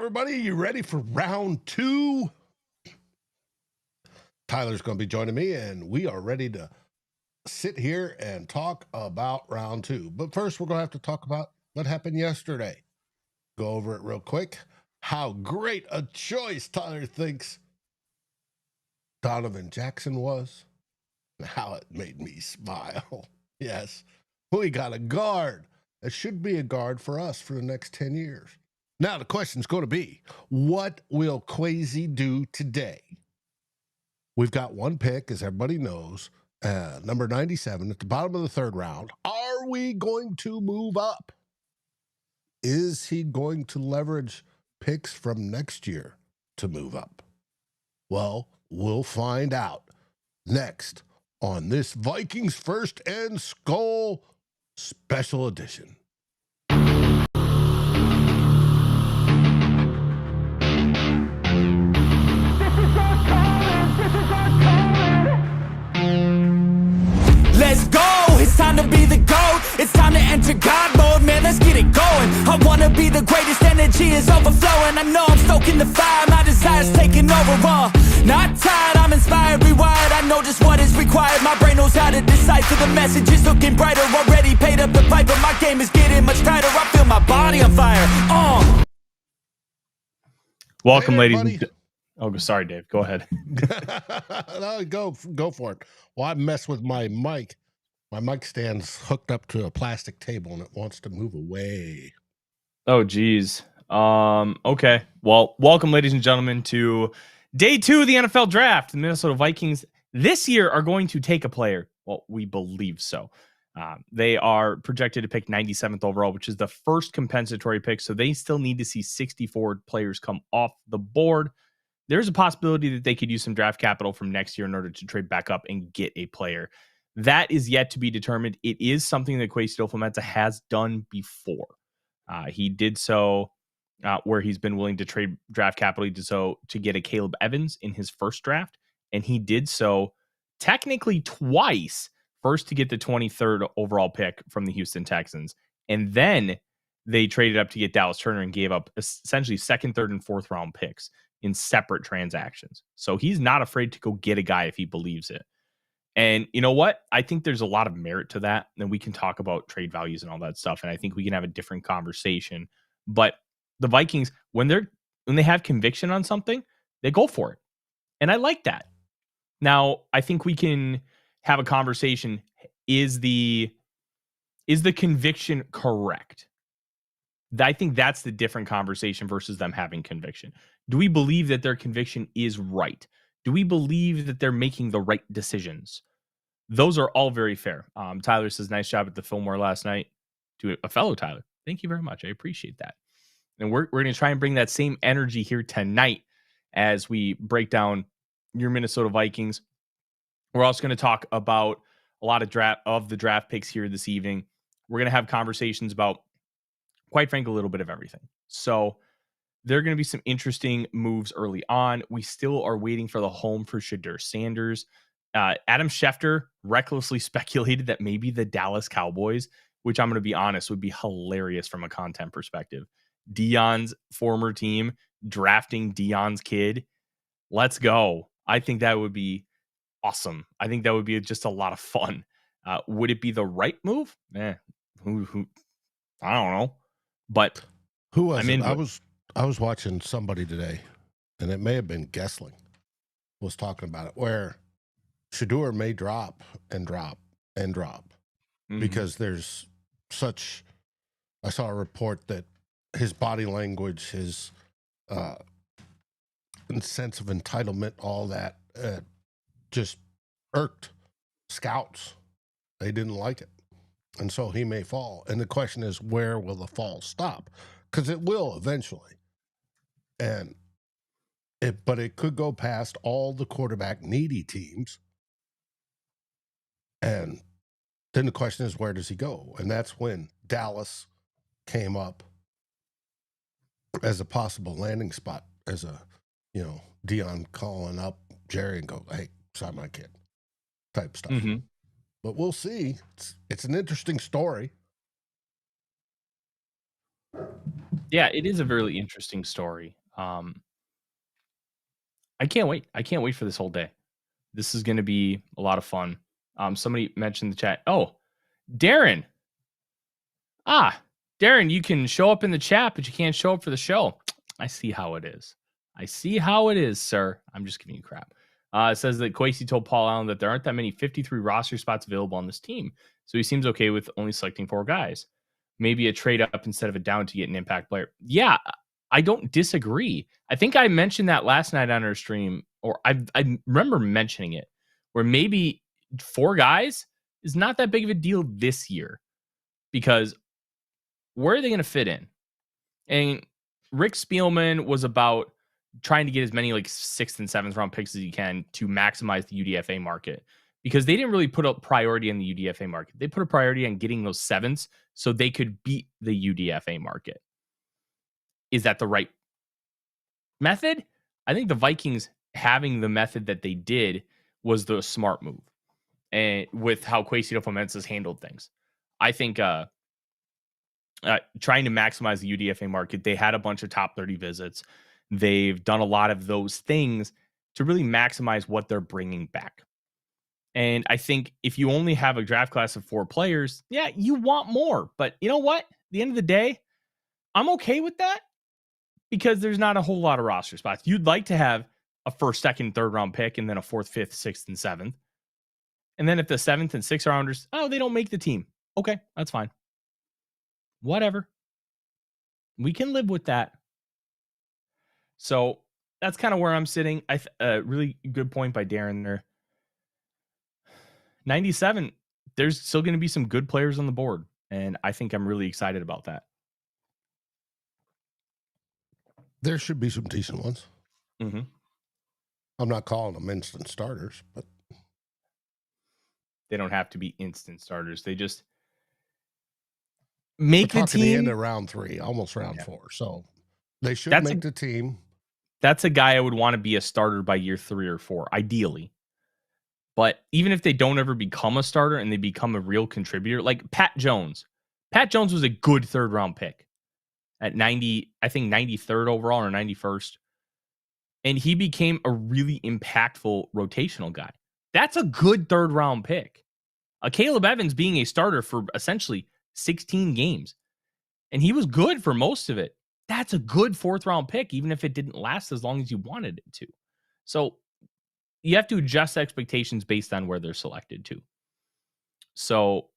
everybody. You ready for round two? Tyler's going to be joining me, and we are ready to sit here and talk about round two. But first, we're going to have to talk about what happened yesterday. Go over it real quick. How great a choice Tyler thinks Donovan Jackson was. And how it made me smile. Yes, we got a guard. It should be a guard for us for the next 10 years. Now, the question's going to be, what will Kwesi do today? We've got one pick, as everybody knows, number 97 at the bottom of the third round. Are we going to move up? Is he going to leverage picks from next year to move up? Well, we'll find out next on this Vikings First and SKOL Special Edition. Let's go, it's time to be the GOAT. It's time to enter God mode, man, let's get it going. I wanna be the greatest, energy is overflowing. I know I'm stoking the fire, my desire's taking over. Not tired, I'm inspired, rewired. I know just what is required. My brain knows how to decipher the messages, looking brighter. Already paid up the piper, my game is getting much tighter. I feel my body on fire. Welcome, Hey, ladies. everybody. Oh, sorry, Dave. Go ahead. No, go for it. Well, I mess with my mic. My mic stand's hooked up to a plastic table, and it wants to move away. Oh, geez. Okay. Well, welcome, ladies and gentlemen, to day 2 of the NFL draft. The Minnesota Vikings this year are going to take a player. Well, we believe so. They are projected to pick 97th overall, which is the first compensatory pick. So they still need to see 64 players come off the board. There's a possibility that they could use some draft capital from next year in order to trade back up and get a player. That is yet to be determined. It is something that Kwesi Adofo-Mensah has done before. He did so where he's been willing to trade draft capital. He did so to get a Caleb Evans in his first draft, and he did so technically twice. First to get the 23rd overall pick from the Houston Texans, and then they traded up to get Dallas Turner and gave up essentially second, third, and fourth round picks in separate transactions. So he's not afraid to go get a guy if he believes it. And you know what? I think there's a lot of merit to that. And we can talk about trade values and all that stuff. And I think we can have a different conversation. But the Vikings, when they have conviction on something, they go for it. And I like that. Now, I think we can have a conversation. Is the conviction correct? I think that's the different conversation versus them having conviction. Do we believe that their conviction is right? Do we believe that they're making the right decisions? Those are all very fair. Tyler says, nice job at the Fillmore last night. To a fellow Tyler, thank you very much. I appreciate that. And we're going to try and bring that same energy here tonight as we break down your Minnesota Vikings. We're also going to talk about a lot of the draft picks here this evening. We're going to have conversations about, quite frankly, a little bit of everything. So there are going to be some interesting moves early on. We still are waiting for the home for Shedeur Sanders. Adam Schefter recklessly speculated that maybe the Dallas Cowboys, which I'm going to be honest, would be hilarious from a content perspective. Deion's former team drafting Deion's kid. Let's go. I think that would be awesome. I think that would be just a lot of fun. Would it be the right move? I don't know. But Who was it? I was watching somebody today, and it may have been Gessling, was talking about it, where Shedeur may drop and drop and drop because there's such. I saw a report that his body language, his sense of entitlement, all that just irked scouts. They didn't like it. And so he may fall. And the question is, where will the fall stop? Because it will eventually. But it could go past all the quarterback needy teams. And then the question is, where does he go? And that's when Dallas came up as a possible landing spot, as a, Deion calling up Jerry and go, hey, sign my kid type stuff. Mm-hmm. But we'll see. It's an interesting story. Yeah, it is a really interesting story. I can't wait. I can't wait for this whole day. This is going to be a lot of fun. Somebody mentioned in the chat. Oh, Darren. Ah, Darren, you can show up in the chat, but you can't show up for the show. I see how it is. I see how it is, sir. I'm just giving you crap. It says that Kwesi told Paul Allen that there aren't that many 53 roster spots available on this team, so he seems okay with only selecting 4 guys. Maybe a trade up instead of a down to get an impact player. Yeah, I don't disagree. I think I mentioned that last night on our stream, or I remember mentioning it, where maybe 4 guys is not that big of a deal this year, because where are they going to fit in? And Rick Spielman was about trying to get as many like 6th and 7th round picks as he can to maximize the UDFA market, because they didn't really put a priority on the UDFA market. They put a priority on getting those 7s so they could beat the UDFA market. Is that the right method? I think the Vikings having the method that they did was the smart move, and with how Kwesi Adofo-Mensah has handled things. I think trying to maximize the UDFA market, they had a bunch of top 30 visits. They've done a lot of those things to really maximize what they're bringing back. And I think if you only have a draft class of 4 players, yeah, you want more. But you know what? At the end of the day, I'm okay with that, because there's not a whole lot of roster spots. You'd like to have a 1st, 2nd, 3rd round pick, and then a 4th, 5th, 6th, and 7th. And then if the 7th and 6th rounders, they don't make the team. Okay, that's fine. Whatever. We can live with that. So that's kind of where I'm sitting. Really good point by Darren there. 97, there's still going to be some good players on the board, and I think I'm really excited about that. There should be some decent ones. Mm-hmm. I'm not calling them instant starters, but they don't have to be instant starters. They just make the team. The end of round 3, almost round 4. So they should make the team. That's a guy I would want to be a starter by year 3 or 4, ideally. But even if they don't ever become a starter and they become a real contributor, like Pat Jones. Pat Jones was a good 3rd round pick at 90, I think 93rd overall or 91st. And he became a really impactful rotational guy. That's a good 3rd round pick. Caleb Evans being a starter for essentially 16 games. And he was good for most of it. That's a good 4th round pick, even if it didn't last as long as you wanted it to. So you have to adjust expectations based on where they're selected to. So,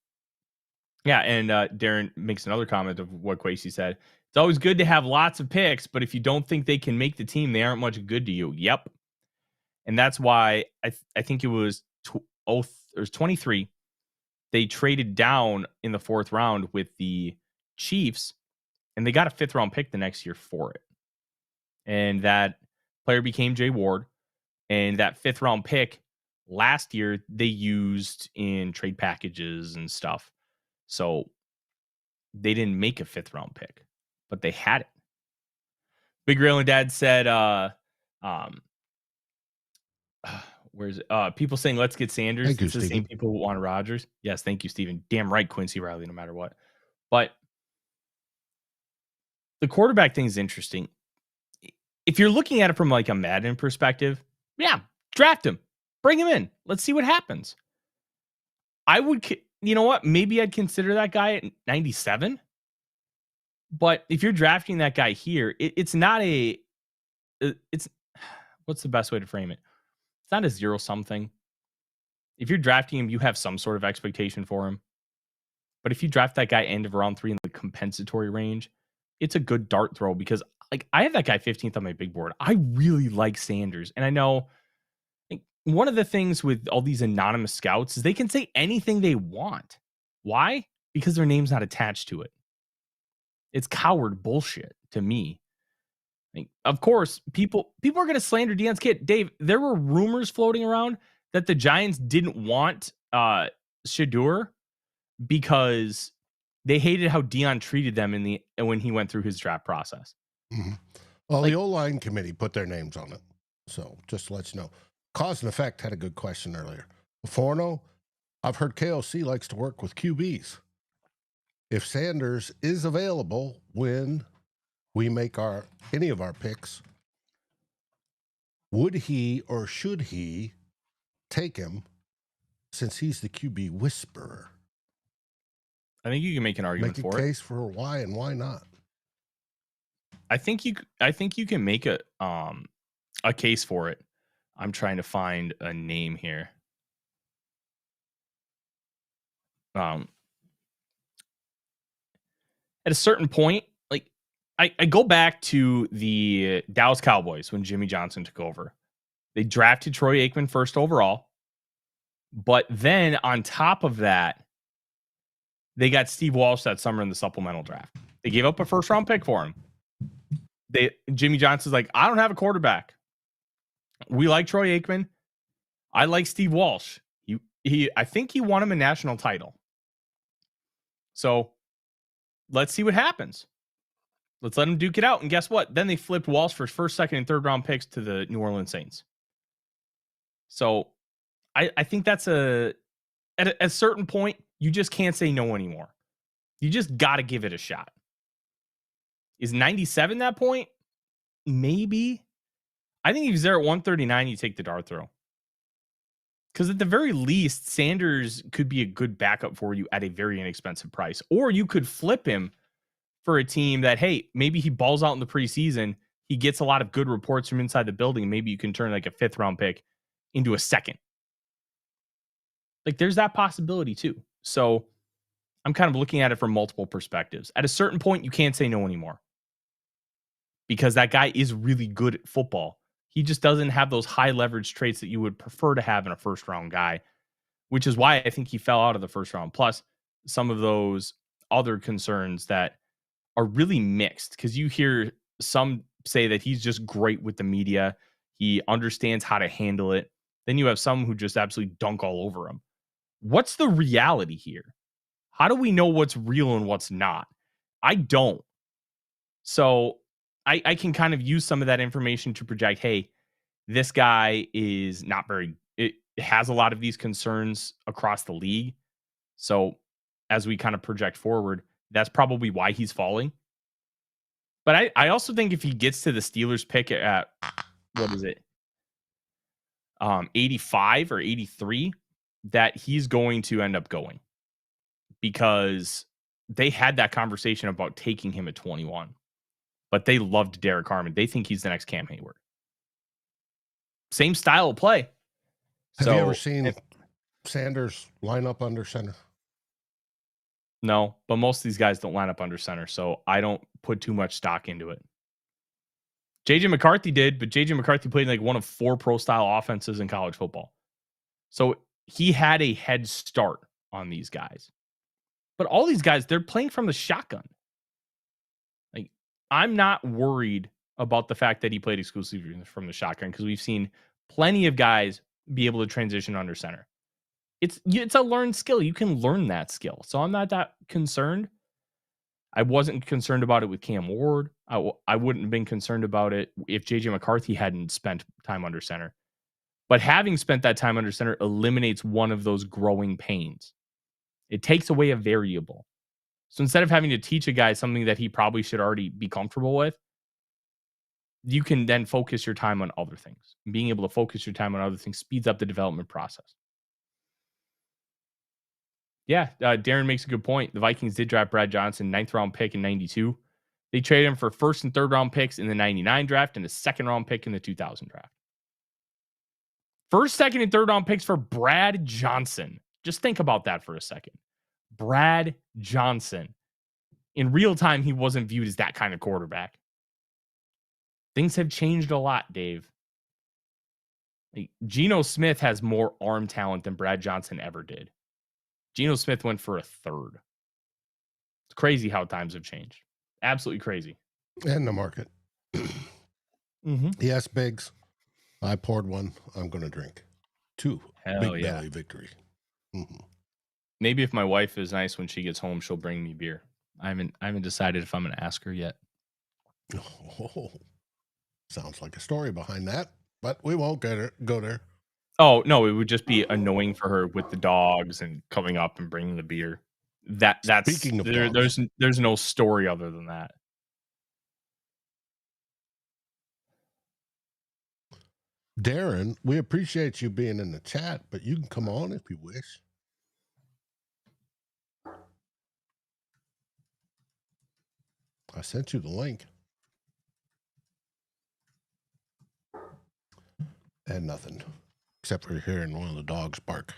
yeah, and Darren makes another comment of what Kwesi said. It's always good to have lots of picks, but if you don't think they can make the team, they aren't much good to you. Yep. And that's why I think it was 23. They traded down in the 4th round with the Chiefs, and they got a 5th round pick the next year for it. And that player became Jay Ward. And that 5th round pick last year, they used in trade packages and stuff. So they didn't make a 5th round pick, but they had it. Big Rail and Dad said, where's people saying, let's get Sanders. Thank you, it's the same people who want Rodgers. Yes, thank you, Steven. Damn right, Quincy Riley, no matter what. But the quarterback thing is interesting. If you're looking at it from like a Madden perspective, yeah, draft him. Bring him in. Let's see what happens. I would, you know what? Maybe I'd consider that guy at 97. But if you're drafting that guy here, it's not a, it's, what's the best way to frame it? It's not a 0-sum thing. If you're drafting him, you have some sort of expectation for him. But if you draft that guy end of round 3 in the compensatory range, it's a good dart throw, because like I have that guy 15th on my big board. I really like Sanders. And I know like, one of the things with all these anonymous scouts is they can say anything they want. Why? Because their name's not attached to it. It's coward bullshit to me. Like, of course, people are going to slander Deion's kid. Dave, there were rumors floating around that the Giants didn't want Shedeur because they hated how Deion treated them when he went through his draft process. Mm-hmm. Well, the O-line committee put their names on it. So just to let you know. Cause and Effect had a good question earlier. Forno, I've heard KOC likes to work with QBs. If Sanders is available, when we make any of our picks, would he or should he take him since he's the QB whisperer? I think you can make an argument Make a for it. case for why and why not. I think you can make a case for it. I'm trying to find a name here. At a certain point, like I go back to the Dallas Cowboys when Jimmy Johnson took over. They drafted Troy Aikman first overall, but then on top of that, they got Steve Walsh that summer in the supplemental draft. They gave up a first round pick for him. Jimmy Johnson's like, I don't have a quarterback. We like Troy Aikman. I like Steve Walsh. I think he won him a national title. So let's see what happens. Let's let him duke it out. And guess what? Then they flipped Walsh for first, second, and third round picks to the New Orleans Saints. So I think that's at a certain point, you just can't say no anymore. You just got to give it a shot. Is 97 that point? Maybe. I think if he's there at 139, you take the dart throw. Because at the very least, Sanders could be a good backup for you at a very inexpensive price. Or you could flip him for a team that, hey, maybe he balls out in the preseason. He gets a lot of good reports from inside the building. Maybe you can turn like a 5th round pick into a 2nd. Like there's that possibility too. So I'm kind of looking at it from multiple perspectives. At a certain point, you can't say no anymore. Because that guy is really good at football. He just doesn't have those high leverage traits that you would prefer to have in a first round guy, which is why I think he fell out of the first round. Plus, some of those other concerns that are really mixed because you hear some say that he's just great with the media. He understands how to handle it. Then you have some who just absolutely dunk all over him. What's the reality here? How do we know what's real and what's not? I don't. So I can kind of use some of that information to project, hey, this guy is not it has a lot of these concerns across the league. So as we kind of project forward, that's probably why he's falling. But I also think if he gets to the Steelers pick at, 85 or 83, that he's going to end up going. Because they had that conversation about taking him at 21. But they loved Derek Harmon. They think he's the next Cam Hayward. Same style of play. Have you ever seen Sanders line up under center? No, but most of these guys don't line up under center, so I don't put too much stock into it. JJ McCarthy did, but JJ McCarthy played like one of 4 pro-style offenses in college football. So he had a head start on these guys. But all these guys, they're playing from the shotgun. Like, I'm not worried about the fact that he played exclusively from the shotgun because we've seen plenty of guys be able to transition under center. It's a learned skill. You can learn that skill. So I'm not that concerned. I wasn't concerned about it with Cam Ward. I wouldn't have been concerned about it if JJ McCarthy hadn't spent time under center. But having spent that time under center eliminates one of those growing pains. It takes away a variable. So instead of having to teach a guy something that he probably should already be comfortable with, you can then focus your time on other things. Being able to focus your time on other things speeds up the development process. Yeah, Darren makes a good point. The Vikings did draft Brad Johnson, 9th round pick in 92. They traded him for 1st and 3rd round picks in the 99 draft and a 2nd round pick in the 2000 draft. 1st, 2nd, and 3rd round picks for Brad Johnson. Just think about that for a second. Brad Johnson. In real time, he wasn't viewed as that kind of quarterback. Things have changed a lot, Dave. Like, Geno Smith has more arm talent than Brad Johnson ever did. Geno Smith went for a 3rd. It's crazy how times have changed. Absolutely crazy. And the market. Yes, Biggs. I poured one. I'm going to drink 2. Big belly victory. Maybe if my wife is nice when she gets home, she'll bring me beer. I haven't decided if I'm going to ask her yet. Oh, sounds like a story behind that, but we won't go there. Oh, no, it would just be annoying for her with the dogs and coming up and bringing the beer. That's Speaking of dogs. There's no story other than that. Darren, we appreciate you being in the chat, but you can come on if you wish. I sent you the link. And nothing, except for hearing one of the dogs bark.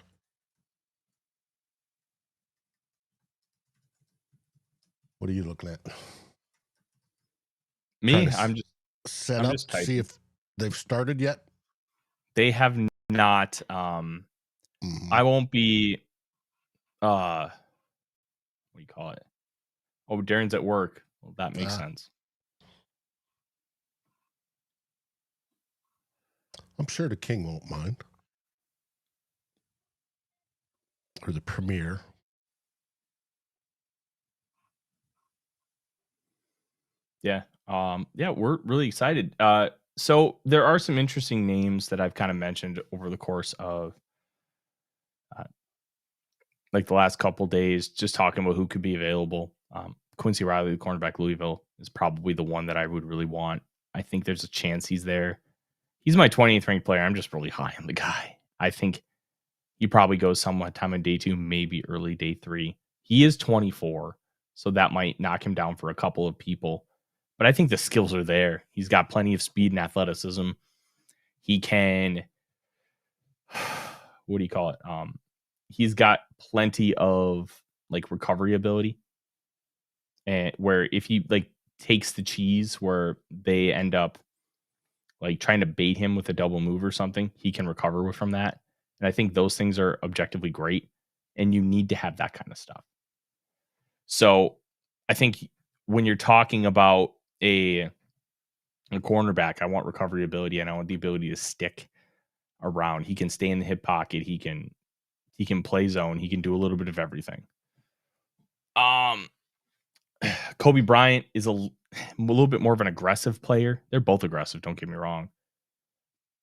What are you looking at? Me, I'm just set I'm up, just typing. see if they've started yet. They have not. I won't be. What do you call it? Oh, Darren's at work. Well, that makes sense. I'm sure the king won't mind. Or the premier. Yeah. Yeah, we're really excited. So there are some interesting names that I've kind of mentioned over the course of like the last couple days, just talking about who could be available. Quincy Riley, the cornerback, Louisville, is probably the one that I would really want. I think there's a chance he's there. He's my 20th ranked player. I'm just really high on the guy. I think he probably goes sometime in day 2, maybe early day 3. He is 24, so that might knock him down for a couple of people. But I think the skills are there. He's got plenty of speed and athleticism. He can, what do you call it? He's got plenty of like recovery ability, and where if he like takes the cheese where they end up like trying to bait him with a double move or something, he can recover from that. And I think those things are objectively great, and you need to have that kind of stuff. So I think when you're talking about a cornerback, I want recovery ability and I want the ability to stick around. He can stay in the hip pocket. He can play zone. He can do a little bit of everything. Kobe Bryant is a little bit more of an aggressive player. They're both aggressive, don't get me wrong.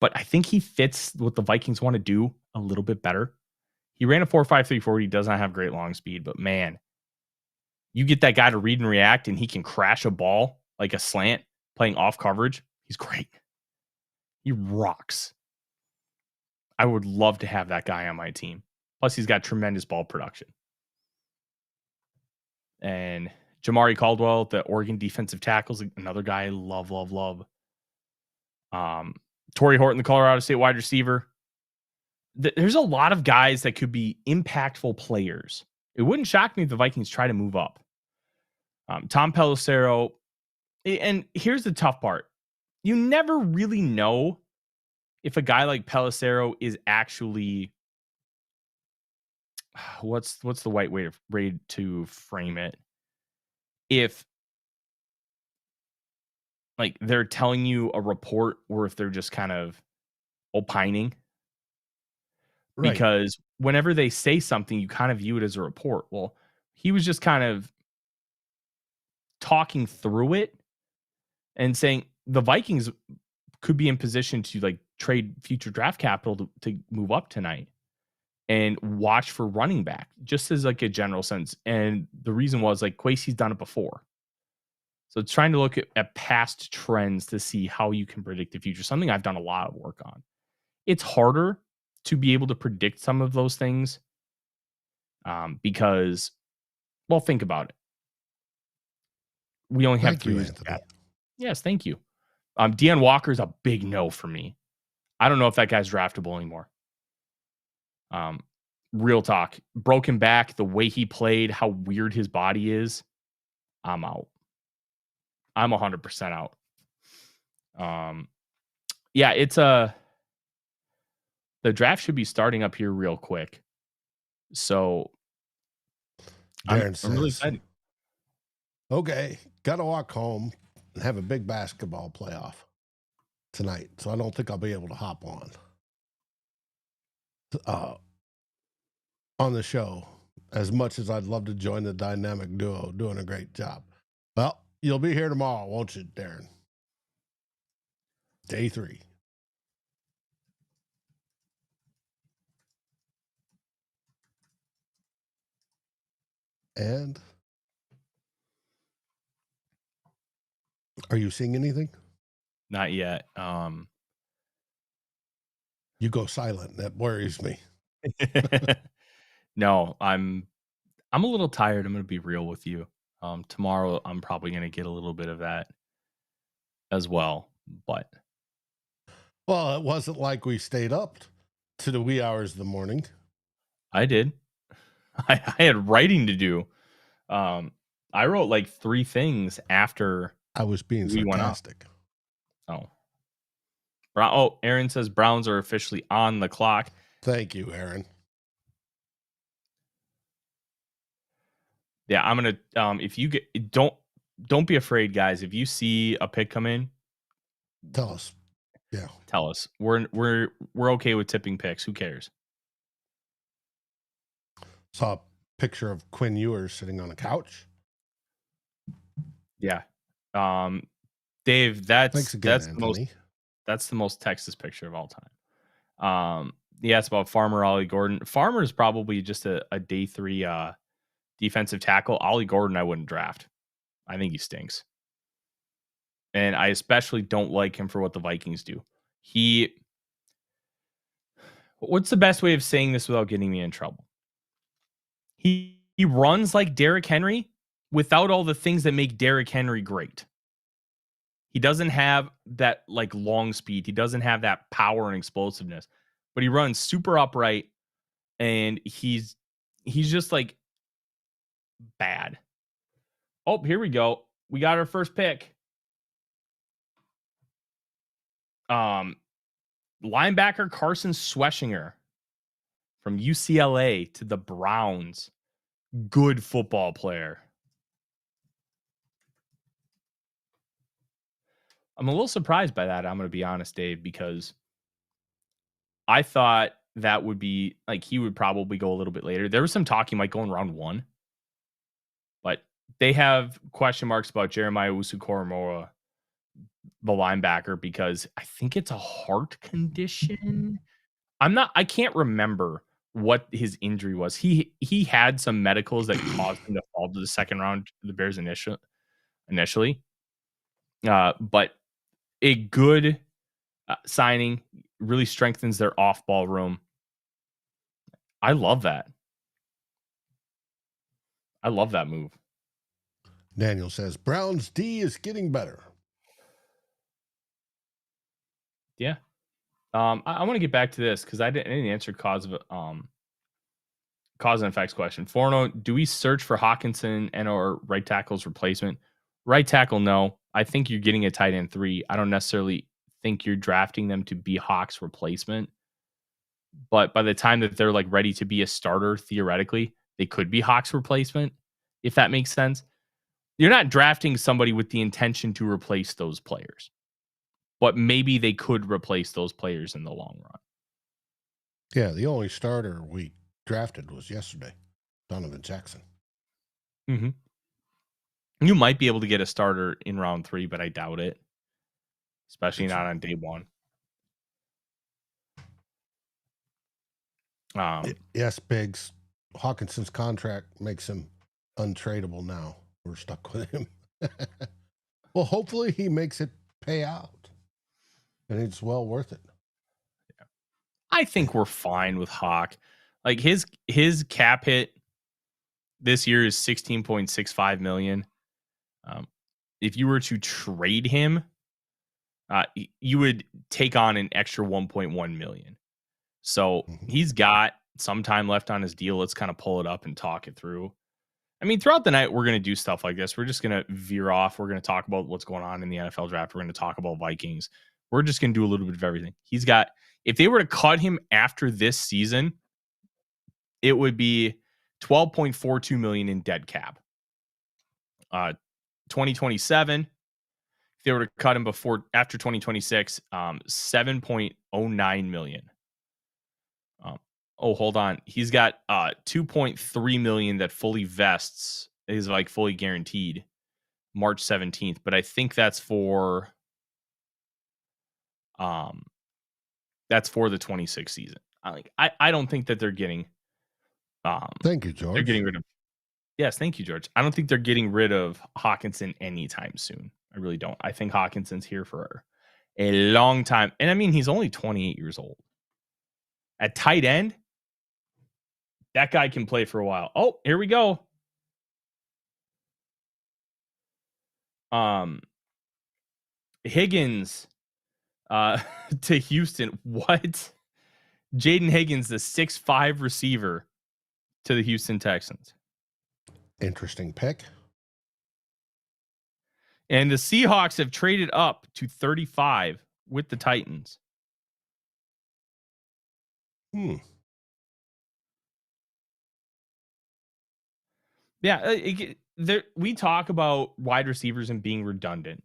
But I think he fits what the Vikings want to do a little bit better. He ran a 4.53 40. He does not have great long speed, but man, you get that guy to read and react and he can crash a ball like a slant playing off coverage. He's great. He rocks. I would love to have that guy on my team. Plus, he's got tremendous ball production. And Jamari Caldwell, the Oregon defensive tackles, another guy I love. Torrey Horton, the Colorado State wide receiver. There's a lot of guys that could be impactful players. It wouldn't shock me if the Vikings try to move up. Tom Pelissero. And here's the tough part. You never really know if a guy like Pelissero is actually what's the right way to frame it? If like they're telling you a report or if they're just kind of opining. Right. Because whenever they say something, you kind of view it as a report. Well, he was just kind of talking through it and saying the Vikings could be in position to like trade future draft capital to move up tonight and watch for running back, just as like a general sense. And the reason was like Kwesi's done it before. So it's trying to look at past trends to see how you can predict the future, something I've done a lot of work on. It's harder to be able to predict some of those things because, well, think about it. We only have 3 years. Yes, thank you. Deion Walker is a big no for me. I don't know if that guy's draftable anymore. Real talk. Broken back, the way he played, how weird his body is. I'm out. I'm 100% out. Yeah, it's the draft should be starting up here real quick. So I'm really excited. Okay, got to walk home and have a big basketball playoff tonight, so I don't think I'll be able to hop on the show as much as I'd love to join the dynamic duo doing a great job. Well, you'll be here tomorrow, won't you, Darren? Day 3. And are you seeing anything? Not yet. You go silent. That worries me. No, I'm a little tired. I'm going to be real with you. Tomorrow I'm probably going to get a little bit of that as well, but Well, it wasn't like we stayed up to the wee hours of the morning. I did. I had writing to do. I wrote like 3 things after I was being we went out. sarcastic. Oh, Aaron says Browns are officially on the clock. Thank you, Aaron. Yeah, I'm gonna. If you get don't be afraid, guys. If you see a pick come in, Tell us. Yeah. tell us. We're okay with tipping picks. Who cares? Saw a picture of Quinn Ewers sitting on a couch. Yeah. Dave, that's Thanks again, Anthony. Anthony. That's the most Texas picture of all time. Yeah, it's about Farmer Ollie Gordon. Farmer is probably just a day 3 defensive tackle. Ollie Gordon, I wouldn't draft. I think he stinks. And I especially don't like him for what the Vikings do. What's the best way of saying this without getting me in trouble? He runs like Derrick Henry without all the things that make Derrick Henry great. He doesn't have that like long speed. He doesn't have that power and explosiveness, but he runs super upright and he's just like bad. Oh, here we go. We got our first pick. Linebacker Carson Schweschinger from UCLA to the Browns. Good football player. I'm a little surprised by that, I'm going to be honest, Dave, because I thought that would be like he would probably go a little bit later. There was some talk he might go in round 1, but they have question marks about Jeremiah Usu-Koramoah, the linebacker, because I think it's a heart condition. I can't remember what his injury was. He had some medicals that caused him to fall to the second round of the Bears initially. But a good signing really strengthens their off-ball room. I love that. I love that move. Daniel says Browns D is getting better. Yeah. I want to get back to this because I didn't answer cause and effects question. Forno, do we search for Hawkinson and or right tackle's replacement? Right tackle, no. I think you're getting a tight end 3. I don't necessarily think you're drafting them to be Hawk's replacement. But by the time that they're like ready to be a starter, theoretically, they could be Hawk's replacement, if that makes sense. You're not drafting somebody with the intention to replace those players. But maybe they could replace those players in the long run. Yeah, the only starter we drafted was yesterday, Donovan Jackson. Mm-hmm. You might be able to get a starter in round 3, but I doubt it. Especially not on day 1. Yes, Biggs. Hawkinson's contract makes him untradeable now. We're stuck with him. Well, hopefully he makes it pay out. And it's well worth it. Yeah. I think we're fine with Hawk. Like his cap hit this year is $16.65 million. If you were to trade him, you would take on an extra $1.1 million. So he's got some time left on his deal. Let's kind of pull it up and talk it through. I mean, throughout the night, we're going to do stuff like this. We're just going to veer off. We're going to talk about what's going on in the NFL draft. We're going to talk about Vikings. We're just going to do a little bit of everything. He's got, if they were to cut him after this season, it would be $12.42 million in dead cap. 2027, if they were to cut him after 2026, $7.09 million. Hold on. He's got $2.3 million that fully vests, is like fully guaranteed March 17th, but I think that's for the 26 season. I don't think that they're getting thank you, George. They're getting rid of. Yes, thank you, George. I don't think they're getting rid of Hawkinson anytime soon. I really don't. I think Hawkinson's here for a long time. And I mean, he's only 28 years old. At tight end, that guy can play for a while. Oh, here we go. Higgins to Houston. What? Jaden Higgins, the 6'5" receiver to the Houston Texans. Interesting pick. And the Seahawks have traded up to 35 with the Titans. Yeah, we talk about wide receivers and being redundant.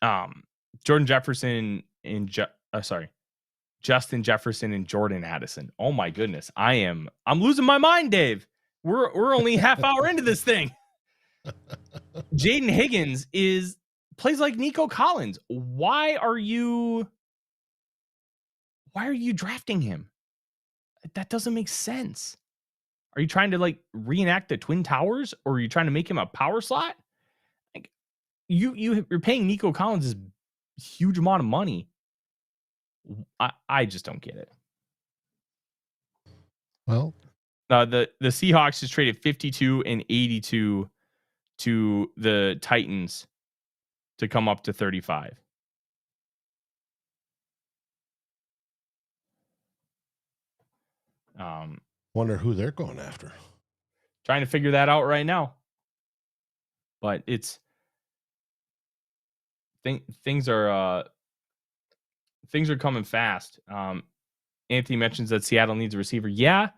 Jordan Jefferson and Justin Jefferson and Jordan Addison. Oh my goodness, I'm losing my mind, Dave. We're only half hour into this thing. Jaden Higgins plays like Nico Collins. Why are you drafting him? That doesn't make sense. Are you trying to like reenact the Twin Towers, or are you trying to make him a power slot? Like you're paying Nico Collins a huge amount of money. I just don't get it. Well, the Seahawks just traded 52 and 82 to the Titans to come up to 35. Wonder who they're going after. Trying to figure that out right now. But it's things are coming fast. Anthony mentions that Seattle needs a receiver. Yeah,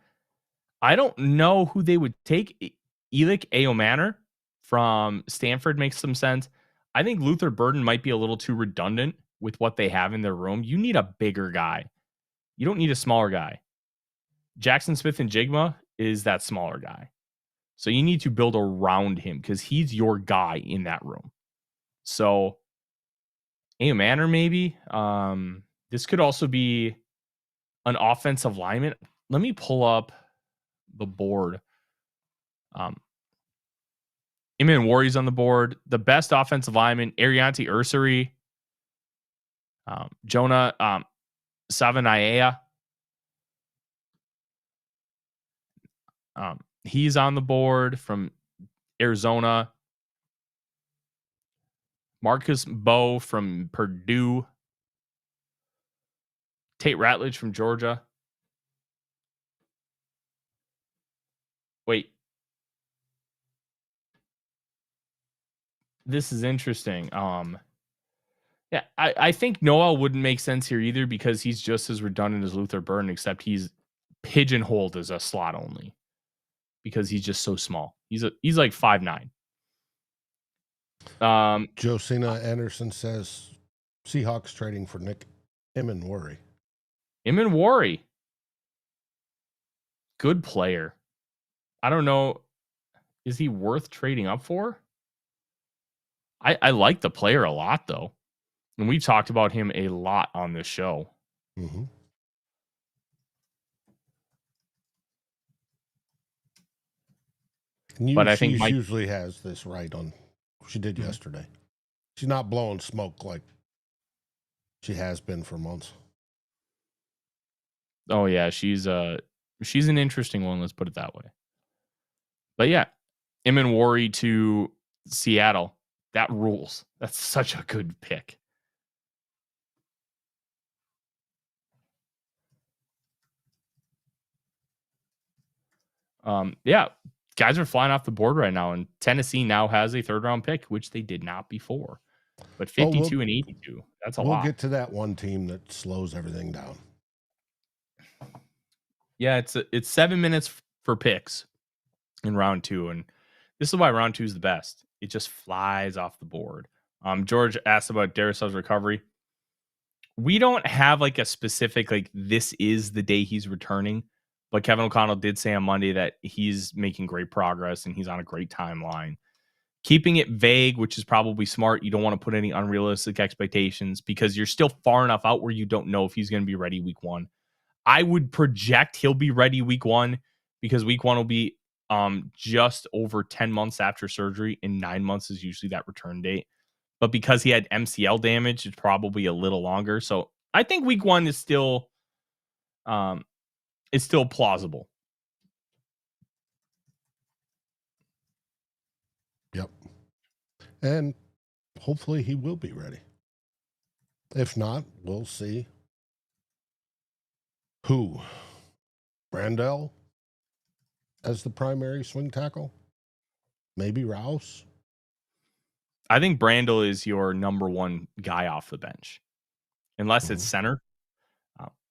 I don't know who they would take. Elic Ayomanor from Stanford makes some sense. I think Luther Burden might be a little too redundant with what they have in their room. You need a bigger guy. You don't need a smaller guy. Jackson Smith and Jigma is that smaller guy. So you need to build around him because he's your guy in that room. So Ayomanor maybe. This could also be an offensive lineman. Let me pull up the board. Iman Warrior's on the board. The best offensive lineman, Arianti Ursary. Jonah Savanaia. He's on the board from Arizona. Marcus Bowe from Purdue. Tate Ratledge from Georgia. Wait. This is interesting. Yeah, I think Noel wouldn't make sense here either because he's just as redundant as Luther Burden, except he's pigeonholed as a slot only because he's just so small. He's like 5'9". Josina Anderson says Seahawks trading for Nick Emenwari. Emenwari. Good player. I don't know. Is he worth trading up for? I like the player a lot, though. And we've talked about him a lot on this show. Mm-hmm. But I think Mike usually has this right on. She did yesterday. She's not blowing smoke like she has been for months. Oh yeah, she's an interesting one. Let's put it that way. But yeah, Emenwari to Seattle. That rules. That's such a good pick. Yeah, guys are flying off the board right now, and Tennessee now has a third-round pick, which they did not before. But 52 and 82, that's a lot. We'll get to that one team that slows everything down. Yeah, it's 7 minutes for picks in round 2, and this is why round 2 is the best. It just flies off the board. George asked about Darrisaw's recovery. We don't have like a specific, like this is the day he's returning, but Kevin O'Connell did say on Monday that he's making great progress and he's on a great timeline. Keeping it vague, which is probably smart. You don't want to put any unrealistic expectations because you're still far enough out where you don't know if he's going to be ready week 1. I would project he'll be ready week 1 because week 1 will be just over 10 months after surgery, and 9 months is usually that return date. But because he had MCL damage, it's probably a little longer. So I think week 1 is still it's still plausible. Yep. And hopefully he will be ready. If not, we'll see. Who? Brandell as the primary swing tackle? Maybe Rouse? I think Brandel is your number one guy off the bench, unless it's center.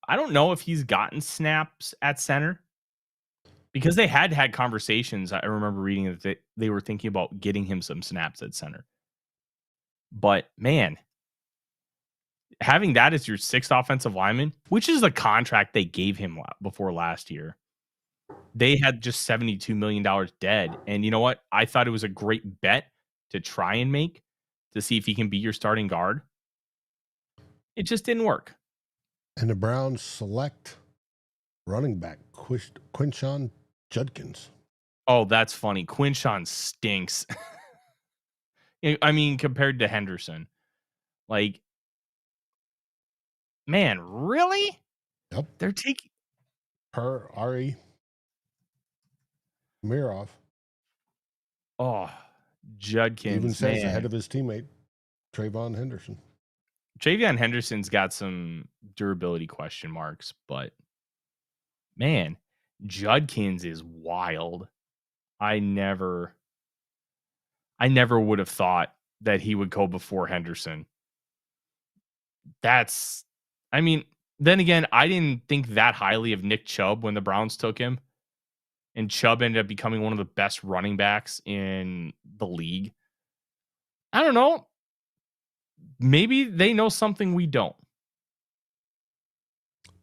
I don't know if he's gotten snaps at center because they had conversations. I remember reading that they were thinking about getting him some snaps at center. But man, having that as your sixth offensive lineman, which is the contract they gave him before last year, they had just $72 million dead. And you know what? I thought it was a great bet to try and make to see if he can be your starting guard. It just didn't work. And the Browns select running back Quinshon Judkins. Oh, that's funny. Quinshon stinks. I mean, compared to Henderson. Like, man, really? Yep. They're taking Per Ari Mirov. Oh, Judkins. Even says man. ahead of his teammate, Trayvon Henderson. Travion Henderson's got some durability question marks, but man, Judkins is wild. I never would have thought that he would go before Henderson. I mean, then again, I didn't think that highly of Nick Chubb when the Browns took him. And Chubb ended up becoming one of the best running backs in the league. I don't know. Maybe they know something we don't.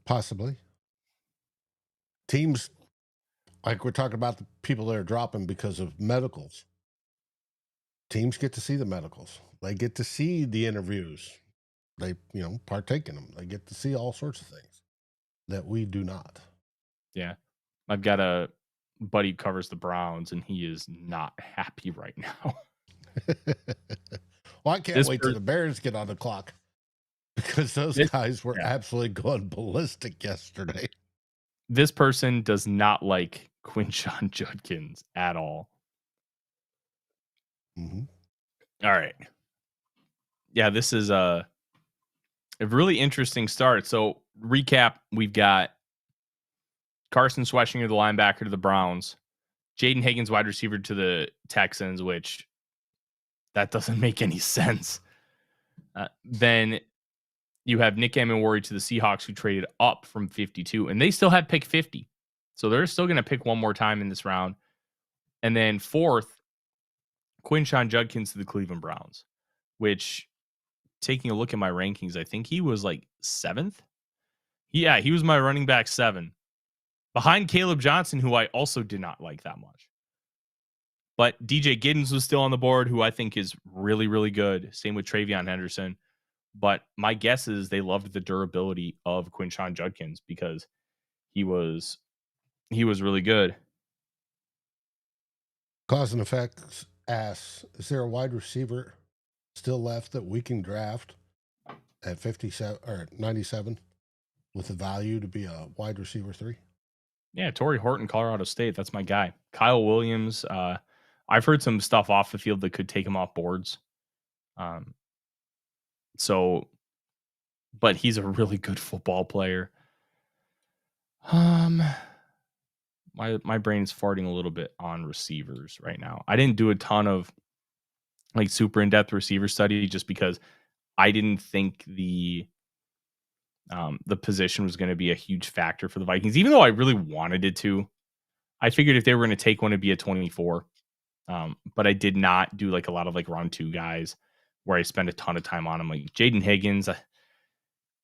Possibly. Teams, like we're talking about the people that are dropping because of medicals. Teams get to see the medicals. They get to see the interviews. They, partake in them. They get to see all sorts of things that we do not. Yeah. I've got a buddy who covers the Browns, and he is not happy right now. Well, I can't wait till the Bears get on the clock because those guys were absolutely going ballistic yesterday. This person does not like Quinshon Judkins at all. Mm-hmm. All right. Yeah, this is a really interesting start. So, recap, we've got Carson Schwetzinger, the linebacker, to the Browns. Jaden Higgins, wide receiver, to the Texans, which that doesn't make any sense. Then you have Nick Amenwori to the Seahawks, who traded up from 52, and they still have pick 50. So they're still going to pick one more time in this round. And then fourth, Quinshon Judkins to the Cleveland Browns, which, taking a look at my rankings, I think he was like 7th. Yeah, he was my running back 7. Behind Caleb Johnson, who I also did not like that much. But DJ Giddens was still on the board, who I think is really, really good. Same with Travion Henderson. But my guess is they loved the durability of Quinshon Judkins because he was really good. Cause and Effects asks, is there a wide receiver still left that we can draft at 57 or 97 with the value to be a wide receiver 3? Yeah, Torrey Horton, Colorado State. That's my guy. Kyle Williams. I've heard some stuff off the field that could take him off boards. But he's a really good football player. My brain's farting a little bit on receivers right now. I didn't do a ton of like super in-depth receiver study just because I didn't think the position was going to be a huge factor for the Vikings, even though I really wanted it to. I figured if they were going to take one, it'd be a 24. But I did not do like a lot of like round 2 guys where I spend a ton of time on them. Like Jaden Higgins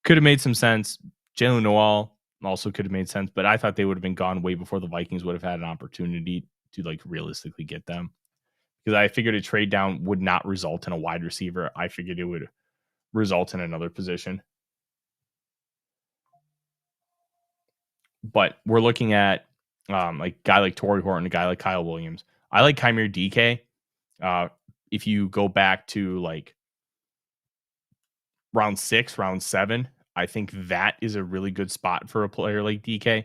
could have made some sense. Jalen Noel also could have made sense, but I thought they would have been gone way before the Vikings would have had an opportunity to like realistically get them. Because I figured a trade down would not result in a wide receiver. I figured it would result in another position. But we're looking at like a guy like Torrey Horton, a guy like Kyle Williams. I like Chimere DK. If you go back to like round 6, round 7, I think that is a really good spot for a player like DK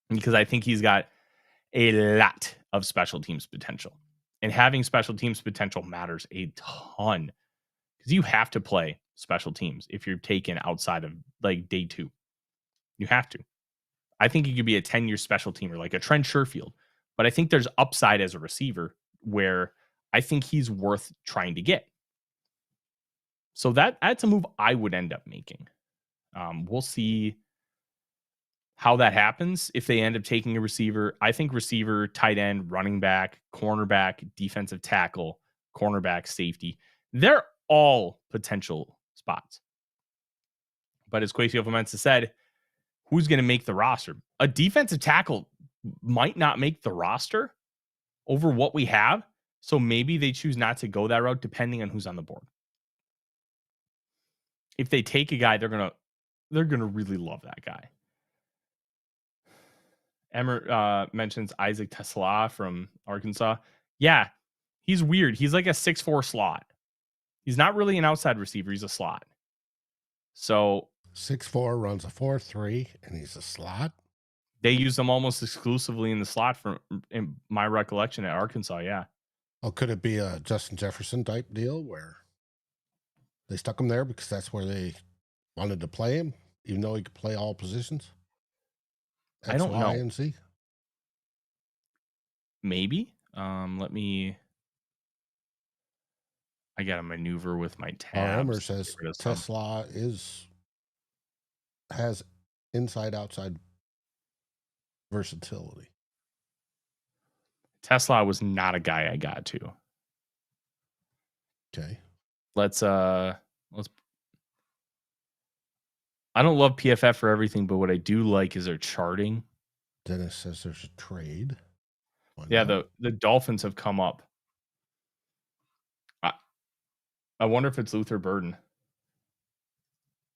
because I think he's got a lot of special teams potential. And having special teams potential matters a ton because you have to play special teams if you're taken outside of like day 2. You have to. I think he could be a 10-year special teamer like a Trent Sherfield. But I think there's upside as a receiver where I think he's worth trying to get. So that's a move I would end up making. We'll see how that happens if they end up taking a receiver. I think receiver, tight end, running back, cornerback, defensive tackle, cornerback, safety, they're all potential spots. But as Kwesi Adofo-Mensah said, who's going to make the roster? A defensive tackle might not make the roster over what we have. So maybe they choose not to go that route depending on who's on the board. If they take a guy, they're gonna really love that guy. Emmer mentions Isaac Tesla from Arkansas. Yeah, he's weird. He's like a 6'4" slot. He's not really an outside receiver. He's a slot. So 6'4", runs a 4.3, and he's a slot. They use him almost exclusively in the slot, from in my recollection at Arkansas. Yeah. Oh, could it be a Justin Jefferson type deal where they stuck him there because that's where they wanted to play him, even though he could play all positions? I don't know. Y, and Z? Maybe. Let me. I got to maneuver with my tabs. Emmer says Tesla has inside-outside versatility. Tesla was not a guy I got to. Okay. Let's I don't love PFF for everything, but what I do like is their charting. Dennis says there's a trade. Yeah, the Dolphins have come up. I wonder if it's Luther Burden.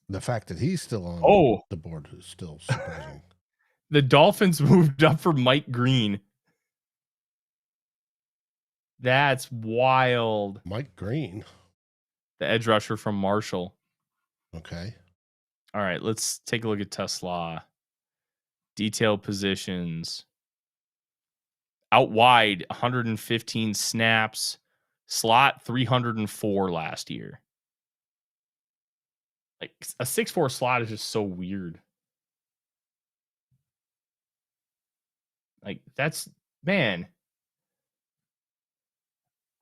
The fact that he's still on the board is still surprising. The Dolphins moved up for Mike Green. That's wild. Mike Green. The edge rusher from Marshall. Okay. All right, let's take a look at Tesla. Detailed positions. Out wide, 115 snaps. Slot, 304 last year. Like a 6'4" slot is just so weird. Like that's, man.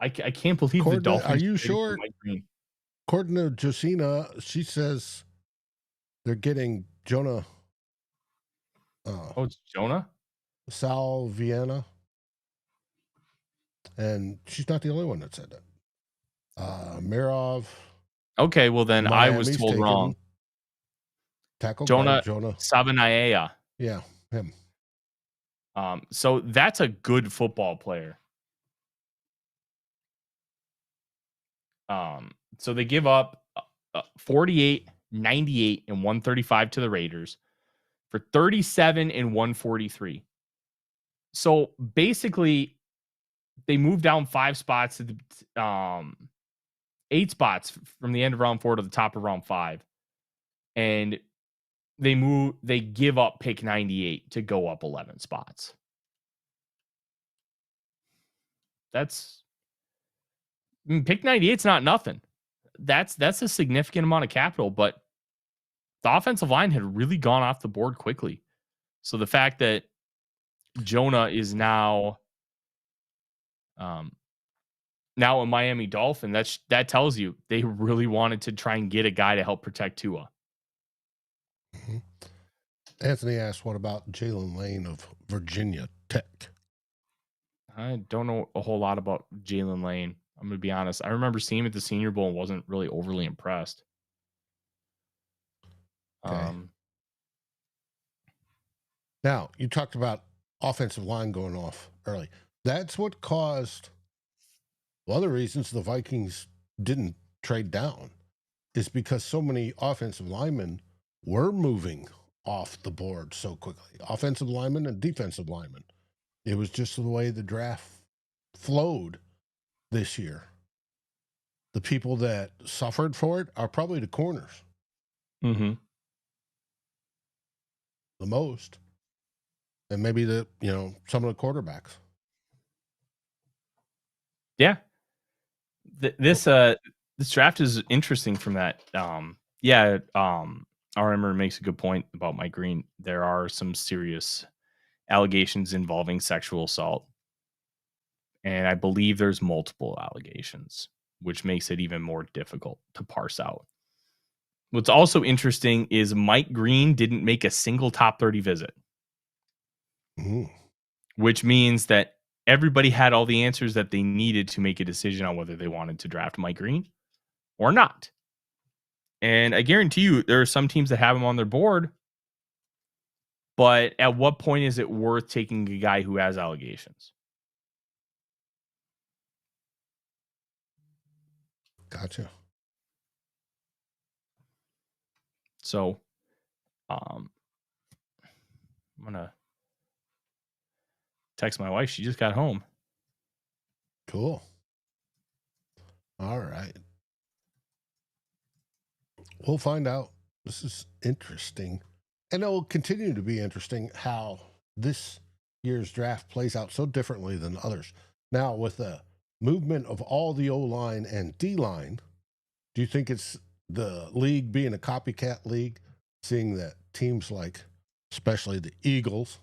I can't believe the Dolphins. Are you sure? According to Josina, she says they're getting Jonah. It's Jonah? Sal Vienna. And she's not the only one that said that. Mirov. Okay, well then Miami's I was told wrong. Tackle Jonah Jonah Savanaia. Yeah, him. So that's a good football player. So they give up 48, 98, and 135 to the Raiders for 37 and 143. So basically, they moved down 5 spots to the 8 spots from the end of round 4 to the top of round 5, and they give up pick 98 to go up 11 spots. That's pick 98's not nothing. That's a significant amount of capital, but the offensive line had really gone off the board quickly. So the fact that Jonah is now a Miami Dolphin, that tells you they really wanted to try and get a guy to help protect Tua. Mm-hmm. Anthony asked, what about Jalen Lane of Virginia Tech? I don't know a whole lot about Jalen Lane. I'm going to be honest. I remember seeing him at the Senior Bowl and wasn't really overly impressed. Okay. Now, you talked about offensive line going off early. That's what caused one of the reasons the Vikings didn't trade down is because so many offensive linemen were moving off the board so quickly. Offensive linemen and defensive linemen. It was just the way the draft flowed this year. The people that suffered for it are probably the corners. Mm-hmm. the most, and maybe some of the quarterbacks. Yeah. This draft is interesting from that. RMer makes a good point about Mike Green. There are some serious allegations involving sexual assault, and I believe there's multiple allegations, which makes it even more difficult to parse out. What's also interesting is Mike Green didn't make a single top 30 visit, which means that everybody had all the answers that they needed to make a decision on whether they wanted to draft Mike Green or not. And I guarantee you there are some teams that have him on their board, but at what point is it worth taking a guy who has allegations? Gotcha. So, I'm going to text my wife. She just got home. Cool. All right. We'll find out. This is interesting. And it will continue to be interesting how this year's draft plays out so differently than others. Now, with the movement of all the O-line and D-line, do you think it's the league being a copycat league, seeing that teams like, especially the Eagles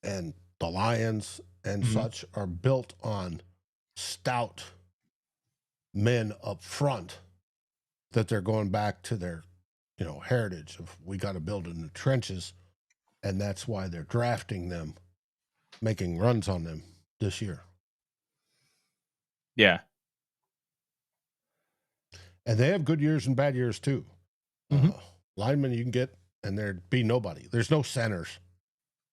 and the Lions and such are built on stout men up front, that they're going back to their heritage of we got to build in the trenches, and that's why they're drafting them, making runs on them this year? Yeah. And they have good years and bad years too. Linemen you can get, and there'd be nobody. There's no centers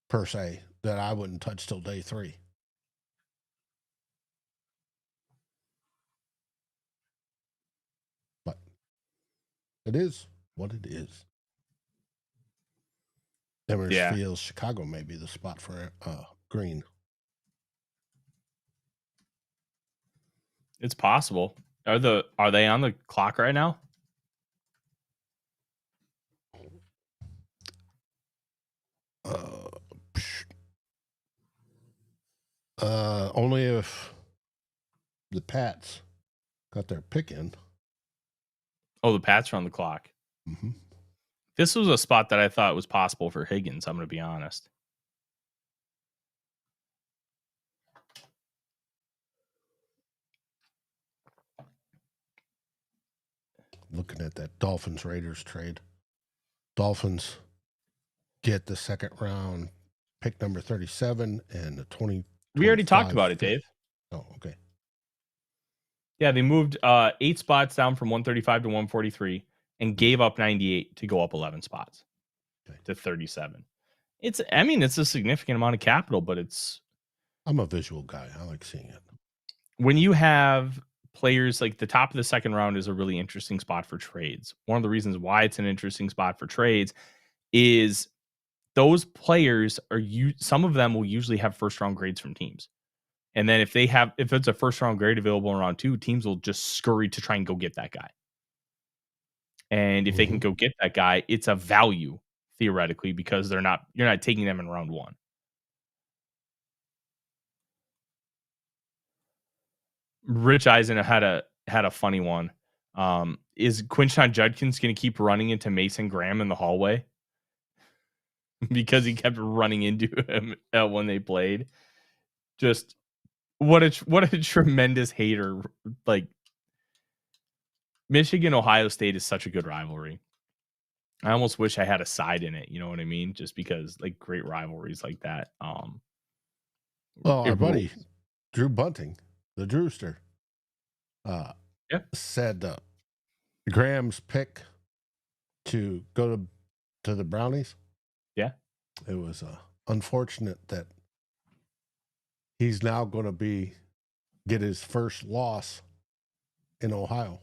per se that I wouldn't touch till day 3. But it is what it is. Emirates feels Chicago may be the spot for Green. It's possible. Are they on the clock right now? Only if the Pats got their pick in. Oh, the Pats are on the clock. This was a spot that I thought was possible for Higgins. I'm going to be honest. Looking at that Dolphins-Raiders trade. Dolphins get the second round pick number 37 and the 20. We already talked about it, Dave. Oh, okay. Yeah, they moved 8 spots down from 135 to 143 and gave up 98 to go up 11 spots to 37. It's a significant amount of capital, but I'm a visual guy. I like seeing it. When you have players like the top of the second round is a really interesting spot for trades. One of the reasons why it's an interesting spot for trades is those players some of them will usually have first round grades from teams. And then if it's a first round grade available in round 2, teams will just scurry to try and go get that guy. And if they can go get that guy, it's a value theoretically because you're not taking them in round 1. Rich Eisen had a funny one. Is Quinshon Judkins going to keep running into Mason Graham in the hallway because he kept running into him when they played? Just what a tremendous hater. Like, Michigan Ohio State is such a good rivalry. I almost wish I had a side in it. You know what I mean? Just because like great rivalries like that. Well, our buddy Drew Bunting, the Drewster, said Graham's pick to go to the Brownies. Yeah, it was unfortunate that he's now going to get his first loss in Ohio.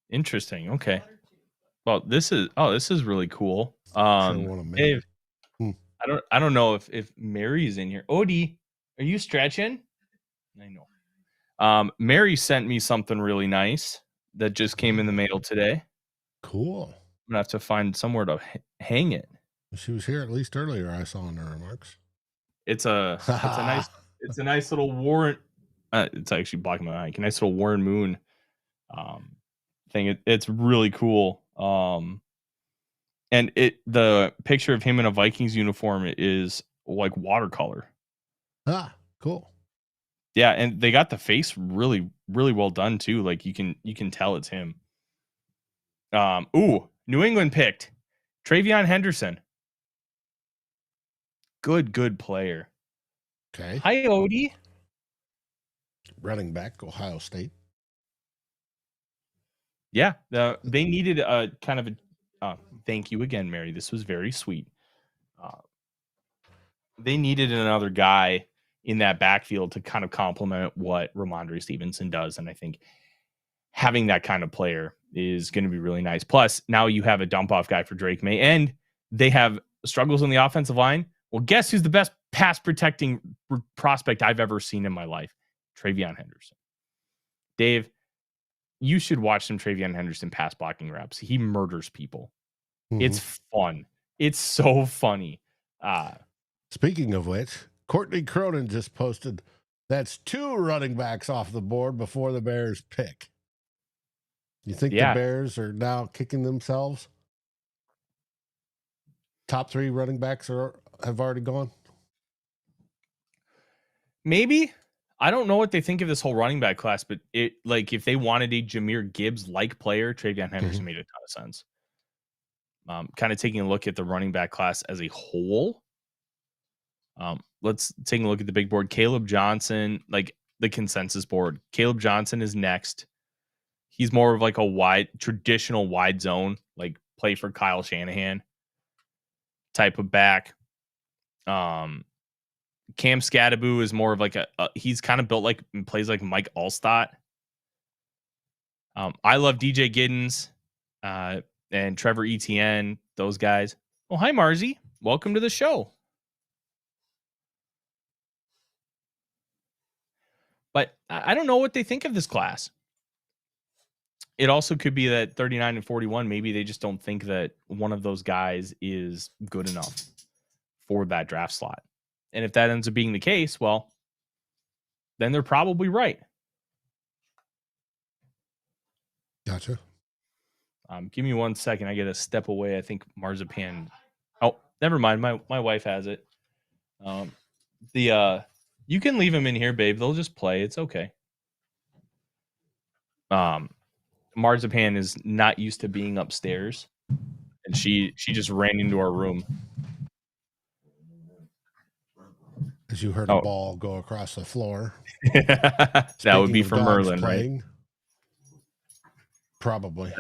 Interesting. Okay. Well, this is really cool. Dave, I don't know if Mary's in here. Odie, are you stretching? I know. Mary sent me something really nice that just came in the mail today. Cool. I'm gonna have to find somewhere to hang it. She was here at least earlier. I saw in her remarks. It's a nice little Warren. It's actually blocking my mic. A nice little Warren Moon thing. It's really cool. And the picture of him in a Vikings uniform is like watercolor. Cool. Yeah, and they got the face really, really well done too. Like you can tell it's him. New England picked Travion Henderson. Good player. Okay. Hi, Odie. Running back, Ohio State. Yeah, they needed a kind of a. Thank you again, Mary. This was very sweet. They needed another guy in that backfield to kind of complement what Ramondre Stevenson does, and I think having that kind of player is going to be really nice. Plus, now you have a dump-off guy for Drake May, and they have struggles on the offensive line. Well, guess who's the best pass-protecting prospect I've ever seen in my life? Travion Henderson. Dave, you should watch some Travion Henderson pass blocking reps. He murders people. Mm-hmm. It's fun. It's so funny. Speaking of which, Courtney Cronin just posted that's 2 running backs off the board before the Bears pick. You think the Bears are now kicking themselves? Top 3 running backs have already gone? Maybe. I don't know what they think of this whole running back class, but if they wanted a Jahmyr Gibbs-like player, Travion Henderson made a ton of sense. Kind of taking a look at the running back class as a whole. Let's take a look at the big board. Caleb Johnson, like the consensus board. Caleb Johnson is next. He's more of like a traditional wide zone, like play for Kyle Shanahan type of back. Cam Scadaboo is more of like he's kind of built like plays like Mike Allstott. I love DJ Giddens and Trevor Etienne, those guys. Oh, hi, Marzi. Welcome to the show. But I don't know what they think of this class. It also could be that 39 and 41, maybe they just don't think that one of those guys is good enough for that draft slot. And if that ends up being the case, well, then they're probably right. Gotcha. Give me 1 second. I got to step away. I think Marzipan. Oh, never mind. My wife has it. You can leave them in here, babe. They'll just play. It's okay. Marzipan is not used to being upstairs, and she just ran into our room. As you heard a ball go across the floor. That would be for Merlin, playing, right? Probably.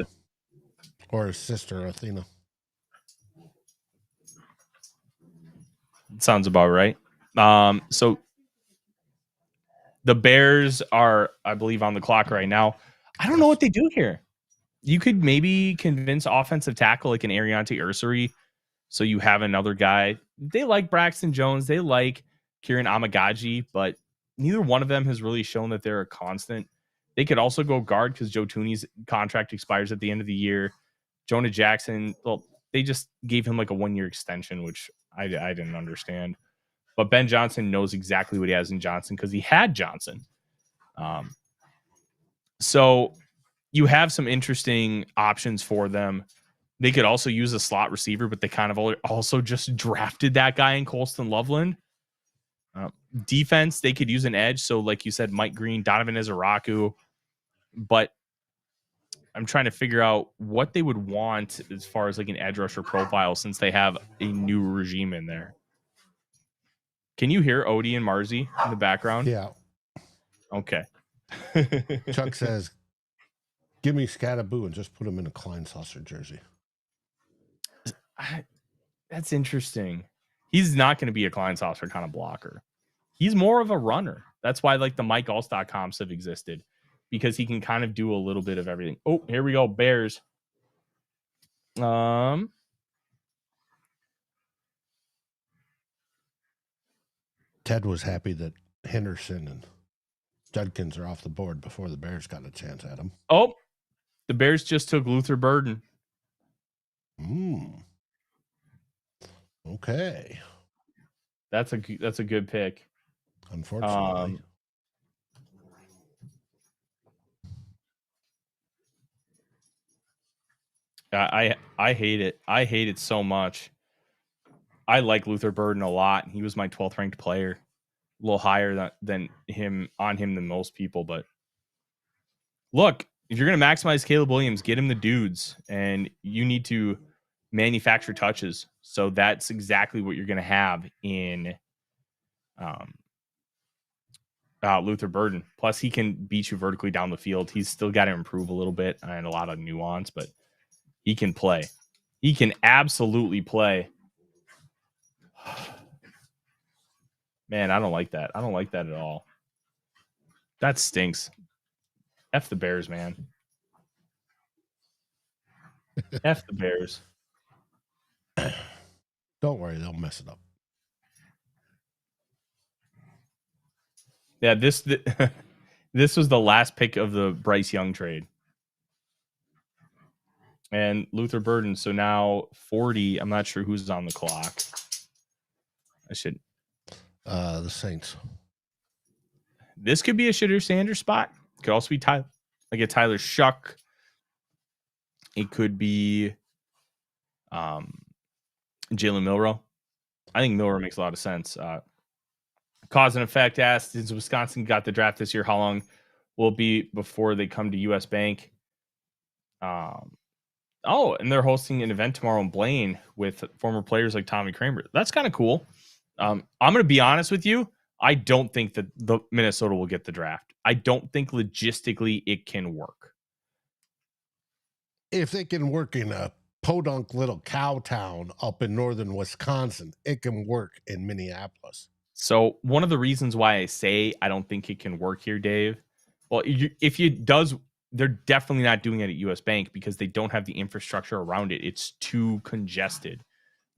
Or his sister, Athena. Sounds about right. So the Bears are, I believe, on the clock right now. I don't know what they do here. You could maybe convince offensive tackle like an Ariante Ursary, so you have another guy. They like Braxton Jones. They like Kieran Amagaji, but neither one of them has really shown that they're a constant. They could also go guard because Joe Tooney's contract expires at the end of the year. Jonah Jackson, well, they just gave him like a 1-year extension, which I didn't understand. But Ben Johnson knows exactly what he has in Johnson because he had Johnson. So you have some interesting options for them. They could also use a slot receiver, but they kind of also just drafted that guy in Colston Loveland. Defense, they could use an edge. So like you said, Mike Green, Donovan Izaraku. But I'm trying to figure out what they would want as far as like an edge rusher profile since they have a new regime in there. Can you hear Odie and Marzi in the background? Yeah. Okay. Chuck says, give me Scadaboo and just put him in a Kleinsasser jersey. That's interesting. He's not going to be a Kleinsasser kind of blocker. He's more of a runner. That's why like the Mike Allstott comps have existed because he can kind of do a little bit of everything. Oh, here we go. Bears. Ted was happy that Henderson and Judkins are off the board before the Bears got a chance at him. Oh, the Bears just took Luther Burden. Okay. That's a good pick. Unfortunately. I hate it. I hate it so much. I like Luther Burden a lot. He was my 12th ranked player. A little higher than most people, but look, if you're going to maximize Caleb Williams, get him the dudes, and you need to manufacture touches. So that's exactly what you're going to have in Luther Burden. Plus, he can beat you vertically down the field. He's still got to improve a little bit and a lot of nuance, but he can play. He can absolutely play. Man, I don't like that. I don't like that at all. That stinks. F the Bears, man. F the Bears. Don't worry, they'll mess it up. Yeah, this was the last pick of the Bryce Young trade. And Luther Burden, so now 40. I'm not sure who's on the clock. The Saints. This could be a Shedeur Sanders spot. It could also be Tyler Shuck. It could be Jalen Milroe. I think Milroe makes a lot of sense. Cause and effect asked, since Wisconsin got the draft this year, how long will it be before they come to US Bank? And they're hosting an event tomorrow in Blaine with former players like Tommy Kramer. That's kind of cool. I'm going to be honest with you. I don't think that the Minnesota will get the draft. I don't think logistically it can work. If they can work in a podunk little cow town up in northern Wisconsin, it can work in Minneapolis. So one of the reasons why I say I don't think it can work here, Dave, well, if it does, they're definitely not doing it at US Bank because they don't have the infrastructure around it. It's too congested.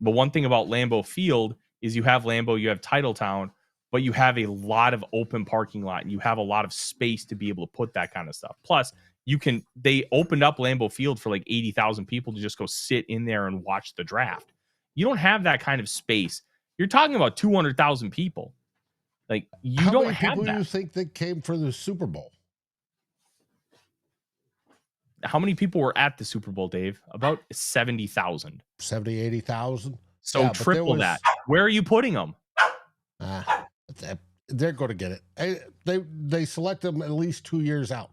But one thing about Lambeau Field is you have Lambeau, you have Titletown, but you have a lot of open parking lot and you have a lot of space to be able to put that kind of stuff. Plus, they opened up Lambeau Field for like 80,000 people to just go sit in there and watch the draft. You don't have that kind of space. You're talking about 200,000 people. Like, you don't have that. How many people do you think that came for the Super Bowl? How many people were at the Super Bowl, Dave? About 70,000. 70, 80,000. So yeah, triple that. Where are you putting them? They're going to get it. They select them at least 2 years out.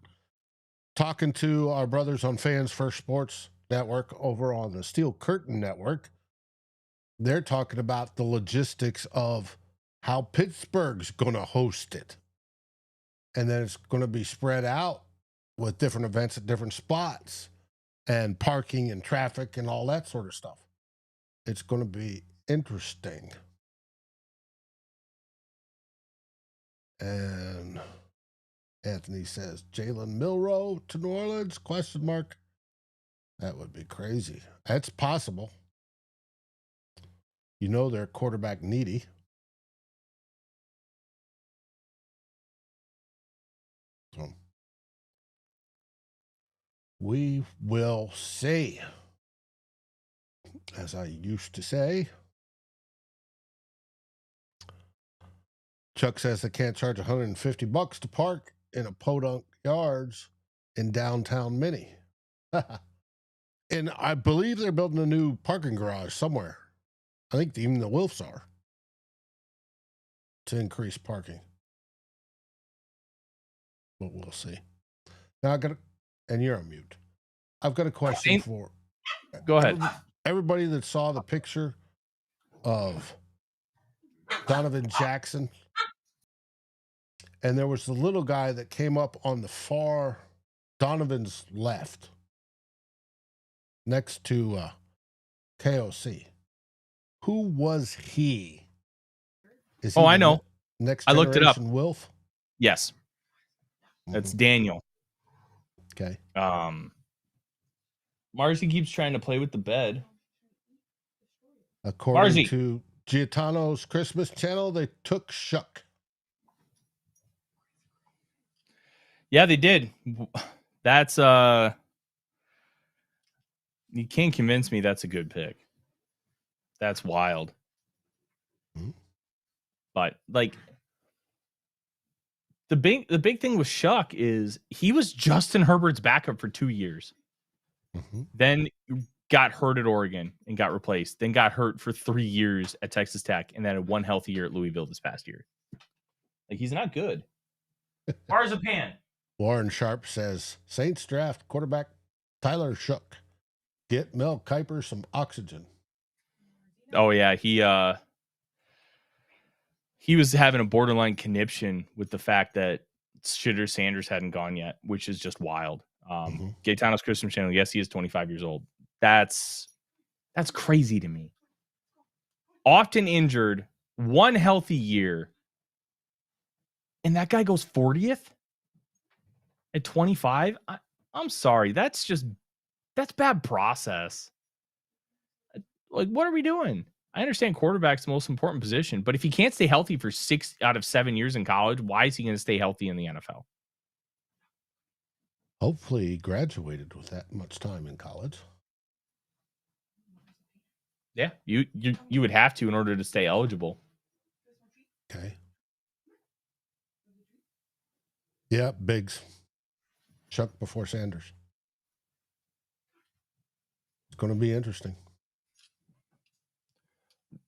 Talking to our brothers on Fans First Sports Network over on the Steel Curtain Network, they're talking about the logistics of how Pittsburgh's going to host it. And then it's going to be spread out with different events at different spots and parking and traffic and all that sort of stuff. It's going to be interesting. And Anthony says, Jalen Milroe to New Orleans? ? That would be crazy. That's possible. You know they're quarterback needy. So we will see. As I used to say. Chuck says they can't charge $150 to park in a podunk yards in downtown Minnie. And I believe they're building a new parking garage somewhere. I think even the Wilfs are. To increase parking. But we'll see. Now and you're on mute. I've got a question for. Go ahead. Everybody that saw the picture of Donovan Jackson, and there was the little guy that came up on the far Donovan's left next to KOC. Who was he? Is he I know. Next I looked it up. Wilf? Yes. That's Daniel. Okay. Marzi keeps trying to play with the bed. According to Giatano's Christmas channel, they took Shuck. Yeah, they did. That's you can't convince me that's a good pick. That's wild. Mm-hmm. But like the big thing with Shuck is he was Justin Herbert's backup for 2 years. Mm-hmm. Then got hurt at Oregon and got replaced. Then got hurt for 3 years at Texas Tech, and then had one healthy year at Louisville this past year. Like he's not good. Marzipan. Warren Sharp says Saints draft quarterback Tyler Shook. Get Mel Kiper some oxygen. Oh yeah, he was having a borderline conniption with the fact that Shitter Sanders hadn't gone yet, which is just wild. Gaetano's Christmas channel. Yes, he is 25 years old. That's crazy to me. Often injured, one healthy year, and that guy goes 40th at 25. I'm sorry. That's bad process. Like, what are we doing? I understand quarterback's the most important position, but if he can't stay healthy for 6 out of 7 years in college, why is he going to stay healthy in the NFL? Hopefully he graduated with that much time in college. Yeah, you would have to in order to stay eligible. Okay. Yeah, Biggs. Chuck before Sanders. It's going to be interesting.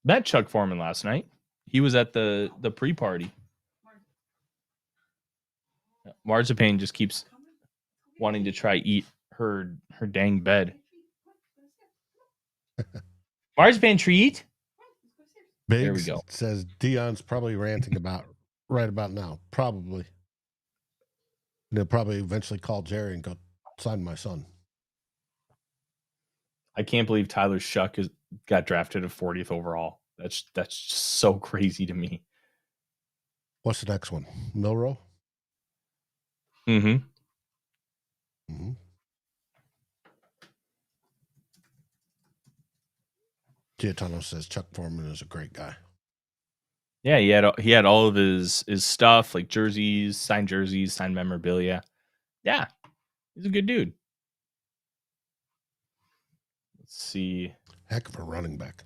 Met Chuck Foreman last night. He was at the pre-party. Marzipan just keeps wanting to try eat her dang bed. Marzipan treat. Biggs there we go. Says Dion's probably ranting right about now. Probably. And he'll probably eventually call Jerry and go sign my son. I can't believe Tyler Shuck got drafted at 40th overall. That's just so crazy to me. What's the next one? Milrow? Mm-hmm. Mm-hmm. Gaetano says Chuck Foreman is a great guy. Yeah, he had all of his stuff, like jerseys, signed memorabilia. Yeah, he's a good dude. Let's see. Heck of a running back.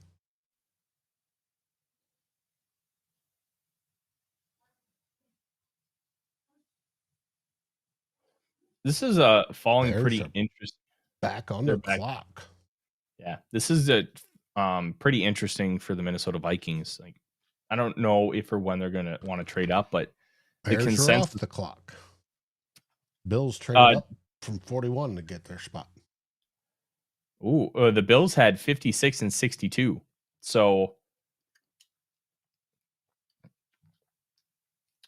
This is falling pretty interesting. Back on the clock. Yeah, this is pretty interesting for the Minnesota Vikings. Like, I don't know if or when they're going to want to trade up, but Bears the consensus are off the clock. Bills traded up from 41 to get their spot. Ooh, the Bills had 56 and 62. So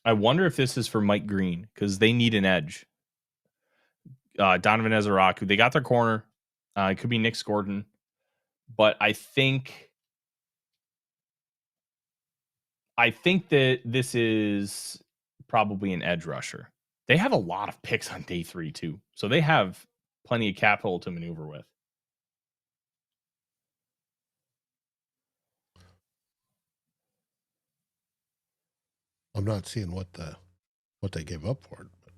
I wonder if this is for Mike Green because they need an edge. Donovan Ezeraku, they got their corner. It could be Nick Gordon, but I think that this is probably an edge rusher. They have a lot of picks on day 3 too, so they have plenty of capital to maneuver with. I'm not seeing what they gave up for it. But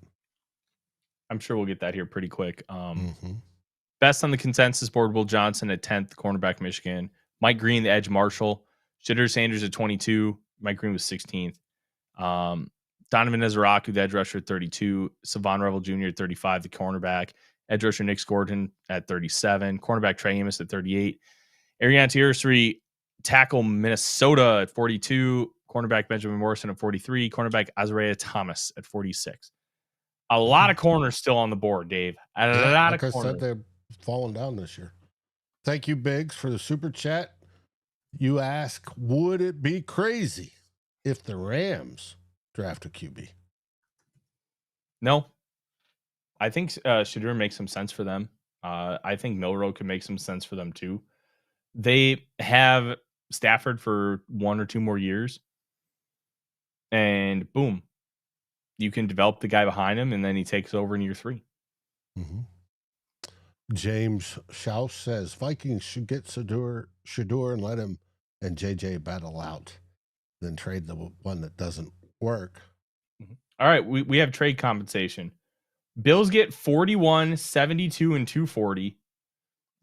I'm sure we'll get that here pretty quick. Best on the consensus board, Will Johnson at 10th, cornerback, Michigan. Mike Green, the edge, Marshall. Shitter Sanders at 22. Mike Green was 16th. Donovan Ezeraku, the edge rusher, at 32. Savon Revel Jr. at 35, the cornerback. Edge rusher Nick Gordon at 37. Cornerback Trey Amos at 38. Ariane Tiersry, tackle Minnesota at 42. Cornerback Benjamin Morrison at 43. Cornerback Azariah Thomas at 46. A lot of corners still on the board, Dave. A lot of corners. I said, they're falling down this year. Thank you, Biggs, for the super chat. You ask, would it be crazy if the Rams draft a QB? No. I think Shadur makes some sense for them. I think Milrow could make some sense for them too. They have Stafford for 1 or 2 more years. And boom, you can develop the guy behind him, and then he takes over in year 3. Mm-hmm. James Schaus says Vikings should get Shadur and let him and JJ battle out, then trade the one that doesn't work. Mm-hmm. All right, we have trade compensation. Bills get 41, 72, and 240.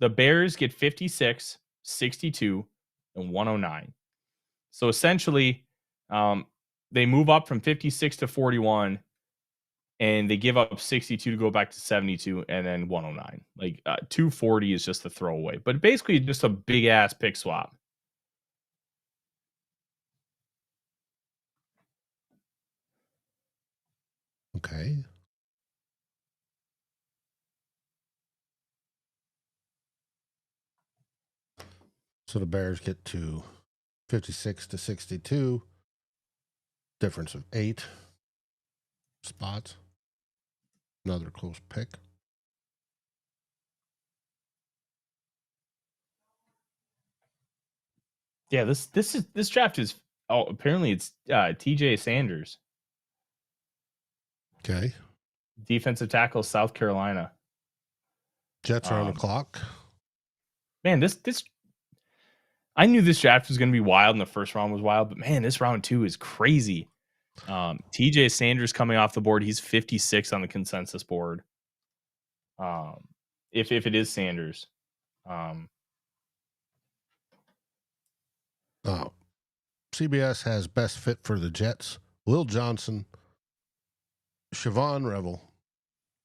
The Bears get 56, 62, and 109. So essentially, they move up from 56 to 41, and they give up 62 to go back to 72, and then 109. Like 240 is just a throwaway, but basically just a big ass pick swap. Okay. So the Bears get to 56 to 62. Difference of 8 spots. Another close pick. Yeah, this draft is apparently it's TJ Sanders. Okay. Defensive tackle, South Carolina. Jets are on the clock. Man, this I knew this draft was going to be wild and the first round was wild, but man, this round 2 is crazy. TJ Sanders coming off the board. He's 56 on the consensus board. If it is Sanders. CBS has best fit for the Jets. Will Johnson, Siobhan Revel,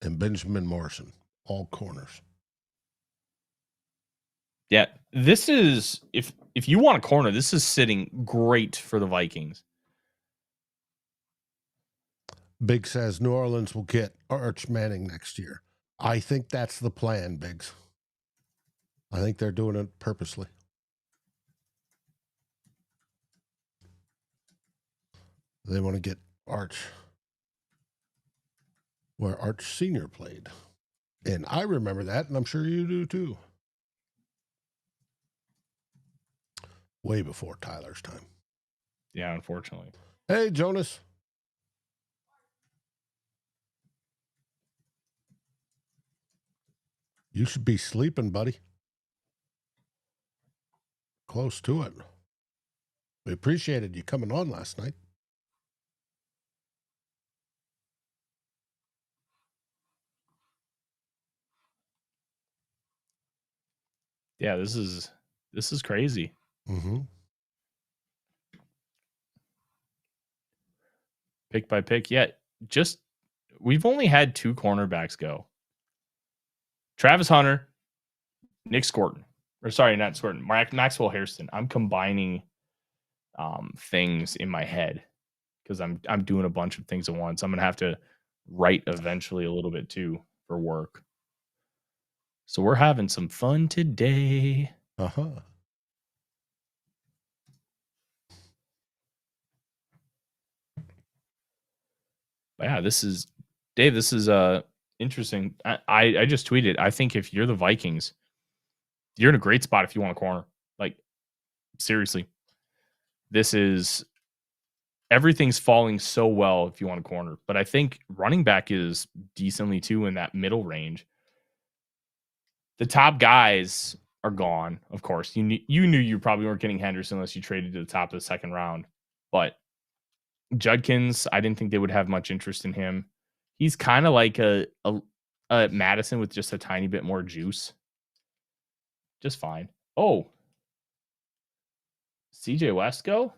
and Benjamin Morrison, all corners. Yeah, this is if you want a corner, this is sitting great for the Vikings. Big says New Orleans will get Arch Manning next year. I think that's the plan, Biggs. I think they're doing it purposely. They want to get Arch where Arch Sr. played. And I remember that, and I'm sure you do too. Way before Tyler's time. Yeah, unfortunately. Hey, Jonas. You should be sleeping, buddy. Close to it. We appreciated you coming on last night. Yeah, this is crazy. Mm-hmm. Pick by pick. Yeah, just we've only had 2 cornerbacks go. Travis Hunter, Nick Scorton. Or sorry, not Scorton. Maxwell Hairston. I'm combining things in my head because I'm doing a bunch of things at once. I'm gonna have to write eventually a little bit too for work. So we're having some fun today. Uh-huh. But yeah, this is Dave. This is interesting. I just tweeted. I think if you're the Vikings, you're in a great spot if you want a corner. Like seriously, this is everything's falling so well if you want a corner. But I think running back is decently too in that middle range. The top guys are gone, of course. You knew you probably weren't getting Henderson unless you traded to the top of the second round. But Judkins, I didn't think they would have much interest in him. He's kind of like a Madison with just a tiny bit more juice. Just fine. Oh, CJ West go?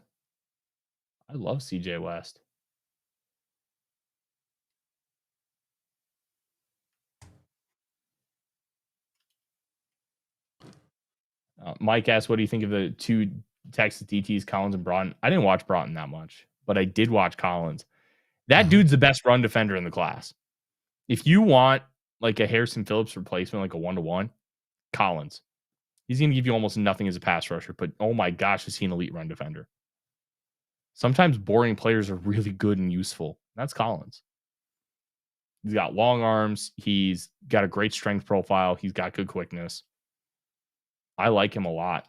I love CJ West. Mike asked, what do you think of the 2 Texas DTs, Collins and Broughton? I didn't watch Broughton that much, but I did watch Collins. That dude's the best run defender in the class. If you want like a Harrison Phillips replacement, like a 1-to-1, Collins. He's going to give you almost nothing as a pass rusher, but oh my gosh, is he an elite run defender. Sometimes boring players are really good and useful. That's Collins. He's got long arms. He's got a great strength profile. He's got good quickness. I like him a lot.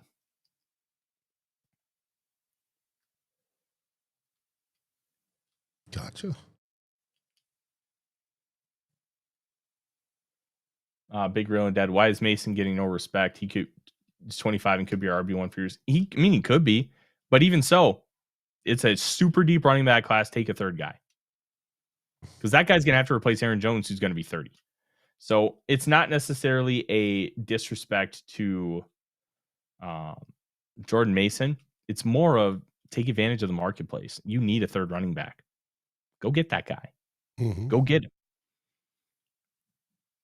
Gotcha. Big Real and Dead. Why is Mason getting no respect? He's 25 and could be our RB1 for years. He could be, but even so, it's a super deep running back class. Take a third guy. because that guy's going to have to replace Aaron Jones, who's going to be 30. So it's not necessarily a disrespect to Jordan Mason. It's more of take advantage of the marketplace. You need a third running back. Go get that guy. Mm-hmm. Go get him.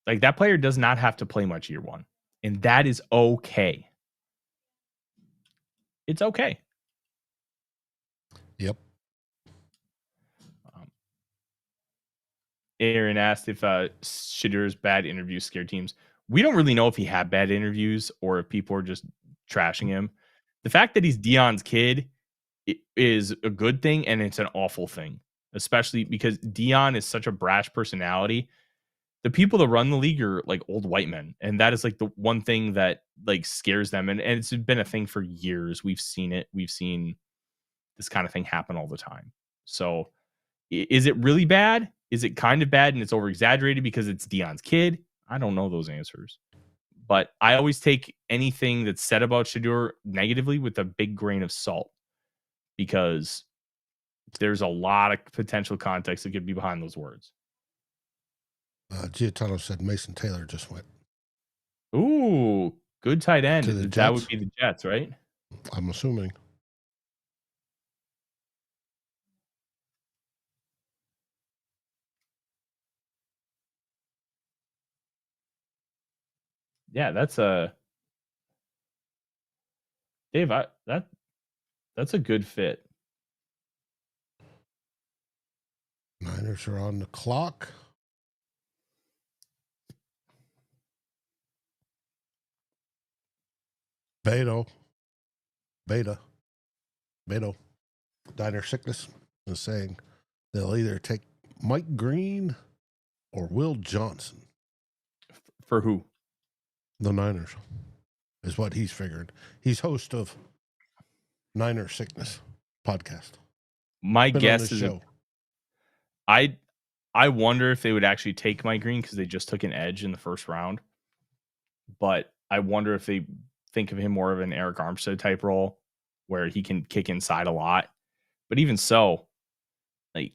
Like, that player does not have to play much year one, and that is okay. It's okay. Yep. Aaron asked if Shedur's bad interviews scare teams. We don't really know if he had bad interviews or if people are just trashing him. The fact that he's Deion's kid is a good thing, and it's an awful thing, especially because Deion is such a brash personality. The people that run the league are like old white men, and that is like the one thing that like scares them. And it's been a thing for years. We've seen it. We've seen this kind of thing happen all the time. So is it really bad? Is it kind of bad and it's over exaggerated because it's Deion's kid? I don't know those answers. But I always take anything that's said about Shedeur negatively with a big grain of salt, because there's a lot of potential context that could be behind those words. Giotano said Mason Taylor just went. Ooh, good tight end. To the That Jets? would be the Jets, right? I'm assuming. Yeah, that's a Dave. That's a good fit. Niners are on the clock. Beto. Diner Sickness is saying they'll either take Mike Green or Will Johnson. For who? The Niners is what he's figured. He's host of Niner Sickness podcast. My Been on guess this is show. I wonder if they would actually take Mike Green because they just took an edge in the first round. But I wonder if they think of him more of an Eric Armstead type role where he can kick inside a lot. But even so, like,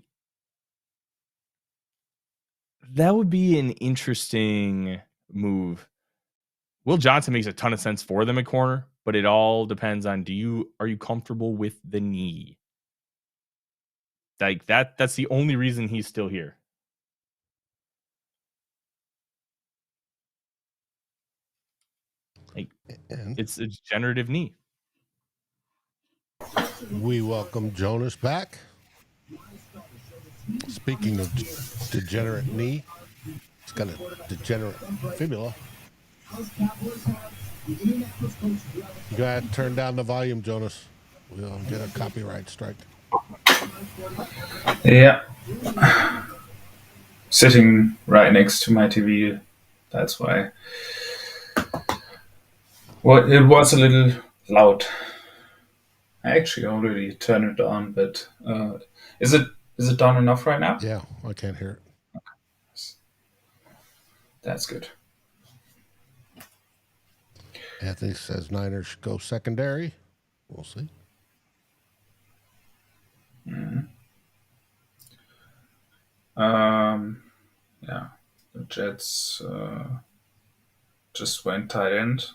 that would be an interesting move. Will Johnson makes a ton of sense for them at corner, but it all depends on are you comfortable with the knee? Like that's the only reason he's still here. Like, And it's a degenerative knee. we welcome Jonas back. Speaking of degenerate knee, it's got a degenerate fibula. You gotta turn down the volume, Jonas. We'll get a copyright strike. Yeah. Sitting right next to my TV. That's why. Well, it was a little loud. I actually already turned it on, but is it down enough right now? Yeah, I can't hear it. That's good. Anthony says Niners should go secondary. We'll see. Yeah, the Jets just went tight end.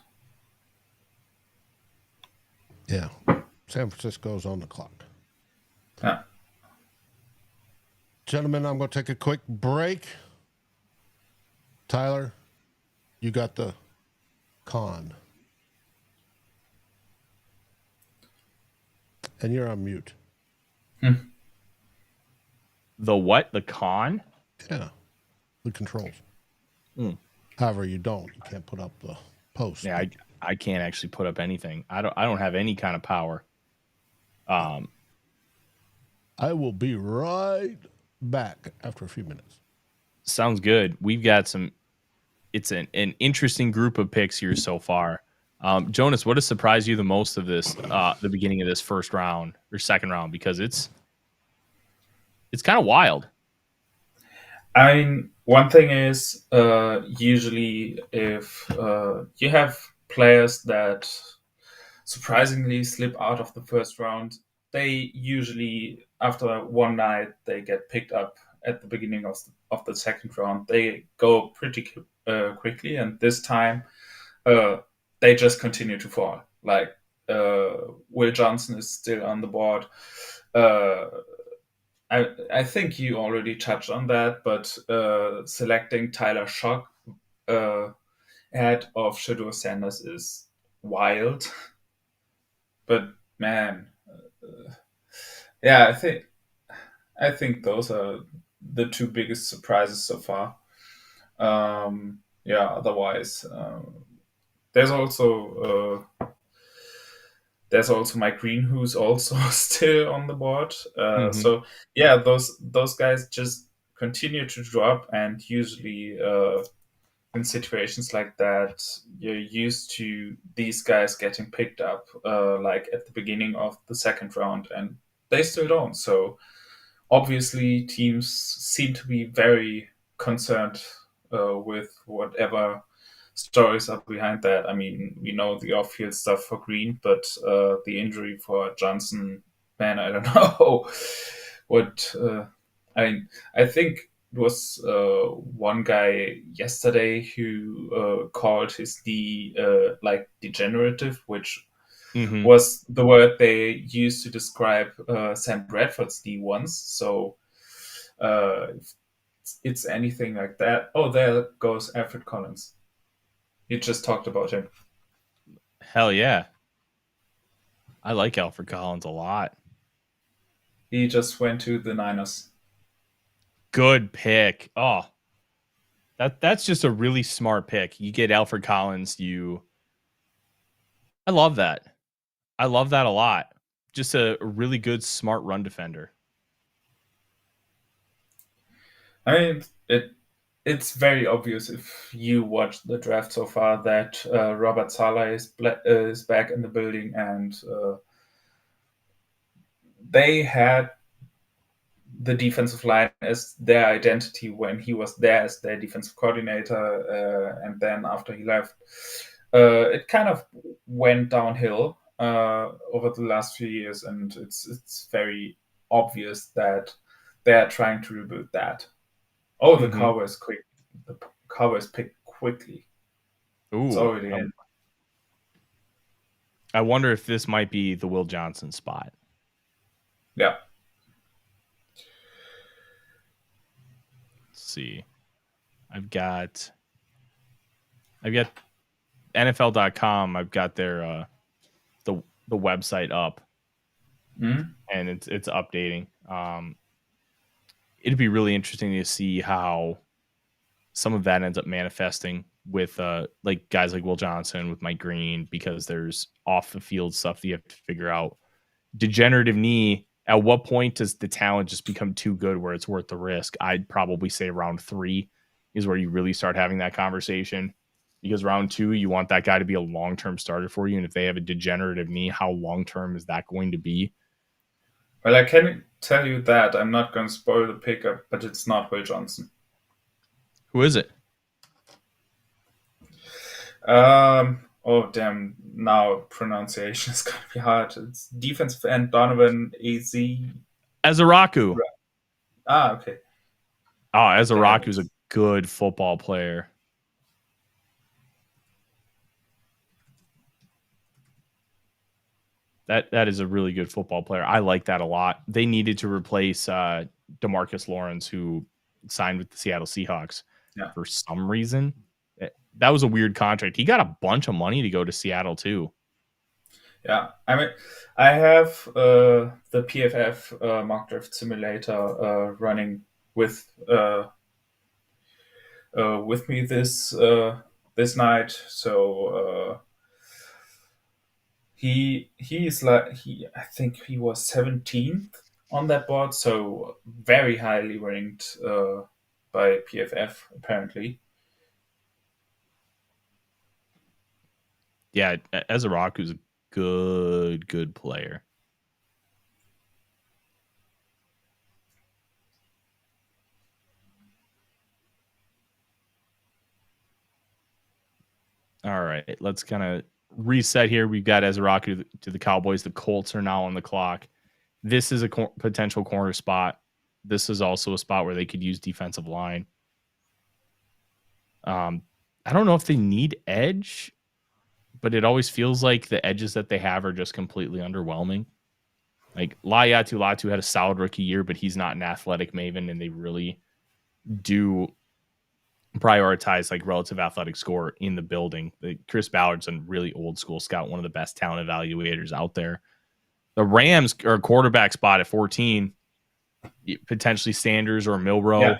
Yeah, San Francisco's on the clock. Yeah. Gentlemen, I'm going to take a quick break. Tyler, you got the con. And you're on mute. The what? The con? Yeah, the controls. Mm. However, you can't put up the post. Yeah, I can't actually put up anything. I don't have any kind of power. I will be right back after a few minutes. Sounds good. We've got it's an interesting group of picks here so far. Jonas, what has surprised you the most of this, the beginning of this first round or second round? Because it's kind of wild. I mean, one thing is usually if you have players that surprisingly slip out of the first round, they usually, after one night, they get picked up at the beginning of the second round, they go pretty quickly, and this time they just continue to fall. Like Will Johnson is still on the board. I think you already touched on that, but selecting Tyler Shock ahead of Shedeur Sanders is wild. But man, yeah, I think those are the two biggest surprises so far. Yeah, otherwise, there's also Mike Green, who's also still on the board. So yeah, those guys just continue to drop, and usually in situations like that, you're used to these guys getting picked up like at the beginning of the second round, and they still don't. So obviously, teams seem to be very concerned with whatever stories are behind that. I mean, we know the off-field stuff for Green, but the injury for Johnson, man, I don't know what. I think it was one guy yesterday who called his knee like degenerative, which was the word they used to describe Sam Bradford's knee once. So if it's anything like that. Oh, there goes Alfred Collins. You just talked about him. Hell yeah. I like Alfred Collins a lot. He just went to the Niners. Good pick. Oh, that's just a really smart pick. You get Alfred Collins. I love that. I love that a lot. Just a really good, smart run defender. I mean, it's very obvious if you watch the draft so far that Robert Saleh is back in the building, and they had the defensive line as their identity when he was there as their defensive coordinator, and then after he left, it kind of went downhill over the last few years, and it's very obvious that they are trying to reboot that. Oh, the Cowboys The Cowboys picked quickly. Ooh, it's already in. I wonder if this might be the Will Johnson spot. Yeah. Let's see. I've got NFL.com. I've got their the website up, and it's updating. It'd be really interesting to see how some of that ends up manifesting with like guys like Will Johnson, with Mike Green, because there's off the field stuff that you have to figure out. Degenerative knee, at what point does the talent just become too good where it's worth the risk? I'd probably say round 3 is where you really start having that conversation, because round 2, you want that guy to be a long-term starter for you. And if they have a degenerative knee, how long-term is that going to be? Well, I can tell you that I'm not going to spoil the pickup, but it's not Will Johnson. Who is it? Oh, damn. Now pronunciation is going to be hard. It's defensive end Donovan Ezeraku. Okay. Oh, Ezeraku's a good football player. That is a really good football player. I like that a lot. They needed to replace DeMarcus Lawrence, who signed with the Seattle Seahawks for some reason. That was a weird contract. He got a bunch of money to go to Seattle too. Yeah, I mean, I have the PFF mock draft simulator running with me this night. So I think he was 17th on that board, so very highly ranked by PFF apparently. Yeah, Ezeraku's a good player. All right, let's kind of reset here. We've got Ezeraku to the Cowboys. The Colts are now on the clock. This is a potential corner spot. this is also a spot where they could use defensive line. I don't know if they need edge, but it always feels like the edges that they have are just completely underwhelming. Like Latu had a solid rookie year, but he's not an athletic maven, and they really do prioritize like relative athletic score in the building. Chris Ballard's a really old school scout, one of the best talent evaluators out there. The Rams are a quarterback spot at 14, potentially Sanders or Milrow. Yeah.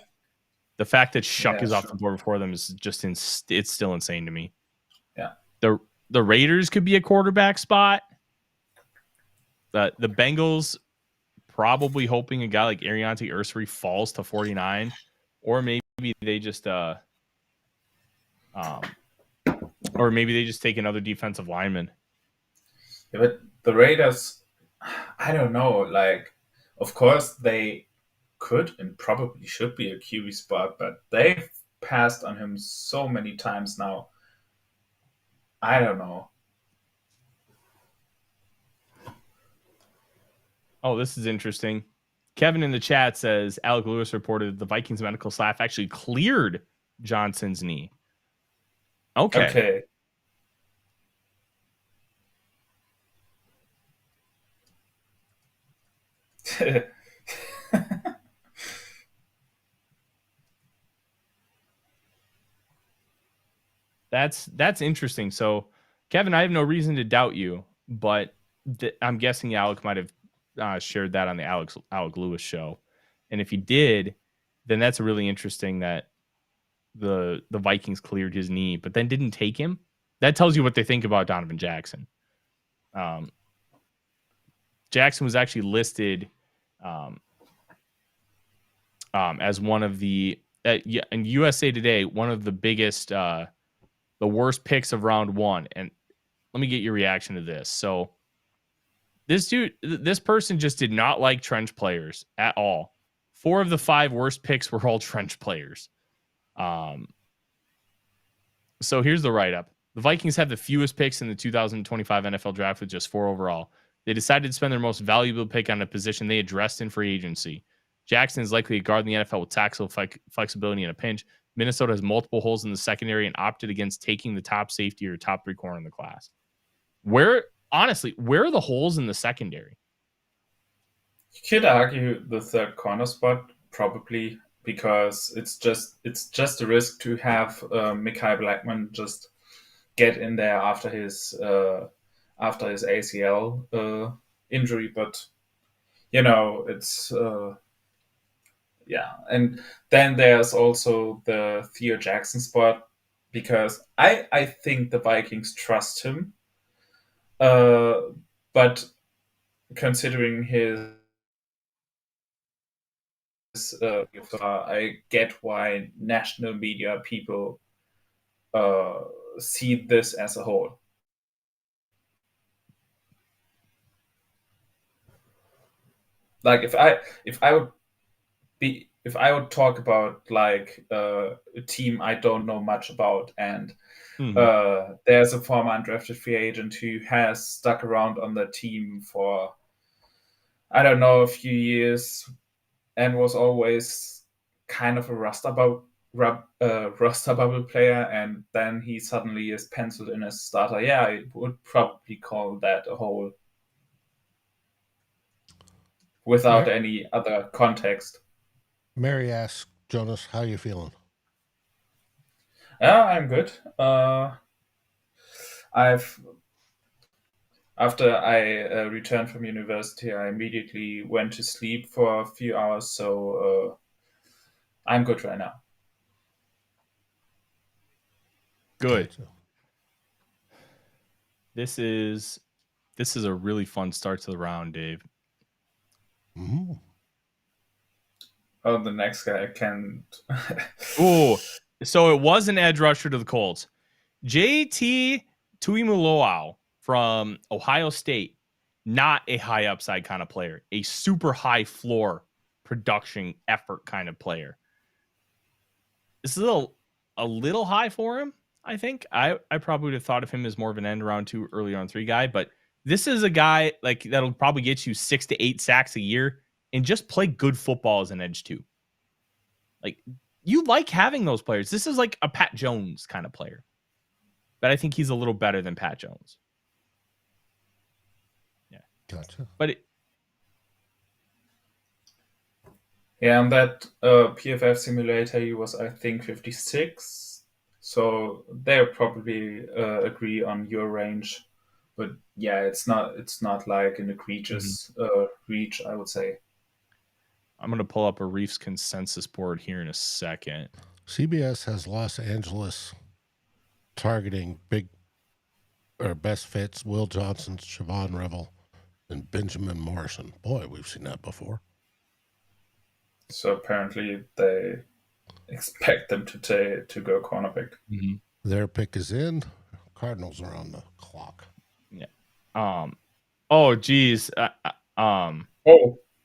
The fact that Shuck is off the board before them is just it's still insane to me. Yeah. The Raiders could be a quarterback spot. The Bengals probably hoping a guy like Ariante Ursary falls to 49, or maybe they just take another defensive lineman. Yeah, but the Raiders, I don't know. Like, of course they could and probably should be a QB spot, but they've passed on him so many times now. I don't know. Oh, this is interesting. Kevin in the chat says Alec Lewis reported the Vikings medical staff actually cleared Johnson's knee. Okay. That's interesting. So, Kevin, I have no reason to doubt you, but I'm guessing Alec might have shared that on the Alec Lewis show. And if he did, then that's really interesting that the Vikings cleared his knee, but then didn't take him. That tells you what they think about Donovan Jackson. Jackson was actually listed as one of the in USA Today, one of the biggest, the worst picks of round one. And let me get your reaction to this. So this person just did not like trench players at all. 4 of the 5 worst picks were all trench players. So here's the write-up. The Vikings have the fewest picks in the 2025 NFL draft with just 4 overall. They decided to spend their most valuable pick on a position they addressed in free agency. Jackson is likely a guard in the NFL with tackle flexibility in a pinch. Minnesota has multiple holes in the secondary and opted against taking the top safety or top 3 corner in the class. Where are the holes in the secondary? You could argue the 3rd corner spot, probably, because it's just a risk to have Mekhi Blackmon just get in there after his ACL injury. But it's and then there's also the Theo Jackson spot, because I think the Vikings trust him, but considering his I get why national media people see this as a whole. Like if I would talk about like a team I don't know much about, and there's a former undrafted free agent who has stuck around on the team for, I don't know, a few years, and was always kind of a roster bubble player, and then he suddenly is penciled in as starter. Yeah, I would probably call that a hole without any other context. Mary asks, Jonas, how you feeling? Yeah, I'm good. After I returned from university, I immediately went to sleep for a few hours, so I'm good right now. Good. This is a really fun start to the round, Dave. Mm-hmm. Oh, the next guy can't. Ooh, so it was an edge rusher to the Colts. JT Tuimoloau from Ohio State, not a high upside kind of player, a super high floor production effort kind of player. This is a little high for him, I think. I probably would have thought of him as more of an end round 2, early round 3 guy, but this is a guy like that'll probably get you 6 to 8 sacks a year and just play good football as an edge too. Like, you like having those players. This is like a Pat Jones kind of player, but I think he's a little better than Pat Jones. Yeah, gotcha. But yeah, on that PFF simulator, he was, I think, 56. So they'll probably agree on your range. But yeah, it's not like an egregious reach, I would say. I'm going to pull up a Reefs consensus board here in a second. CBS has Los Angeles targeting best fits: Will Johnson, Siobhan Revel, and Benjamin Morrison. Boy, we've seen that before. So apparently they expect them to go cornerback. Mm-hmm. Their pick is in. Cardinals are on the clock. Yeah. Oh, geez.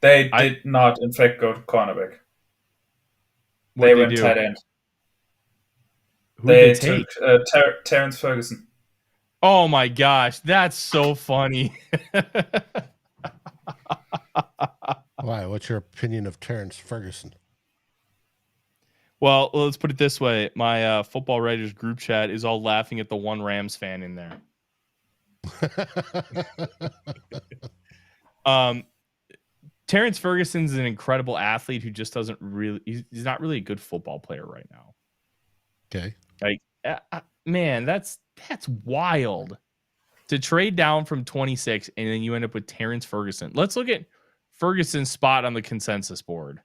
They did not, in fact, go to cornerback. They went tight end. They took Terrence Ferguson. Oh my gosh, that's so funny. Why? What's your opinion of Terrence Ferguson? Well, let's put it this way. My Football Writers group chat is all laughing at the one Rams fan in there. Terrence Ferguson's an incredible athlete who just doesn't really, he's not really a good football player right now. Okay. Like, man, that's wild to trade down from 26 and then you end up with Terrence Ferguson. Let's look at Ferguson's spot on the consensus board.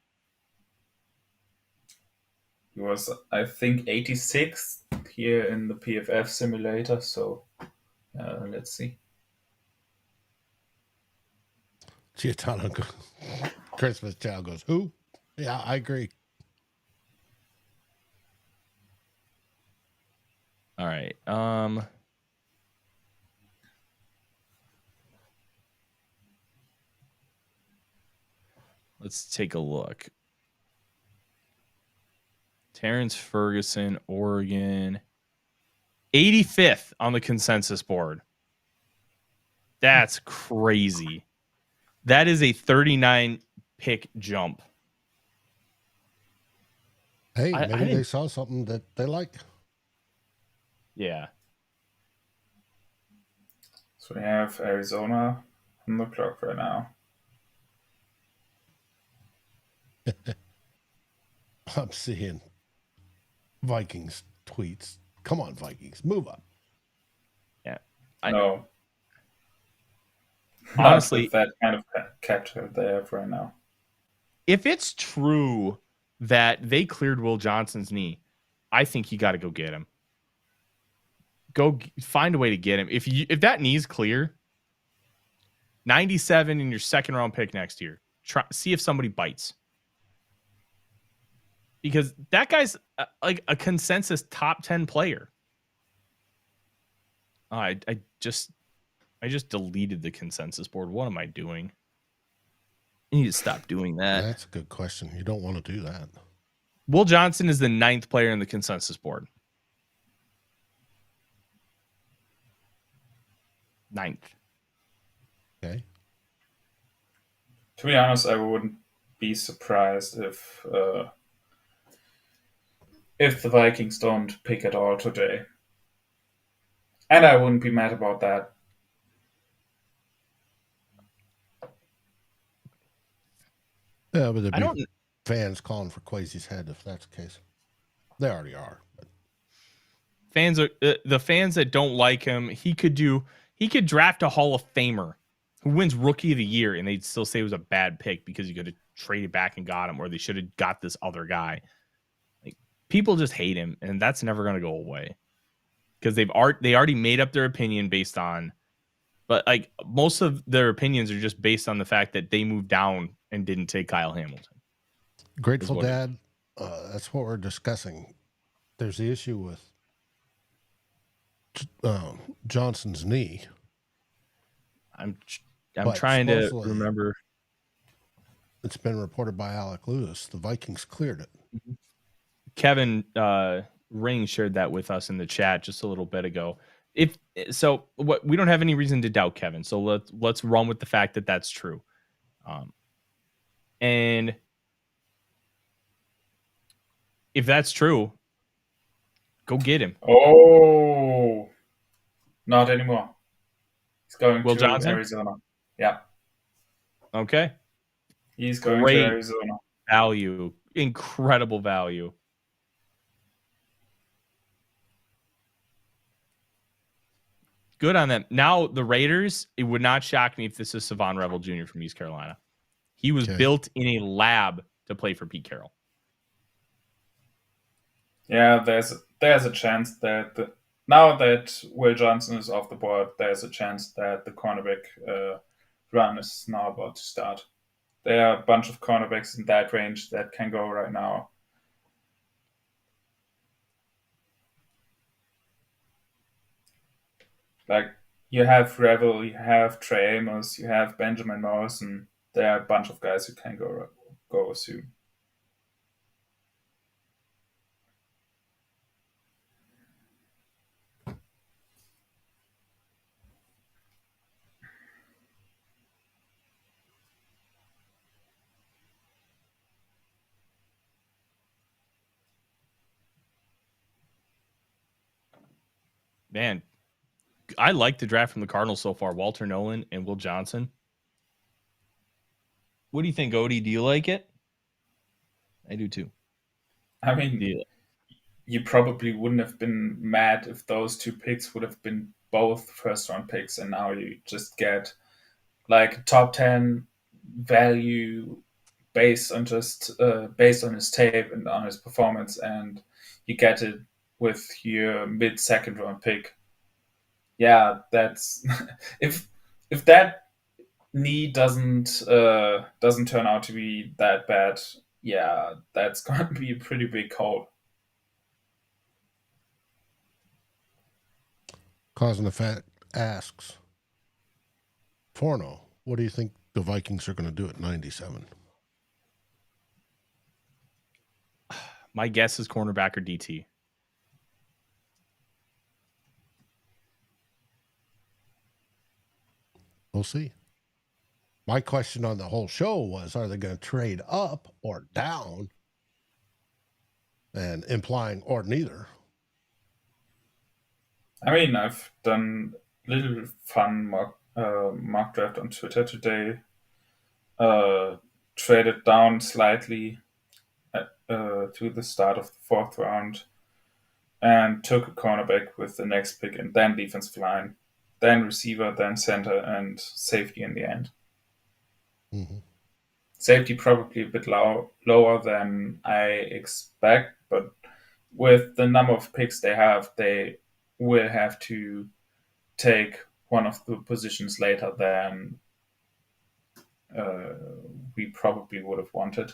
He was, I think, 86 here in the PFF simulator. So let's see. Giordano Christmas Child goes, who? Yeah, I agree. All right. Let's take a look. Terrence Ferguson, Oregon. 85th on the consensus board. That's crazy. That is a 39 pick jump. Hey, maybe they saw something that they like. Yeah. So we have Arizona on the clock right now. I'm seeing Vikings tweets. Come on, Vikings, move up. Yeah. No. Honestly, not with that kind of capture they have right now. If it's true that they cleared Will Johnson's knee, I think you got to go get him. Go find a way to get him. If that knee's clear, 97 in your second round pick next year. See if somebody bites. Because that guy's like a consensus top 10 player. I just deleted the consensus board. What am I doing? I need to stop doing that. That's a good question. You don't want to do that. Will Johnson is the 9th player in the consensus board. 9th. Okay. To be honest, I wouldn't be surprised if the Vikings don't pick at all today. And I wouldn't be mad about that. Yeah, but there'd be fans calling for Kwesi's head if that's the case. They already are. But. Fans are the fans that don't like him. He could draft a Hall of Famer who wins Rookie of the Year, and they'd still say it was a bad pick because you could have traded back and got him, or they should have got this other guy. Like, people just hate him, and that's never going to go away because they already made up their opinion based on. But like most of their opinions are just based on the fact that they moved down and didn't take Kyle Hamilton. Grateful Dad, that's what we're discussing. There's the issue with Johnson's knee. I'm trying to remember. It's been reported by Alec Lewis. The Vikings cleared it. Kevin Ring shared that with us in the chat just a little bit ago. We don't have any reason to doubt Kevin. So let's run with the fact that that's true. And if that's true, go get him. Oh, not anymore. He's going Will to Johnson? Arizona. Yeah, Okay. he's going to Great Arizona. value. Incredible value. Good on them. Now, the Raiders, it would not shock me if this is Savon Revel Jr. from East Carolina. He was built in a lab to play for Pete Carroll. Yeah, there's a chance that now that Will Johnson is off the board, there's a chance that the cornerback run is now about to start. There are a bunch of cornerbacks in that range that can go right now. Like, you have Revel, you have Trey Amos, you have Benjamin Morrison. There are a bunch of guys who can go soon. Man, I like the draft from the Cardinals so far. Walter Nolan and Will Johnson. What do you think, Odie? Do you like it? I do too. I mean, you probably wouldn't have been mad if those two picks would have been both first round picks, and now you just get like top 10 value based on his tape and on his performance, and you get it with your mid second round pick. Yeah, that's if that knee doesn't turn out to be that bad, yeah, that's going to be a pretty big call. Cause and Effect asks, Forno, what do you think the Vikings are going to do at 97? My guess is cornerback or DT. We'll see. My question on the whole show was, are they going to trade up or down? And implying or neither. I mean, I've done a little fun mock draft on Twitter today. Traded down slightly to the start of the fourth round and took a cornerback with the next pick, and then defensive line, then receiver, then center, and safety in the end. Mm-hmm. Safety probably a bit lower than I expect, but with the number of picks they will have to take one of the positions later than we probably would have wanted.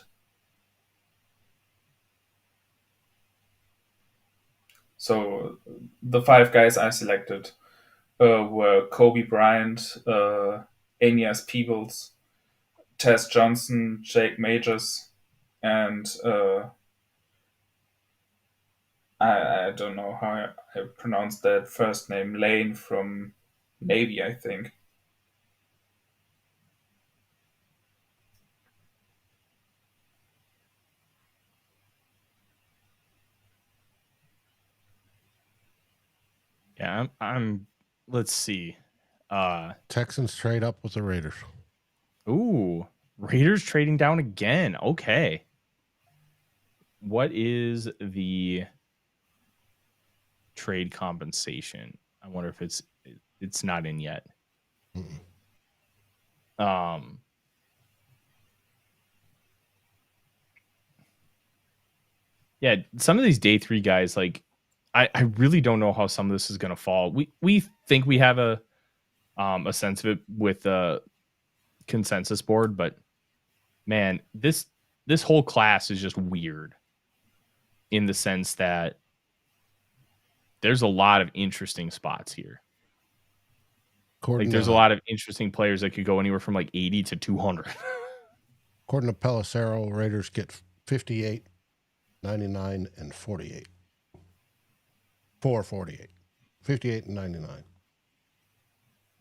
So the 5 guys I selected were Kobe Bryant, Aeneas Peebles, Tess Johnson, Jake Majors, and I don't know how I pronounce that first name, Lane from Navy, I think. Yeah, I'm let's see. Texans trade up with the Raiders. Ooh, Raiders trading down again. Okay. What is the trade compensation? I wonder if it's not in yet. Mm-hmm. Yeah, some of these day 3 guys, like I really don't know how some of this is going to fall. We think we have a sense of it with the consensus board, but man, this whole class is just weird in the sense that there's a lot of interesting spots here. There's a lot of interesting players that could go anywhere from like 80 to 200. According to Pelissero, Raiders get 58, 99, and 48. 448. 58 and 99.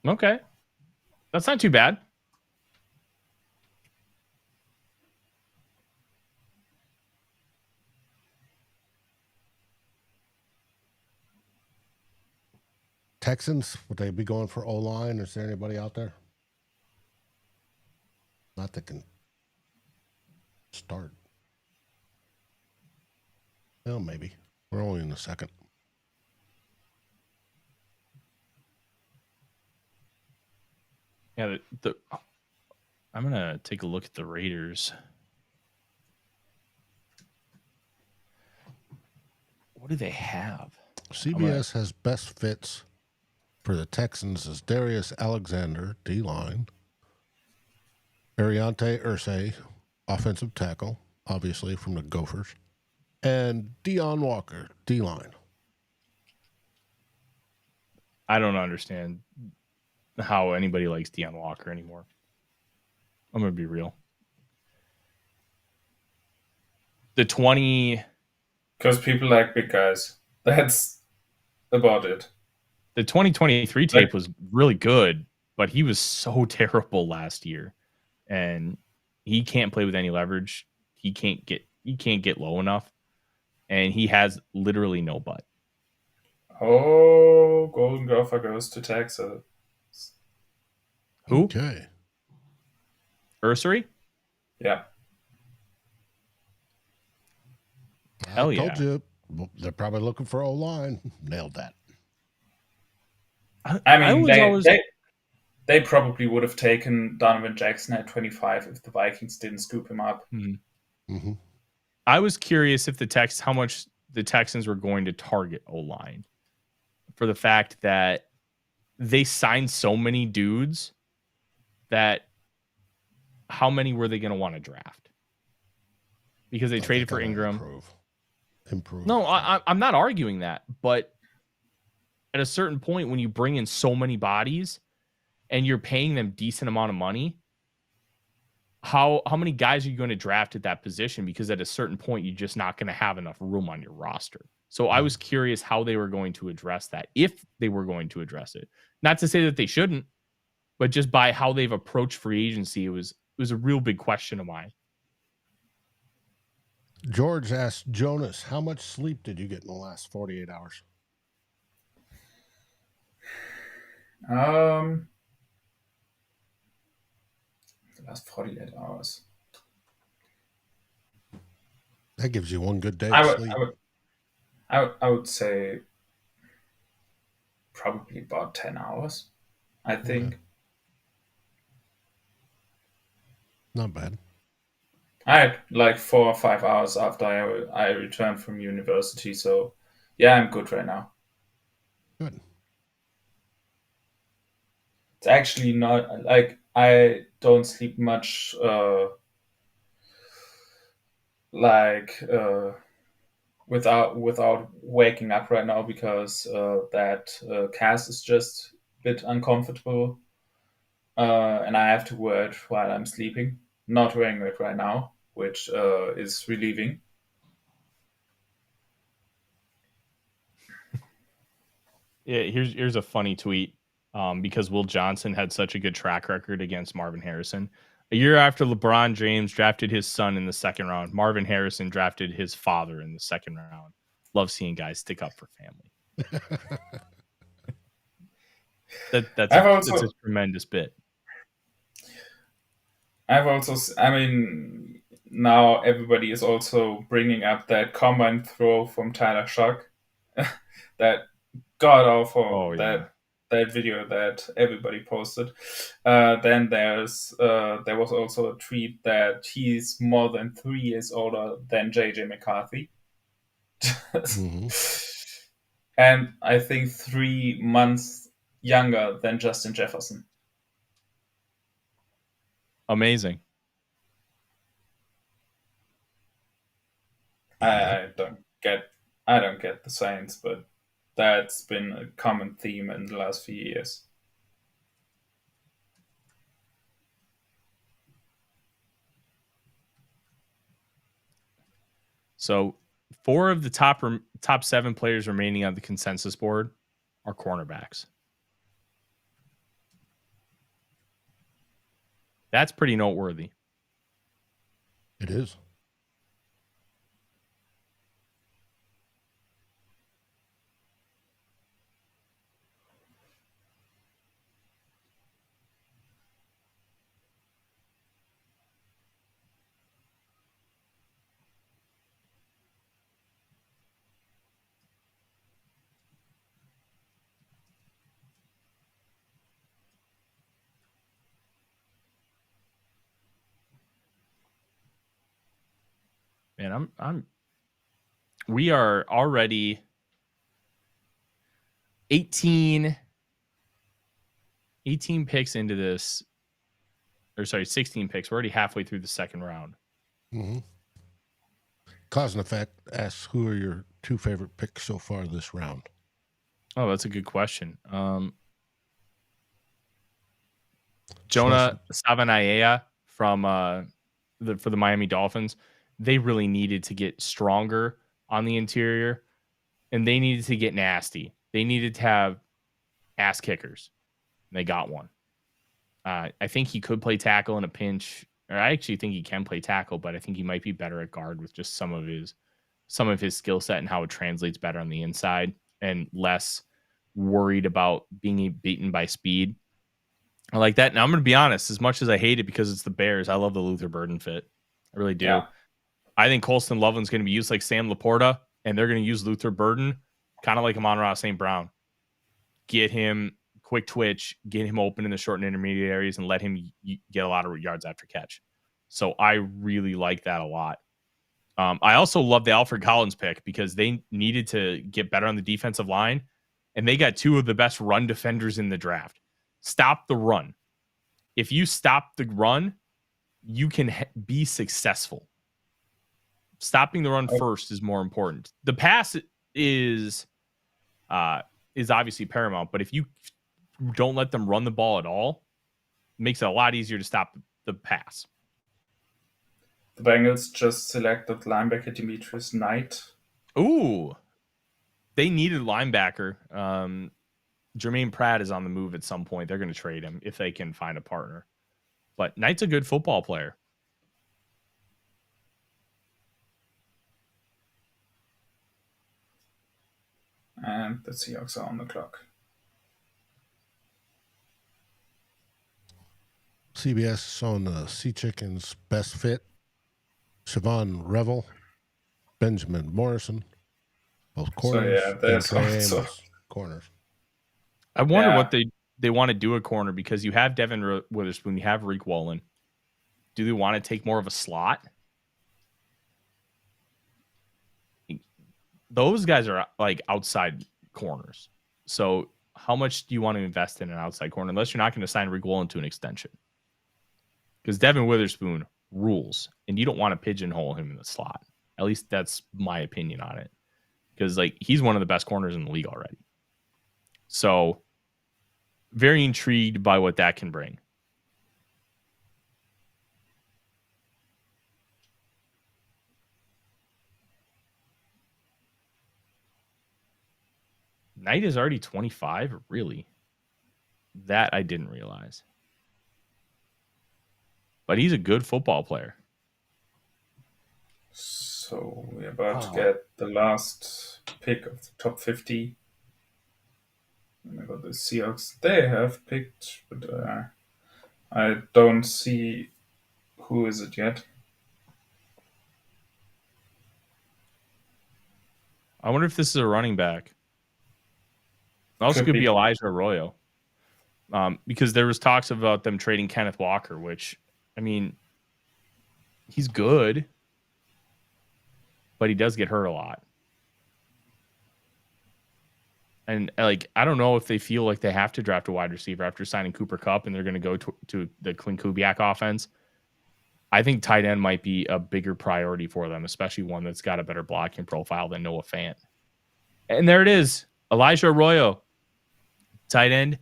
Okay. That's not too bad. Texans, would they be going for O-line? Is there anybody out there? Not that can start. Well, maybe. We're only in the second. Yeah, I'm going to take a look at the Raiders. What do they have? CBS has best fits for the Texans as Darius Alexander, D-line. Ariante Irsay, offensive tackle, obviously from the Gophers. And Deion Walker, D-line. I don't understand how anybody likes Deion Walker anymore. I'm going to be real. The 20... Because people like big guys. That's about it. The 2023 tape was really good, but he was so terrible last year. And he can't play with any leverage. He can't get low enough. And he has literally no butt. Oh, Golden Gopher goes to Texas. Who? Okay. Ursary? Yeah. Hell yeah. I told you, they're probably looking for O-line. Nailed that. I mean, they probably would have taken Donovan Jackson at 25 if the Vikings didn't scoop him up. Mm-hmm. Mm-hmm. I was curious if how much the Texans were going to target O-line for the fact that they signed so many dudes that how many were they going to want to draft? Because they traded for Ingram. Improve. No, I'm not arguing that, but at a certain point when you bring in so many bodies and you're paying them decent amount of money, how many guys are you going to draft at that position? Because at a certain point, you're just not going to have enough room on your roster. So I was curious how they were going to address that, if they were going to address it. Not to say that they shouldn't, but just by how they've approached free agency, it was a real big question of mine. George asked Jonas, how much sleep did you get in the last 48 hours? The last 48 hours. That gives you one good day of sleep. I would say probably about 10 hours, I think. Okay. Not bad. I had like 4 or 5 hours after I returned from university, so yeah, I'm good right now. Good. It's actually not like I don't sleep much without waking up right now because that cast is just a bit uncomfortable, and I have to wear it while I'm sleeping. Not wearing it right now, which is relieving. Yeah, here's a funny tweet. Because Will Johnson had such a good track record against Marvin Harrison. A year after LeBron James drafted his son in the second round, Marvin Harrison drafted his father in the second round. Love seeing guys stick up for family. That's a tremendous bit. Now everybody is also bringing up that combine throw from Tyler Shock. That god awful. Oh, yeah. That video that everybody posted. Then there was also a tweet that he's more than 3 years older than JJ McCarthy. Mm-hmm. And I think 3 months younger than Justin Jefferson. Amazing. I don't get the science, but that's been a common theme in the last few years. So 4 of the top 7 players remaining on the consensus board are cornerbacks. That's pretty noteworthy. It is. Man, we are already 18 picks into this, or sorry, 16 picks. We're already halfway through the second round. Mm-hmm. Cause and Effect asks, who are your 2 favorite picks so far this round? Oh, that's a good question. Jonah Savanaia from for the Miami Dolphins. They really needed to get stronger on the interior, and they needed to get nasty. They needed to have ass kickers. And they got one. I think he could play tackle in a pinch. Or I actually think he can play tackle, but I think he might be better at guard with just some of his skill set and how it translates better on the inside and less worried about being beaten by speed. I like that. Now I'm going to be honest, as much as I hate it because it's the Bears, I love the Luther Burden fit. I really do. Yeah. I think Colston Loveland's going to be used like Sam Laporta, and they're going to use Luther Burden kind of like Amon-Ra St. Brown. Get him quick twitch, get him open in the short and intermediate areas, and let him get a lot of yards after catch. So I really like that a lot. I also love the Alfred Collins pick because they needed to get better on the defensive line, and they got 2 of the best run defenders in the draft. Stop the run. If you stop the run, you can be successful. Stopping the run first is more important. The pass is obviously paramount, but if you don't let them run the ball at all, it makes it a lot easier to stop the pass. The Bengals just selected linebacker Demetrius Knight. Ooh. They needed linebacker. Jermaine Pratt is on the move at some point. They're going to trade him if they can find a partner. But Knight's a good football player. And the Seahawks are on the clock. CBS showing the Sea Chicken's best fit. Siobhan Revel, Benjamin Morrison, both corners. So, yeah, there's also corners. I wonder what they want to do at corner because you have Devin Witherspoon, you have Reek Wolin. Do they want to take more of a slot? Those guys are like outside corners. So how much do you want to invest in an outside corner unless you're not going to sign Reek Wolin to an extension? Because Devin Witherspoon rules, and you don't want to pigeonhole him in the slot. At least that's my opinion on it. Because like he's one of the best corners in the league already. So very intrigued by what that can bring. Knight is already 25, really? That I didn't realize. But he's a good football player. So we're about to get the last pick of the top 50. And I got the Seahawks. They have picked, but I don't see who is it yet. I wonder if this is a running back. Also could be Elijah Arroyo. Because there was talks about them trading Kenneth Walker, which, I mean, he's good, but he does get hurt a lot. And, like, I don't know if they feel like they have to draft a wide receiver after signing Cooper Kupp and they're going to go to the Clint Kubiak offense. I think tight end might be a bigger priority for them, especially one that's got a better blocking profile than Noah Fant. And there it is. Elijah Arroyo, tight end,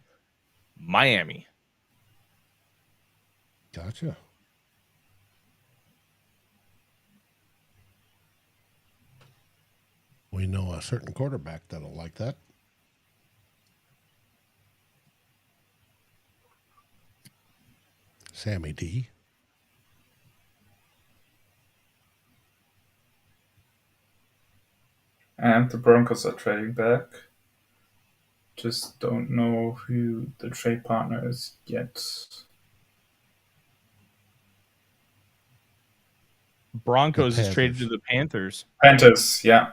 Miami. Gotcha. We know a certain quarterback that'll like that. Sammy D. And the Broncos are trading back. Just don't know who the trade partner is yet. Broncos is traded to the Panthers. Panthers, yeah.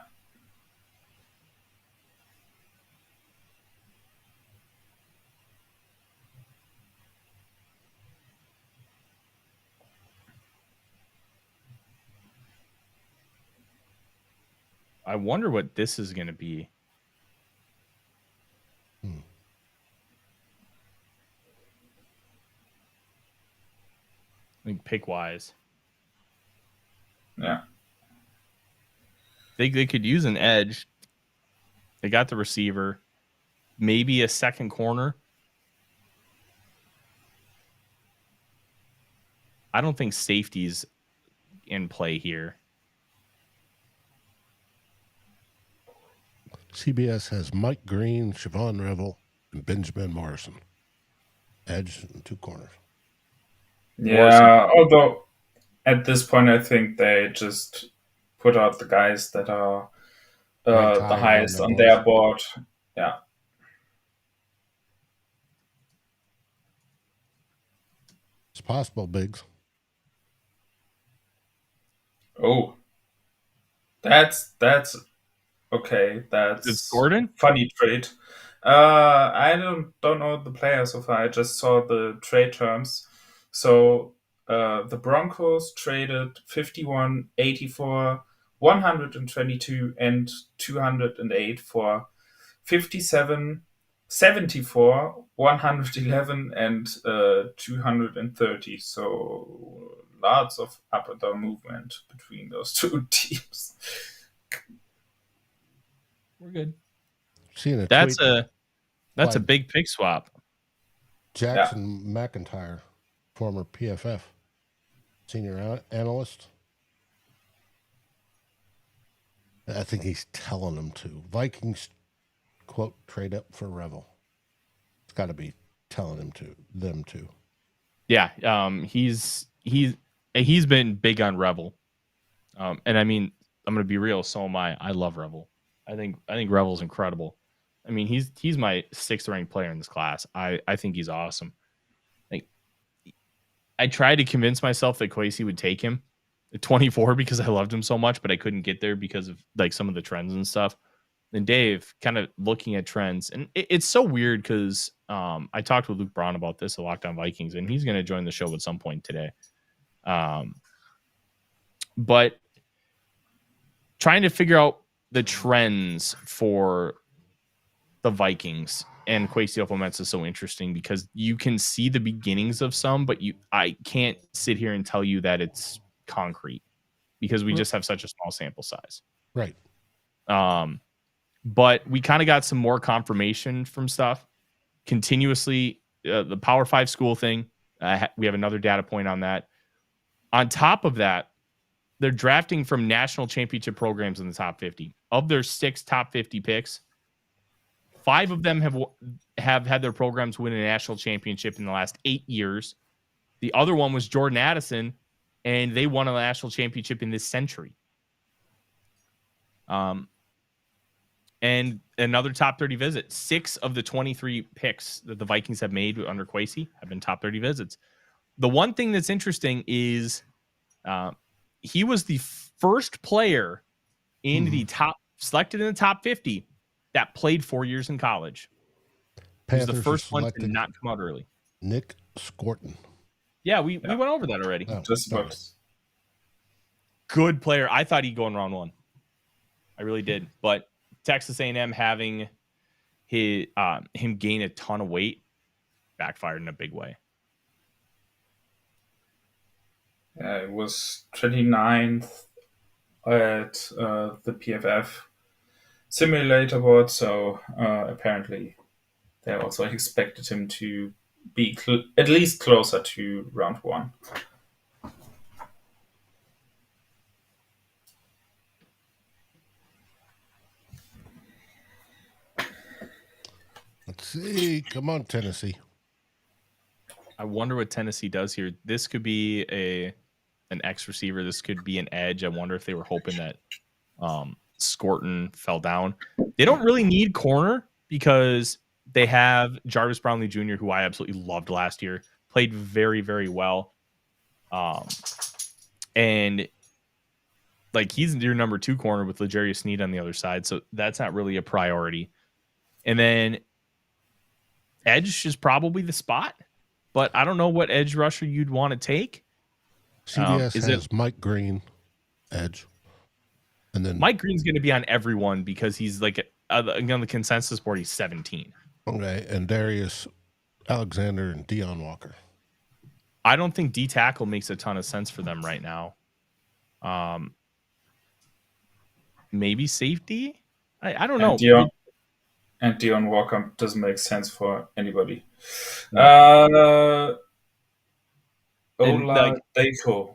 I wonder what this is going to be. I think pick wise. Yeah. They could use an edge. They got the receiver. Maybe a second corner. I don't think safety's in play here. CBS has Mike Green, Siobhan Revel, and Benjamin Morrison. Edge and 2 corners. Yeah, although at this point, I think they just put out the guys that are the highest on their board. Yeah. It's possible, Biggs. Oh, that's okay. It's Gordon? Funny trade. I don't know the player so far. I just saw the trade terms. So the Broncos traded 51, 84, 122, and 208 for 57, 74, 111, and 230. So lots of up and down movement between those two teams. We're good. Seeing a That's tweet a big pick swap. Jackson McIntyre, former PFF senior analyst. I think he's telling them to. Vikings, quote, trade up for Revel. It's got to be telling them to. Yeah, he's been big on Revel. And I mean, I'm going to be real, so am I. I love Revel. I think Revel's incredible. I mean, he's my 6th ranked player in this class. I think he's awesome. Like, I tried to convince myself that Kwesi would take him at 24 because I loved him so much, but I couldn't get there because of like some of the trends and stuff. And Dave kind of looking at trends, and it's so weird because I talked with Luke Braun about this at Locked On Vikings, and he's going to join the show at some point today. But trying to figure out the trends for the Vikings and Kwesi Adofo-Mensah is so interesting because you can see the beginnings of some, but I can't sit here and tell you that it's concrete because we just have such a small sample size. Right. But we kind of got some more confirmation from stuff continuously. The Power 5 school thing, we have another data point on that. On top of that, they're drafting from national championship programs in the top 50. Of their 6 top 50 picks, 5 of them have had their programs win a national championship in the last 8 years. The other one was Jordan Addison, and they won a national championship in this century. And another top 30 visit. 6 of the 23 picks that the Vikings have made under Kwesi have been top 30 visits. The one thing that's interesting is he was the first player in the selected in the top 50 that played 4 years in college. He was the first one to not come out early. Nick Scorton. Yeah, we went over that already. Oh, Just about. Good player. I thought he'd go in round 1. I really did. But Texas A&M having him gain a ton of weight backfired in a big way. Yeah, it was 29th at the PFF simulator board, so apparently they also expected him to be at least closer to round 1. Let's see. Come on, Tennessee. I wonder what Tennessee does here. This could be an X receiver. This could be an edge. I wonder if they were hoping that Scorton fell down. They don't really need corner because they have Jarvis Brownlee Jr., who I absolutely loved last year. Played very, very well. And like he's your number 2 corner with L'Jarius Sneed on the other side. So that's not really a priority. And then edge is probably the spot, but I don't know what edge rusher you'd want to take. CBS has Mike Green, edge. And then Mike Green's going to be on everyone because he's like on the consensus board. He's 17. Okay, and Darius Alexander and Deion Walker. I don't think D tackle makes a ton of sense for them right now. Maybe safety. I don't know. Deion Walker doesn't make sense for anybody. No. Ola Dako.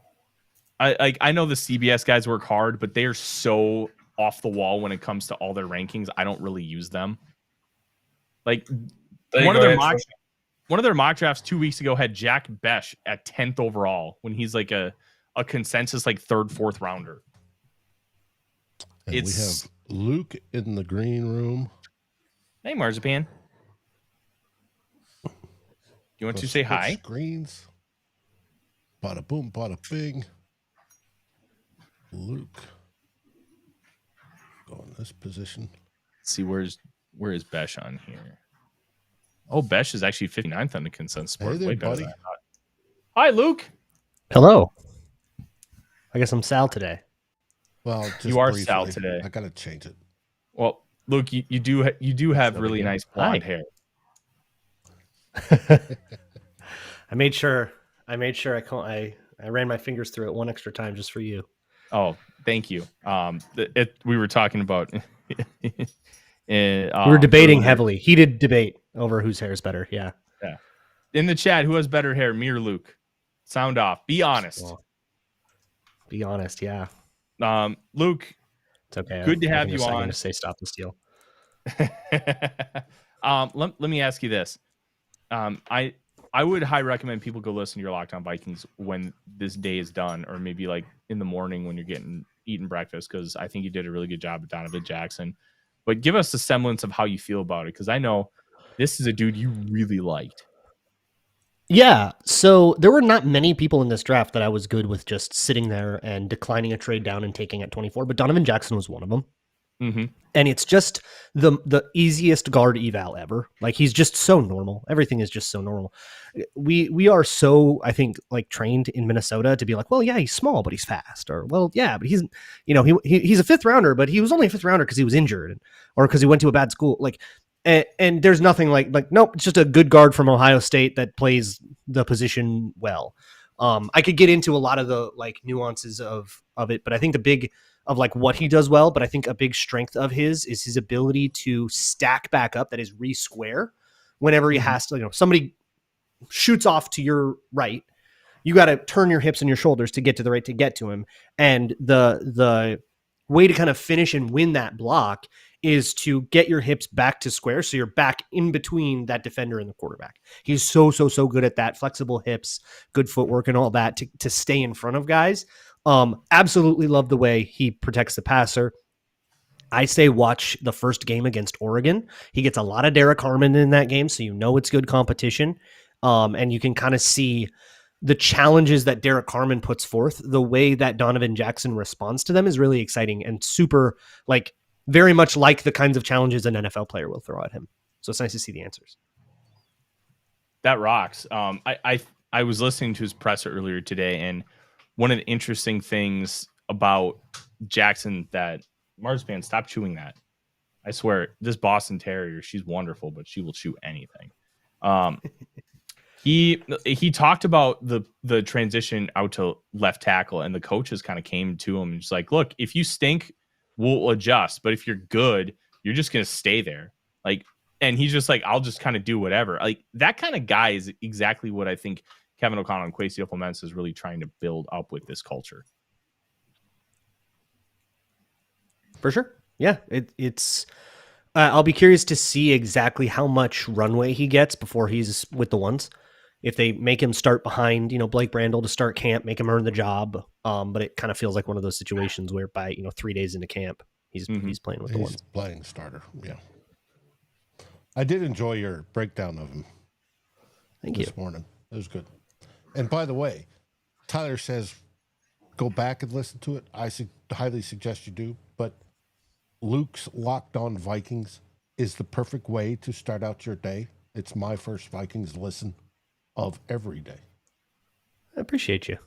I know the CBS guys work hard, but they are so off the wall when it comes to all their rankings. I don't really use them. Like one of their mock drafts 2 weeks ago had Jack Besh at 10th overall when he's like a consensus like 3rd, 4th rounder. And we have Luke in the green room. Hey, Marzipan. You want to say hi? Screens. Bada boom, bada bing. Luke. Go in this position. Let's see, where is Besh on here? Oh, Besh is actually 59th on the consensus board. Hey there, buddy. Hi, Luke. Hello. I guess I'm Sal today. Well, just you are briefly. Sal today. I gotta change it. Well, Luke, you do have really nice blonde hair. I made sure I ran my fingers through it one extra time just for you. Oh, thank you. We were talking about. We were debating heavily, heated debate over whose hair is better. Yeah. In the chat, who has better hair, me or Luke? Sound off. Be honest. Well, be honest. Yeah. Luke. It's okay. Good to have you on. I'm going to say stop the steal. Let me ask you this. I would highly recommend people go listen to your Locked On Vikings when this day is done, or maybe like in the morning when you're eating breakfast, because I think you did a really good job with Donovan Jackson. But give us a semblance of how you feel about it, because I know this is a dude you really liked. Yeah, so there were not many people in this draft that I was good with just sitting there and declining a trade down and taking at 24, but Donovan Jackson was one of them. Mm-hmm. And it's just the easiest guard eval ever. Like, he's just so normal. Everything is just so normal. We are so, I think, like, trained in Minnesota to be like, well, yeah, he's small, but he's fast. Or, well, yeah, but he's, he's a 5th rounder, but he was only a 5th rounder because he was injured or because he went to a bad school. Like, and there's nothing like, nope, it's just a good guard from Ohio State that plays the position well. I could get into a lot of the like nuances of it, but I think the big of like what he does well, but I think a big strength of his is his ability to stack back up, that is re-square whenever he has to, somebody shoots off to your right, you got to turn your hips and your shoulders to get to the right to get to him. And the way to kind of finish and win that block is to get your hips back to square, so you're back in between that defender and the quarterback. He's so good at that, flexible hips, good footwork and all that to stay in front of guys. Absolutely love the way he protects the passer. I say watch the first game against Oregon. He gets a lot of Derek Harmon in that game, so it's good competition. And you can kind of see the challenges that Derek Harmon puts forth. The way that Donovan Jackson responds to them is really exciting and super, like, very much like the kinds of challenges an NFL player will throw at him. So it's nice to see the answers. That rocks. I was listening to his presser earlier today, and one of the interesting things about Jackson that Marzipan, stop chewing that. I swear, this Boston Terrier, she's wonderful, but she will chew anything. He talked about the transition out to left tackle, and the coaches kind of came to him and just like, look, if you stink, we'll adjust, but if you're good, you're just gonna stay there. Like, and he's just like, I'll just kind of do whatever. Like, that kind of guy is exactly what I think Kevin O'Connell and Kwesi Adofo-Mensah is really trying to build up with this culture. For sure. Yeah. It's I'll be curious to see exactly how much runway he gets before he's with the ones. If they make him start behind, Blake Brandel to start camp, make him earn the job. But it kind of feels like one of those situations where by, 3 days into camp, he's playing with the ones. He's playing starter. Yeah. I did enjoy your breakdown of him. Thank you. This morning. It was good. And by the way, Tyler says, go back and listen to it. I highly suggest you do. But Luke's Locked On Vikings is the perfect way to start out your day. It's my first Vikings listen of every day. I appreciate you.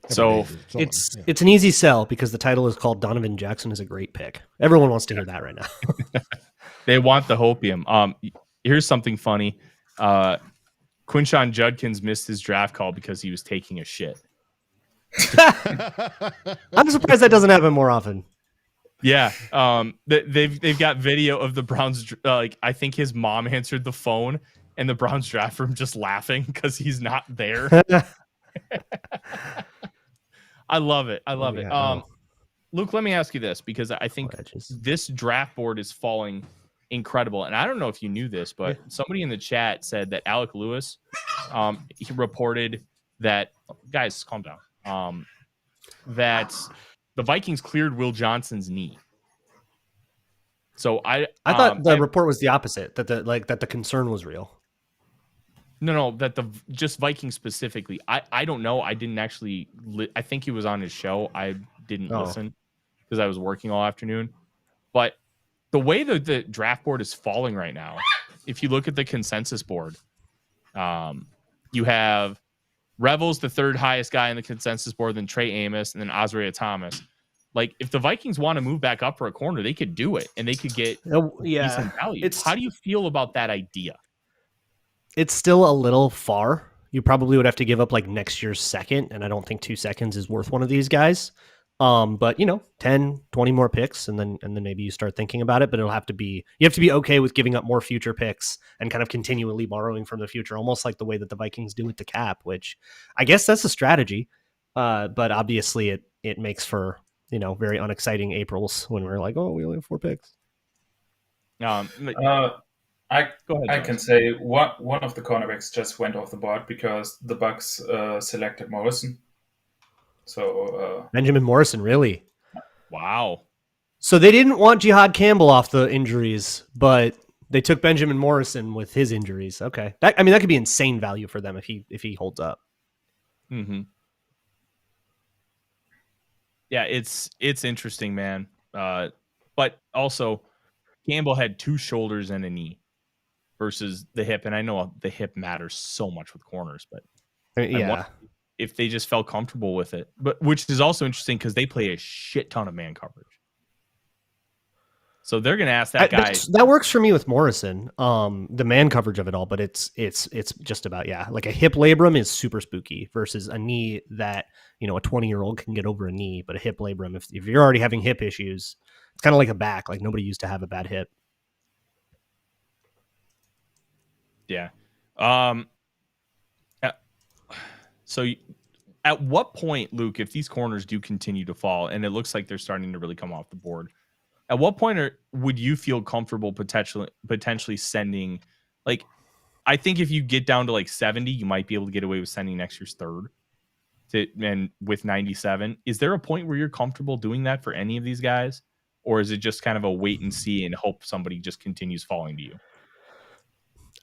So it's an easy sell because the title is called Donovan Jackson is a great pick. Everyone wants to hear that right now. they want the hopium. Here's something funny. Quinshon Judkins missed his draft call because he was taking a shit. I'm surprised that doesn't happen more often. Yeah, they've got video of the Browns. I think his mom answered the phone, and the Browns draft room just laughing because he's not there. I love it. Luke, let me ask you this because I think this draft board is falling incredible, and I don't know if you knew this, but somebody in the chat said that Alec Lewis, he reported that guys, calm down. That the Vikings cleared Will Johnson's knee. So I thought the report was the opposite, that the concern was real. No, that the just Vikings specifically. I don't know. I didn't actually. I think he was on his show. I didn't listen because I was working all afternoon. But the way that the draft board is falling right now, if you look at the consensus board, you have Revel's the third highest guy in the consensus board, then Trey Amos, and then Azariah Thomas. Like, if the Vikings want to move back up for a corner, they could do it, and they could get decent value. How do you feel about that idea? It's still a little far. You probably would have to give up like next year's second, and I don't think 2 seconds is worth one of these guys. But 10, 20 more picks, and then maybe you start thinking about it. But you have to be okay with giving up more future picks and kind of continually borrowing from the future, almost like the way that the Vikings do with the cap, which I guess that's a strategy. But obviously it makes for very unexciting Aprils when we're like, oh, we only have 4 picks. I can say one of the cornerbacks just went off the board because the Bucks selected Morrison. So Benjamin Morrison, really? Wow. So they didn't want Jihad Campbell off the injuries, but they took Benjamin Morrison with his injuries. Okay, that could be insane value for them if he holds up. Mm-hmm. Yeah, it's interesting, man. But also, Campbell had 2 shoulders and a knee versus the hip, and I know the hip matters so much with corners, but if they just felt comfortable with it, but which is also interesting because they play a shit ton of man coverage, so they're going to ask that guy. That works for me with Morrison, the man coverage of it all, but it's just about like a hip labrum is super spooky versus a knee that a 20-year-old can get over a knee, but a hip labrum, if you're already having hip issues, it's kind of like a back. Like nobody used to have a bad hip. Yeah. So at what point, Luke, if these corners do continue to fall and it looks like they're starting to really come off the board, at what point would you feel comfortable potentially sending, like, I think if you get down to like 70, you might be able to get away with sending next year's third and with 97. Is there a point where you're comfortable doing that for any of these guys? Or is it just kind of a wait and see and hope somebody just continues falling to you?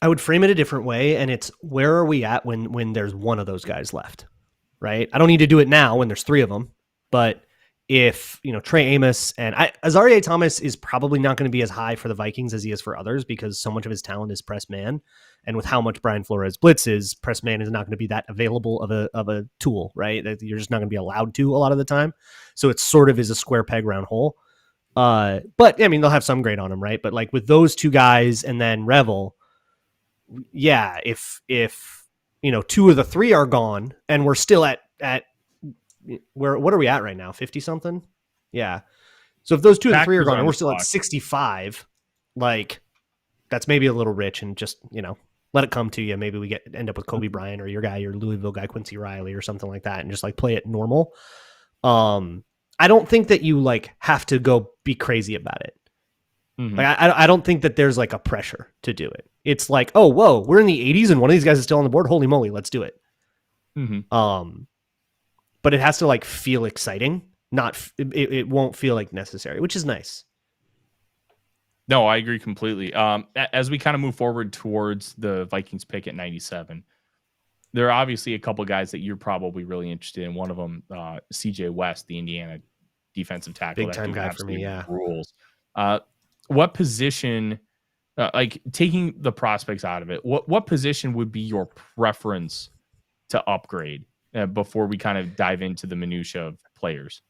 I would frame it a different way, and it's where are we at when there's one of those guys left, right? I don't need to do it now when there's 3 of them, but if Trey Amos and Azariah Thomas is probably not going to be as high for the Vikings as he is for others because so much of his talent is press man, and with how much Brian Flores blitzes, press man is not going to be that available of a tool, right? That you're just not going to be allowed to a lot of the time, so it sort of is a square peg round hole. But I mean they'll have some grade on him, right? But like with those 2 guys and then Revel. Yeah, if 2 of the 3 are gone and we're still at what are we at right now? 50 something? Yeah. So if those 2 of the 3 are gone and we're still at 65, like that's maybe a little rich and just, let it come to you. Maybe we end up with Kobe Bryant or your Louisville guy, Quincy Riley or something like that and just like play it normal. I don't think that you like have to go be crazy about it. Mm-hmm. Like I don't think that there's like a pressure to do it. It's like, oh, whoa, we're in the 80s and one of these guys is still on the board. Holy moly, let's do it. Mm-hmm. But it has to like feel exciting. It won't feel like necessary, which is nice. No, I agree completely. As we kind of move forward towards the Vikings pick at 97, there are obviously a couple guys that you're probably really interested in. One of them, CJ West, the Indiana defensive tackle. Big time guy for me, yeah. Rules. What position, like taking the prospects out of it, what position would be your preference to upgrade before we kind of dive into the minutia of players?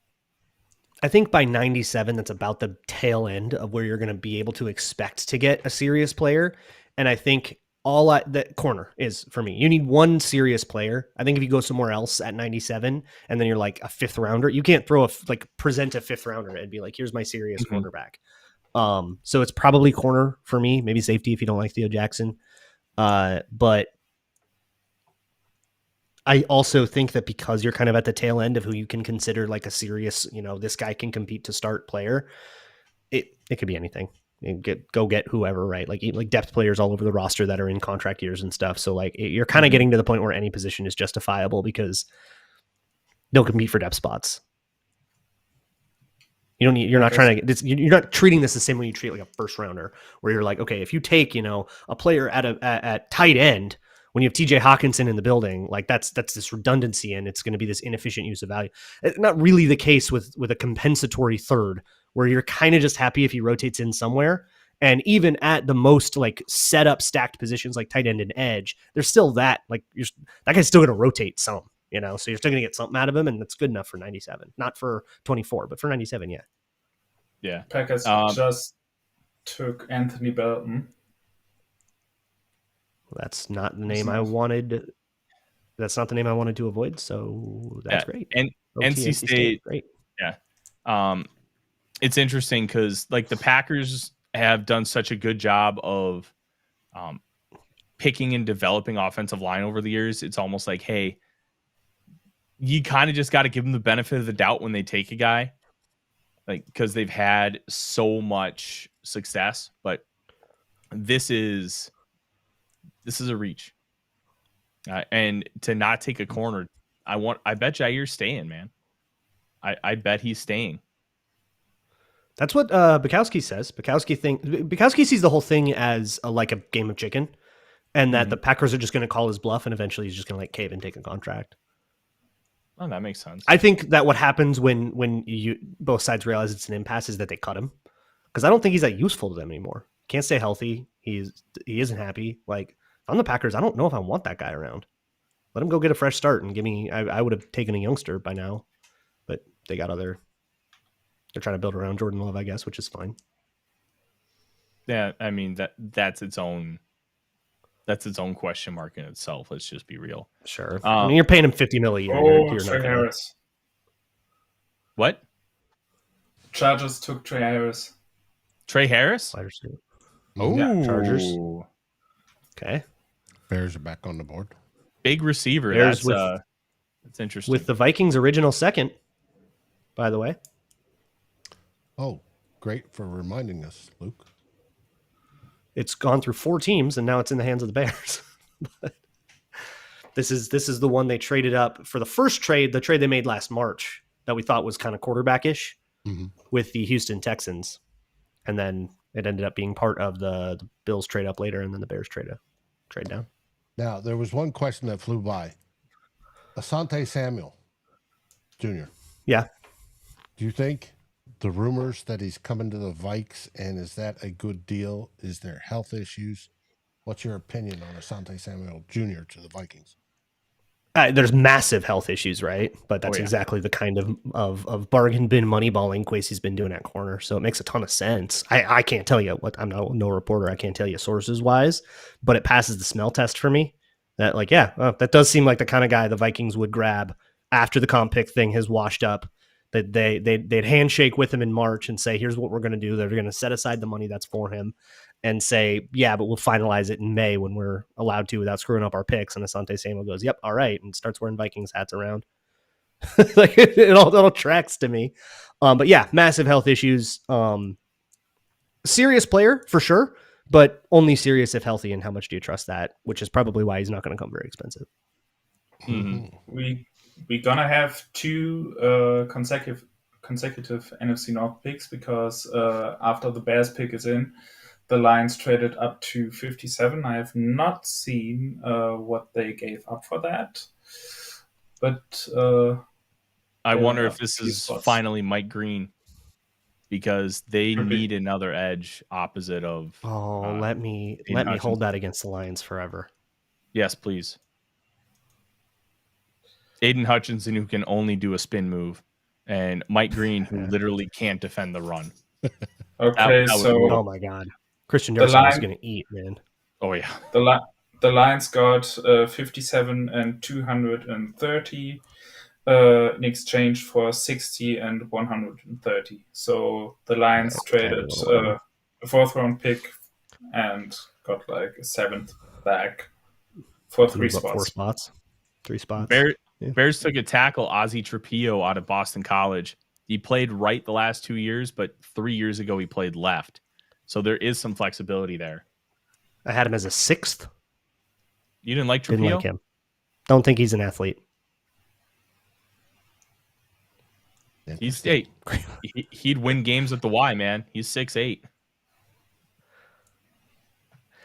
I think by 97, that's about the tail end of where you're going to be able to expect to get a serious player. And I think that corner is for me. You need one serious player. I think if you go somewhere else at 97 and then you're like a fifth rounder, you can't present a fifth rounder and be like, here's my serious cornerback. So it's probably corner for me, maybe safety if you don't like Theo Jackson. But I also think that because you're kind of at the tail end of who you can consider like a serious, this guy can compete to start player, it could be anything. Go get whoever, right? Like depth players all over the roster that are in contract years and stuff. So like you're kind of getting to the point where any position is justifiable because they'll compete for depth spots. You're not trying to get you're not treating this the same way you treat like a first rounder, where you're like, okay, if you take, a player at tight end, when you have TJ Hawkinson in the building, like that's this redundancy and it's going to be this inefficient use of value. It's not really the case with a compensatory third, where you're kind of just happy if he rotates in somewhere. And even at the most like set up stacked positions like tight end and edge, there's still that that guy's still going to rotate some, so you're still going to get something out of him, and that's good enough for 97, not for 24, but for 97. Yeah. Yeah. Packers just took Anthony Belton. That's not the name I wanted. That's not the name I wanted to avoid. So that's great. And NC State, great. Yeah. It's interesting because like the Packers have done such a good job of picking and developing offensive line over the years. It's almost like, hey, you kind of just got to give them the benefit of the doubt when they take a guy, like because they've had so much success. But this is a reach, and to not take a corner, I bet Jair's staying, man. I bet he's staying. That's what Bukowski says. Bukowski sees the whole thing as like a game of chicken, and that the Packers are just going to call his bluff, and eventually he's just going to like cave and take a contract. Oh, that makes sense. I think that what happens when you both sides realize it's an impasse is that they cut him, because I don't think he's that useful to them anymore. Can't stay healthy. He isn't happy. Like if I'm the Packers, I don't know if I want that guy around. Let him go get a fresh start and give me. I would have taken a youngster by now, but they got other. They're trying to build around Jordan Love, I guess, which is fine. Yeah, I mean that's its own question mark in itself. Let's just be real. Sure. I mean, you're paying him $50 million a year. You're Trey Harris. What? Chargers took Trey Harris. Trey Harris? Oh, yeah, Chargers. Okay. Bears are back on the board. Big receiver. Bears that's interesting. With the Vikings' original second, by the way. Oh, great for reminding us, Luke. It's gone through 4 teams, and now it's in the hands of the Bears. But this is the one they traded up for the first trade, the trade they made last March that we thought was kind of quarterback-ish with the Houston Texans. And then it ended up being part of the Bills trade up later, and then the Bears trade down. Now, there was one question that flew by. Asante Samuel Jr. Yeah. Do you think the rumors that he's coming to the Vikes, and is that a good deal? Is there health issues? What's your opinion on Asante Samuel Jr. to the Vikings? There's massive health issues, right? But that's exactly the kind of bargain bin money balling Kwesi's been doing at corner. So it makes a ton of sense. I can't tell you what, I'm no reporter. I can't tell you sources wise, but it passes the smell test for me. That that does seem like the kind of guy the Vikings would grab after the comp pick thing has washed up. That they'd handshake with him in March and say, here's what we're going to do. They're going to set aside the money that's for him and say, yeah, but we'll finalize it in May when we're allowed to without screwing up our picks. And Asante Samuel goes, yep, all right, and starts wearing Vikings hats around. Like it all tracks to me. But yeah, massive health issues. Serious player for sure, but only serious if healthy. And how much do you trust that? Which is probably why he's not going to come very expensive. We're gonna have 2 consecutive NFC North picks because after the Bears pick is in, the Lions traded up to 57. I have not seen what they gave up for that, but I wonder if this is finally Mike Green, because they need another edge opposite of. Let me hold that against the Lions forever. Yes, please. Aiden Hutchinson, who can only do a spin move, and Mike Green, who literally can't defend the run. Okay, that was so Oh my God, Christian The Darcy is line- going to eat, man. Oh yeah. the Lions got 57 and 230 in exchange for 60 and 130. So the Lions traded a 4th round pick and got like a 7th back for 3 Move up 4 spots. spots, 3 spots. Bears took a tackle, Ozzie Trapillo, out of Boston College. He played right the last 2 years, but 3 years ago he played left. So there is some flexibility there. I had him as a 6th. You didn't like Trapillo? Didn't like him. Don't think he's an athlete. He'd win games at the Y, man. He's 6'8".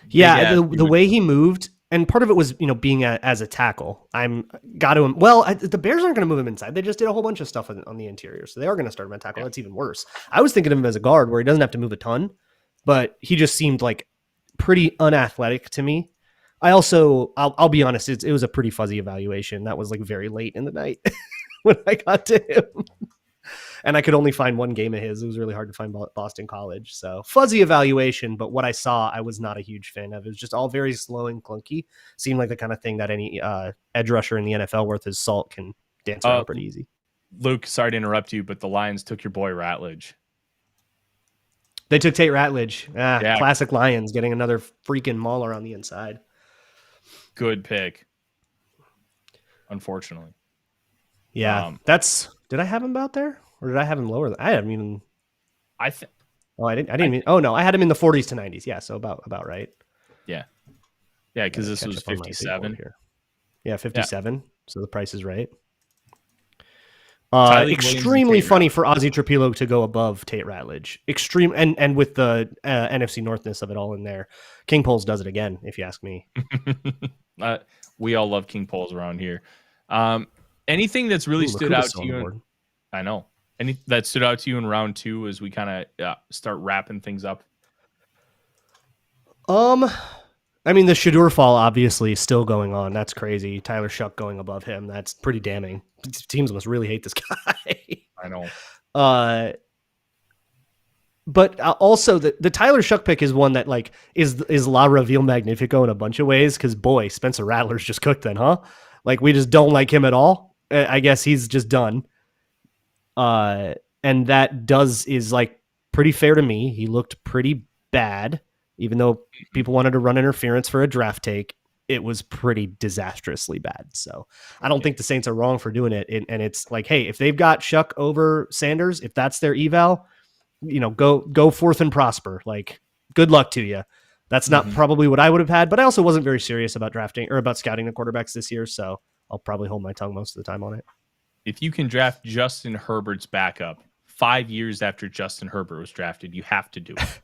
Yeah, the way he moved, and part of it was being as a tackle. The Bears aren't going to move him inside. They just did a whole bunch of stuff on the interior, so they are going to start him at tackle. That's even worse. I was thinking of him as a guard where he doesn't have to move a ton, but he just seemed like pretty unathletic to me. I also, I'll be honest, it was a pretty fuzzy evaluation. That was like very late in the night when I got to him. And I could only find one game of his. It was really hard to find Boston College. So fuzzy evaluation, but what I saw, I was not a huge fan of. It was just all very slow and clunky. Seemed like the kind of thing that any edge rusher in the NFL worth his salt can dance around pretty easy. Luke, sorry to interrupt you, but the Lions took your boy Ratledge. They took Tate Ratledge. Yeah. Classic Lions getting another freaking mauler on the inside. Good pick. Unfortunately. Yeah. Did I have him out there? Or did I have him lower? I haven't even. I didn't mean. Oh no, I had him in the 40s to 90s. Yeah, so about right. Yeah, because this was 57 here. Yeah, 57. Yeah. So the price is right. Extremely funny for Ozzie Trapillo to go above Tate Ratledge. Extreme, and with the NFC Northness of it all in there, King Poles does it again. If you ask me, we all love King Poles around here. Anything that's really stood out to you? I know. Any that stood out to you in round 2 as we kind of start wrapping things up? I mean, the Shedeur fall obviously still going on. That's crazy. Tyler Shuck going above him. That's pretty damning. Teams must really hate this guy. I know. But also the Tyler Shuck pick is one that like is La Reveal Magnifico in a bunch of ways. Because boy, Spencer Rattler's just cooked then, huh? Like we just don't like him at all. I guess he's just done. And that is like pretty fair to me. He looked pretty bad, even though people wanted to run interference for a draft take. It was pretty disastrously bad. So I don't think the Saints are wrong for doing it. And it's like, hey, if they've got Shuck over Sanders, if that's their eval, go forth and prosper. Like, good luck to you. That's not probably what I would have had, but I also wasn't very serious about drafting or about scouting the quarterbacks this year. So I'll probably hold my tongue most of the time on it. If you can draft Justin Herbert's backup 5 years after Justin Herbert was drafted, you have to do it.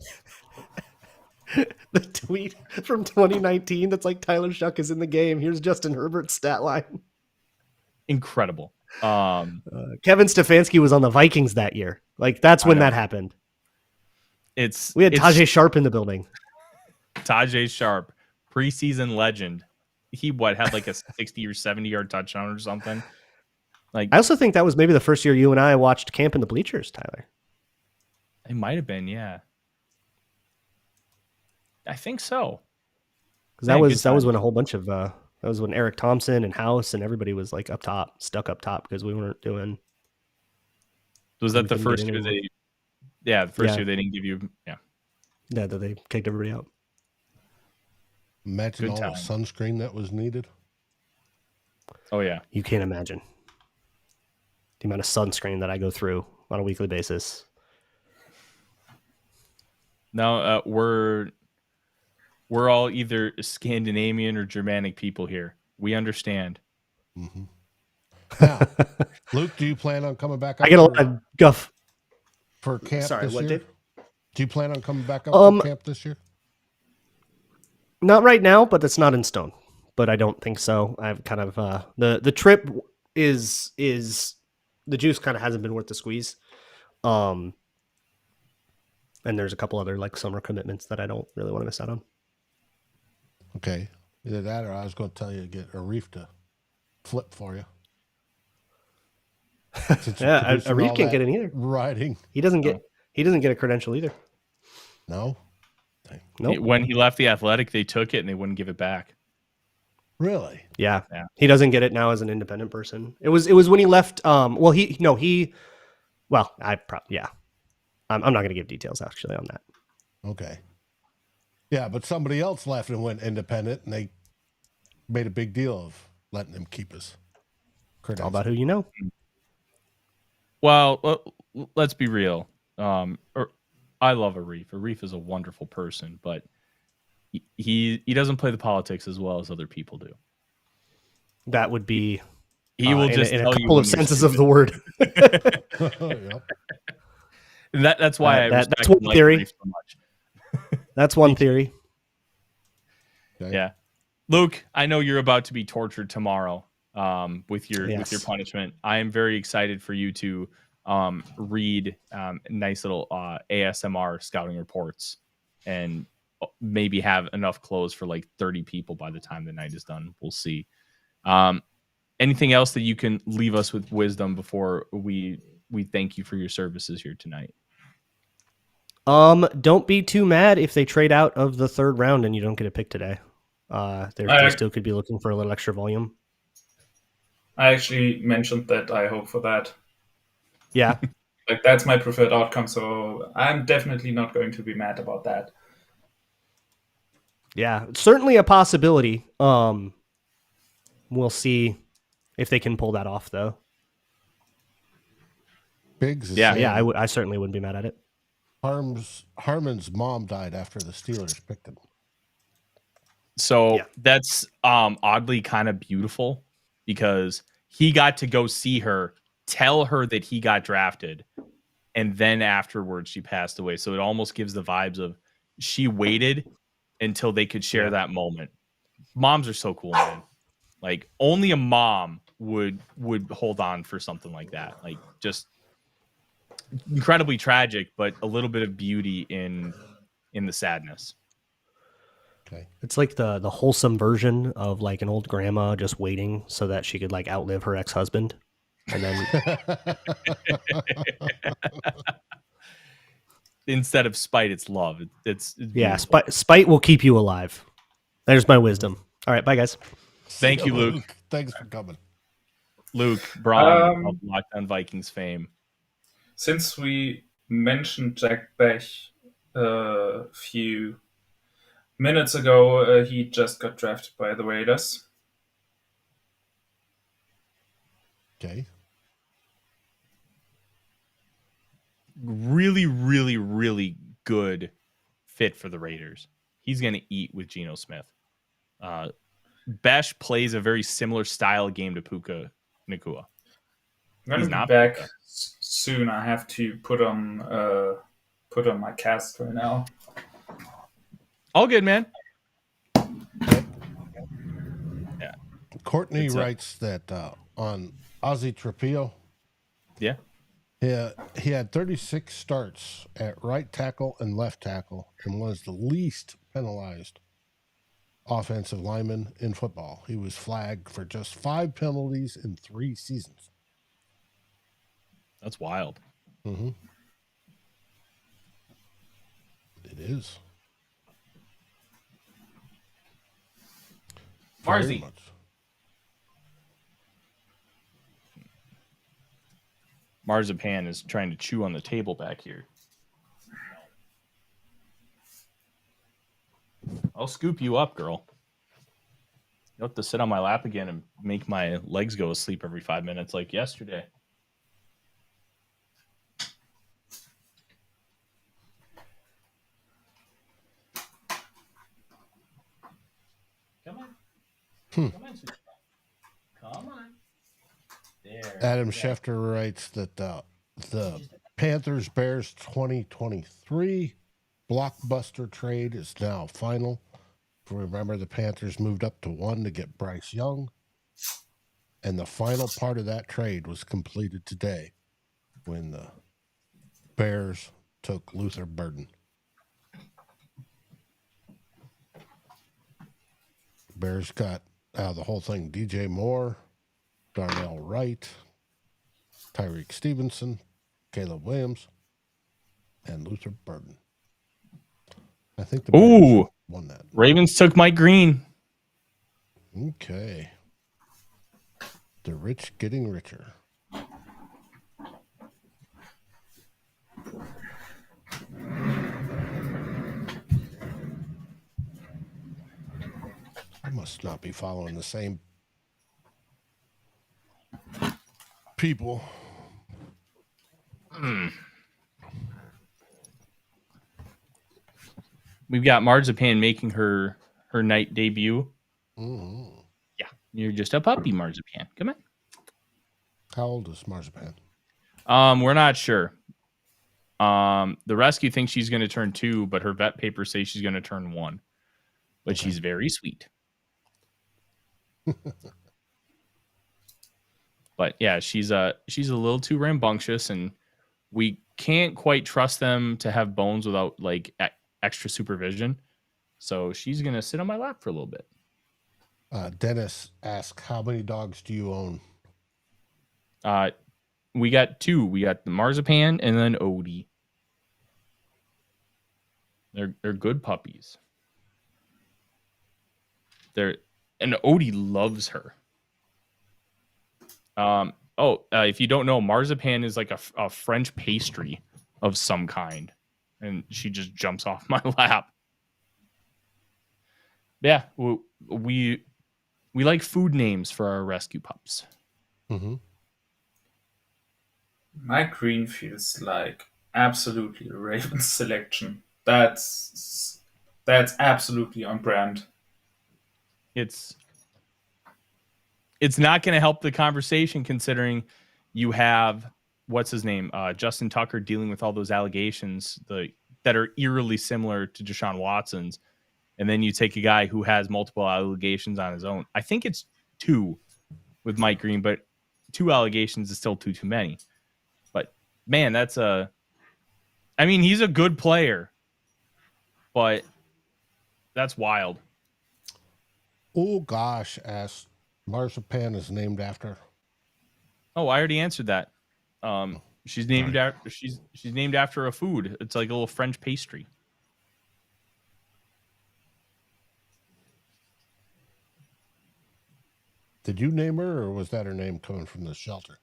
The tweet from 2019 that's like Tyler Shuck is in the game. Here's Justin Herbert's stat line. Incredible. Kevin Stefanski was on the Vikings that year. Like that's when that happened. We had Tajay Sharp in the building. Tajay Sharp, preseason legend. He had like a 60 or 70 yard touchdown or something. Like I also think that was maybe the first year you and I watched Camp in the Bleachers, Tyler. It might have been, yeah. I think so. Because that was when a whole bunch of that was when Eric Thompson and House and everybody was like stuck up top because we weren't doing. Was that the first year they? Yeah, the first year they didn't give you. Yeah. Yeah, that they kicked everybody out. Imagine all the sunscreen that was needed. Oh yeah, you can't imagine the amount of sunscreen that I go through on a weekly basis. No, we're all either Scandinavian or Germanic people here. We understand. Mm-hmm. Now, Luke, do you plan on coming back up? I get a lot of guff for camp this year? Dave? Do you plan on coming back up for camp this year? Not right now, but that's not in stone. But I don't think so. I've kind of the trip is the juice kind of hasn't been worth the squeeze. And there's a couple other like summer commitments that I don't really want to miss out on. Okay. Either that or I was going to tell you to get a reef to flip for you. Since you're Yeah, producing Arif all can't that get in either. writing. He doesn't get a credential either. No, Nope. When he left the Athletic, they took it and they wouldn't give it back. really. Yeah. Yeah. He doesn't get it now as an independent person. It was when he left. I'm not going to give details actually on that. Okay. Yeah, but somebody else left and went independent, and they made a big deal of letting him keep his It's credentials. all about who you know. Well, let's be real. I love Arif. Arif is a wonderful person, but he doesn't play the politics as well as other people do. That would be He will just in a tell you couple of when you're senses of stupid. the word. Yep. And that's why I that's respect one and like theory. Arif so much. That's one theory. Okay. Yeah, Luke, I know you're about to be tortured tomorrow with your Yes. punishment. I am very excited for you to read nice little ASMR scouting reports and maybe have enough clothes for like 30 people by the time the night is done. We'll see. Anything else that you can leave us with wisdom before we thank you for your services here tonight? Don't be too mad if they trade out of the third round and you don't get a pick today. They still could be looking for a little extra volume. I actually mentioned that I hope for that. Yeah. Like, that's my preferred outcome, so I'm definitely not going to be mad about that. Yeah, certainly a possibility. We'll see if they can pull that off, though. Biggs is Yeah. saying Yeah, I certainly wouldn't be mad at it. Harmon's mom died after the Steelers picked him. So Yeah. that's oddly kind of beautiful because he got to go see her, tell her that he got drafted, and then afterwards she passed away. So it almost gives the vibes of she waited until they could share that moment. Moms are so cool, man. Like only a mom would hold on for something like that. Like just incredibly tragic, but a little bit of beauty in the sadness. Okay. It's like the wholesome version of like an old grandma just waiting so that she could like outlive her ex-husband. And then Instead of spite, it's love. It's yeah, beautiful. spite will keep you alive. There's my wisdom. All right, bye guys. Thank you, Luke. Thanks for coming. Luke Braun of Lockdown Vikings fame. Since we mentioned Jack Beck a few minutes ago, he just got drafted by the Raiders. Okay. Really, really, really good fit for the Raiders. He's going to eat with Geno Smith. Besh plays a very similar style game to Puka Nacua. I'm gonna He's be not back Puka. soon. I have to put on my cast right now. All good, man. Courtney It's writes that on Ozzy Trapillo, Yeah. he had 36 starts at right tackle and left tackle and was the least penalized offensive lineman in football. He was flagged for just 5 penalties in 3 seasons. That's wild. Mm-hmm. It is. Very Marzi. much. Marzipan is trying to chew on the table back here. I'll scoop you up, girl. You'll have to sit on my lap again and make my legs go asleep every 5 minutes like yesterday. Come on. Come on, sweetie. Come on. There. Adam Schefter writes that the Panthers Bears 2023 blockbuster trade is now final. Remember, the Panthers moved up to 1 to get Bryce Young, and the final part of that trade was completed today when the Bears took Luther Burden. Bears got out of the whole thing DJ Moore, Darnell Wright, Tyreek Stevenson, Caleb Williams, and Luther Burden. I think the Bears won that. Ravens took Mike Green. Okay. The rich getting richer. I must not be following the same people. We've got Marzipan making her night debut. Mm-hmm. Yeah, you're just a puppy, Marzipan. Come on. How old is Marzipan? We're not sure. The rescue thinks she's going to turn 2, but her vet papers say she's going to turn 1. But she's very sweet. But yeah, she's a little too rambunctious, and we can't quite trust them to have bones without like extra supervision. So she's gonna sit on my lap for a little bit. Dennis asks, "How many dogs do you own?" We got 2. We got the Marzipan and then Odie. They're good puppies. And Odie loves her. If you don't know, Marzipan is like a French pastry of some kind, and she just jumps off my lap. Yeah, we like food names for our rescue pups. Mm-hmm. Mike Green feels like absolutely a Ravens selection. That's absolutely on brand. It's not going to help the conversation considering you have what's his name, Justin Tucker, dealing with all those allegations that are eerily similar to Deshaun Watson's, and then you take a guy who has multiple allegations on his own. I think it's 2 with Mike Green, but 2 allegations is still too many. But man, he's a good player, but that's wild. Oh gosh, asked, Marzipan is named after. Oh, I already answered that. She's named after she's named after a food. It's like a little French pastry. Did you name her, or was that her name coming from the shelter?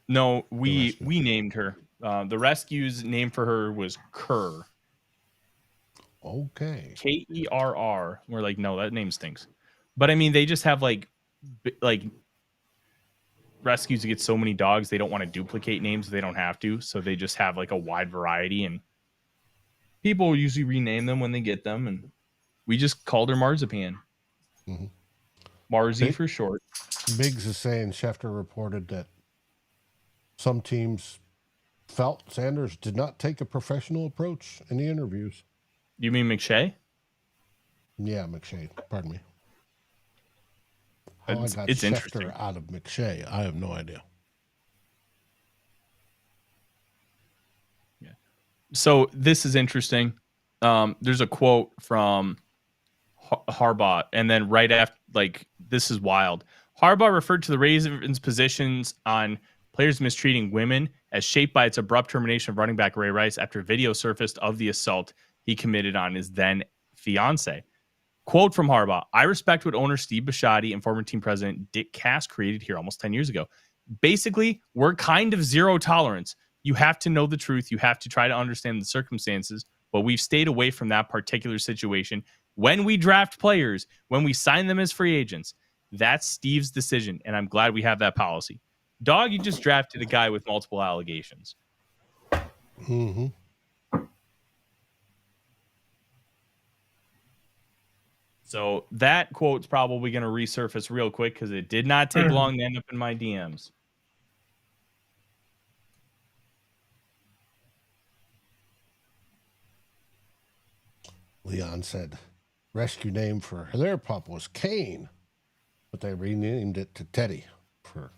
No, we named her. The rescue's name for her was Kerr. Okay. Kerr. We're like, no, that name stinks. But I mean, they just have like rescues to get so many dogs, they don't want to duplicate names. They don't have to, so they just have like a wide variety, and people usually rename them when they get them. And we just called her Marzipan. Mm-hmm. Marzi for short. Biggs is saying Schefter reported that some teams felt Sanders did not take a professional approach in the interviews. You mean McShay? Yeah, McShay. Pardon me. How It's I got interesting. Schefter out of McShay, I have no idea. Yeah. So this is interesting. There's a quote from Harbaugh, and then right after, like, this is wild. Harbaugh referred to the Ravens' positions on players mistreating women as shaped by its abrupt termination of running back Ray Rice after video surfaced of the assault he committed on his then fiance. Quote from Harbaugh: "I respect what owner Steve Bisciotti and former team president Dick Cass created here almost 10 years ago. Basically, we're kind of zero tolerance. You have to know the truth. You have to try to understand the circumstances, but we've stayed away from that particular situation. When we draft players, when we sign them as free agents, that's Steve's decision, and I'm glad we have that policy. Dog, you just drafted a guy with multiple allegations." Mm-hmm. So that quote's probably going to resurface real quick because it did not take long to end up in my DMs. Leon said rescue name for their pup was Kane, but they renamed it to Teddy for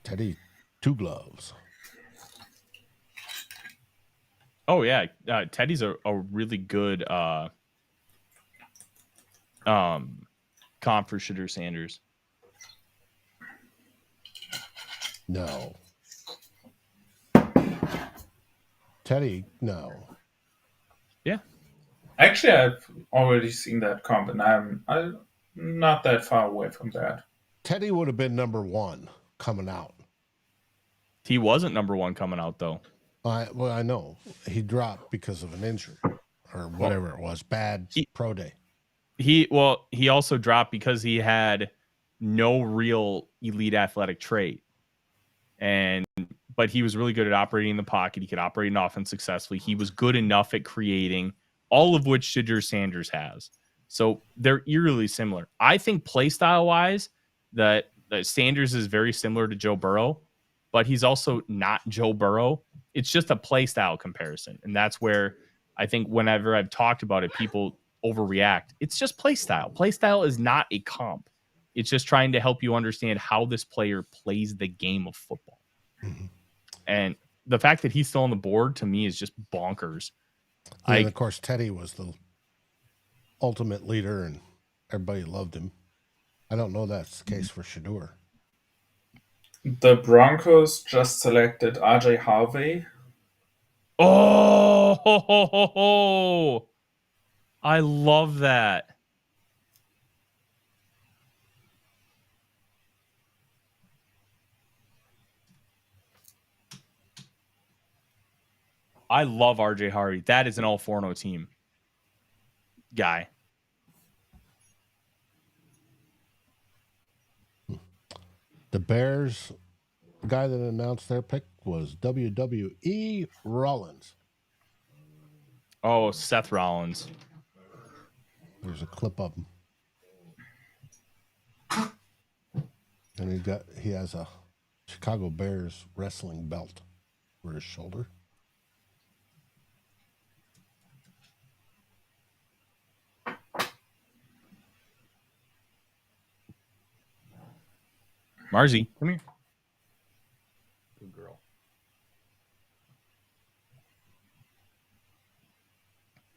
Teddy Two Gloves. Oh, yeah. Teddy's a really good comp for Shitter Sanders. No. Teddy, no. Yeah. Actually, I've already seen that comp, and I'm not that far away from that. Teddy would have been number 1 coming out. He wasn't number 1 coming out, though. I know. He dropped because of an injury or whatever it was. Bad pro day. He also dropped because he had no real elite athletic trait. But he was really good at operating in the pocket. He could operate an offense successfully. He was good enough at creating, all of which Shadur Sanders has. So they're eerily similar. I think play style wise, that Sanders is very similar to Joe Burrow, but he's also not Joe Burrow. It's just a play style comparison. And that's where I think whenever I've talked about it, people overreact. It's just play style. Play style is not a comp. It's just trying to help you understand how this player plays the game of football. Mm-hmm. And the fact that he's still on the board to me is just bonkers. And of course, Teddy was the ultimate leader and everybody loved him. I don't know that's the case for Shadur. The Broncos just selected RJ Harvey. Oh, ho, ho, ho, ho. I love that. I love RJ Harvey. That is an all 4-0 team guy. The Bears, the guy that announced their pick was WWE Rollins. Oh, Seth Rollins. There's a clip of him. And he has a Chicago Bears wrestling belt over his shoulder. Marzi, come here. Good girl.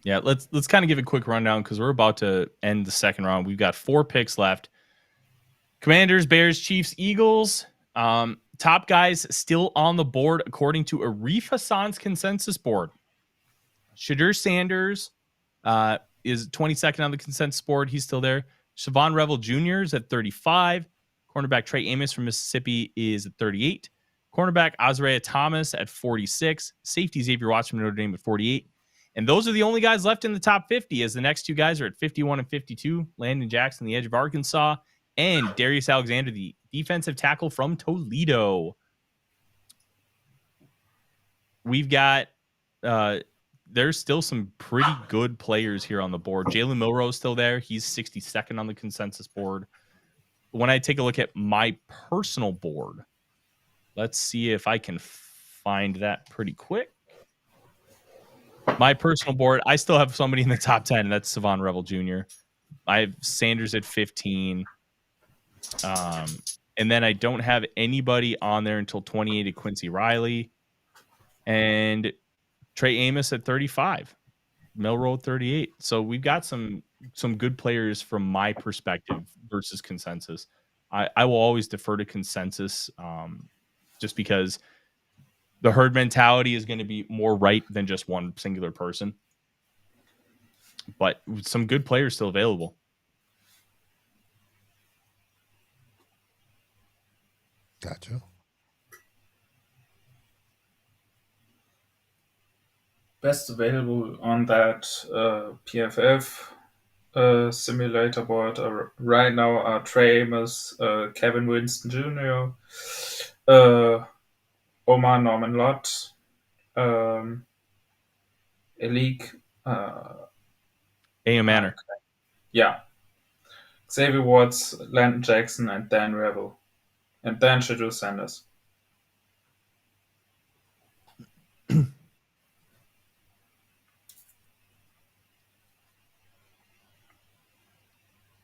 Yeah, let's kind of give a quick rundown because we're about to end the second round. We've got 4 picks left. Commanders, Bears, Chiefs, Eagles. Top guys still on the board according to Arif Hassan's consensus board. Shadur Sanders is 22nd on the consensus board. He's still there. Siobhan Revel Jr. is at 35. Cornerback Trey Amos from Mississippi is at 38. Cornerback Azariah Thomas at 46. Safety Xavier Watts from Notre Dame at 48. And those are the only guys left in the top 50, as the next 2 guys are at 51 and 52. Landon Jackson, the edge of Arkansas, and Darius Alexander, the defensive tackle from Toledo. We've got there's still some pretty good players here on the board. Jalen Milroe's still there. He's 62nd on the consensus board. When I take a look at my personal board, let's see if I can find that pretty quick. My personal board, I still have somebody in the top 10. That's Siobhan Revel Jr. I have Sanders at 15. And then I don't have anybody on there until 28 at Quincy Riley. And Trey Amos at 35. Milroe at 38. So we've got some good players from my perspective versus consensus. I will always defer to consensus just because the herd mentality is going to be more right than just one singular person. But some good players still available. Gotcha. Best available on that PFF simulator board right now are Trey Amos, Kevin Winston Jr., Omar Norman Lott, Elik, A.M. Manor. Yeah. Xavier Watts, Landon Jackson, and Dan Revel. And then Shadur Sanders.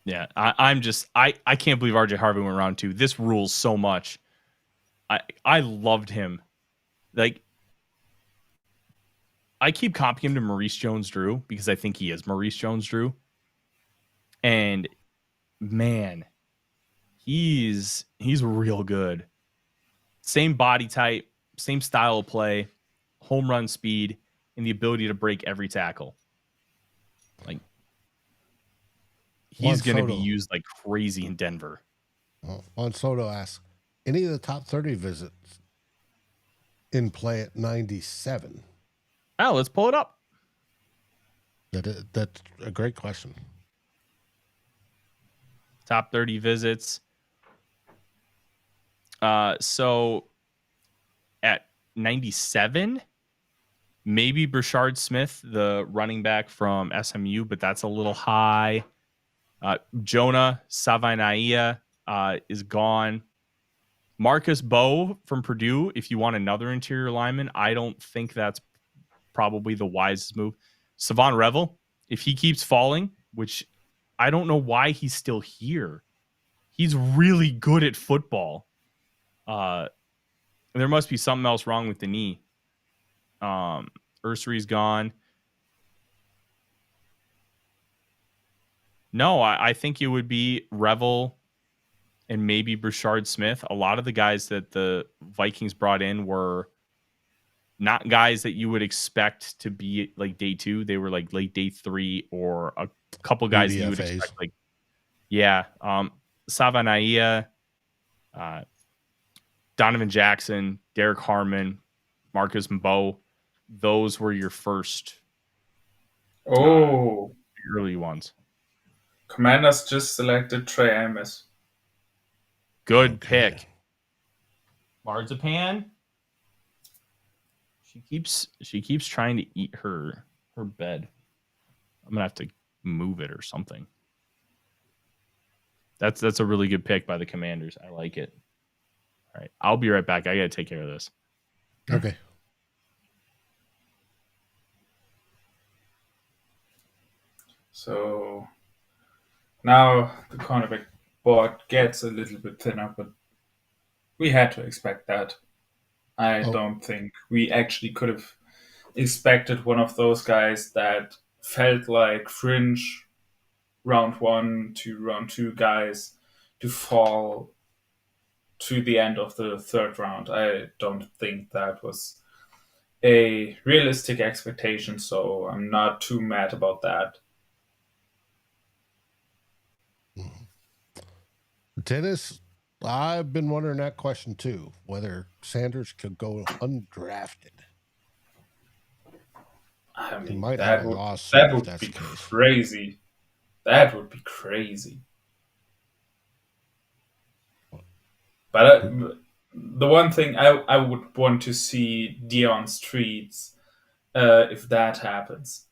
Yeah, I can't believe RJ Harvey went round 2. This rules so much. I loved him. Like, I keep copying him to Maurice Jones-Drew because I think he is Maurice Jones-Drew. And man, he's real good. same body type, same style of play, home run speed, and the ability to break every tackle. Like, he's going to be used like crazy in Denver. Juan Soto asks, any of the top 30 visits in play at 97? Oh, let's pull it up. That's a great question. Top 30 visits. So at 97, maybe Brashard Smith, the running back from SMU, but that's a little high. Jonah Savaiinaea is gone. Marcus Bowe from Purdue, if you want another interior lineman, I don't think that's probably the wisest move. Savon Revel, if he keeps falling, which I don't know why he's still here. He's really good at football. There must be something else wrong with the knee. Ursery's gone. No, I think it would be Revel and maybe Brashard Smith. A lot of the guys that the Vikings brought in were not guys that you would expect to be like day 2. They were like late day 3 or a couple guys that you would expect. Like, yeah, Savaiinaea, Donovan Jackson, Derek Harmon, Marcus Mbow. Those were your first early ones. Commanders just selected Trey Amos. Good pick. Marzipan. She keeps trying to eat her bed. I'm gonna have to move it or something. That's a really good pick by the Commanders. I like it. All right, I'll be right back. I gotta take care of this. Okay. So now the cornerback board gets a little bit thinner, but we had to expect that. I don't think we actually could have expected one of those guys that felt like fringe round 1 to round 2 guys to fall to the end of the 3rd round. I don't think that was a realistic expectation, so I'm not too mad about that. Dennis, I've been wondering that question too, whether Sanders could go undrafted. I mean, he might that have a would, lawsuit that if would that's be the case. crazy. That would be crazy. But the one thing I would want to see Dion Streets if that happens.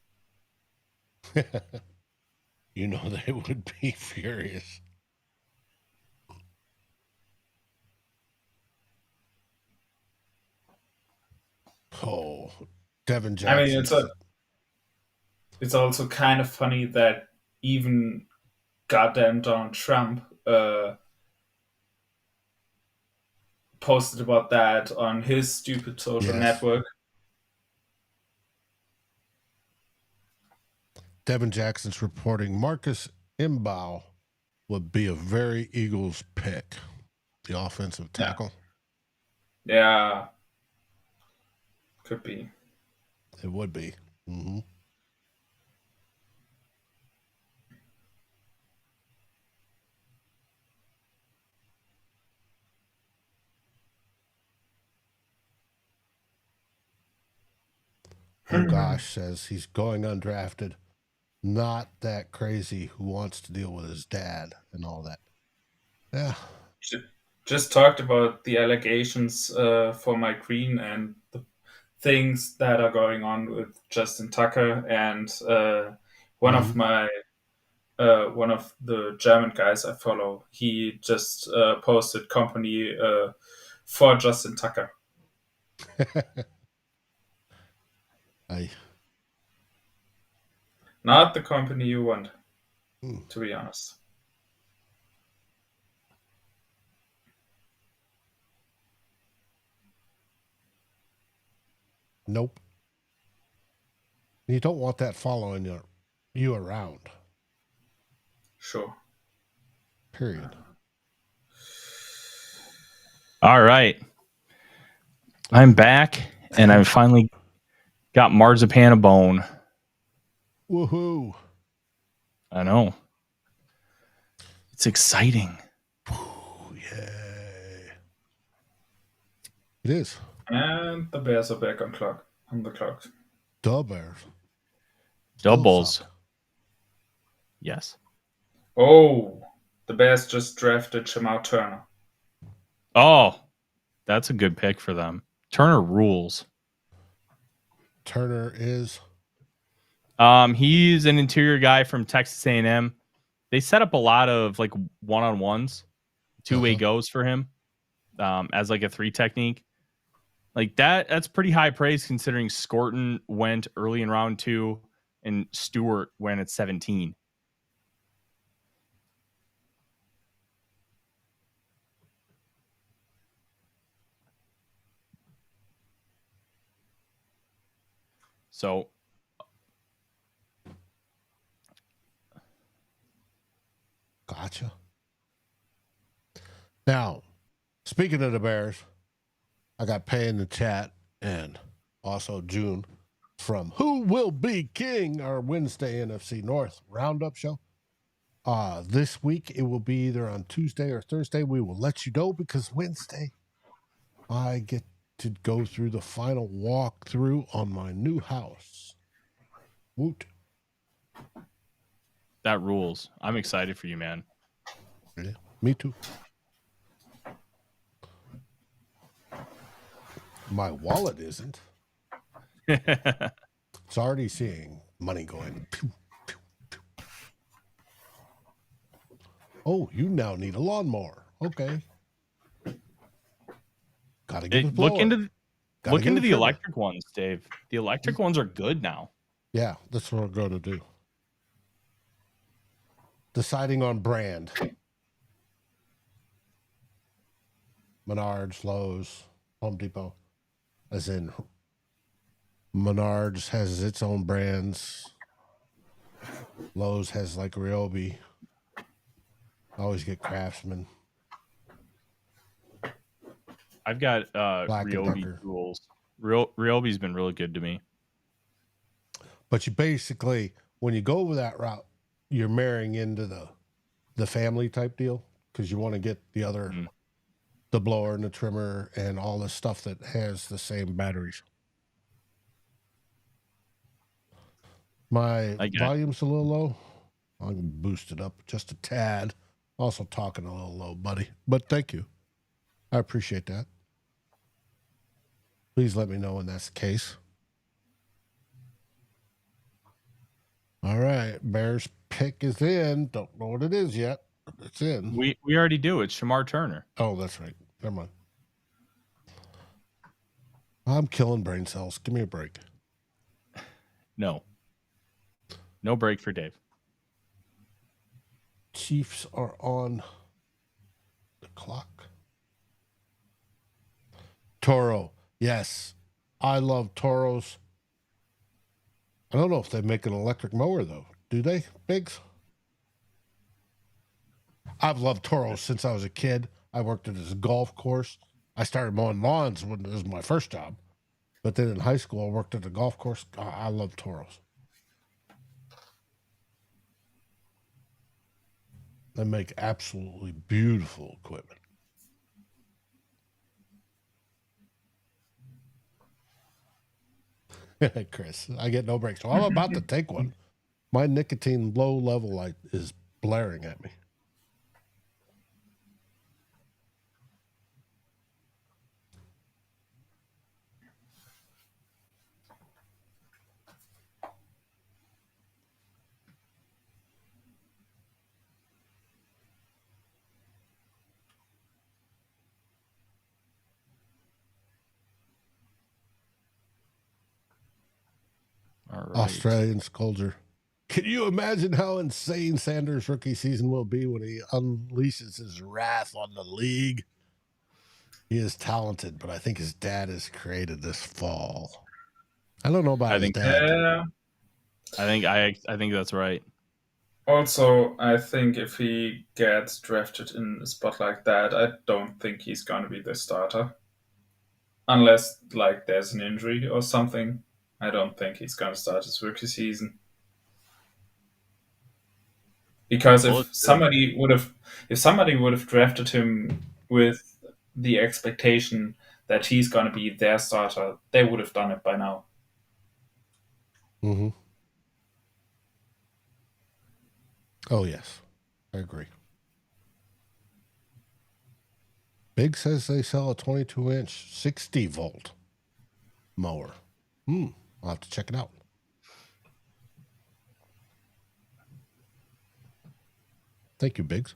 You know they would be furious. Oh, Devin Jackson. I mean, it's also kind of funny that even goddamn Donald Trump posted about that on his stupid social network. Devin Jackson's reporting Marcus Mbow would be a very Eagles pick, the offensive tackle. Yeah. Could be. It would be. Mm-hmm. Oh gosh, says he's going undrafted. Not that crazy who wants to deal with his dad and all that. Yeah. Just talked about the allegations for Mike Green and the things that are going on with Justin Tucker, and one of the German guys I follow, he just posted company for Justin Tucker. Not the company you want, to be honest. Nope. You don't want that following you around. Sure. Period. All right. I'm back, and I finally got marzipan a bone. Woohoo! I know. It's exciting. Yay! It is. And the Bears are back on the clock. The Bears. Doubles. suck. Yes. Oh, the Bears just drafted Jamar Turner. Oh, that's a good pick for them. Turner rules. Turner is. He's an interior guy from Texas A&M. They set up a lot of like one-on-ones, two-way goes for him, as like a 3 technique. Like that's pretty high praise considering Scorton went early in round 2 and Stewart went at 17. So Gotcha. Now, speaking of the Bears, I got Pay in the chat and also June from Who Will Be King, our Wednesday NFC North roundup show. This week it will be either on Tuesday or Thursday. We will let you know because Wednesday I get to go through the final walkthrough on my new house. Woot. that rules. I'm excited for you, man. Yeah, me too. My wallet isn't. It's already seeing money going. Pew, pew, pew. Oh, you now need a lawnmower. Okay. Gotta get it. Look into the trimmer. electric ones, Dave. The electric ones are good now. Yeah, that's what we're going to do. Deciding on brand. Menards, Lowe's, Home Depot. As in, Menards has its own brands. Lowe's has like Ryobi. I always get Craftsman. I've got Black & Ryobi Decker. tools. Ryobi's been really good to me. But you basically, when you go over that route, you're marrying into the family type deal because you want to get the other, the blower and the trimmer and all the stuff that has the same batteries. My volume's a little low. I'm going to boost it up just a tad. Also talking a little low, buddy. But thank you. I appreciate that. Please let me know when that's the case. All right. Bears pick is in. Don't know what it is yet, but it's in. We already do. It's Shamar Turner. Oh, that's right. Never mind. I'm killing brain cells. Give me a break. No break for Dave. Chiefs are on the clock. Toro. Yes. I love Toros. I don't know if they make an electric mower, though. Do they, Biggs? I've loved Toros since I was a kid. I worked at this golf course. I started mowing lawns when it was my first job. But then in high school, I worked at the golf course. I love Toros. They make absolutely beautiful equipment. Chris, I get no breaks. So I'm about to take one. My nicotine low level light is blaring at me. All right. Australian Scolder. Can you imagine how insane Sanders' rookie season will be when he unleashes his wrath on the league? He is talented, but I think his dad is created this fall. I don't know about his dad. Yeah. I think that's right. Also, I think if he gets drafted in a spot like that, I don't think he's going to be the starter. unless like there's an injury or something. I don't think he's going to start his rookie season. Because if somebody would have drafted him with the expectation that he's going to be their starter, they would have done it by now. Mm-hmm. Oh, yes. I agree. Big says they sell a 22-inch 60-volt mower. I'll have to check it out. Thank you, Biggs.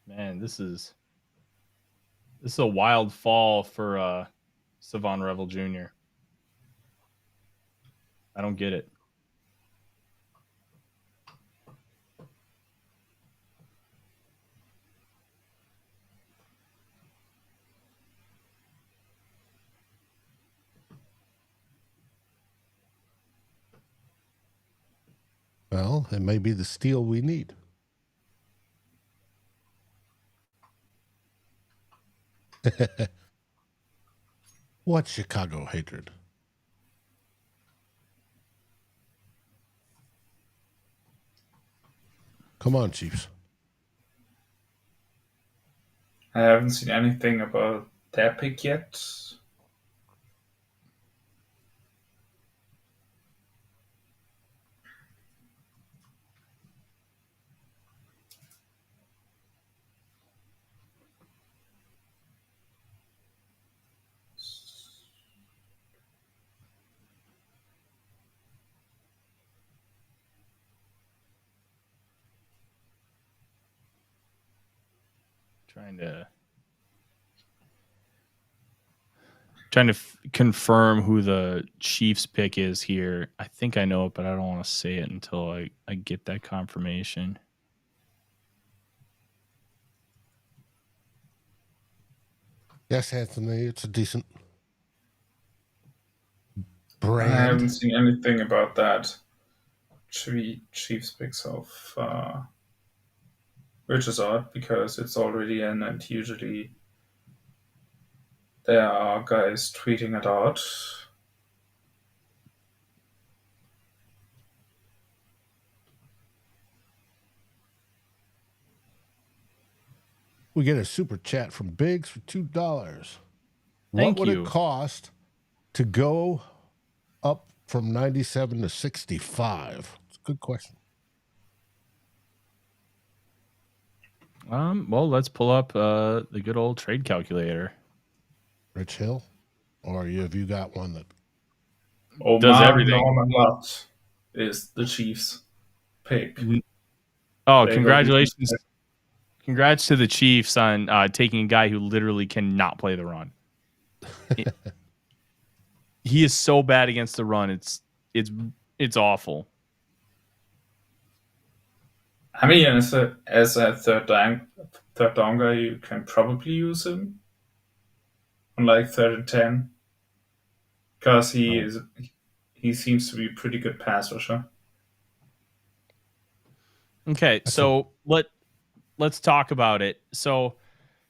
Man, this is a wild fall for Savon Revel Jr. I don't get it. Well, it may be the steal we need. What Chicago hatred? Come on, Chiefs. I haven't seen anything about their pick yet. Trying to confirm who the Chiefs pick is here. I think I know it, but I don't want to say it until I get that confirmation. Yes, Anthony, it's a decent brand. I haven't seen anything about that Chiefs picks of, which is odd because it's already in, and usually there are guys tweeting it out. We get a super chat from Biggs for $2. Thank what would you. it cost to go up from 97 to 65? It's a good question. Well, let's pull up the good old trade calculator. Rich Hill, or have you got one that does everything? Norman Lott is the Chiefs pick. Oh, congratulations! Congrats to the Chiefs on taking a guy who literally cannot play the run. He is so bad against the run. It's awful. I mean, as a third down guy, you can probably use him on like 3rd and 10 because he seems to be a pretty good pass rusher. Okay, so let's talk about it. So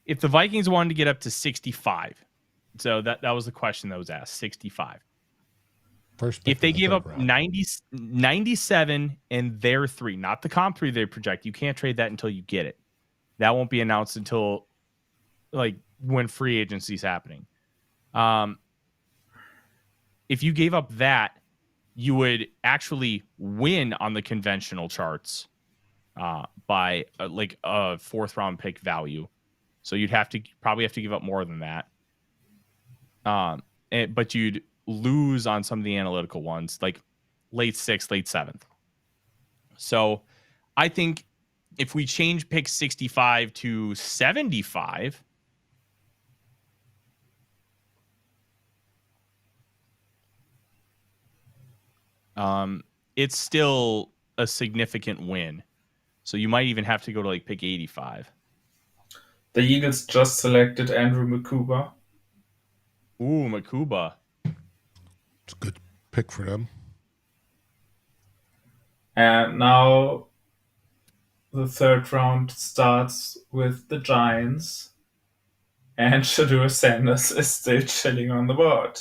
if the Vikings wanted to get up to 65, so that was the question that was asked, 65. First if they gave up 97 and their 3, not the comp 3 they project, you can't trade that until you get it. That won't be announced until like when free agency is happening. If you gave up that, you would actually win on the conventional charts by like a 4th round pick value. So you'd probably have to give up more than that. But you'd lose on some of the analytical ones, like late 6th, late 7th. So I think if we change pick 65 to 75, it's still a significant win. So you might even have to go to like pick 85. The Eagles just selected Andrew Mukuba. Ooh, Makuba. It's a good pick for them. And now the third round starts with the Giants, and Shedeur Sanders is still chilling on the board.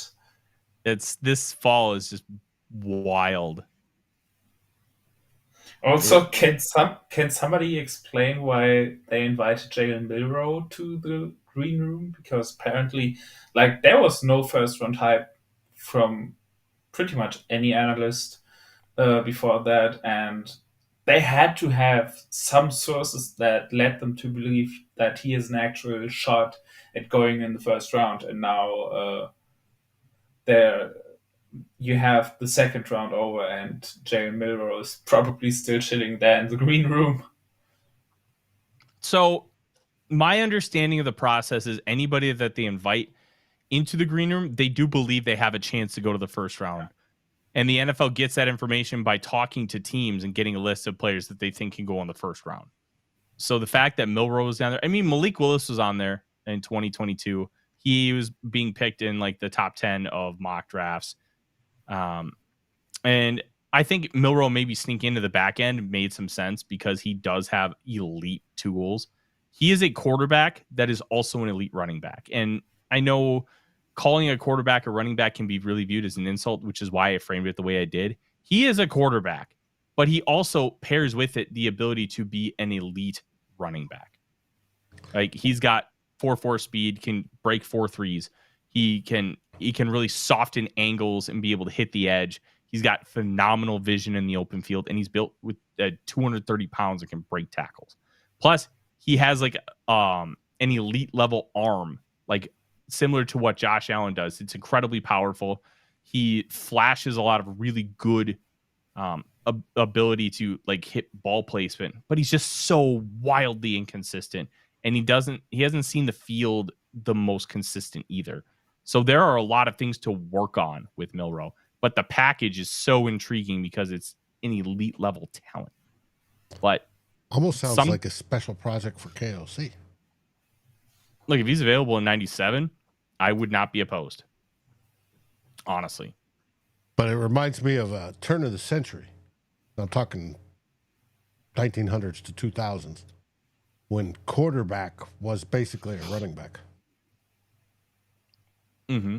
This fall is just wild. Also, can somebody explain why they invited Jalen Milroe to the green room? Because apparently, like, there was no first round hype from pretty much any analyst before that, and they had to have some sources that led them to believe that he has an actual shot at going in the first round. And now there you have the second round over, and Jalen Milroe is probably still chilling there in the green room. So my understanding of the process is anybody that they invite into the green room, they do believe they have a chance to go to the first round. And the NFL gets that information by talking to teams and getting a list of players that they think can go in the first round. So the fact that Milroe was down there, I mean, Malik Willis was on there in 2022. He was being picked in like the top 10 of mock drafts. And I think Milroe maybe sneak into the back end made some sense because he does have elite tools. He is a quarterback that is also an elite running back. And I know calling a quarterback a running back can be really viewed as an insult, which is why I framed it the way I did. He is a quarterback, but he also pairs with it the ability to be an elite running back. Like, he's got 4.4 speed, can break 4.3s. He can really soften angles and be able to hit the edge. He's got phenomenal vision in the open field, and he's built with 230 pounds and can break tackles. Plus, he has like an elite level arm, like similar to what Josh Allen does. It's incredibly powerful. He flashes a lot of really good ability to like hit ball placement, but he's just so wildly inconsistent, and he hasn't seen the field the most consistent either. So there are a lot of things to work on with Milroe, but the package is so intriguing because it's an elite level talent. But almost sounds like a special project for KOC. Look, if he's available in 97, I would not be opposed, honestly. But it reminds me of a turn of the century. I'm talking 1900s to 2000s, when quarterback was basically a running back. Mm-hmm.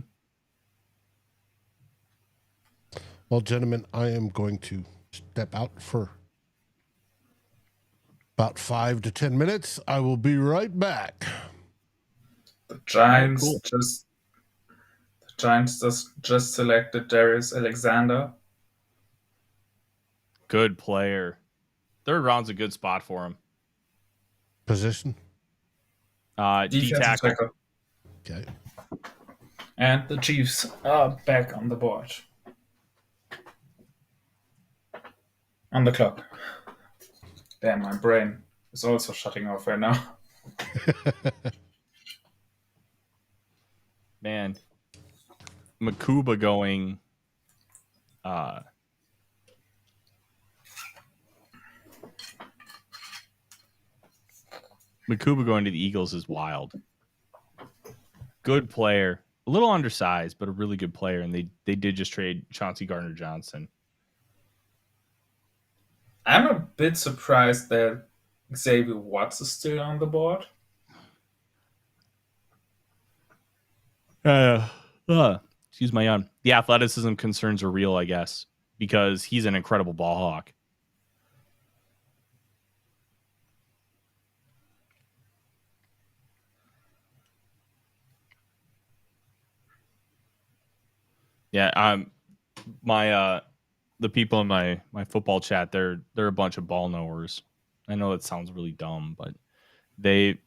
Well, gentlemen, I am going to step out for about 5 to 10 minutes. I will be right back. The Giants just selected Darius Alexander. Good player. Third round's a good spot for him. Position? D tackle. Okay. And the Chiefs are back on the board. On the clock. Damn, my brain is also shutting off right now. Man. Makuba going to the Eagles is wild. Good player. A little undersized, but a really good player. And they did just trade Chauncey Gardner-Johnson. I'm a bit surprised that Xavier Watts is still on the board. Excuse my yawn. The athleticism concerns are real, I guess, because he's an incredible ball hawk. Yeah, the people in my football chat, they're a bunch of ball knowers. I know that sounds really dumb, but they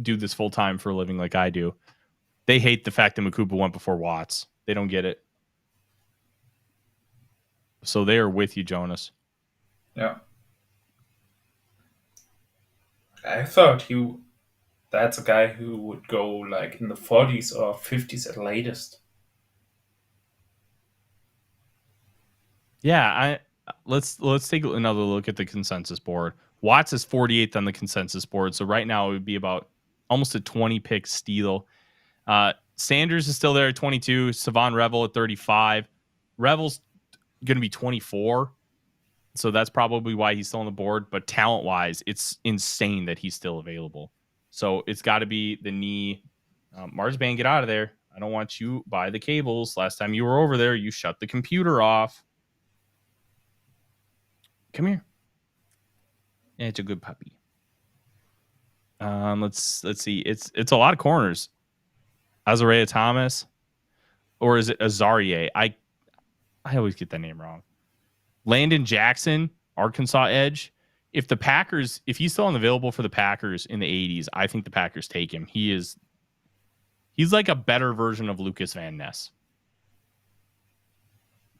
do this full time for a living like I do. They hate the fact that Makuba went before Watts. They don't get it. So they are with you, Jonas. Yeah. I thought that's a guy who would go like in the 40s or 50s at latest. Yeah, let's take another look at the consensus board. Watts is 48th on the consensus board, so right now it would be about almost a 20 pick steal. Sanders is still there at 22. Savon Revel at 35. Revel's going to be 24. So that's probably why he's still on the board. But talent-wise, it's insane that he's still available. So it's got to be the knee. Marsban, get out of there. I don't want you by the cables. Last time you were over there, you shut the computer off. Come here. Yeah, it's a good puppy. Let's see. It's a lot of corners. Azaria Thomas, or is it Azarie? I always get that name wrong. Landon Jackson, Arkansas edge. If he's still unavailable for the Packers in the 80s, I think the Packers take him. He's like a better version of Lucas Van Ness.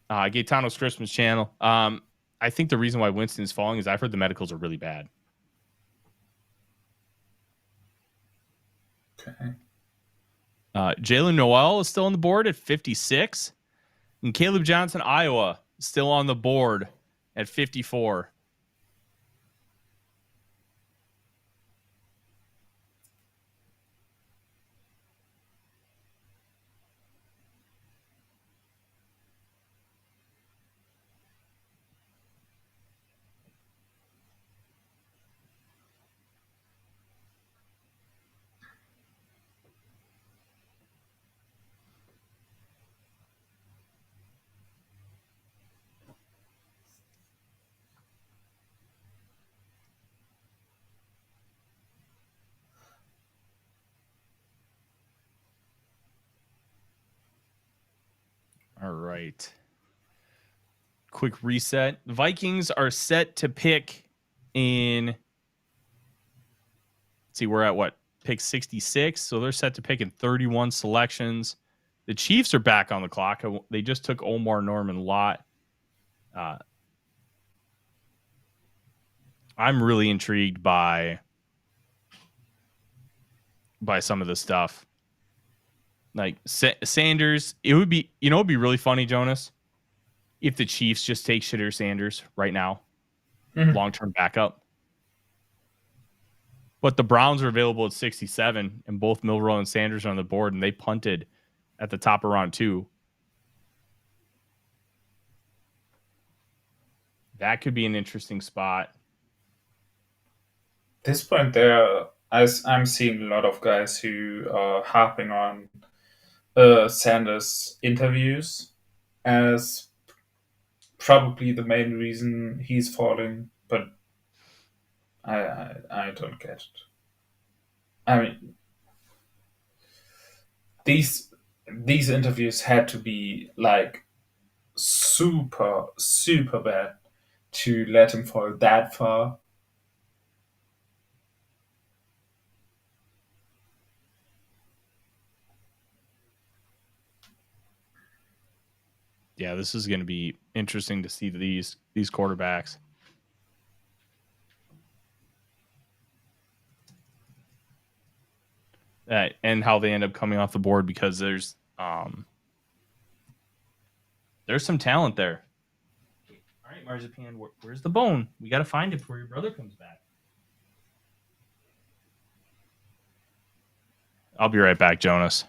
Gaetano's Christmas channel. I think the reason why Winston is falling is I've heard the medicals are really bad. Okay. Jalen Noel is still on the board at 56. And Caleb Johnson, Iowa, still on the board at 54. All right. Quick reset. The Vikings are set to pick in. Let's see, we're at what? Pick 66. So they're set to pick in 31 selections. The Chiefs are back on the clock. They just took Omar Norman Lott. I'm really intrigued by some of the stuff. Like Sanders, it'd be really funny, Jonas, if the Chiefs just take Shadir Sanders right now, long-term backup. But the Browns are available at 67, and both Milroe and Sanders are on the board, and they punted at the top of round 2. That could be an interesting spot. At this point, I'm seeing a lot of guys who are harping on Sanders' interviews as probably the main reason he's falling, but I don't get it. I mean, these interviews had to be like super bad to let him fall that far. Yeah, this is going to be interesting to see these quarterbacks. And how they end up coming off the board, because there's some talent there. All right, Marzipan, where's the bone? We got to find it before your brother comes back. I'll be right back, Jonas.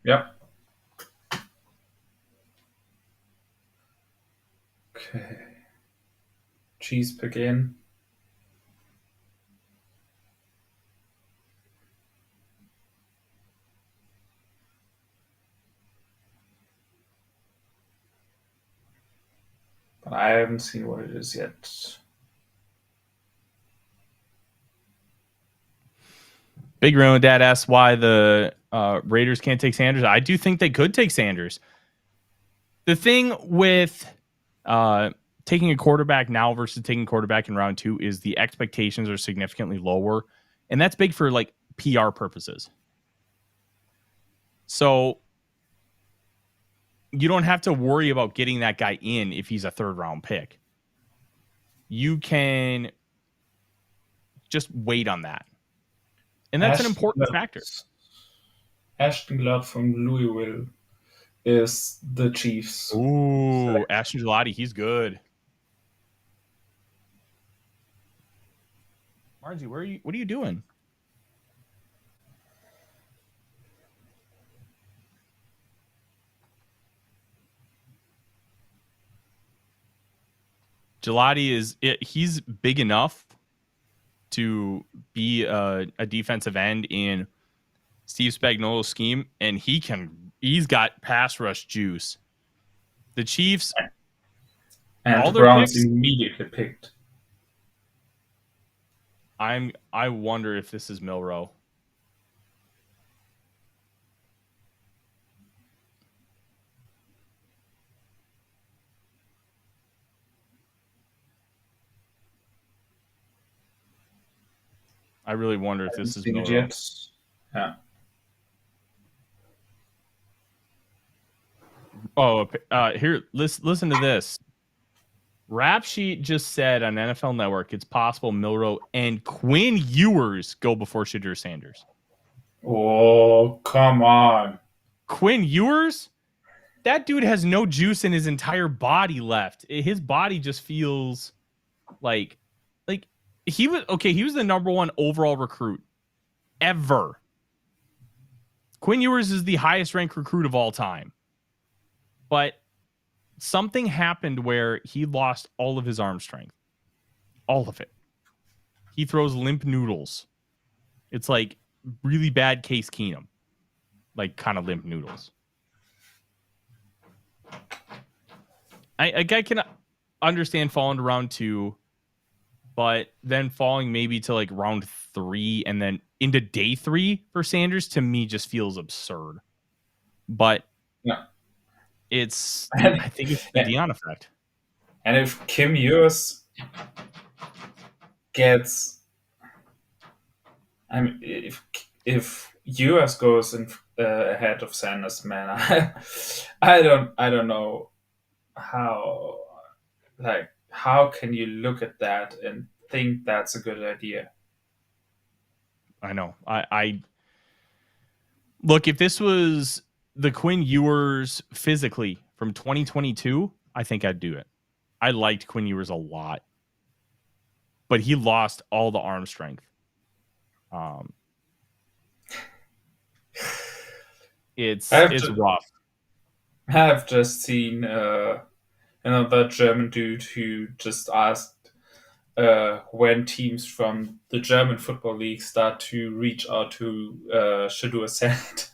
Yep. Okay. Cheese pick in. But I haven't seen what it is yet. Big Room Dad asks why the Raiders can't take Sanders. I do think they could take Sanders. The thing with taking a quarterback now versus taking a quarterback in round 2 is the expectations are significantly lower. And that's big for like PR purposes. So you don't have to worry about getting that guy in if he's a 3rd round pick. You can just wait on that. And that's an important factor. Ashton Glott from Louisville is the Chiefs. Ooh, Ashton Gelati, he's good. Margie, what are you doing? he's big enough to be a defensive end in Steve Spagnuolo's scheme, and he's got pass rush juice. The Chiefs and all the their Browns picks, immediately picked. I wonder if this is Milroe. I really wonder if this is Milroe. Yeah. Oh, here, listen to this. Rap Sheet just said on NFL Network it's possible Milroe and Quinn Ewers go before Shadur Sanders. Oh, come on. Quinn Ewers? That dude has no juice in his entire body left. His body just feels like he was the number 1 overall recruit ever. Quinn Ewers is the highest ranked recruit of all time. But something happened where he lost all of his arm strength. All of it. He throws limp noodles. It's like really bad Case Keenum. Like kind of limp noodles. I can understand falling to round 2, but then falling maybe to like round 3 and then into day 3 for Sanders to me just feels absurd. But yeah. I think it's the Deion effect. And if Kim Ewers gets, I mean, if Ewers goes in ahead of Sanders, man, I don't know how can you look at that and think that's a good idea? I know. I look, if this was the Quinn Ewers physically from 2022, I think I'd do it. I liked Quinn Ewers a lot, but he lost all the arm strength. It's rough. I've just seen another German dude who just asked when teams from the German Football League start to reach out to Shadur Sanders.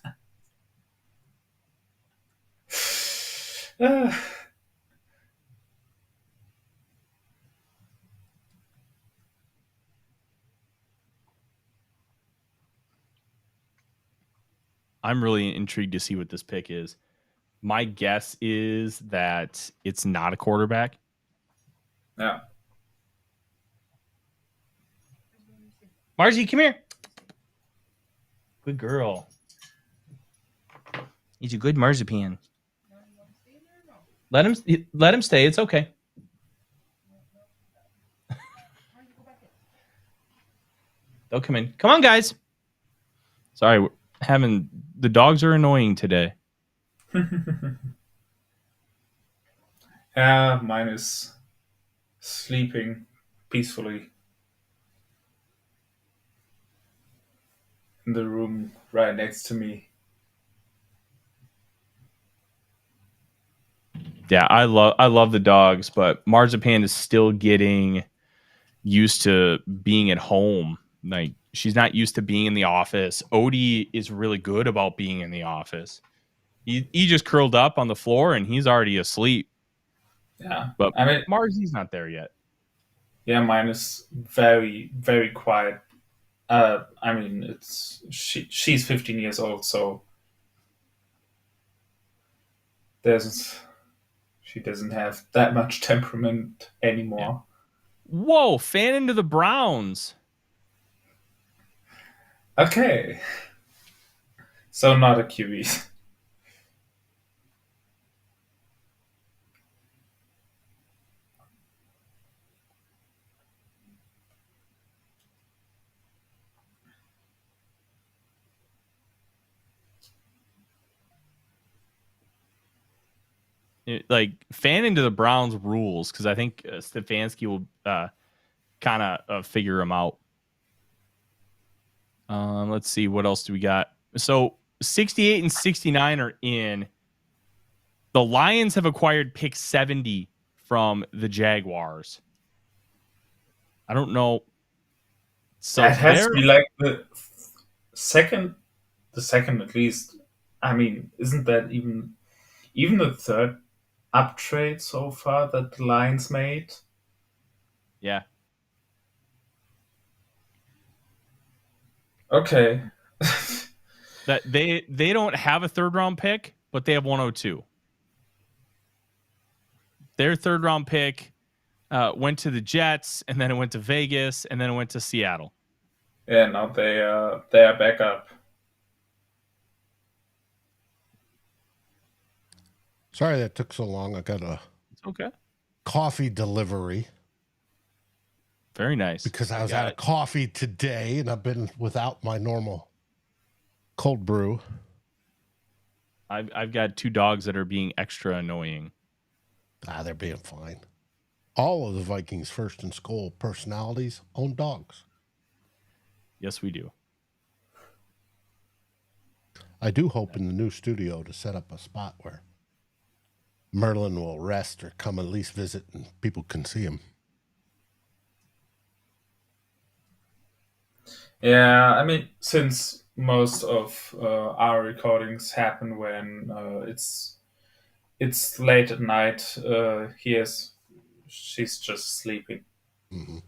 I'm really intrigued to see what this pick is. My guess is that it's not a quarterback. Yeah. Margie, come here. Good girl. He's a good marzipan. Let him stay. It's okay. They'll come in. Come on, guys. Sorry, the dogs are annoying today. Yeah, mine is sleeping peacefully in the room right next to me. Yeah, I love the dogs, but Marzipan is still getting used to being at home. Like, she's not used to being in the office. Odie is really good about being in the office. He just curled up on the floor and he's already asleep. Yeah, but I mean, Marzi's not there yet. Yeah, mine is very, very quiet. I mean, she's 15 years old, so she doesn't have that much temperament anymore. Yeah. Whoa, fan into the Browns. Okay. So not a QB. Fan into the Browns rules, because I think Stefanski will kind of figure them out. Let's see, what else do we got? So 68 and 69 are in. The Lions have acquired pick 70 from the Jaguars. I don't know. So that has to be like the second at least. I mean, isn't that even the third uptrade so far that the Lions made? Yeah. Okay. That they don't have a third round pick, but they have 102. Their third round pick went to the Jets, and then it went to Vegas, and then it went to Seattle. Yeah, now they are back up. Sorry that took so long. I got a Okay. coffee delivery. Very nice. Because I was out of coffee today, and I've been without my normal cold brew. I've got 2 dogs that are being extra annoying. They're being fine. All of the Vikings first and SKOL personalities own dogs. Yes, we do. I do hope in the new studio to set up a spot where Merlin will rest or come at least visit and people can see him. Yeah, I mean, since most of our recordings happen when it's late at night, she's just sleeping. Mm-hmm.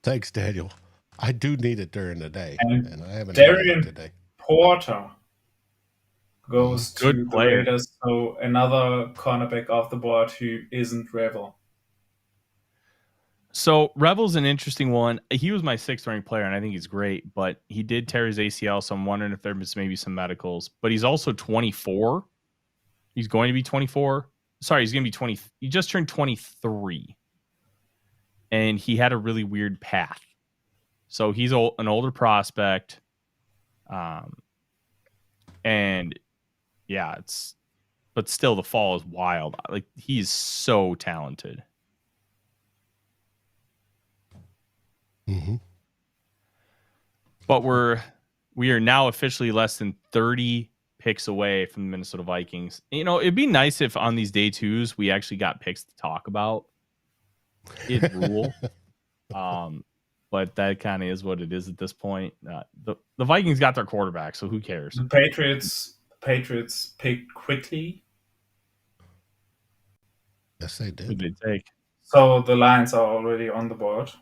Thanks, Daniel. I do need it during the day, and I haven't had it today. Porter goes to Good the player. Raiders, so another cornerback off the board who isn't Revel. So Revel's an interesting one. He was my 6th ranked player, and I think he's great, but he did tear his ACL, so I'm wondering if there's maybe some medicals. But he's also 24. He's going to be 24. Sorry, he's going to be 20. He just turned 23. And he had a really weird path. So he's an older prospect. And yeah, but still the fall is wild. Like, he's so talented. Mm-hmm. But we are now officially less than 30 picks away from the Minnesota Vikings. You know, it'd be nice if on these day 2s we actually got picks to talk about. It'd rule. But that kind of is what it is at this point. The Vikings got their quarterback, so who cares? The Patriots picked quickly. Yes, they did. Who'd they take? So the Lions are already on the board.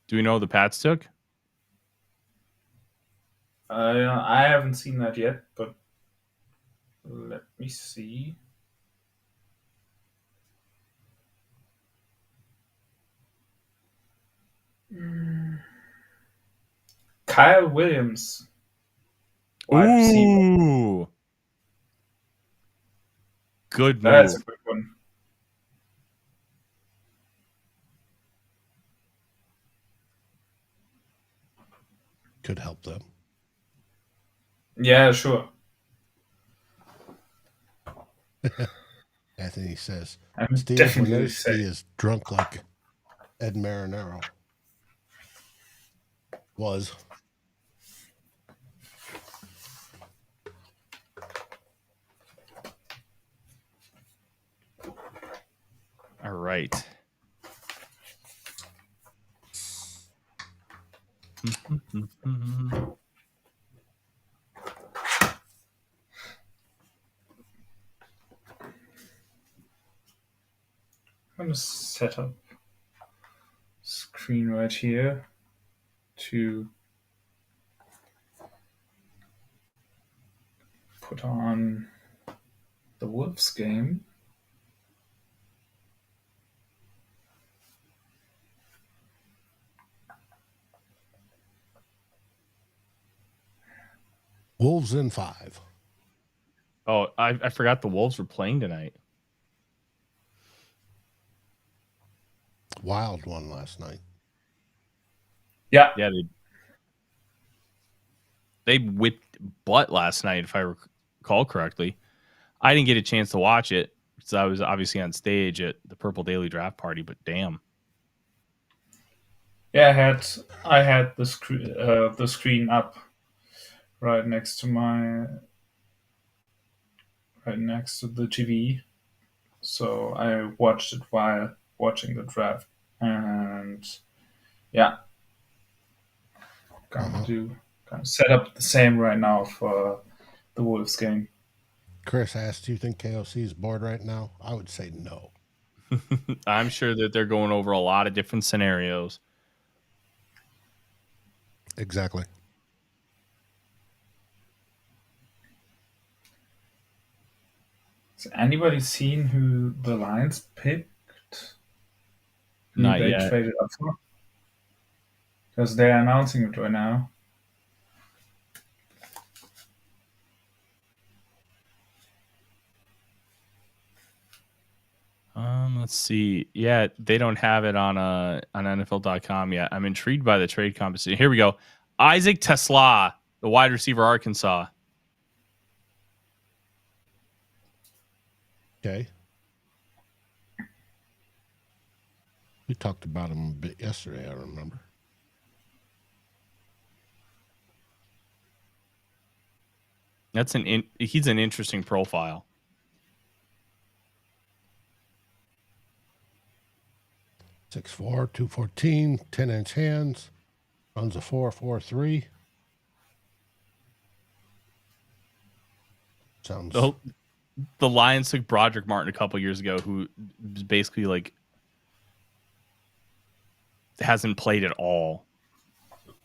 Do we know who the Pats took? I haven't seen that yet, but let me see. Kyle Williams. Wide receiver. Ooh. Good move. That's a good one. Could help them. Yeah, sure. Anthony says, I'm Steve definitely Forness is drunk like Ed Marinero was. All right. I'm going to set up screen right here to put on the Wolves game. Wolves in 5. Oh, I forgot the Wolves were playing tonight. Wild one last night. Yeah. Yeah, they whipped butt last night, if I recall correctly. I didn't get a chance to watch it because I was obviously on stage at the Purple Daily Draft Party, but damn. Yeah, I had the screen up right next to the TV, so I watched it while watching the draft, and yeah, gonna set up the same right now for the Wolves game. Chris asked, "Do you think KOC is bored right now?" I would say no. I'm sure that they're going over a lot of different scenarios. Exactly. Has anybody seen who the Lions picked? Who Not they yet. traded up for? Because they're announcing it right now. Let's see. Yeah, they don't have it on NFL.com yet. I'm intrigued by the trade compensation. Here we go. Isaac Tesla, the wide receiver, Arkansas. Okay. We talked about him a bit yesterday, I remember. He's an interesting profile. 6'4", 214, 10-inch hands, runs a 4.43. Sounds The Lions took Broderick Martin a couple years ago, who was basically like hasn't played at all,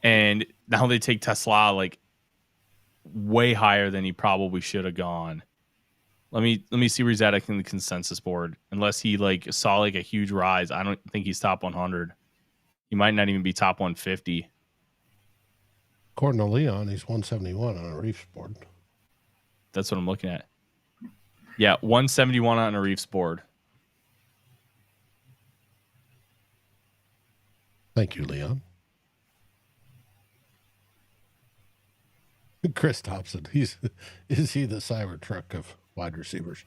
and now they take Tesla like way higher than he probably should have gone. Let me see where he's at in the consensus board. Unless he like saw like a huge rise, I don't think he's top 100. He might not even be top 150. According to Leon, he's 171 on a Reefs board. That's what I'm looking at. Yeah, 171 on a Reefs board. Thank you, Leon. Chris Thompson. Is he the Cybertruck of wide receivers?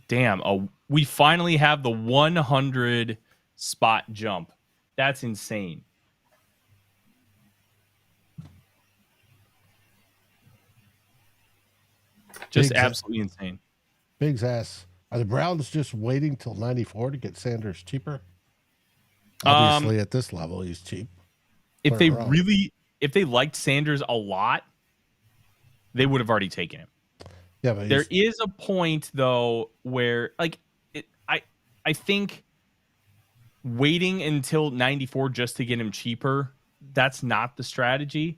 Damn, we finally have the 100 spot jump. That's insane. Just absolutely insane. Biggs asks, are the Browns just waiting till 94 to get Sanders cheaper? Obviously, at this level, he's cheap. If they liked Sanders a lot, they would have already taken him. Yeah, but there is a point though where like I think waiting until 94 just to get him cheaper, that's not the strategy.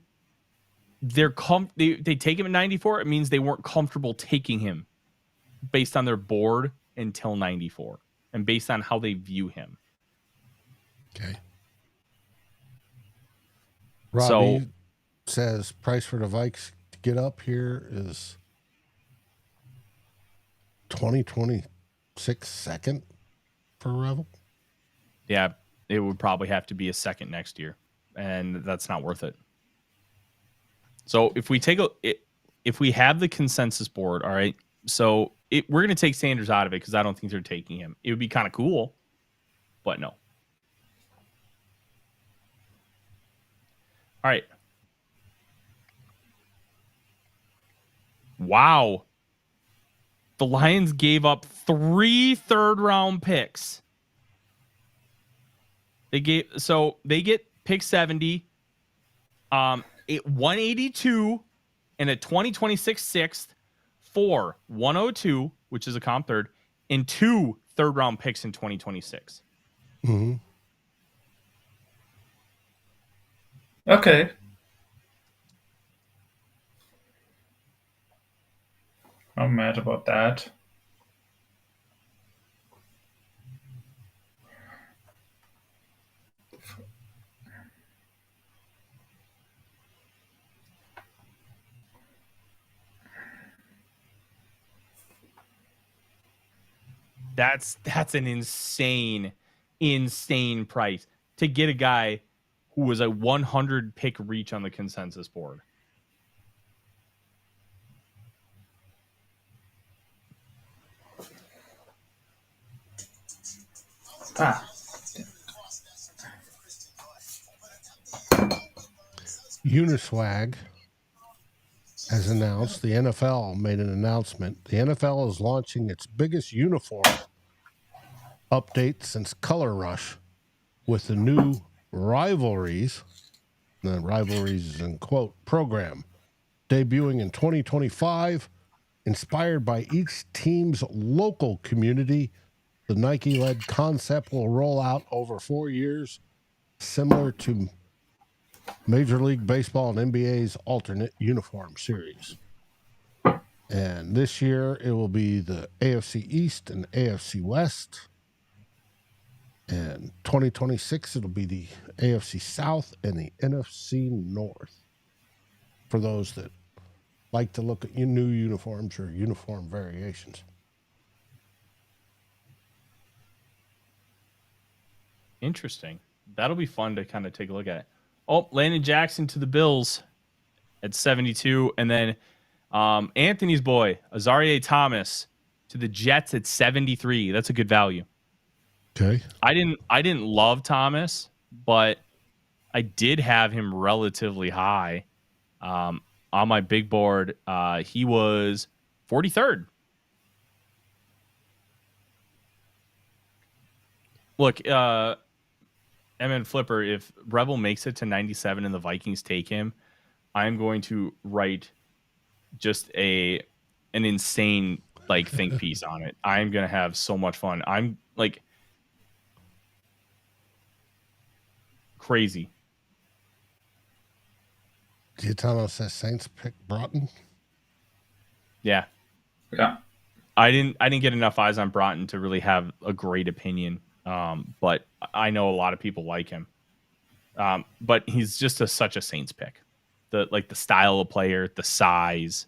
They take him at 94, it means they weren't comfortable taking him based on their board until 94 and based on how they view him. Okay. Robbie says price for the Vikes to get up here is 2026 second for Revel. Yeah, it would probably have to be a second next year, and that's not worth it. So if we have the consensus board, all right, so we're going to take Sanders out of it because I don't think they're taking him. It would be kind of cool, but no. All right. Wow. The Lions gave up 3 third-round picks. They get pick 70, 182, and a 2026 sixth for 102, which is a comp third, and 2 third-round picks in 2026. Mm-hmm. Okay. I'm mad about that. That's an insane price to get a guy who was a 100 pick reach on the consensus board. Uniswag has announced, the NFL made an announcement. The NFL is launching its biggest uniform update since Color Rush with the new Rivalries, the Rivalries is in quote, program, debuting in 2025. Inspired by each team's local community, the Nike-led concept will roll out over 4 years, similar to Major League Baseball and NBA's alternate uniform series. And this year it will be the AFC East and AFC West. And 2026 it'll be the AFC South and the NFC North. For those that like to look at new uniforms or uniform variations. Interesting. That'll be fun to kind of take a look at. Oh, Landon Jackson to the Bills at 72. And then Anthony's boy, Azareye'h Thomas, to the Jets at 73. That's a good value. Okay. I didn't love Thomas, but I did have him relatively high on my big board. He was 43rd. Look, MN Flipper, if Rebel makes it to 97 and the Vikings take him, I'm going to write just an insane think piece on it. I'm going to have so much fun. I'm crazy. Giatano says Saints pick Broughton. Yeah. I didn't get enough eyes on Broughton to really have a great opinion. But I know a lot of people like him. But he's just such a Saints pick. The style of player, the size.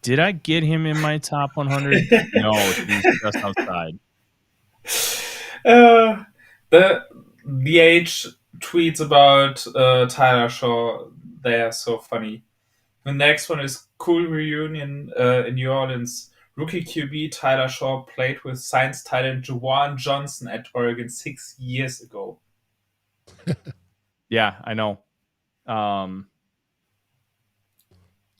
Did I get him in my top 100? No, he's just outside. The age tweets about Tyler Shaw. They are so funny. The next one is cool reunion in New Orleans. Rookie QB Tyler Shaw played with Science talent Juwan Johnson at Oregon 6 years ago. Yeah, I know.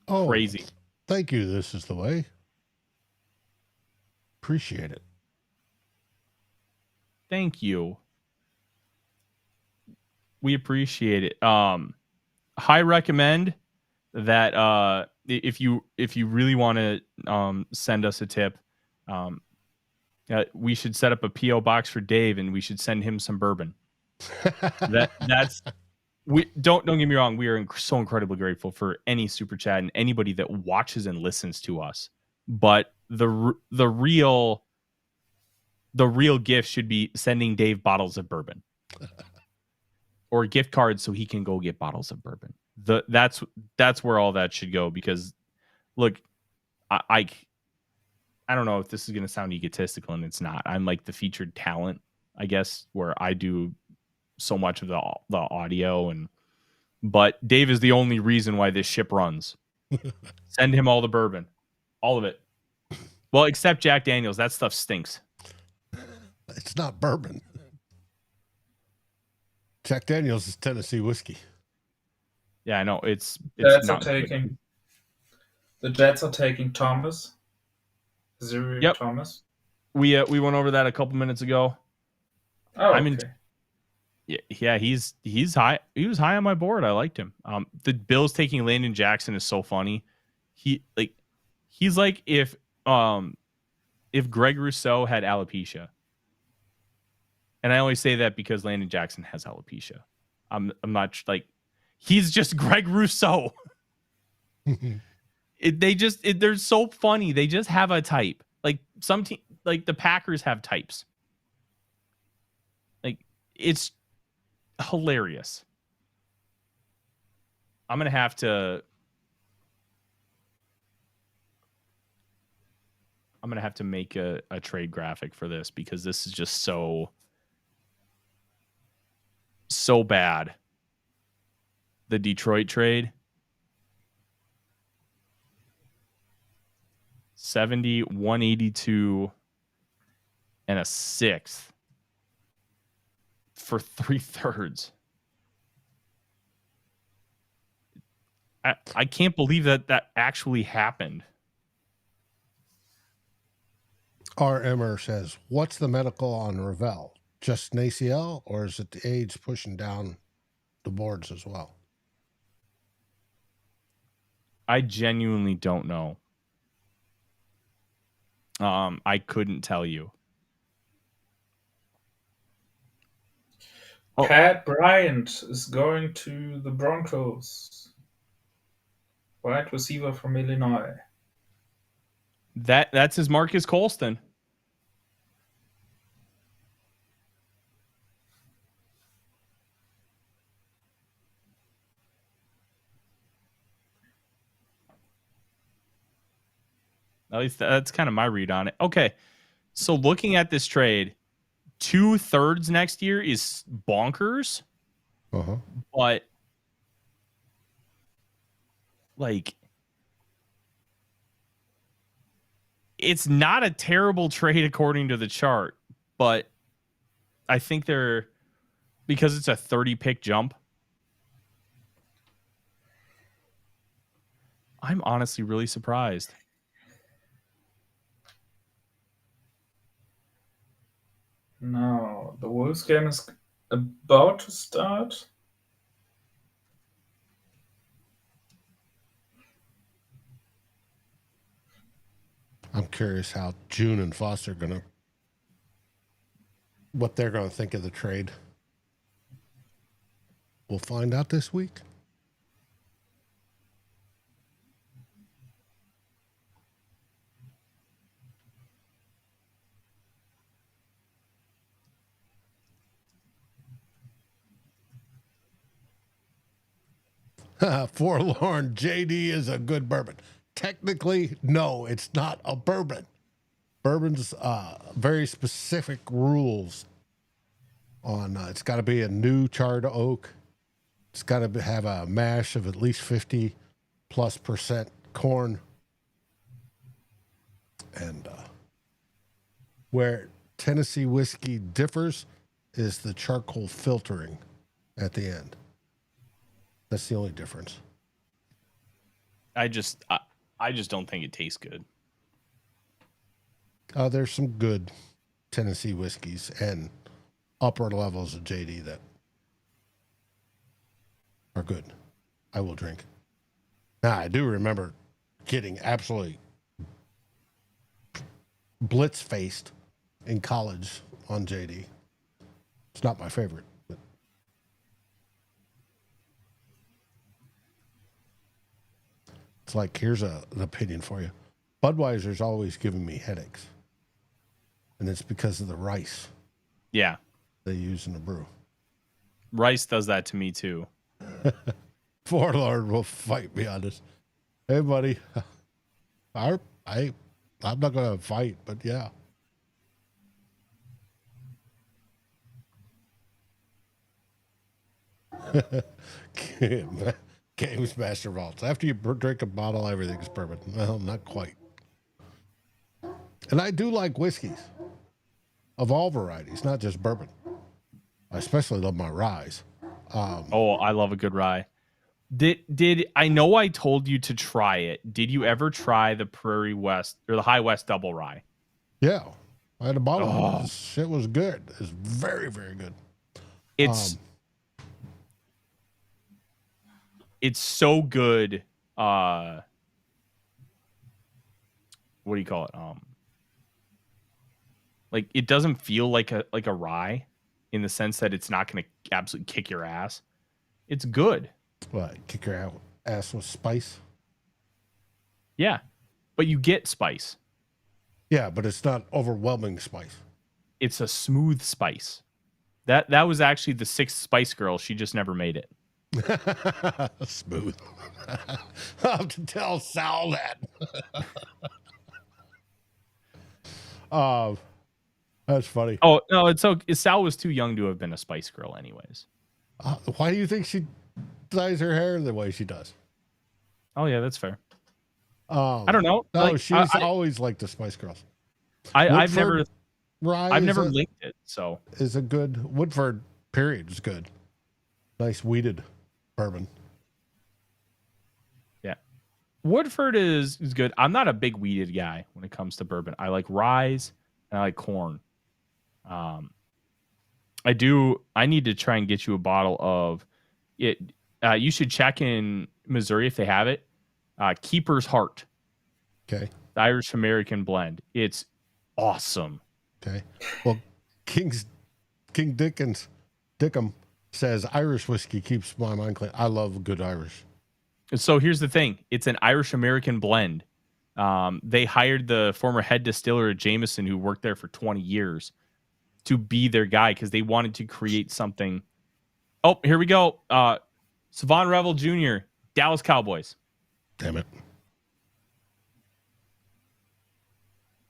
Crazy. Thank you. This is the way. Appreciate it. Thank you. We appreciate it. High recommend that if you really want to send us a tip, we should set up a PO box for Dave and we should send him some bourbon. We don't get me wrong. We are so incredibly grateful for any super chat and anybody that watches and listens to us. But the real gift should be sending Dave bottles of bourbon or gift cards so he can go get bottles of bourbon. That's where all that should go, because look, I don't know if this is going to sound egotistical, and it's not. I'm like the featured talent, I guess, where I do so much of the audio, but Dave is the only reason why this ship runs. Send him all the bourbon, all of it. Well, except Jack Daniels. That stuff stinks. It's not bourbon. Jack Daniels is Tennessee whiskey. Yeah, I know. It's Jets not are taking. The Jets are taking Thomas. Yep. Thomas. We went over that a couple minutes ago. Oh, okay. Yeah, he's high. He was high on my board. I liked him. The Bills taking Landon Jackson is so funny. He's like if Greg Rousseau had alopecia. And I only say that because Landon Jackson has alopecia. I'm not he's just Greg Rousseau. They're so funny. They just have a type. Like some team, like the Packers have types. Like it's hilarious. I'm gonna have to. gonna have to make a trade graphic for this because this is just so bad. The Detroit trade. 70, 182, and a 6th for 3/3. I can't believe that actually happened. R. Emmer says, what's the medical on Ravel? Just an ACL, or is it the age pushing down the boards as well? I genuinely don't know. I couldn't tell you. Pat Bryant is going to the Broncos. Wide receiver from Illinois. That's his Marcus Colston. At least that's kind of my read on it. Okay. So looking at this trade, 2/3 next year is bonkers. Uh-huh. But like, it's not a terrible trade according to the chart, but I think because it's a 30 pick jump. I'm honestly really surprised. No, the Wolves game is about to start. I'm curious how June and Foster what they're gonna think of the trade. We'll find out this week. Forlorn, JD is a good bourbon. Technically, no, it's not a bourbon. Bourbon's very specific rules on it's got to be a new charred oak. It's got to have a mash of at least 50+% corn. And where Tennessee whiskey differs is the charcoal filtering at the end. That's the only difference. I just don't think it tastes good. There's some good Tennessee whiskeys and upper levels of JD that are good. I will drink. Now, I do remember getting absolutely blitz-faced in college on JD. It's not my favorite. But it's like, here's an opinion for you. Budweiser's always giving me headaches. And it's because of the rice Yeah. they use in the brew. Rice does that to me too. Forlord will fight me on this. Hey, buddy. I'm not going to fight, but yeah. Games Master Vaults. After you drink a bottle, everything's bourbon. Well, not quite. And I do like whiskeys of all varieties, not just bourbon. I especially love my ryes. I love a good rye. Did I know I told you to try it? Did you ever try the Prairie West or the High West Double Rye? Yeah. I had a bottle of it. This shit was good. It's very, very good. It's so good. What do you call it? Like it doesn't feel like a rye in the sense that it's not going to absolutely kick your ass. It's good. What? Kick your ass with spice? Yeah. But you get spice. Yeah, but it's not overwhelming spice. It's a smooth spice. That was actually the 6th Spice Girl. She just never made it. Smooth. I'll have to tell Sal that. That's funny. Oh no, it's so Sal was too young to have been a Spice Girl, anyways. Why do you think she dyes her hair the way she does? Oh yeah, that's fair. I don't know. No, Like, she's always liked the Spice Girls. I've never Rye I've never linked it. So is a good Woodford period is good. Nice weeded bourbon. yeah, Woodford is good. I'm not a big weeded guy when it comes to bourbon. I like rye and I like corn. I need to try and get you a bottle of it. You should check in Missouri if they have it. Keeper's Heart. Okay. The Irish American blend. It's awesome. Okay. Well, King Dickham says Irish whiskey keeps my mind clean. I love good Irish. So here's the thing. It's an Irish American blend. They hired the former head distiller at Jameson, who worked there for 20 years, to be their guy because they wanted to create something. Oh, here we go. Savon Revel Jr., Dallas Cowboys. Damn it.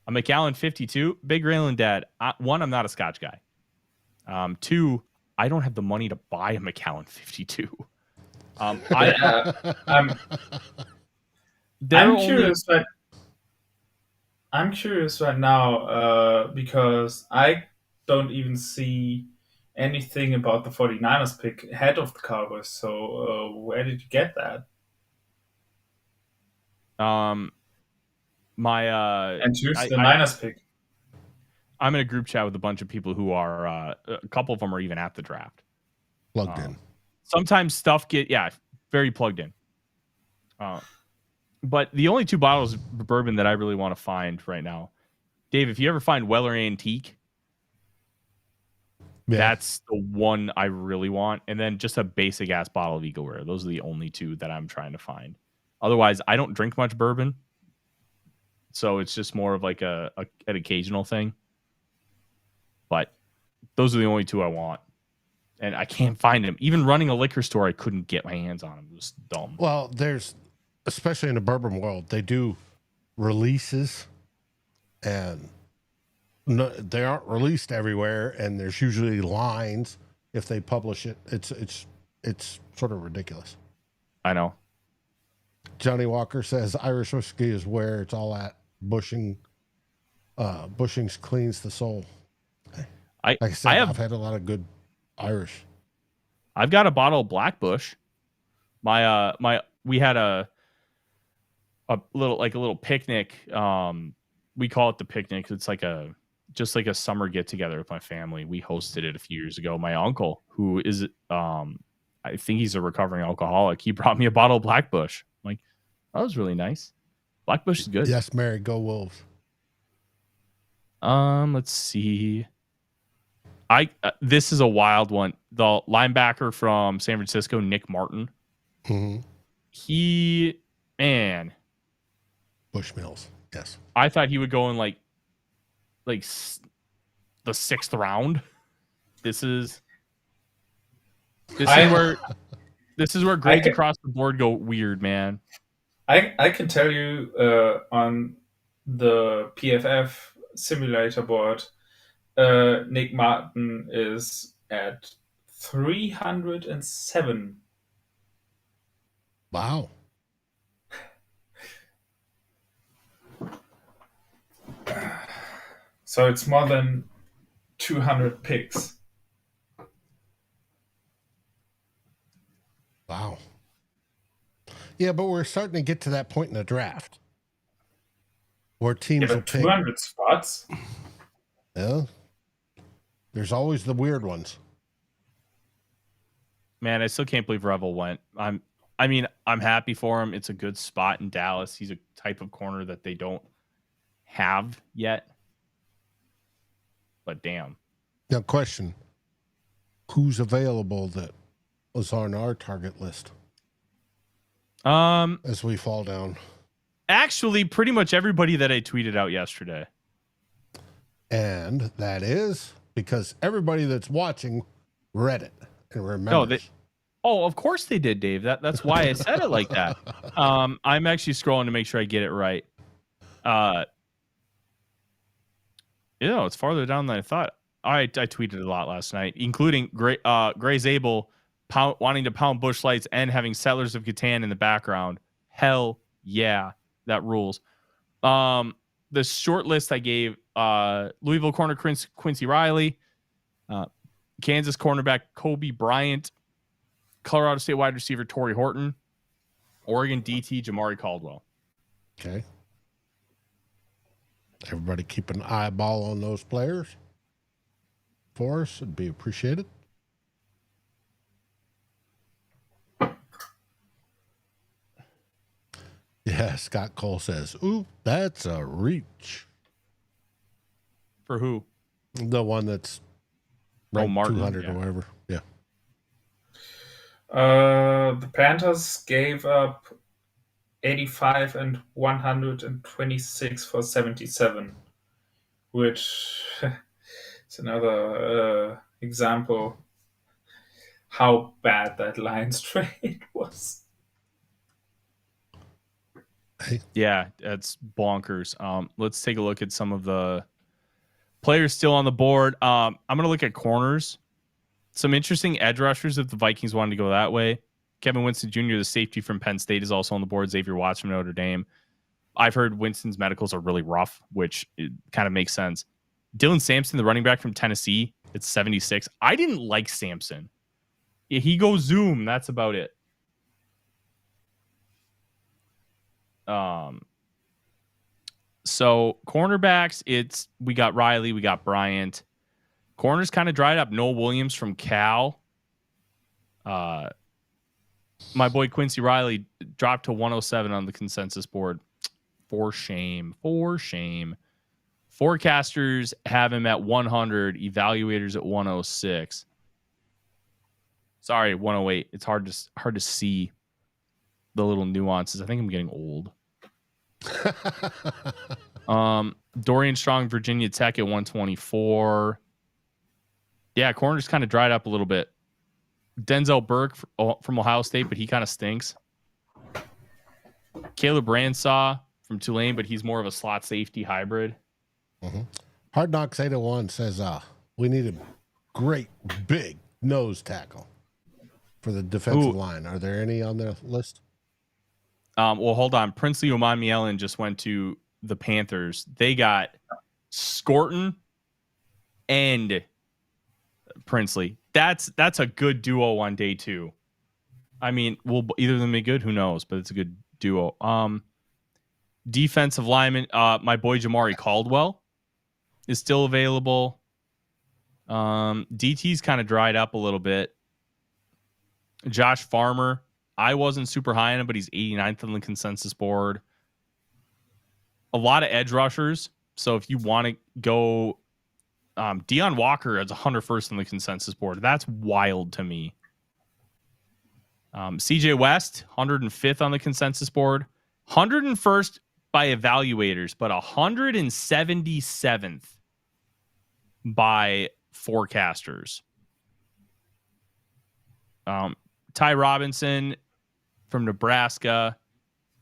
A Macallan 52, Big Raylan Dad. One, I'm not a Scotch guy. Two, I don't have the money to buy a Macallan 52. I'm curious right now because I don't even see anything about the 49ers pick ahead of the Cowboys. So where did you get that? And choose the Niners pick. I'm in a group chat with a bunch of people who are a couple of them are even at the draft. Plugged in. Sometimes stuff very plugged in. But the only two bottles of bourbon that I really want to find right now, Dave, if you ever find Weller Antique, that's the one I really want. And then just a basic ass bottle of Eagle Rare. Those are the only two that I'm trying to find. Otherwise, I don't drink much bourbon. So it's just more of like an occasional thing. But those are the only two I want. And I can't find them. Even running a liquor store, I couldn't get my hands on them. It was dumb. Well, there's, especially in the bourbon world, they do releases and they aren't released everywhere. And there's usually lines if they publish it. It's sort of ridiculous. I know. Johnny Walker says Irish whiskey is where it's all at. Bushings cleans the soul. Like I said, I've had a lot of good Irish. I've got a bottle of Black Bush. We had a little picnic. We call it the picnic. It's like just like a summer get together with my family. We hosted it a few years ago. My uncle, who is I think he's a recovering alcoholic, he brought me a bottle of Black Bush. I'm like, that was really nice. Black Bush is good. Yes, Mary, go Wolves. Let's see. This is a wild one. The linebacker from San Francisco, Nick Martin. Mm-hmm. Bushmills. Yes. I thought he would go in like the 6th round. This is where grades across the board go weird, man. I can tell you on the PFF simulator board, Nick Martin is at 307. Wow. So it's more than 200 picks. Wow. Yeah, but we're starting to get to that point in the draft where teams will pick 200 spots. Yeah. There's always the weird ones. Man, I still can't believe Revel went. I'm happy for him. It's a good spot in Dallas. He's a type of corner that they don't have yet. But damn. Now, question. Who's available that was on our target list? As we fall down. Actually, pretty much everybody that I tweeted out yesterday. And that is because everybody that's watching read it and remembers. Of course they did, Dave. That's why I said it like that. I'm actually scrolling to make sure I get it right. Yeah, it's farther down than I thought. I tweeted a lot last night, including Gray Zabel wanting to pound Busch Lights and having Settlers of Catan in the background. Hell yeah, that rules. The short list I gave: Louisville corner Quincy Riley, Kansas cornerback Kobe Bryant, Colorado State wide receiver Torrey Horton, Oregon DT Jamari Caldwell. Okay. Everybody keep an eyeball on those players for us. It'd be appreciated. Yeah, Scott Cole says, ooh, that's a reach. For who? The one that's ranked Martin, 200 yeah. or whatever. Yeah. The Panthers gave up 85 and 126 for 77, which is another example how bad that Lions trade was. Hey. Yeah, that's bonkers. Let's take a look at some of the players still on the board. I'm going to look at corners. Some interesting edge rushers if the Vikings wanted to go that way. Kevin Winston Jr., the safety from Penn State, is also on the board. Xavier Watts from Notre Dame. I've heard Winston's medicals are really rough, which kind of makes sense. Dylan Sampson, the running back from Tennessee, it's 76. I didn't like Sampson. Yeah, he goes Zoom. That's about it. So cornerbacks, we got Riley, we got Bryant. Corners kind of dried up. Noah Williams from Cal. My boy Quincy Riley dropped to 107 on the consensus board. For shame. Forecasters have him at 100. Evaluators at 106. Sorry, 108. It's hard to see the little nuances. I think I'm getting old. Dorian Strong, Virginia Tech at 124. Yeah, corners kind of dried up a little bit. Denzel Burke from Ohio State, but he kind of stinks. Caleb Bransaw from Tulane, but he's more of a slot safety hybrid. Mm-hmm. Hard Knocks 801 says we need a great big nose tackle for the defensive line. Are there any on the list? Well, hold on. Princely Omamielen just went to the Panthers. They got Scorton and Princely. That's a good duo on day two. I mean, will either of them be good? Who knows? But it's a good duo. Defensive lineman, my boy Jamari Caldwell is still available. DT's kind of dried up a little bit. Josh Farmer, I wasn't super high on him, but he's 89th on the consensus board. A lot of edge rushers. So if you want to go, Deion Walker is 101st on the consensus board. That's wild to me. CJ West, 105th on the consensus board. 101st by evaluators, but 177th by forecasters. Ty Robinson from Nebraska,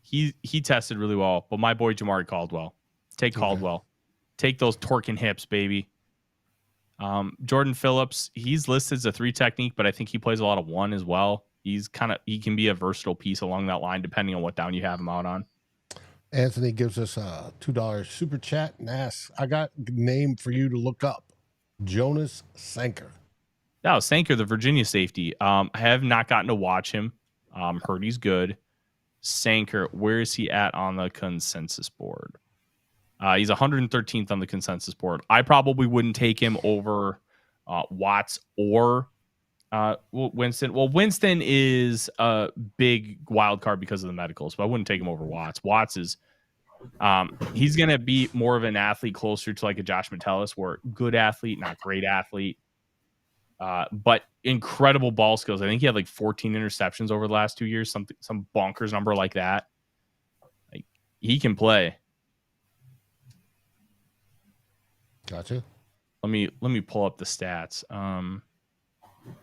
he tested really well, but my boy Jamari Caldwell. Take Caldwell. Take those torque and hips, baby. Jordan Phillips, he's listed as a 3 technique, but I think he plays a lot of 1 as well. He can be a versatile piece along that line, depending on what down you have him out on. Anthony gives us a $2 super chat and asks, I got a name for you to look up. Jonas Sanker. No, Sanker, the Virginia safety. I have not gotten to watch him. Heard he's good. Sanker, where is he at on the consensus board? He's 113th on the consensus board. I probably wouldn't take him over Watts or Winston. Well, Winston is a big wild card because of the medicals, but I wouldn't take him over Watts. Watts is he's going to be more of an athlete closer to like a Josh Metellus, where good athlete, not great athlete, but incredible ball skills. I think he had like 14 interceptions over the last 2 years, some bonkers number like that. Like, he can play. Gotcha. Let me pull up the stats.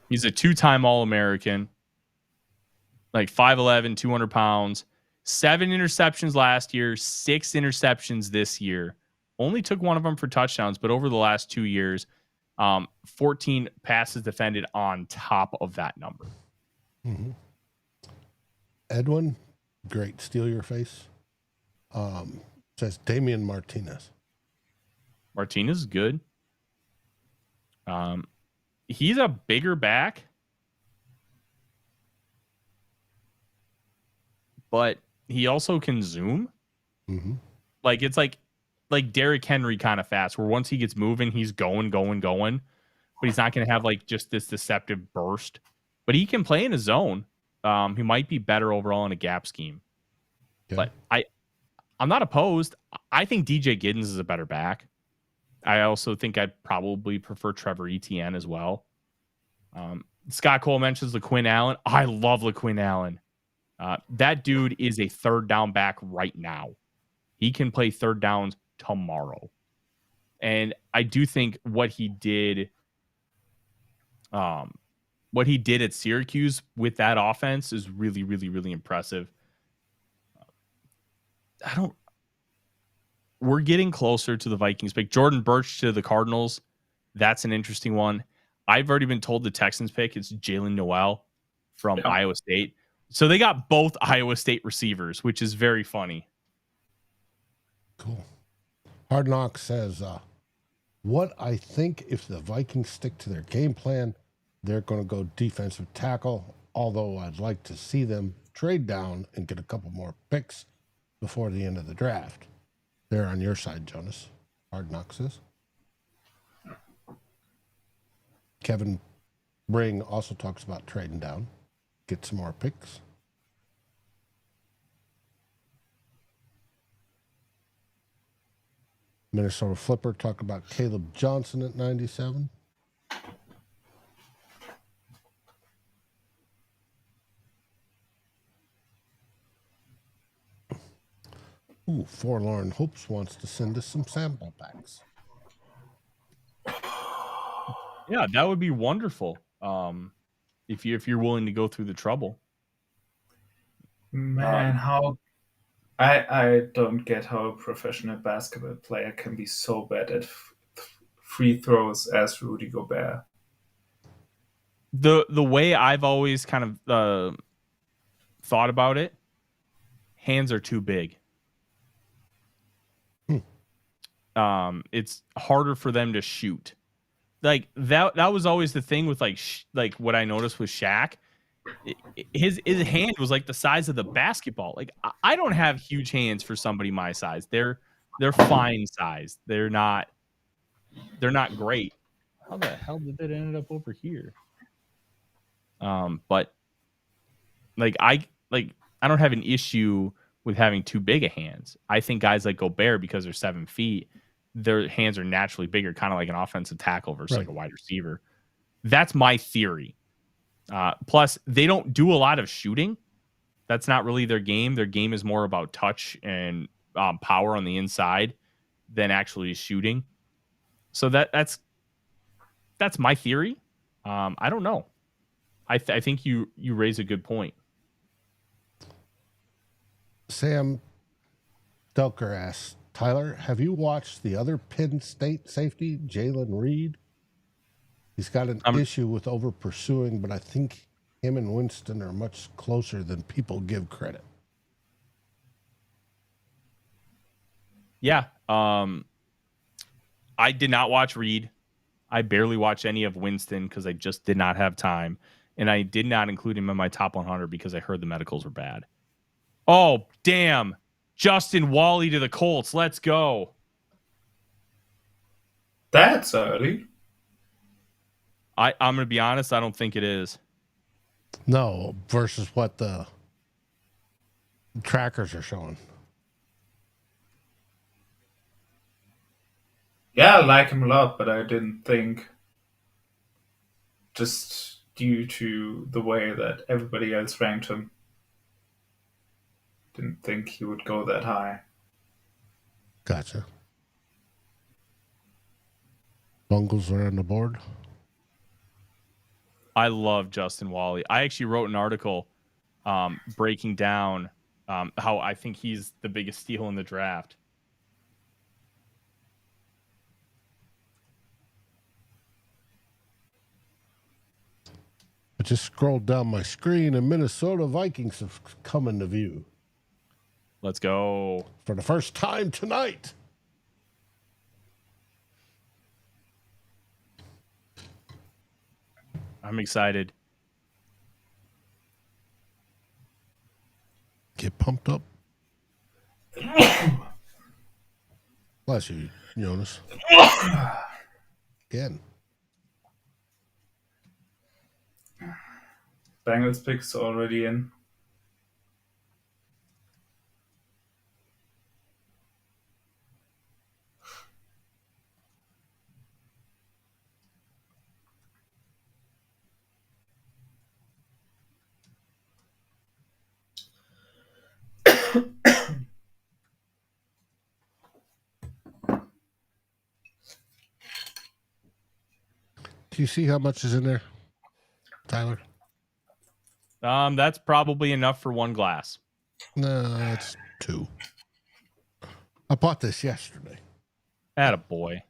He's a 2-time All-American, like 5'11", 200 pounds, 7 interceptions last year, 6 interceptions this year. only took one of them for touchdowns, but over the last 2 years, 14 passes defended on top of that number. Mm-hmm. Edwin, great steal your face. Says Damian Martinez. Martinez is good. He's a bigger back, but he also can zoom. Mm-hmm. Like it's like Derrick Henry kind of fast, where once he gets moving, he's going, but he's not going to have like just this deceptive burst. But he can play in a zone. He might be better overall in a gap scheme. Okay. But I'm not opposed. I think DJ Giddens is a better back. I also think I'd probably prefer Trevor Etienne as well. Scott Cole mentions LaQuinn Allen. I love LaQuinn Allen. That dude is a third down back right now. He can play third downs tomorrow. And I do think what he did at Syracuse with that offense is really, really, really impressive. We're getting closer to the Vikings pick. Jordan Birch to the Cardinals. That's an interesting one. I've already been told the Texans pick. It's Jalen Noel from Iowa State. So they got both Iowa State receivers, which is very funny. Cool. Hard Knock says, what I think if the Vikings stick to their game plan, they're going to go defensive tackle, although I'd like to see them trade down and get a couple more picks before the end of the draft. They're on your side, Jonas. Hard Knock says. Kevin Ring also talks about trading down, get some more picks. Minnesota Flipper talk about Caleb Johnson at 97. Ooh, Forlorn Hopes wants to send us some sample packs. Yeah, that would be wonderful. If you're willing to go through the trouble. Man, how I don't get how a professional basketball player can be so bad at free throws as Rudy Gobert. The way I've always kind of thought about it, hands are too big. It's harder for them to shoot. Like that was always the thing with like what I noticed with Shaq. His hand was like the size of the basketball. Like I don't have huge hands for somebody my size. They're fine size. They're not great. How the hell did that end up over here? But I don't have an issue with having too big of hands. I think guys like Gobert, because they're 7 feet, their hands are naturally bigger, kind of like an offensive tackle versus like a wide receiver. That's my theory. Plus, they don't do a lot of shooting. That's not really their game. Their game is more about touch and power on the inside than actually shooting. So that's my theory. I don't know. I think you raise a good point. Sam Delker asks, Tyler, have you watched the other Penn State safety, Jalen Reed? He's got an issue with over pursuing, but I think him and Winston are much closer than people give credit. Yeah. I did not watch Reed. I barely watched any of Winston because I just did not have time. And I did not include him in my top 100 because I heard the medicals were bad. Oh, damn. Justin Wally to the Colts. Let's go. That's early. I'm going to be honest. I don't think it is. No, versus what the trackers are showing. Yeah, I like him a lot, but I didn't think, just due to the way that everybody else ranked him, didn't think he would go that high. Gotcha. Bungles are on the board. I love Justin Wally. I actually wrote an article breaking down how I think he's the biggest steal in the draft. just scrolled down my screen and Minnesota Vikings have come into view Let's go. for the first time tonight. I'm excited. Get pumped up. Bless you, Jonas. Again. Bengals picks already in. Do you see how much is in there, Tyler? That's probably enough for one glass. No, it's 2. I bought this yesterday. Attaboy.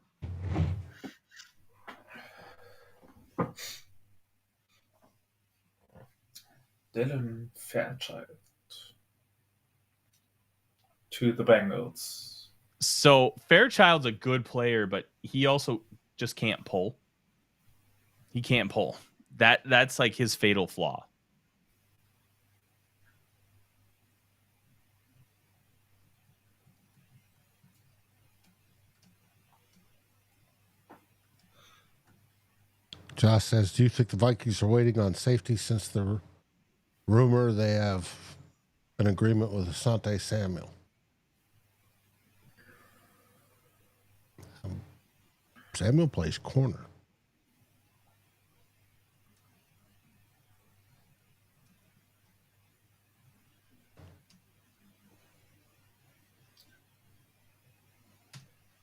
Dylan Fairchild to the Bengals. So Fairchild's a good player, but he also just can't pull. He can't pull. That's like his fatal flaw. Josh says, do you think the Vikings are waiting on safety since the rumor they have an agreement with Asante Samuel? Samuel plays corner.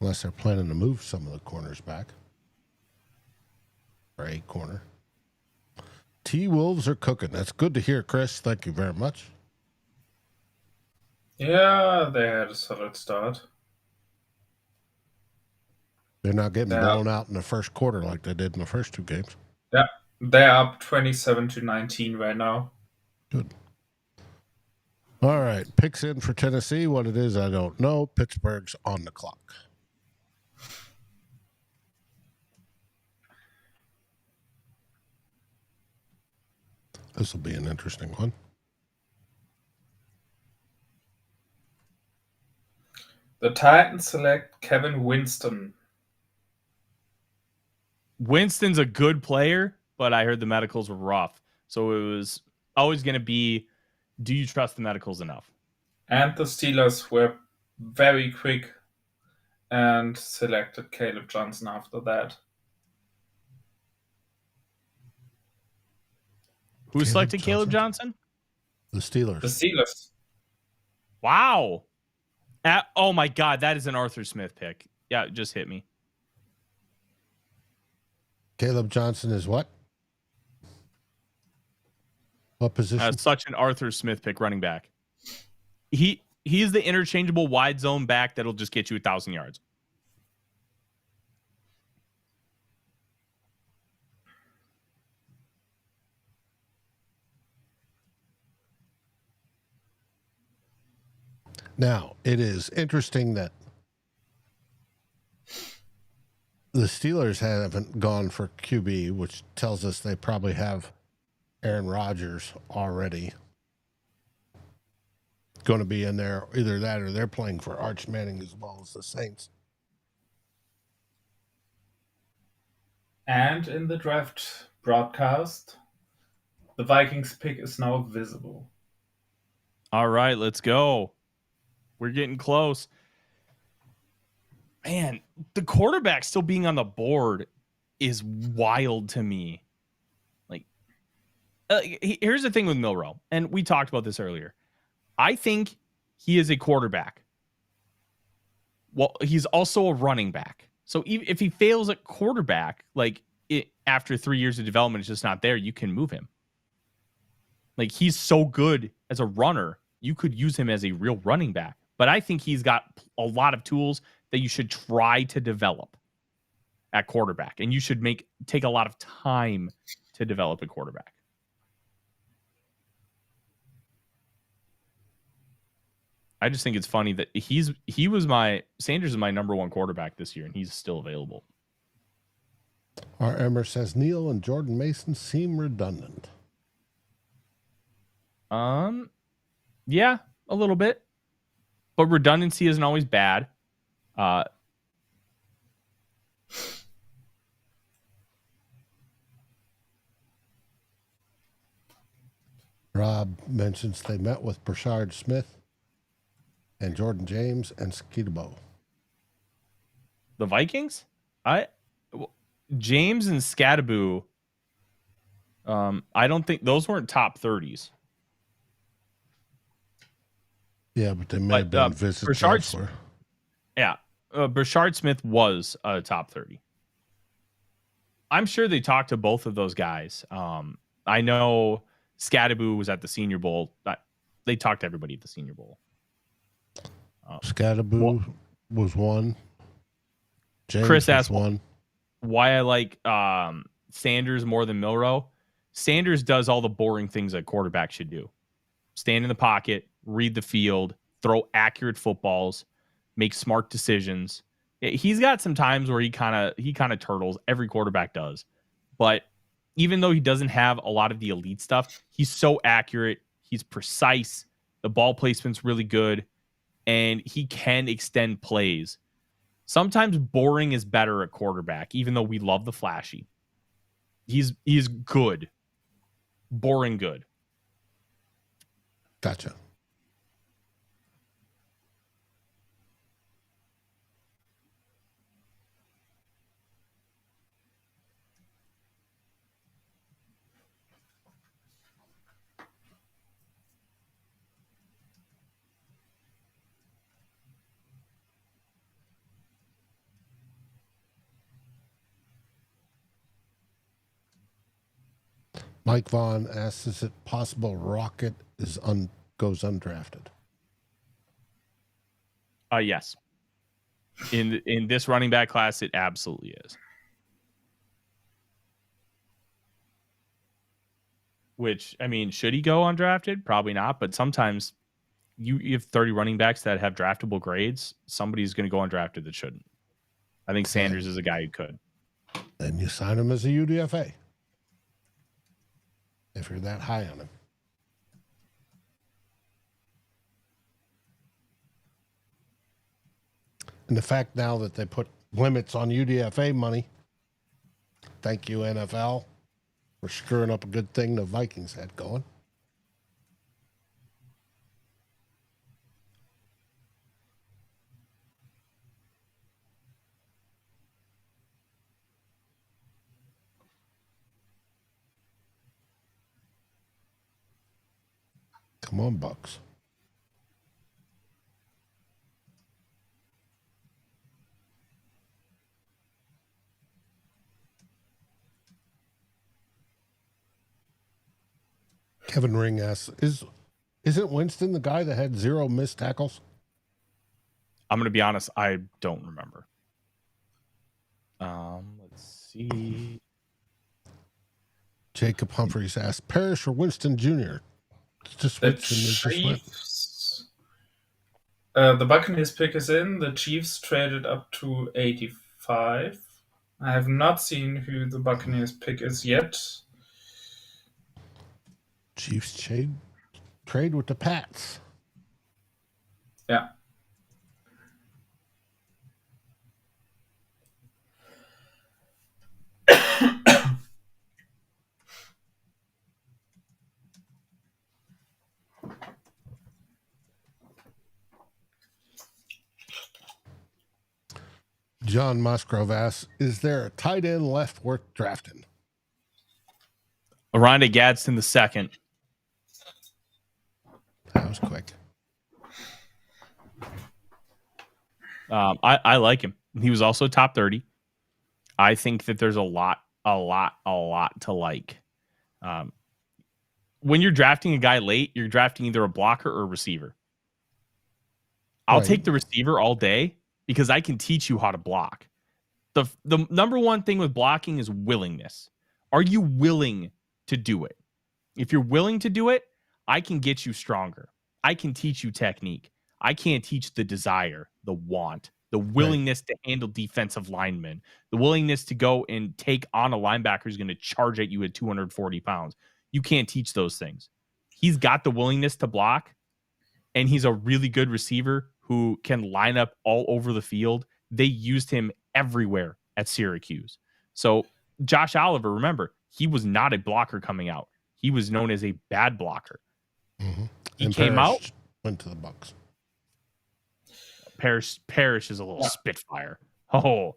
Unless they're planning to move some of the corners back. Or a corner. T-Wolves are cooking. That's good to hear, Chris. Thank you very much. Yeah, they had a solid start. They're not getting blown out in the first quarter like they did in the first 2 games. Yeah, they're up 27-19 right now. Good. All right. Picks in for Tennessee. What it is, I don't know. Pittsburgh's on the clock. This will be an interesting one. The Titans select Kevin Winston. Winston's a good player, but I heard the medicals were rough. So it was always going to be, do you trust the medicals enough? And the Steelers were very quick and selected Caleb Johnson after that. Who selected Caleb Johnson? The Steelers. The Steelers. Wow. Oh my God, that is an Arthur Smith pick. Yeah, it just hit me. Caleb Johnson is what? What position? Such an Arthur Smith pick, running back. He is the interchangeable wide zone back that'll just get you 1,000 yards. Now, it is interesting that the Steelers haven't gone for QB, which tells us they probably have Aaron Rodgers already going to be in there. Either that or they're playing for Arch Manning as well as the Saints. And in the draft broadcast, the Vikings pick is now visible. All right, let's go. We're getting close. Man, the quarterback still being on the board is wild to me. Like, here's the thing with Milroe, and we talked about this earlier. I think he is a quarterback. Well, he's also a running back. So if he fails at quarterback, after 3 years of development, it's just not there, you can move him. Like, he's so good as a runner, you could use him as a real running back. But I think he's got a lot of tools that you should try to develop at quarterback. And you should take a lot of time to develop a quarterback. I just think it's funny that Sanders is my number one quarterback this year, and he's still available. Our Emmer says Neal and Jordan Mason seem redundant. Yeah, a little bit, but redundancy isn't always bad. Rob mentions they met with Brashard Smith and Jordan James and Skidbo. The Vikings? James and Scadaboo, I don't think those weren't top 30s. Yeah, but they may have been visits elsewhere. Yeah, Brashard Smith was a top 30. I'm sure they talked to both of those guys. I know Scadaboo was at the Senior Bowl. They talked to everybody at the Senior Bowl. Scadaboo was one. James Chris was asked one. Why I like Sanders more than Milroe. Sanders does all the boring things a quarterback should do. Stand in the pocket, read the field, throw accurate footballs, make smart decisions. He's got some times where he kind of turtles. Every quarterback does. But even though he doesn't have a lot of the elite stuff, he's so accurate. He's precise. The ball placement's really good. And he can extend plays. Sometimes boring is better at quarterback, even though we love the flashy. He's good. Boring good. Gotcha. Mike Vaughn asks, is it possible Rocket goes undrafted? Yes. In this running back class, it absolutely is. Which, I mean, should he go undrafted? Probably not, but sometimes you have 30 running backs that have draftable grades. Somebody's going to go undrafted that shouldn't. I think Sanders is a guy who could. Then you sign him as a UDFA. If you're that high on him. And the fact now that they put limits on UDFA money, thank you, NFL, for screwing up a good thing the Vikings had going. Come on, Bucks. Kevin Ring asks, isn't Winston the guy that had 0 missed tackles? I'm going to be honest, I don't remember. Let's see. Jacob Humphreys asks, Parrish or Winston Jr.? The Chiefs. The Buccaneers pick is in. The Chiefs traded up to 85. I have not seen who the Buccaneers pick is yet. Chiefs trade with the Pats. Yeah. John Musgrove asks, is there a tight end left worth drafting? Aranda Gadsden the second. That was quick. I like him. He was also top 30. I think that there's a lot to like. When you're drafting a guy late, you're drafting either a blocker or a receiver. I'll take the receiver all day because I can teach you how to block. The number one thing with blocking is willingness. Are you willing to do it? If you're willing to do it, I can get you stronger. I can teach you technique. I can't teach the desire, the want, the willingness to handle defensive linemen, the willingness to go and take on a linebacker who's going to charge at you at 240 pounds. You can't teach those things. He's got the willingness to block, and he's a really good receiver who can line up all over the field. They used him everywhere at Syracuse. So Josh Oliver, remember, he was not a blocker coming out. He was known as a bad blocker. Mm-hmm. He came out, went to the Bucks. Parrish is a little spitfire. Oh,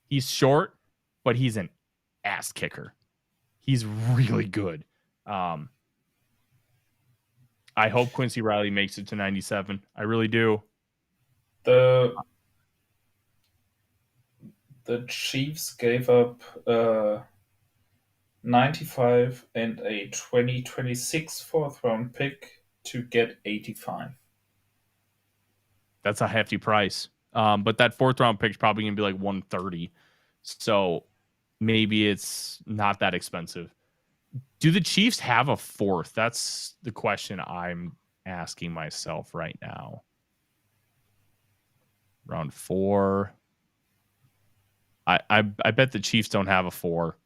he's short, but he's an ass kicker. He's really good. I hope Quincy Riley makes it to 97. I really do. The Chiefs gave up 95 and a 2026 fourth round pick to get 85. That's a hefty price. But that fourth round pick is probably going to be like 130. So maybe it's not that expensive. Do the Chiefs have a fourth? That's the question I'm asking myself right now. Round 4. I bet the Chiefs don't have a 4.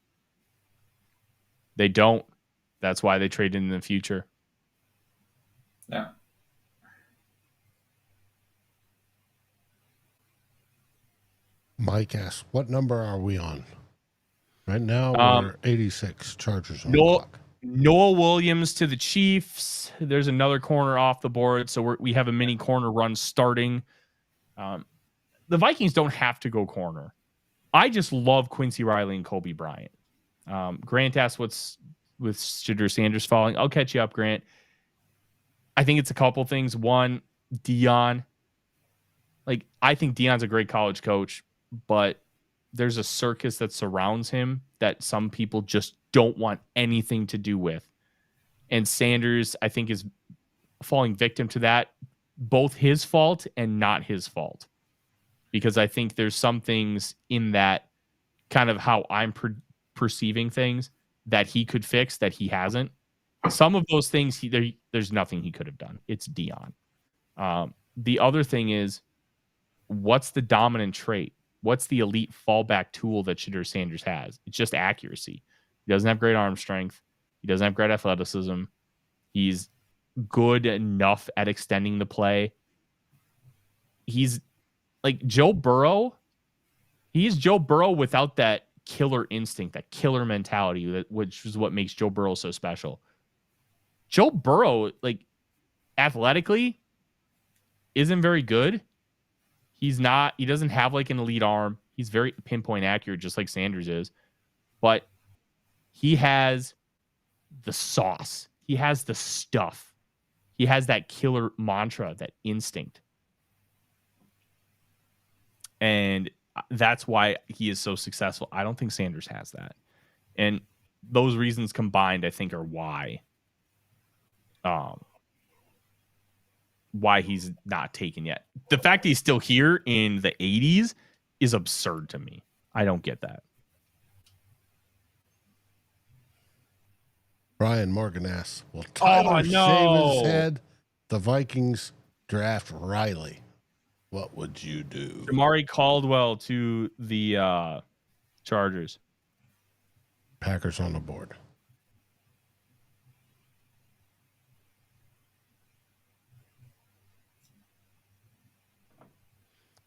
They don't. That's why they trade in the future. Yeah. Mike asks, what number are we on? Right now, we're 86 Chargers on the clock. Noah Williams to the Chiefs. There's another corner off the board, so we have a mini corner run starting. The Vikings don't have to go corner. I just love Quincy Riley and Kobe Bryant. Grant asked what's with Shedeur Sanders falling. I'll catch you up, Grant. I think it's a couple things. One, Deion. I think Deion's a great college coach, but there's a circus that surrounds him that some people just don't want anything to do with. And Sanders, I think, is falling victim to that, both his fault and not his fault. Because I think there's some things in that kind of how I'm perceiving things that he could fix that he hasn't. Some of those things, there's nothing he could have done. It's Deion. The other thing is, what's the dominant trait? What's the elite fallback tool that Shedeur Sanders has? It's just accuracy. He doesn't have great arm strength. He doesn't have great athleticism. He's good enough at extending the play. He's like Joe Burrow. He's Joe Burrow without that killer instinct, that killer mentality, which is what makes Joe Burrow so special. Joe Burrow, athletically, isn't very good. He doesn't have an elite arm. He's very pinpoint accurate, just like Sanders is. But he has the sauce. He has the stuff. He has that killer mantra, that instinct. And that's why he is so successful. I don't think Sanders has that. And those reasons combined, I think, are why he's not taken yet. The fact he's still here in the 80s is absurd to me. I don't get that. Brian Morgan asks, will Tyler shave his head? The Vikings draft Riley. What would you do? Jamari Caldwell to the Chargers. Packers on the board.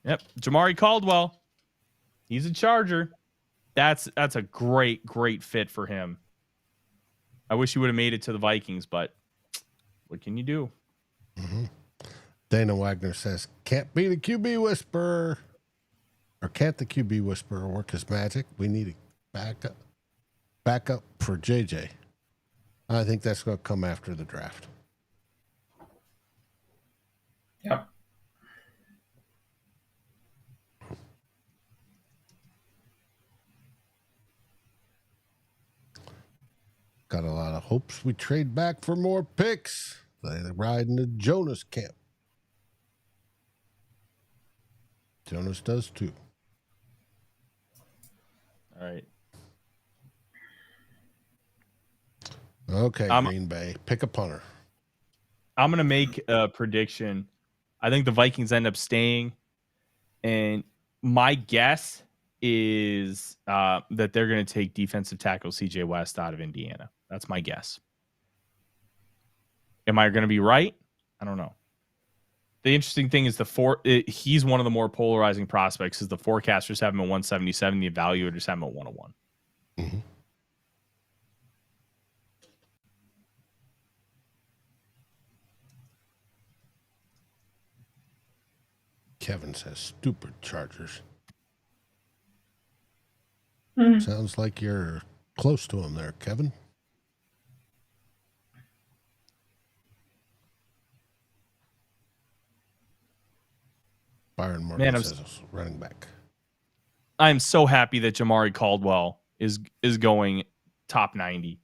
Yep, Jamari Caldwell. He's a Charger. That's a great fit for him. I wish he would have made it to the Vikings, but what can you do? Mm-hmm. Dana Wagner says, can't be the QB whisperer. Or can't the QB whisperer work his magic? We need a backup for JJ. I think that's going to come after the draft. Yep. Got a lot of hopes we trade back for more picks. They ride in the Jonas camp. Jonas does too. All right. Okay, Green Bay. Pick a punter. I'm going to make a prediction. I think the Vikings end up staying. And my guess is that they're going to take defensive tackle CJ West out of Indiana. That's my guess. Am I going to be right? I don't know. The interesting thing is he's one of the more polarizing prospects because the forecasters have him at 177, the evaluators have him at 101. Mm-hmm. Kevin says stupid Chargers. Mm-hmm. Sounds like you're close to him there, Kevin. Byron Morgan says running back. I'm so happy that Jamari Caldwell is going top 90.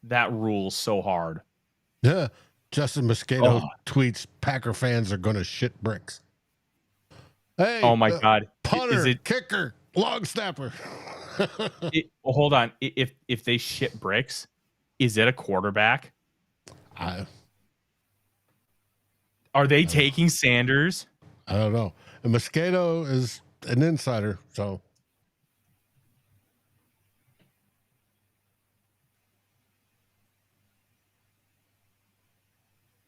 That rules so hard. Yeah. Justin Mosquito tweets, Packer fans are going to shit bricks. Hey, oh my God. Punter, kicker, long snapper. Hold on. If they shit bricks, is it a quarterback? Are they taking Sanders? I don't know. And Mosquito is an insider, so.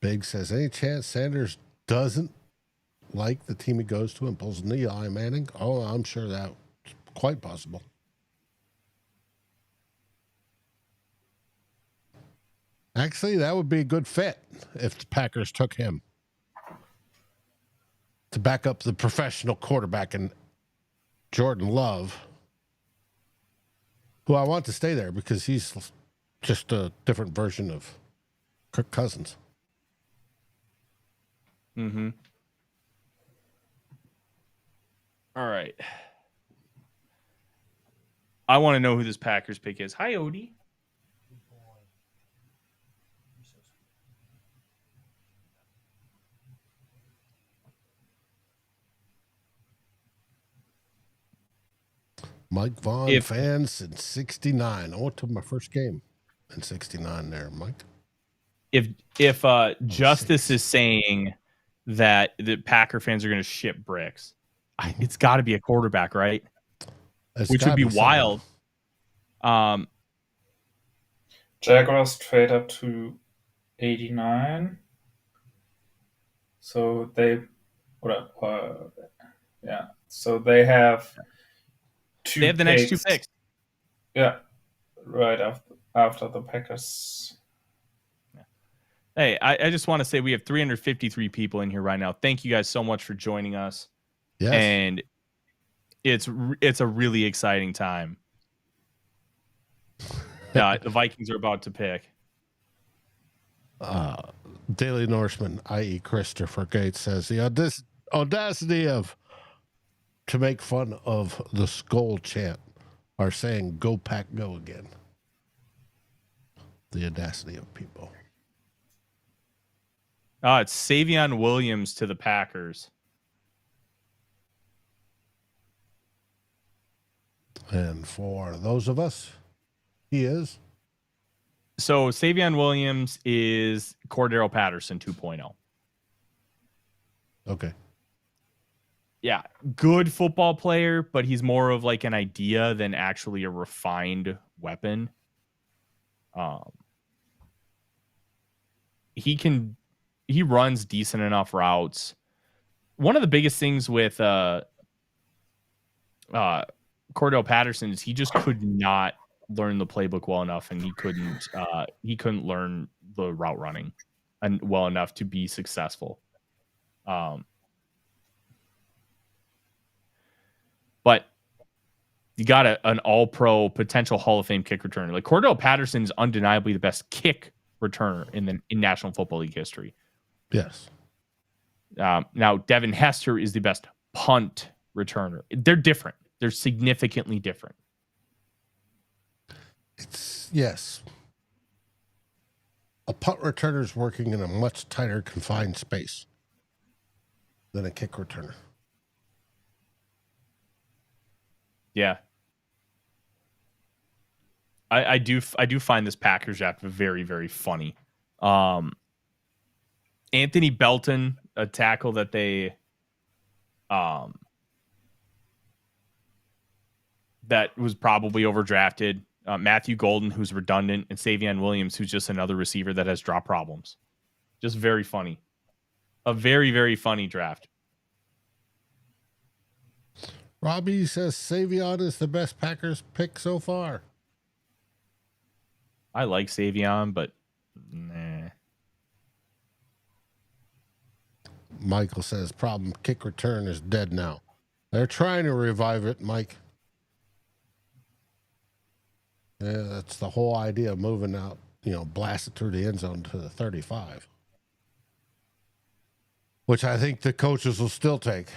Big says, any chance Sanders doesn't like the team he goes to and pulls a knee on Manning? Oh, I'm sure that's quite possible. Actually, that would be a good fit if the Packers took him to back up the professional quarterback and Jordan Love, who I want to stay there because he's just a different version of Kirk Cousins. Mm-hmm. All right. I want to know who this Packers pick is. Hi, Odie. Mike Vaughn fans in 69. I went to my first game in 69 there, Mike. If Justice is saying that the Packer fans are going to ship bricks, it's got to be a quarterback, right? Which would be wild. Jaguars trade up to 89. So they have they have the next 2 picks. Yeah, right after the Packers. Hey, I just want to say we have 353 people in here right now. Thank you guys so much for joining us. Yes. And it's a really exciting time. The Vikings are about to pick. Daily Norseman, i.e. Christopher Gates, says the audacity to make fun of the SKOL chant are saying "Go Pack, go" again. The audacity of people. It's Savion Williams to the Packers. And for those of us, he is. So Savion Williams is Cordero Patterson 2.0. Okay. Yeah, good football player, but he's more of like an idea than actually a refined weapon. He runs decent enough routes. One of the biggest things with Cordell Patterson is he just could not learn the playbook well enough, and he couldn't learn the route running and well enough to be successful. But you got an all-pro potential Hall of Fame kick returner. Like Cordell Patterson is undeniably the best kick returner in National Football League history. Yes. Now Devin Hester is the best punt returner. They're different. They're significantly different. Yes. A punt returner is working in a much tighter confined space than a kick returner. Yeah. I do find this Packers draft very, very funny. Anthony Belton a tackle that they that was probably overdrafted. Matthew Golden, who's redundant, and Savion Williams, who's just another receiver that has drop problems. Just very funny. A very, very funny draft. Robbie says Savion is the best Packers pick so far. I like Savion, but nah. Michael says problem kick return is dead now. They're trying to revive it, Mike. Yeah, that's the whole idea of moving out, blast it through the end zone to the 35. Which I think the coaches will still take.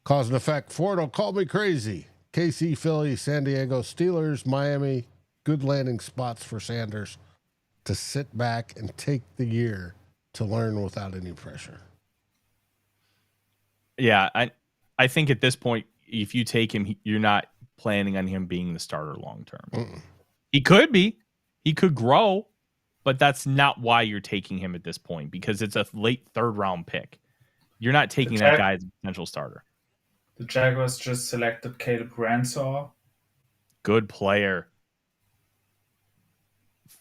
Cause and effect. Fordo, call me crazy. KC, Philly, San Diego, Steelers, Miami. Good landing spots for Sanders to sit back and take the year to learn without any pressure. Yeah, I think at this point, if you take him, you're not planning on him being the starter long term. He could be. He could grow, but that's not why you're taking him at this point, because it's a late third round pick. You're not taking that guy as a potential starter. The Jaguars just selected Caleb Ransaw. Good player.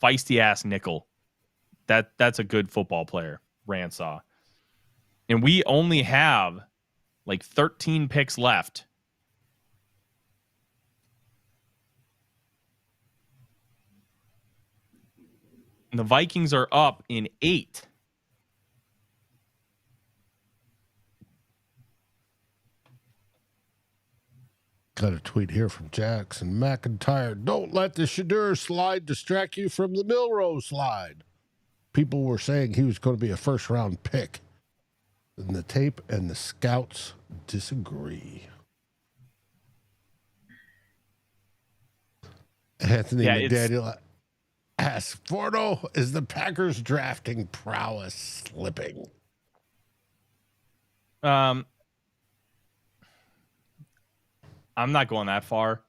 Feisty ass nickel. That's a good football player, Ransaw. And we only have like 13 picks left. And the Vikings are up in 8. Got a tweet here from Jackson McIntyre. Don't let the Shadur slide distract you from the Milrose slide. People were saying he was going to be a first-round pick. And the tape and the scouts disagree. Anthony McDaniel asks, Fordo, is the Packers drafting prowess slipping? I'm not going that far.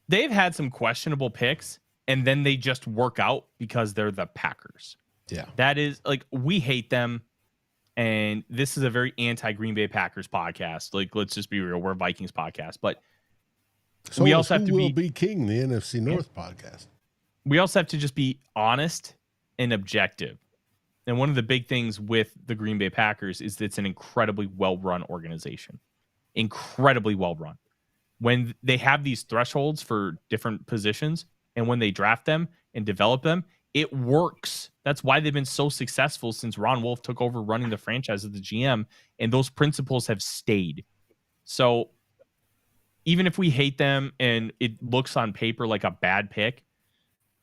They've had some questionable picks, and then they just work out because they're the Packers. Yeah. That is, like, we hate them, and this is a very anti-Green Bay Packers podcast. Like, let's just be real. We're a Vikings podcast, but so we also have to be king, the NFC North podcast. We also have to just be honest and objective. And one of the big things with the Green Bay Packers is that it's an incredibly well-run organization. Incredibly well-run. When they have these thresholds for different positions, and when they draft them and develop them, it works. That's why they've been so successful since Ron Wolf took over running the franchise as the GM, and those principles have stayed. So even if we hate them and it looks on paper like a bad pick,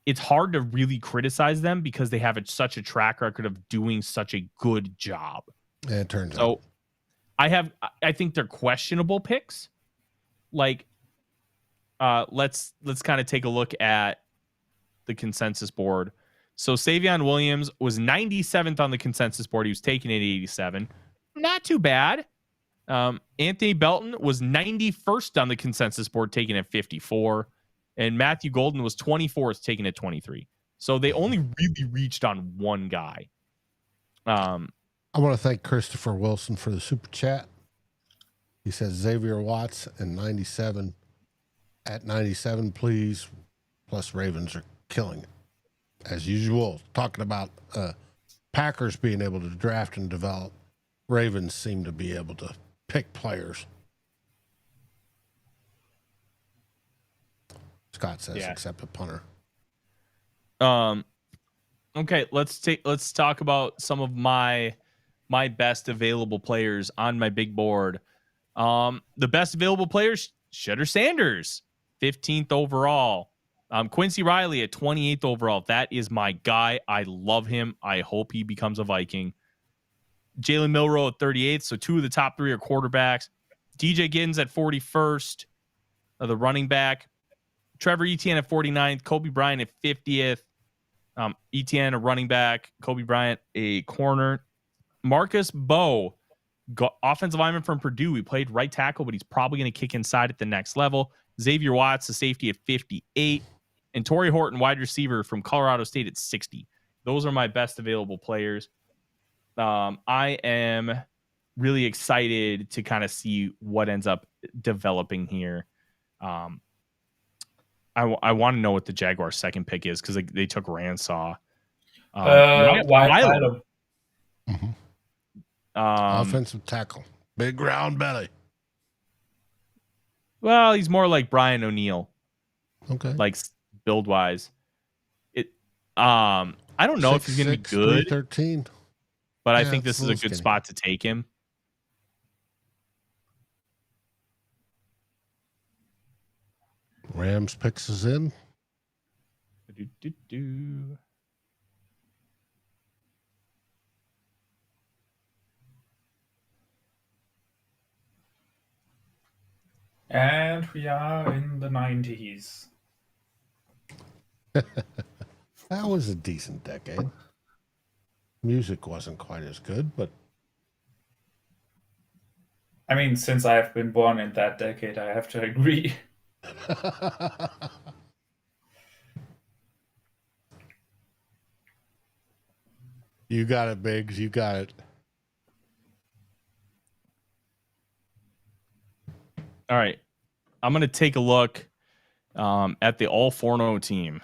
it's hard to really criticize them because they have such a track record of doing such a good job. Yeah, it turns out. I think they're questionable picks. Like, let's kind of take a look at the consensus board. So Savion Williams was 97th on the consensus board. He was taken at 87. Not too bad. Anthony Belton was 91st on the consensus board, taken at 54. And Matthew Golden was 24th, taken at 23. So they only really reached on one guy. I want to thank Christopher Wilson for the super chat. He says Xavier Watts and 97 at 97, please. Plus Ravens are killing it. As usual, talking about Packers being able to draft and develop. Ravens seem to be able to pick players. Scott says, except a punter. Okay, let's talk about some of my best available players on my big board. The best available players, Shedder Sanders, 15th overall. Quincy Riley at 28th overall. That is my guy. I love him. I hope he becomes a Viking. Jalen Milroe at 38th. So 2 of the top 3 are quarterbacks. DJ Giddens at 41st, the running back. Trevor Etienne at 49th. Kobe Bryant at 50th. Etienne, a running back. Kobe Bryant, a corner. Marcus Bowe, offensive lineman from Purdue. He played right tackle, but he's probably going to kick inside at the next level. Xavier Watts, the safety, at 58. And Torrey Horton, wide receiver from Colorado State, at 60. those are my best available players. I am really excited to kind of see what ends up developing here. I want to know what the Jaguars' second pick is because they took Ransaw. Wilo. Offensive tackle, big round belly. Well, he's more like Brian O'Neill. Okay, like build wise. I don't know if he's going to be good, 313. but I think this is a good spot to take him. Rams picks is in. And we are in the 90s. That was a decent decade. Music wasn't quite as good, but I mean, since I have been born in that decade, I have to agree. You got it, Biggs. You got it. All right. I'm going to take a look at the All Forno team.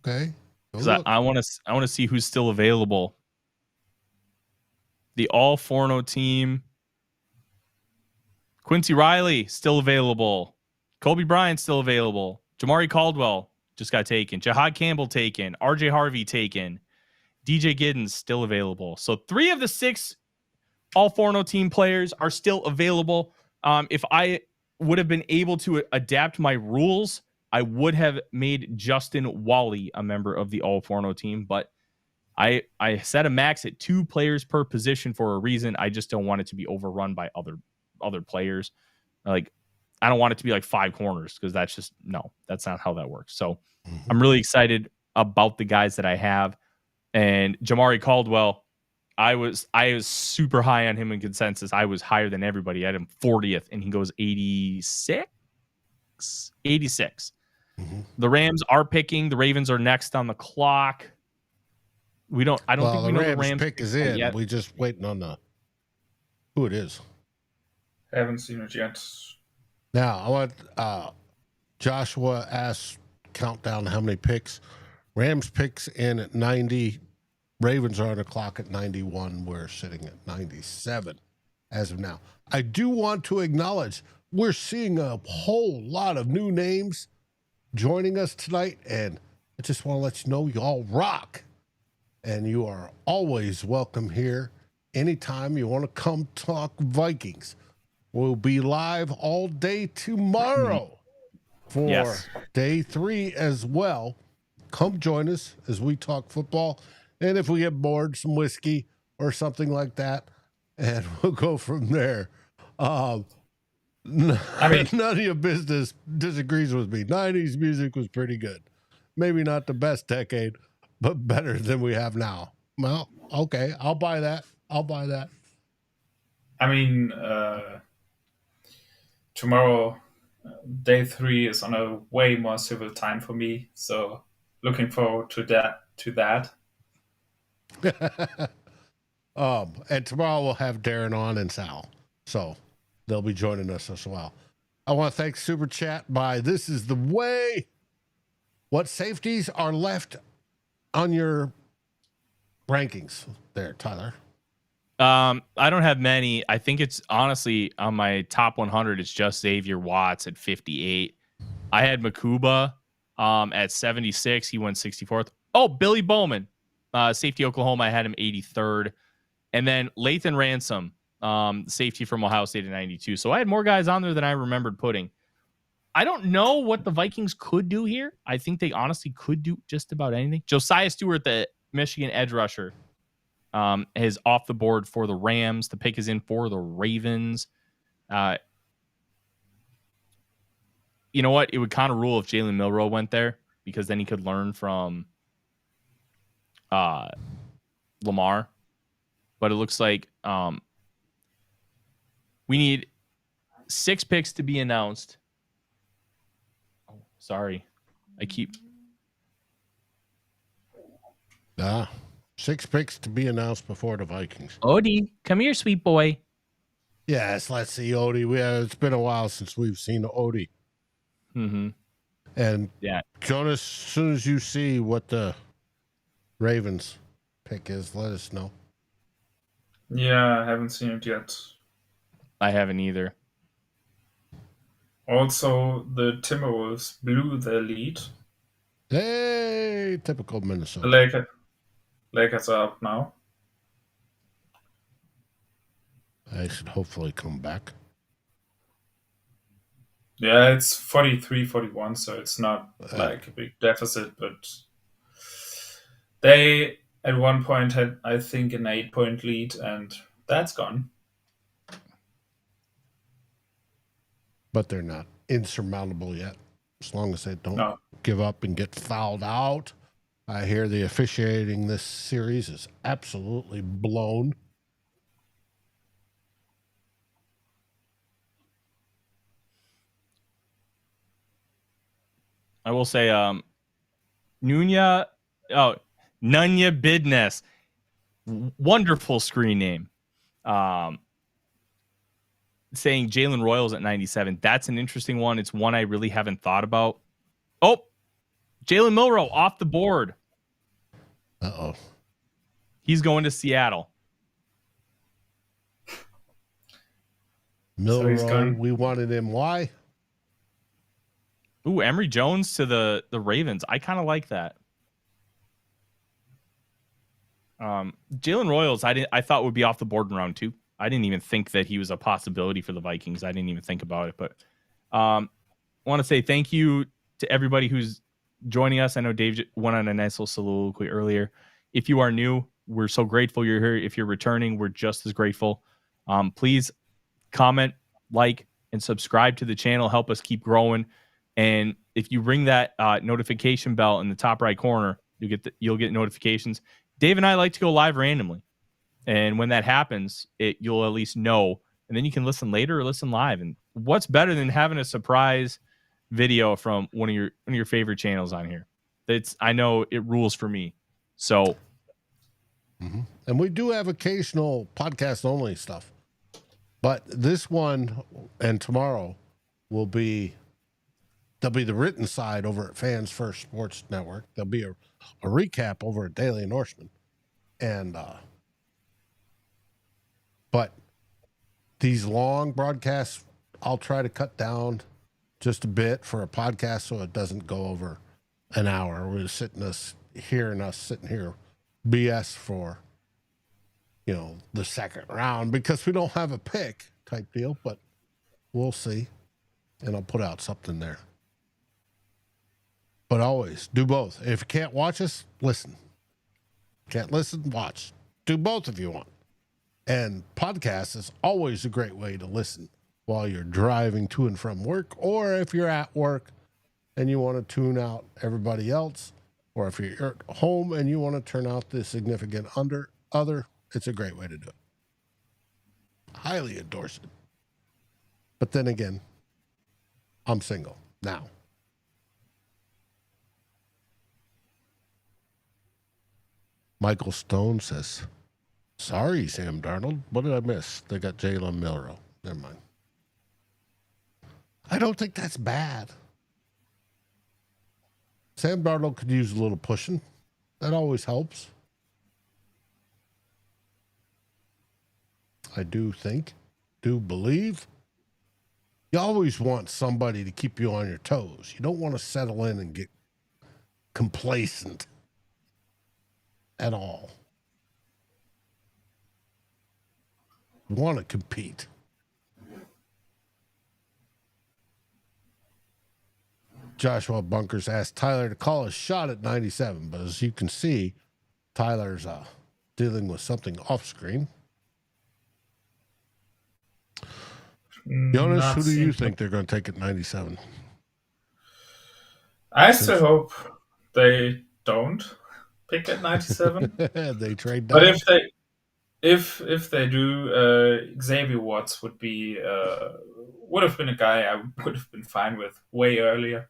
Okay. Because I want to see who's still available. The All Forno team. Quincy Riley still available. Kobe Bryant still available. Jamari Caldwell just got taken. Jahad Campbell taken. RJ Harvey taken. DJ Giddens still available. So 3 of the 6 All Forno team players are still available. If I would have been able to adapt my rules, I would have made Justin Wally a member of the All Forno team, but I set a max at 2 players per position for a reason. I just don't want it to be overrun by other players. Like, I don't want it to be like 5 corners because that's not how that works. So I'm really excited about the guys that I have. And Jamari Caldwell, I was super high on him in consensus. I was higher than everybody. I had him 40th, and he goes 86. The Rams are picking. The Ravens are next on the clock. I don't think we know the Rams pick is in. Yet. We just waiting on who it is. I haven't seen it yet. Now I want Joshua asks countdown how many picks. Rams picks in at 90. Ravens are on the clock at 91. We're sitting at 97 as of now. I do want to acknowledge we're seeing a whole lot of new names joining us tonight, and I just want to let you know you all rock, and you are always welcome here anytime you want to come talk Vikings. We'll be live all day tomorrow for day 3 as well. Come join us as we talk football. And if we get bored, some whiskey or something like that, and we'll go from there. None of your business disagrees with me. 90s music was pretty good. Maybe not the best decade, but better than we have now. Well, okay, I'll buy that. I mean, tomorrow, day 3 is on a way more civil time for me. So looking forward to that. And tomorrow we'll have Darren on and Sal. So they'll be joining us as well. I want to thank Super Chat by This Is the Way. What safeties are left on your rankings there, Tyler? I don't have many. I think it's honestly on my top 100. It's just Xavier Watts at 58. I had Makuba at 76. He went 64th. Oh, Billy Bowman, safety Oklahoma. I had him 83rd. And then Lathan Ransom, safety from Ohio State at 92. So I had more guys on there than I remembered putting. I don't know what the Vikings could do here. I think they honestly could do just about anything. Josiah Stewart, the Michigan edge rusher, is off the board for the Rams. The pick is in for the Ravens. You know what? It would kind of rule if Jalen Milroe went there because then he could learn from Lamar. But it looks like we need 6 picks to be announced. Oh, sorry. 6 picks to be announced before the Vikings. Odie, come here, sweet boy. Yes, let's see Odie. It's been a while since we've seen Odie. Mm-hmm. And Yeah. Jonas, as soon as you see what the Ravens pick is, let us know. Yeah, I haven't seen it yet. I haven't either. Also, the Timberwolves blew their lead. Hey, typical The Minnesota. Lakers are up now. I should hopefully come back. Yeah, it's 43-41, so it's not like a big deficit, but they at one point had, I think, an 8-point lead, and that's gone. But they're not insurmountable yet. As long as they don't No. give up and get fouled out. I hear the officiating this series is absolutely blown. I will say, Nunya Bidness. Wonderful screen name. Saying Jalen Royals at 97. That's an interesting one. It's one I really haven't thought about. Oh, Jalen Milroe off the board. Uh-oh. He's going to Seattle. Milroe, we wanted him. Why? Ooh, Emory Jones to the Ravens. I kind of like that. Jalen Royals, I thought would be off the board in round 2. I didn't even think that he was a possibility for the Vikings. I didn't even think about it. But I want to say thank you to everybody who's joining us. I know Dave went on a nice little soliloquy earlier. If you are new, we're so grateful you're here. If you're returning, we're just as grateful. Please comment, like, and subscribe to the channel. Help us keep growing. And if you ring that notification bell in the top right corner, you'll get notifications. Dave and I like to go live randomly. And when that happens, you'll at least know. And then you can listen later or listen live. And what's better than having a surprise video from one of your favorite channels on here? I know it rules for me. So, and we do have occasional podcast only stuff, but this one and tomorrow there'll be the written side over at Fans First Sports Network. There'll be a recap over at Daily Norseman, and but these long broadcasts I'll try to cut down just a bit for a podcast so it doesn't go over an hour. We're sitting here BS for the second round because we don't have a pick type deal, but we'll see, and I'll put out something there. But always do both. If you can't watch us, listen. Can't listen, watch. Do both if you want. And podcast is always a great way to listen while you're driving to and from work, or if you're at work and you want to tune out everybody else, or if you're at home and you want to turn out the significant other, it's a great way to do it. Highly endorse it. But then again, I'm single now. Michael Stone says, sorry, Sam Darnold. What did I miss? They got Jalen Milroe. Never mind. I don't think that's bad. Sam Darnold could use a little pushing. That always helps. I do believe. You always want somebody to keep you on your toes. You don't want to settle in and get complacent at all. You want to compete. Joshua Bunkers asked Tyler to call a shot at 97, but as you can see, Tyler's dealing with something off screen. Jonas, who do you think they're going to take at 97? I still hope they don't pick at 97. They trade down. But if they do, Xavier Watts would have been a guy I would have been fine with way earlier.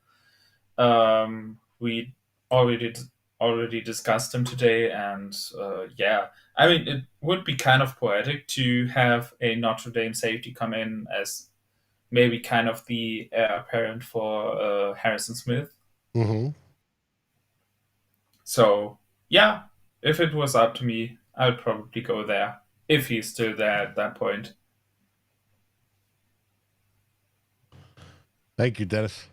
We already already discussed him today, and yeah, I mean, it would be kind of poetic to have a Notre Dame safety come in as maybe kind of the heir apparent for Harrison Smith. Mm-hmm. So yeah, if it was up to me, I would probably go there if he's still there at that point. Thank you, Dennis.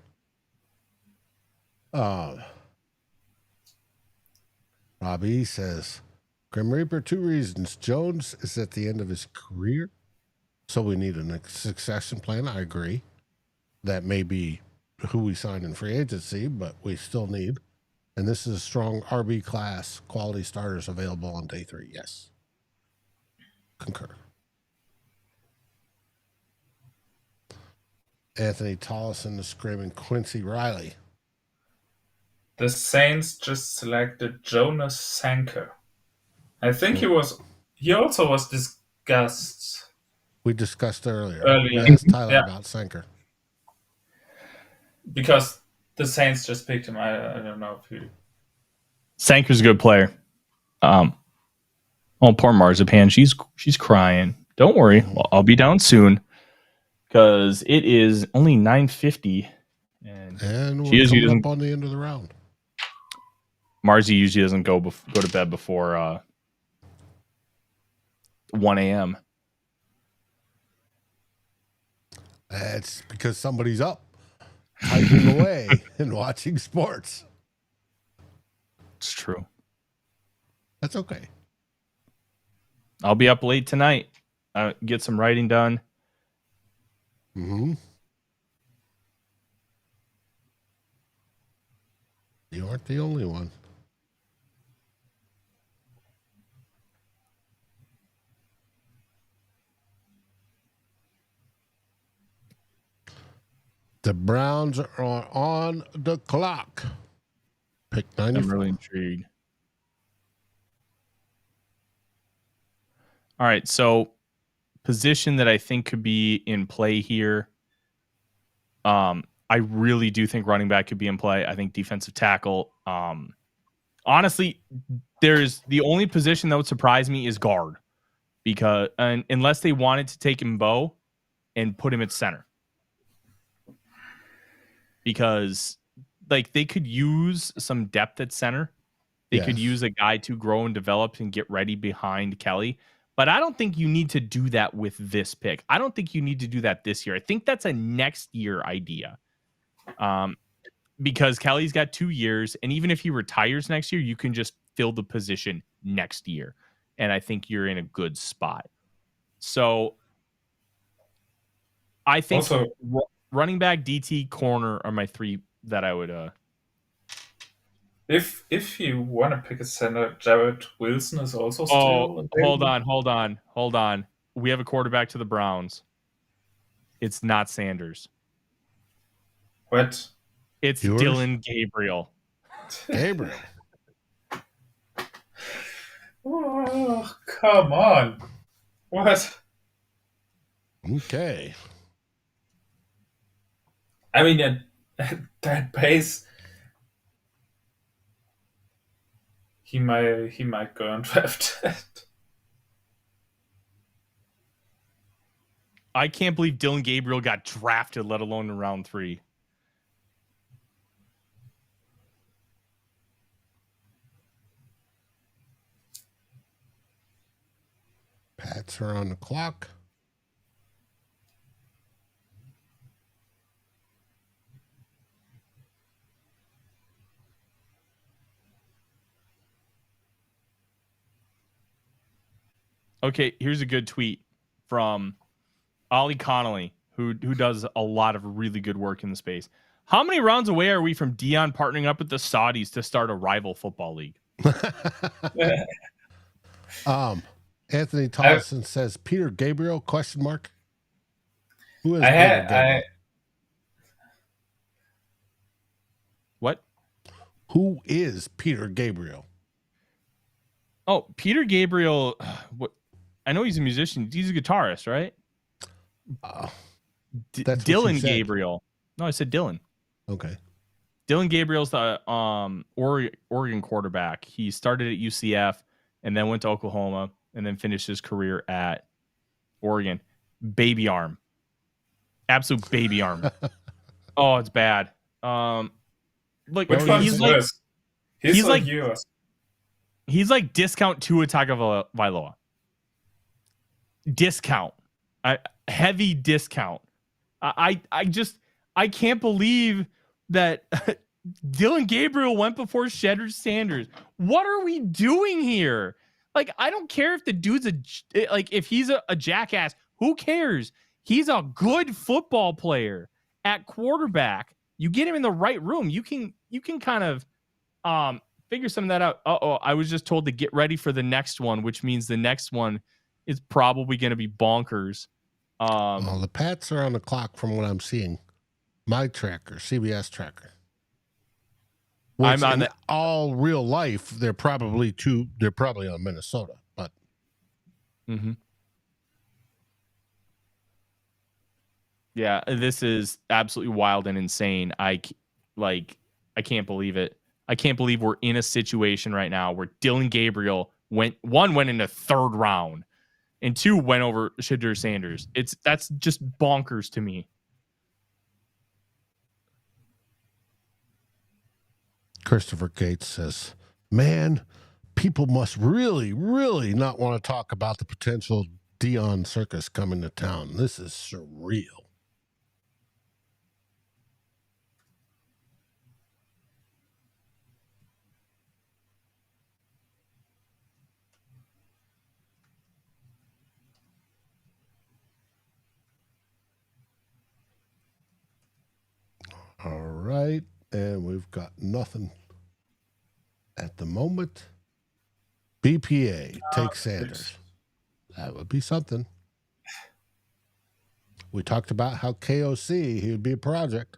Robbie says, Grim Reaper, 2 reasons. Jones is at the end of his career, so we need a succession plan. I agree. That may be who we sign in free agency, but we still need. And this is a strong RB class, quality starters available on day 3. Yes. Concur. Anthony Tollison is screaming Quincy Riley. The Saints just selected Jonas Sanker. I think he also was discussed. We discussed earlier. Earlier. We asked Tyler about Sanker. Because the Saints just picked him. I don't know if you... Sanker's a good player. Oh, poor Marzipan. She's crying. Don't worry. Well, I'll be down soon because it is only 9:50, and we're coming up on the end of the round. Marzi usually doesn't go to bed before 1 a.m. That's because somebody's up, typing away and watching sports. It's true. That's okay. I'll be up late tonight. Get some writing done. Mm-hmm. You aren't the only one. The Browns are on the clock. Pick 94. I'm really intrigued. All right, so position that I think could be in play here. I really do think running back could be in play. I think defensive tackle. Honestly, there's the only position that would surprise me is guard, because unless they wanted to take Mbo and put him at center, because like they could use some depth at center. They could use a guy to grow and develop and get ready behind Kelly. But I don't think you need to do that with this pick. I don't think you need to do that this year. I think that's a next year idea. Because Kelly's got 2 years, and even if he retires next year, you can just fill the position next year. And I think you're in a good spot. So I think Also, running back, DT, corner are my 3 that I would If you want to pick a center, Jared Wilson is also still available. Hold on. We have a quarterback to the Browns. It's not Sanders. What? It's Yours? Dylan Gabriel. Gabriel. Oh, come on. What? Okay. I mean, at that pace, he might go undrafted. I can't believe Dylan Gabriel got drafted, let alone in round 3. Pats are on the clock. Okay, here's a good tweet from Ollie Connolly, who does a lot of really good work in the space. How many rounds away are we from Dion partnering up with the Saudis to start a rival football league? Anthony Tollison says Peter Gabriel ? Who is Peter Gabriel? What? Who is Peter Gabriel? Oh, Peter Gabriel. What? I know he's a musician. He's a guitarist, right? That's Dylan Gabriel. No, I said Dylan. Okay. Dylan Gabriel's the Oregon quarterback. He started at UCF and then went to Oklahoma and then finished his career at Oregon. Baby arm. Absolute baby arm. Oh, it's bad. Like Which one's he's worse? He's like yours. He's like discount Tua Tagovailoa. Discount. Heavy discount. I can't believe that Dylan Gabriel went before Shedder Sanders. What are we doing here? Like, I don't care if the dude's if he's a jackass. Who cares? He's a good football player at quarterback. You get him in the right room. You can kind of figure some of that out. I was just told to get ready for the next one, which means the next one is probably going to be bonkers. Well, the Pats are on the clock from what I'm seeing. My tracker, CBS tracker. I'm on all real life. They're probably on Minnesota, but. Yeah, this is absolutely wild and insane. I can't believe it. I can't believe we're in a situation right now where Dylan Gabriel went in the third round and 2 went over Shedeur Sanders. That's just bonkers to me. Christopher Gates says, man, people must really, really not want to talk about the potential Dion circus coming to town. This is surreal. All right. And we've got nothing at the moment. BPA takes Sanders. That would be something. We talked about how KOC, he would be a project.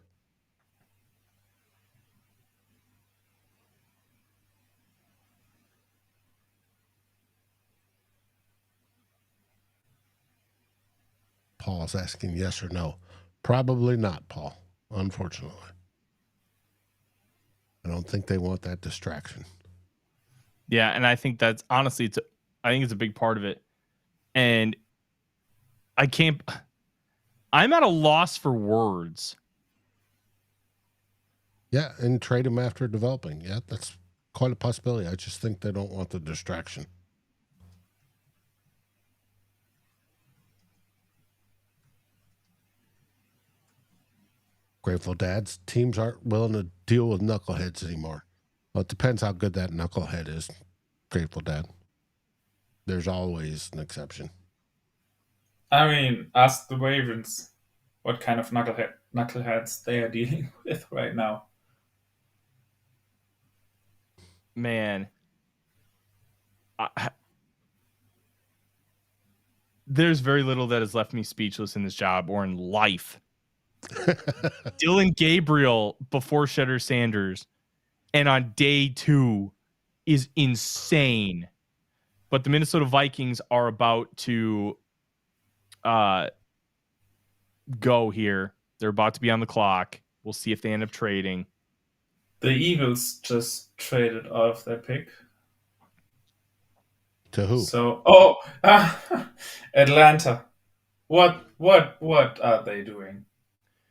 Paul's asking yes or no. Probably not, Paul, unfortunately. I don't think they want that distraction. Yeah, and I think that's honestly, I think it's a big part of it. And I'm at a loss for words. Yeah, and trade him after developing. Yeah, that's quite a possibility. I just think they don't want the distraction. Grateful Dads, teams aren't willing to deal with knuckleheads anymore. Well, it depends how good that knucklehead is, Grateful Dad. There's always an exception. I mean, ask the Ravens what kind of knuckleheads they are dealing with right now. Man. There's very little that has left me speechless in this job or in life. Dylan Gabriel before Shedeur Sanders and on day 2 is insane. But the Minnesota Vikings are about to go here. They're about to be on the clock. We'll see if they end up trading. The Eagles just traded off their pick. To who? So, Atlanta. What are they doing?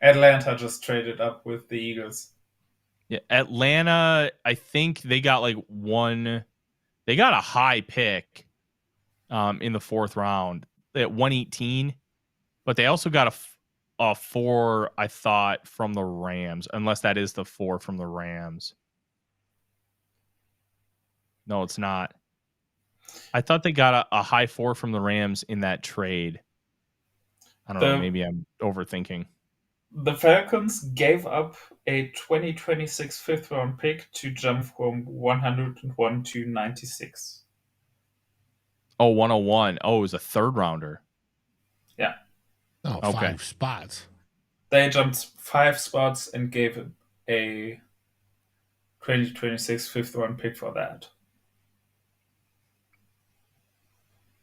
Atlanta just traded up with the Eagles. Yeah, Atlanta, I think they got they got a high pick in the 4th round at 118, but they also got a 4, I thought, from the Rams, unless that is the 4 from the Rams. No, it's not. I thought they got a high 4 from the Rams in that trade. I don't know, maybe I'm overthinking. The Falcons gave up a 2026 5th round pick to jump from 101 to 96. Oh, 101. Oh, it was a 3rd rounder. Yeah. Oh, okay. 5 spots. They jumped 5 spots and gave a 2026 5th round pick for that.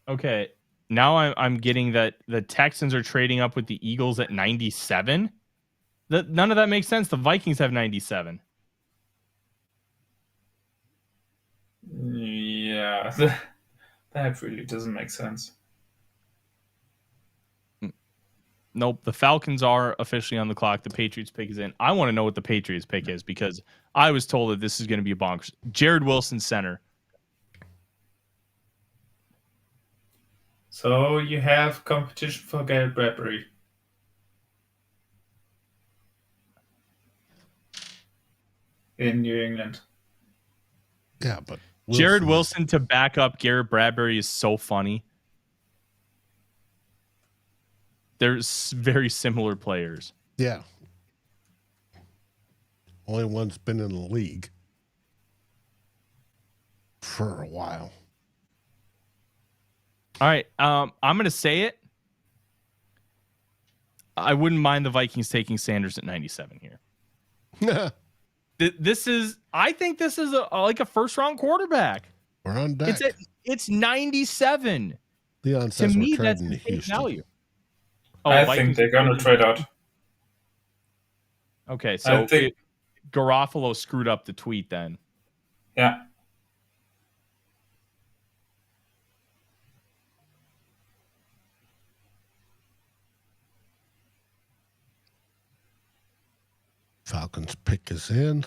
Okay. Now I'm getting that the Texans are trading up with the Eagles at 97. None of that makes sense. The Vikings have 97. Yeah, that really doesn't make sense. Nope. The Falcons are officially on the clock. The Patriots pick is in. I want to know what the Patriots pick is because I was told that this is going to be a bonkers. Jared Wilson, center. So you have competition for Garrett Bradbury. In New England. Yeah, but Jared Wilson to back up Garrett Bradbury is so funny. They're very similar players. Yeah. Only one's been in the league for a while. All right. I'm going to say it. I wouldn't mind the Vikings taking Sanders at 97 here. I think this is like a first round quarterback. We're on deck. It's 97. Leon says to we're me, that's trading to Houston. value. Oh, I think they're going to trade out. Okay, so Garofalo screwed up the tweet then. Yeah. Falcons pick is in.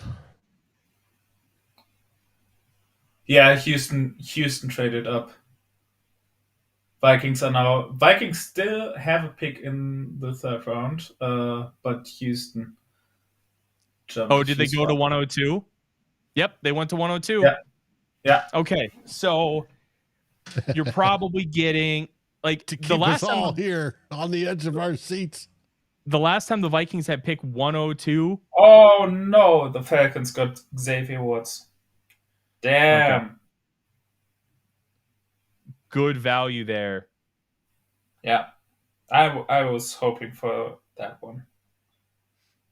Yeah, Houston traded up. Vikings still have a pick in the third round, but Houston jumped. Oh, did they go to 102? Yep, they went to 102. Yeah. Okay, so you're probably getting like to keep the last us all time here on the edge of our seats. The last time the Vikings had pick 102. Oh no, the Falcons got Xavier Woods. Damn. Okay. Good value there. Yeah. I was hoping for that one.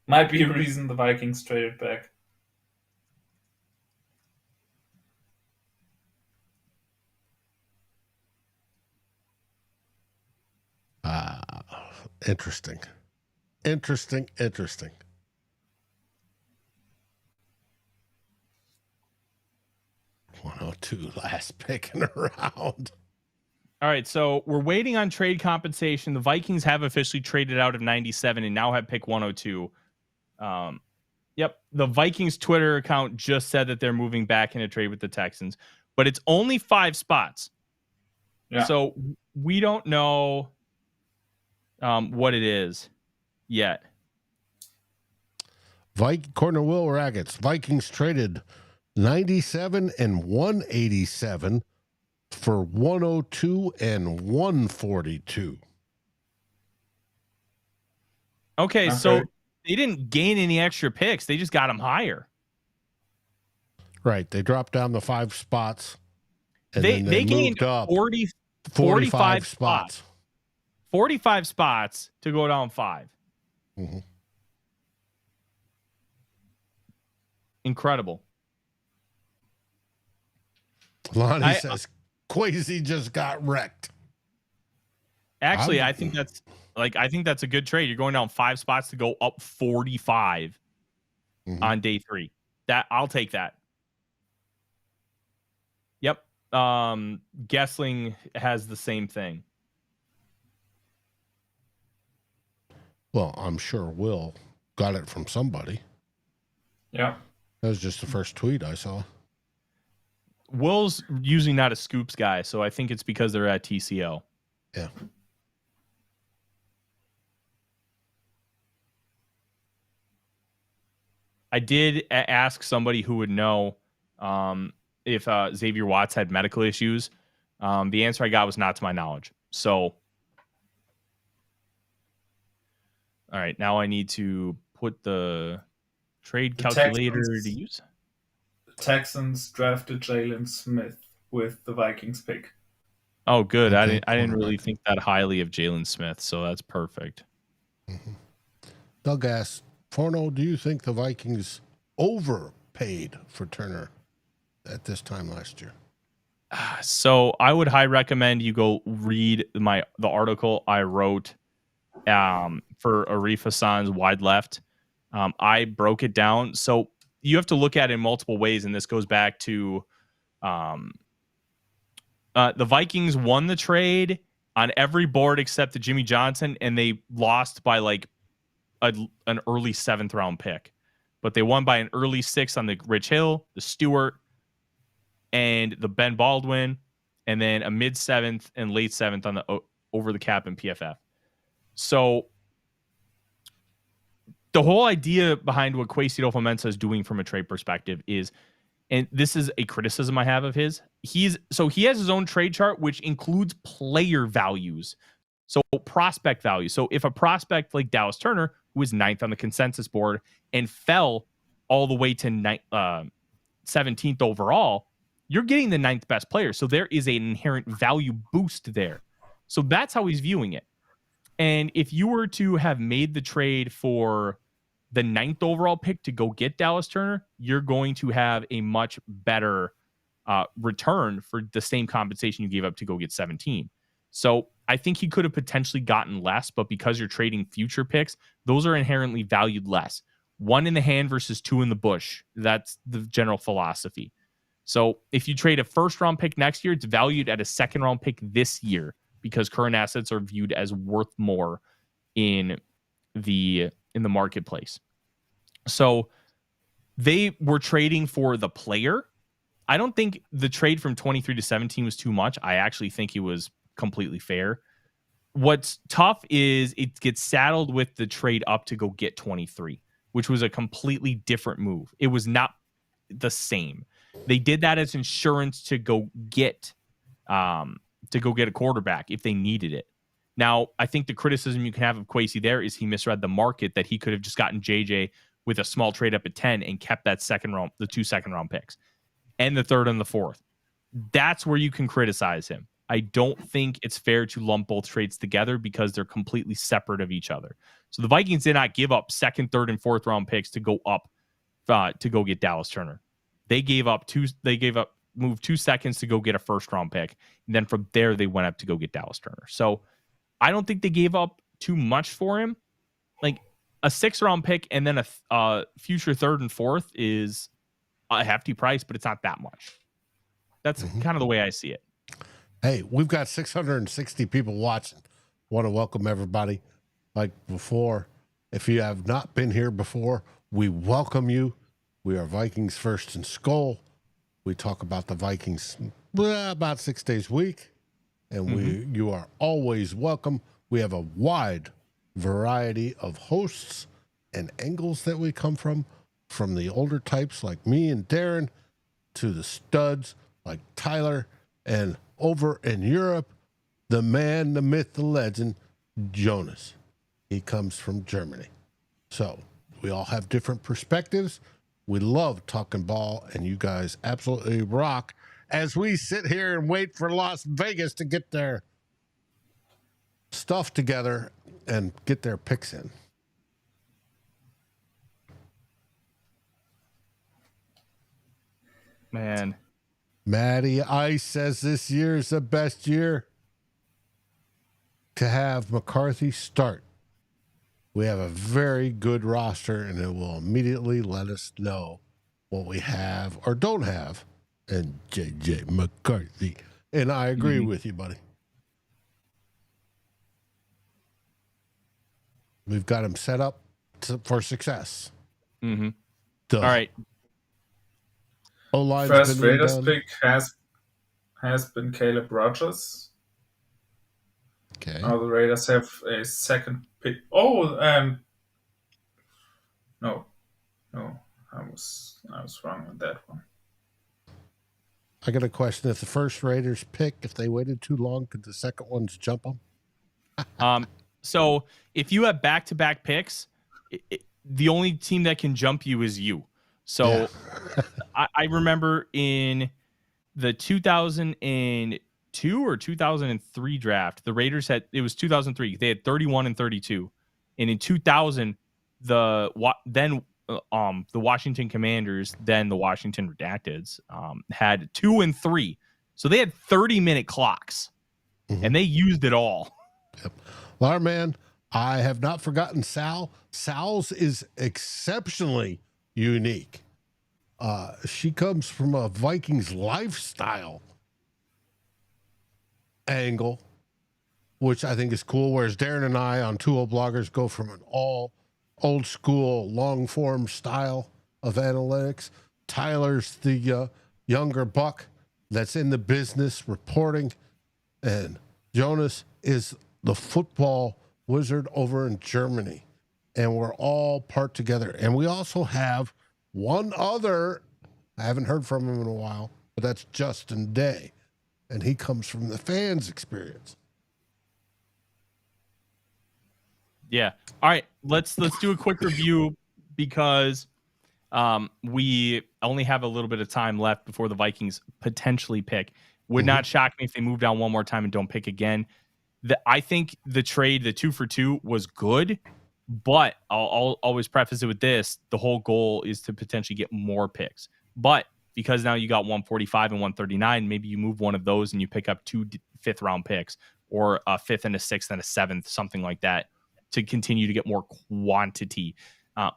Might be a reason the Vikings traded back. Interesting. 102, last pick in a round. All right, so we're waiting on trade compensation. The Vikings have officially traded out of 97 and now have pick 102. Yep, the Vikings Twitter account just said that they're moving back in a trade with the Texans, but it's only 5 spots. Yeah. So we don't know what it is yet. Corner Will Raggets. Vikings traded 97 and 187 for 102 and 142. Okay, so they didn't gain any extra picks. They just got them higher. Right. They dropped down the 5 spots. And they gained moved up 45 spots. 45 spots to go down 5. Mm-hmm. Incredible. Lonnie says Kwesi just got wrecked. Actually, I think that's a good trade. You're going down 5 spots to go up 45 on day 3. I'll take that. Yep. Gessling has the same thing. Well, I'm sure Will got it from somebody. Yeah. That was just the first tweet I saw. Will's usually not a scoops guy, so I think it's because they're at TCL. Yeah. I did ask somebody who would know if Xavier Watts had medical issues. The answer I got was not to my knowledge. So, all right, now I need to put the trade calculator to use. The Texans drafted Jalen Smith with the Vikings pick. Oh, good. Okay, I didn't really think that highly of Jalen Smith, so that's perfect. Mm-hmm. Doug asked, Forno, do you think the Vikings overpaid for Turner at this time last year? So I would highly recommend you go read the article I wrote for Arif Hassan's Wide Left. I broke it down. So you have to look at it in multiple ways, and this goes back to The Vikings won the trade on every board except the Jimmy Johnson, and they lost by like an early 7th round pick. But they won by an early 6 on the Rich Hill, the Stewart, and the Ben Baldwin, and then a mid 7th and late 7th on the over the cap and PFF. So the whole idea behind what Kwesi Adofo-Mensah is doing from a trade perspective is, and this is a criticism I have of his, he has his own trade chart, which includes player values. So prospect value. So if a prospect like Dallas Turner, who was 9th on the consensus board and fell all the way to 17th overall, you're getting the 9th best player. So there is an inherent value boost there. So that's how he's viewing it. And if you were to have made the trade for the 9th overall pick to go get Dallas Turner, you're going to have a much better return for the same compensation you gave up to go get 17. So I think he could have potentially gotten less, but because you're trading future picks, those are inherently valued less. 1 in the hand versus 2 in the bush. That's the general philosophy. So if you trade a 1st round pick next year, it's valued at a 2nd round pick this year because current assets are viewed as worth more in the marketplace. So they were trading for the player. I don't think the trade from 23 to 17 was too much. I actually think it was completely fair. What's tough is it gets saddled with the trade up to go get 23, which was a completely different move. It was not the same. They did that as insurance to go get a quarterback if they needed it. Now, I think the criticism you can have of Kwesi there is he misread the market, that he could have just gotten JJ with a small trade up at 10 and kept that the 2 second round picks and the 3rd and the 4th. That's where you can criticize him. I don't think it's fair to lump both trades together because they're completely separate of each other. So the Vikings did not give up 2nd, 3rd, and 4th round picks to go up to go get Dallas Turner. They moved 2 seconds to go get a 1st round pick. And then from there, they went up to go get Dallas Turner. So I don't think they gave up too much for him. Like a 6th round pick and then a future 3rd and 4th is a hefty price, but it's not that much. That's kind of the way I see it. Hey, we've got 660 people watching. Want to welcome everybody. Like before, if you have not been here before, we welcome you. We are Vikings First and SKOL. We talk about the Vikings about 6 days a week, and you are always welcome. We have a wide variety of hosts and angles that we come from the older types like me and Darren to the studs like Tyler, and over in Europe, the man, the myth, the legend, Jonas. He comes from Germany. So we all have different perspectives. We love talking ball, and you guys absolutely rock as we sit here and wait for Las Vegas to get their stuff together and get their picks in. Man. Matty Ice says this year is the best year to have McCarthy start. We have a very good roster, and it will immediately let us know what we have or don't have in J.J. McCarthy. And I agree with you, buddy. We've got him set up for success. All right. First Raiders pick has been Caleb Rogers. Okay. Now the Raiders have a 2nd pick. Oh, no, I was wrong with that one. I got a question. If the first Raiders pick, if they waited too long, could the second ones jump them? So if you have back-to-back picks, the only team that can jump you is you. So I remember in the 2002 or 2003 draft, the Raiders it was 2003. They had 31 and 32. And in 2000, the Washington Commanders, then the Washington Redacteds, had 2 and 3. So they had 30-minute clocks, and they used it all. Yep. Well, our man, I have not forgotten Sal. Sal's is exceptionally unique. She comes from a Vikings lifestyle angle, which I think is cool. Whereas Darren and I on 2 Bloggers go from an all old school long form style of analytics. Tyler's the younger buck that's in the business reporting, and Jonas is the football wizard over in Germany. And we're all part together. And we also have one other, I haven't heard from him in a while, but that's Justin Day. And he comes from the fans experience. Yeah. All right. Let's do a quick review because we only have a little bit of time left before the Vikings potentially pick. Would not shock me if they move down one more time and don't pick again. I think the trade, the 2 for 2, was good, but I'll always preface it with this: the whole goal is to potentially get more picks. But because now you got 145 and 139, maybe you move one of those and you pick up 2 fifth-round picks, or a 5th and a 6th and a 7th, something like that, to continue to get more quantity.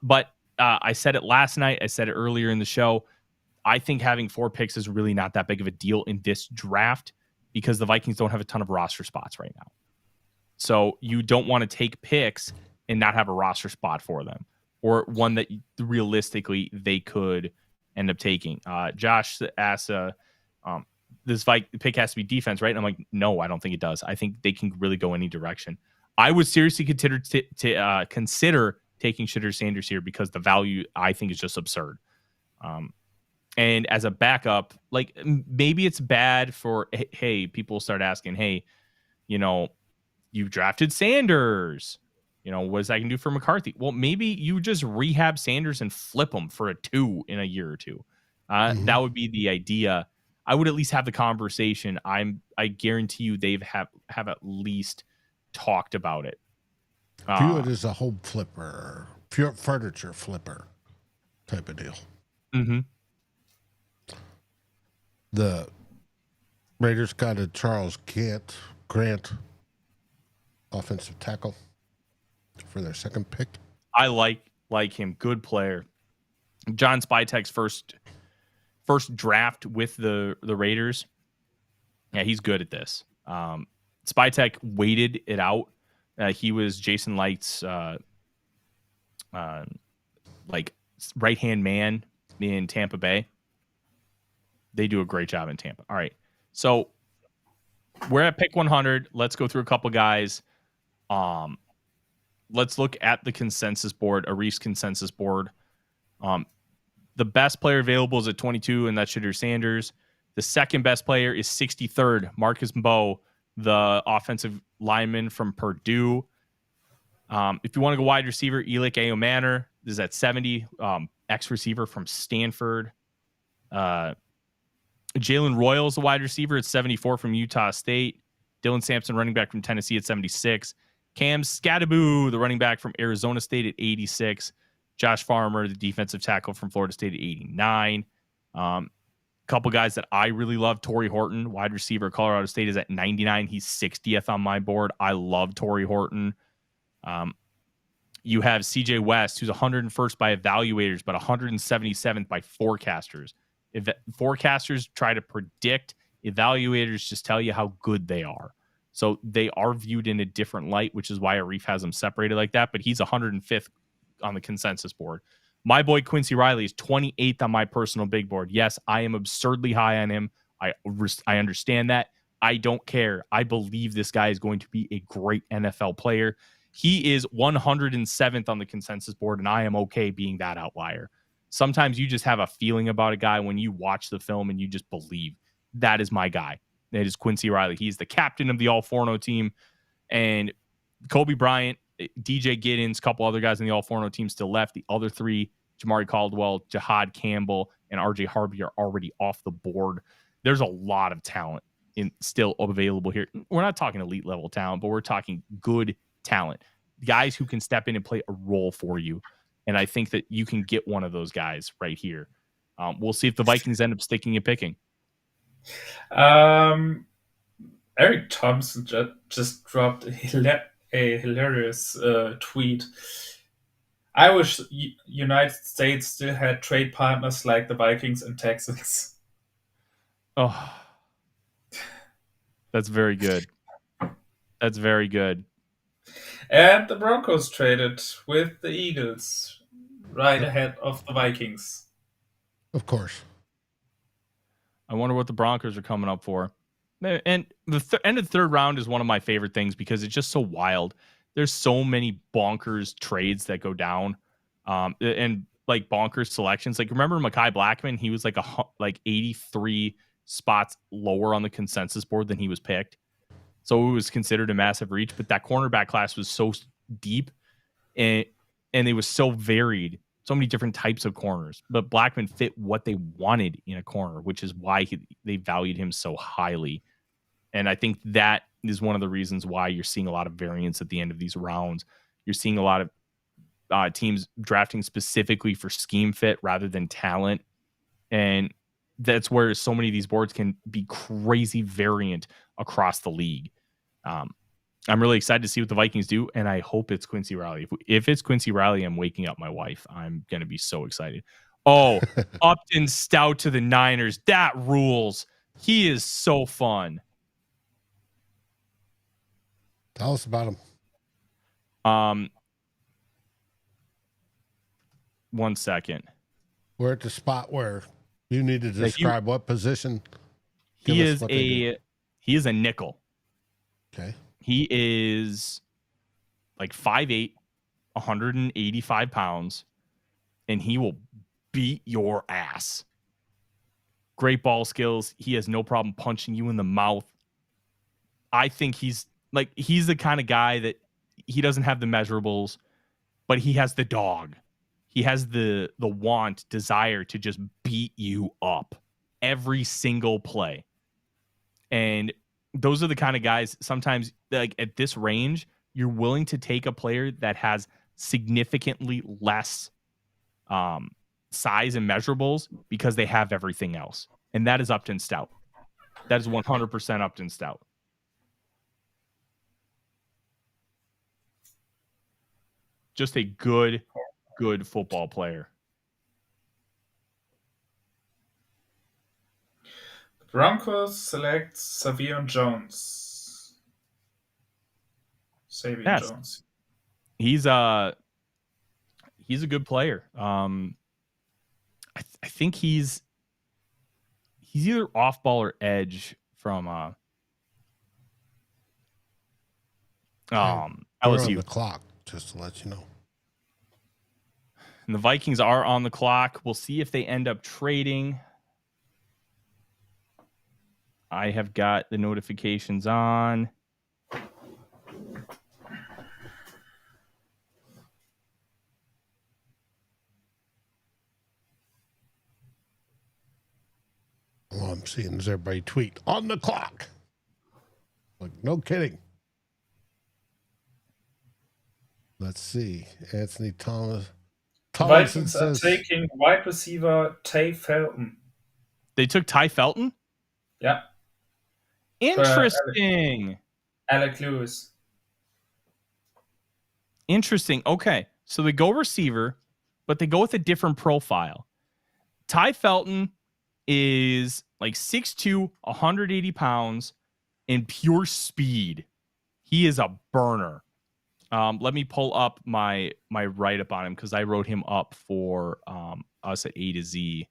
But I said it last night. I said it earlier in the show. I think having 4 picks is really not that big of a deal in this draft because the Vikings don't have a ton of roster spots right now. So you don't want to take picks and not have a roster spot for them, or one that realistically they could end up taking. Josh asks, this pick has to be defense, right? And I'm like, no, I don't think it does. I think they can really go any direction. I would seriously consider taking Shitter Sanders here because the value, I think, is just absurd. And as a backup, like, maybe it's bad for, hey, people start asking, hey, you've drafted Sanders. What does that can do for McCarthy? Well, maybe you just rehab Sanders and flip him for a 2 in a year or 2. That would be the idea. I would at least have the conversation. I guarantee you they've have at least talked about it. View it as a home flipper, pure furniture flipper type of deal. Mm-hmm. The Raiders got a Charles Grant offensive tackle for their 2nd pick. I like him. Good player. John Spytek's first draft with the Raiders. Yeah, he's good at this. Spytek waited it out. He was Jason Light's right-hand man in Tampa Bay. They do a great job in Tampa. All right. So we're at pick 100. Let's go through a couple guys. Let's look at the consensus board, a Reese consensus board. The best player available is at 22, and that's Shitter Sanders. The second best player is 63rd, Marcus Mbow, the offensive lineman from Purdue. If you want to go wide receiver, Elik Ayomanor is at 70, ex-receiver from Stanford. Jalen Royals, the wide receiver, at 74 from Utah State. Dylan Sampson, running back from Tennessee, at 76. Cam Scadaboo, the running back from Arizona State, at 86. Josh Farmer, the defensive tackle from Florida State, at 89. Couple guys that I really love. Torrey Horton, wide receiver, Colorado State, is at 99. He's 60th on my board. I love Torrey Horton. You have CJ West, who's 101st by evaluators, but 177th by forecasters. If forecasters try to predict, evaluators just tell you how good they are. So they are viewed in a different light, which is why Arif has them separated like that. But he's 105th on the consensus board. My boy Quincy Riley is 28th on my personal big board. Yes, I am absurdly high on him. I understand that. I don't care. I believe this guy is going to be a great NFL player. He is 107th on the consensus board, and I am okay being that outlier. Sometimes you just have a feeling about a guy when you watch the film and you just believe that is my guy. That is Quincy Riley. He's the captain of the All-Forno team. And Kobe Bryant, DJ Giddens, a couple other guys in the All-Forno team still left. The other 3, Jamari Caldwell, Jihad Campbell, and RJ Harvey, are already off the board. There's a lot of talent still available here. We're not talking elite level talent, but we're talking good talent. Guys who can step in and play a role for you. And I think that you can get one of those guys right here. We'll see if the Vikings end up sticking and picking. Eric Thompson just dropped a hilarious tweet. I wish United States still had trade partners like the Vikings and Texans. Oh, that's very good. That's very good. And the Broncos traded with the Eagles right ahead of the Vikings. Of course. I wonder what the Broncos are coming up for. And the end of the third round is one of my favorite things because it's just so wild. There's so many bonkers trades that go down, and like bonkers selections. Like remember Mekhi Blackman? He was like 83 spots lower on the consensus board than he was picked, so it was considered a massive reach. But that cornerback class was so deep, and it was so varied. So many different types of corners, but Blackman fit what they wanted in a corner, which is why they valued him so highly. And I think that is one of the reasons why you're seeing a lot of variance at the end of these rounds. You're seeing a lot of teams drafting specifically for scheme fit rather than talent. And that's where so many of these boards can be crazy variant across the league. I'm really excited to see what the Vikings do, and I hope it's Quincy Riley. If it's Quincy Riley, I'm waking up my wife. I'm going to be so excited. Oh, Upton Stout to the Niners. That rules. He is so fun. Tell us about him. 1 second. We're at the spot where you need to describe what position. He is a nickel. Okay. He is like 5'8", 185 pounds, and he will beat your ass. Great ball skills. He has no problem punching you in the mouth. I think he's the kind of guy that he doesn't have the measurables, but he has the dog. He has the desire to just beat you up every single play. And those are the kind of guys sometimes, like at this range, you're willing to take a player that has significantly less size and measurables because they have everything else. And that is Upton Stout. That is 100% Upton Stout. Just a good football player. Broncos select Savion Jones. Jones. He's a good player. I think he's either off ball or edge from LSU. On the clock, just to let you know. And the Vikings are on the clock. We'll see if they end up trading. I have got the notifications on. All I'm seeing is everybody tweet on the clock. Like, no kidding. Let's see. Anthony Thomas. Vikings are taking wide receiver Ty Felton. They took Ty Felton? Yeah. Interesting. Alec Lewis. Interesting. Okay. So they go receiver, but they go with a different profile. Ty Felton is like 6'2", 180 pounds, and pure speed. He is a burner. Let me pull up my write-up on him because I wrote him up for us at A to Z.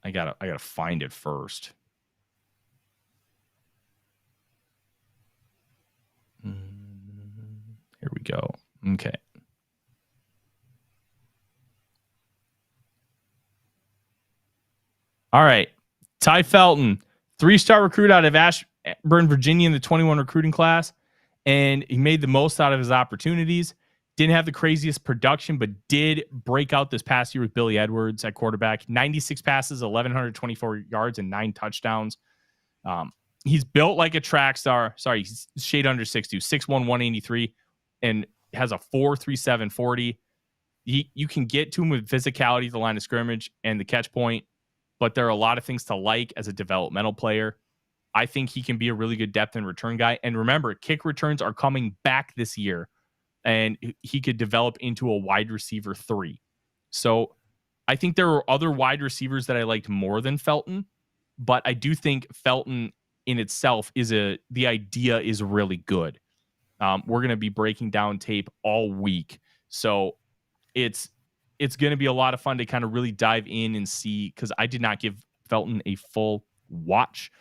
I gotta find it first. Here we go. Okay. All right. Ty Felton, 3-star recruit out of Ashburn, Virginia in the 21 recruiting class. And he made the most out of his opportunities. Didn't have the craziest production, but did break out this past year with Billy Edwards at quarterback. 96 passes, 1,124 yards, and 9 touchdowns. He's built like a track star. Sorry, he's shade under 6'2", 6'1", 183, and has a 4.37 40. You can get to him with physicality at the line of scrimmage and the catch point, but there are a lot of things to like as a developmental player. I think he can be a really good depth and return guy. And remember, kick returns are coming back this year and he could develop into a wide receiver 3. So I think there are other wide receivers that I liked more than Felton, but I do think Felton in itself the idea is really good. We're going to be breaking down tape all week. So it's going to be a lot of fun to kind of really dive in and see, because I did not give Felton a full watch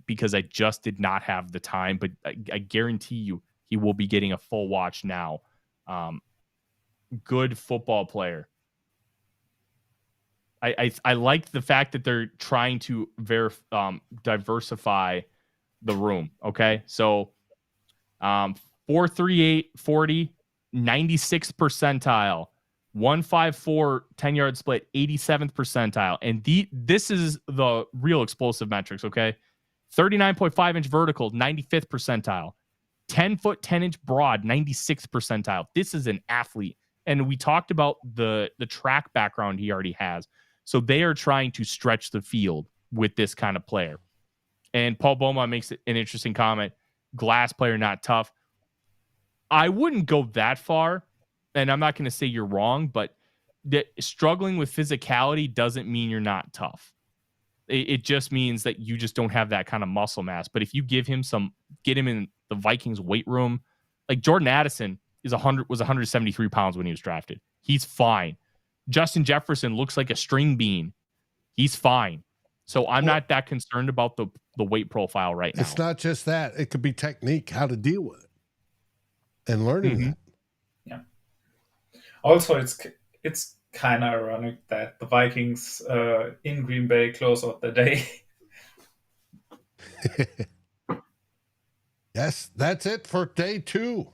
because I just did not have the time, but I guarantee you he will be getting a full watch now. Good football player. I like the fact that they're trying to diversify the room. Okay. So 4.38 40, 96th percentile, 1.54 10-yard split, 87th percentile. And this is the real explosive metrics. Okay. 39.5-inch vertical, 95th percentile, 10-foot 10-inch broad, 96th percentile. This is an athlete. And we talked about the track background he already has. So they are trying to stretch the field with this kind of player. And Paul Beaumont makes an interesting comment. Glass player, not tough. I wouldn't go that far. And I'm not going to say you're wrong, but struggling with physicality doesn't mean you're not tough. It just means that you just don't have that kind of muscle mass. But if you get him in the Vikings weight room, like Jordan Addison was 173 pounds when he was drafted. He's fine. Justin Jefferson looks like a string bean. He's fine. So I'm not that concerned about the weight profile right now. It's not just that. It could be technique, how to deal with it, and learning that. Yeah. Also, it's kind of ironic that the Vikings in Green Bay close out the day. Yes, that's it for day 2.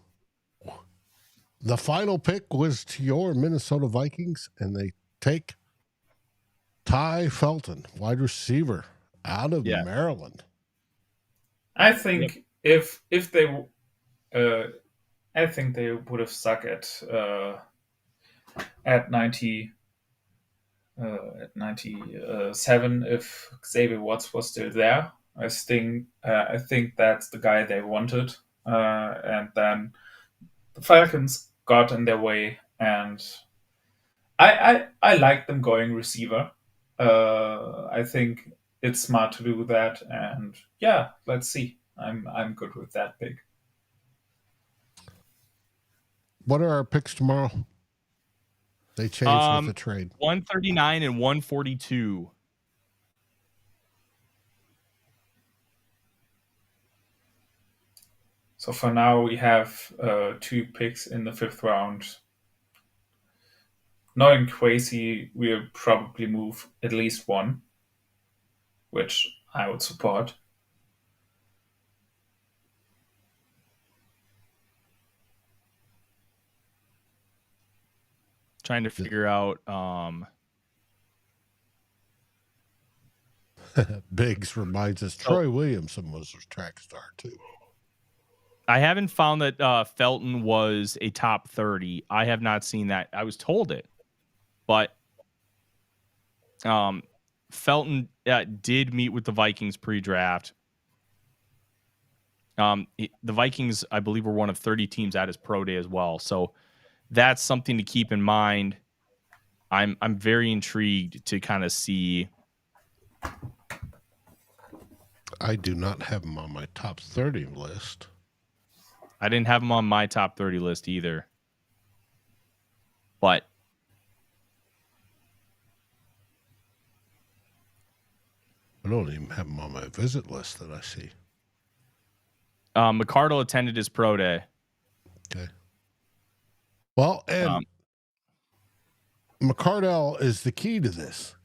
The final pick was to your Minnesota Vikings, and they take Ty Felton, wide receiver out of Maryland. I think if they, I think they would have stuck at 97 if Xavier Watts was still there. I think that's the guy they wanted, and then the Falcons got in their way, and I like them going receiver. I think it's smart to do that, and let's see. I'm good with that pick. What are our picks tomorrow? They changed with the trade. 139 and 142. So for now, we have 2 picks in the 5th round. Knowing Kwesi, we'll probably move at least one, which I would support. Trying to figure out Biggs reminds us Troy Williamson was a track star too. I haven't found that Felton was a top 30. I have not seen that. I was told it, but Felton did meet with the Vikings pre-draft. The Vikings, I believe, were one of 30 teams at his pro day as well. So that's something to keep in mind. I'm very intrigued to kind of see. I do not have him on my top 30 list. I didn't have him on my top 30 list either. But I don't even have him on my visit list that I see. McCardle attended his pro day. Okay. Well, and McCardell is the key to this.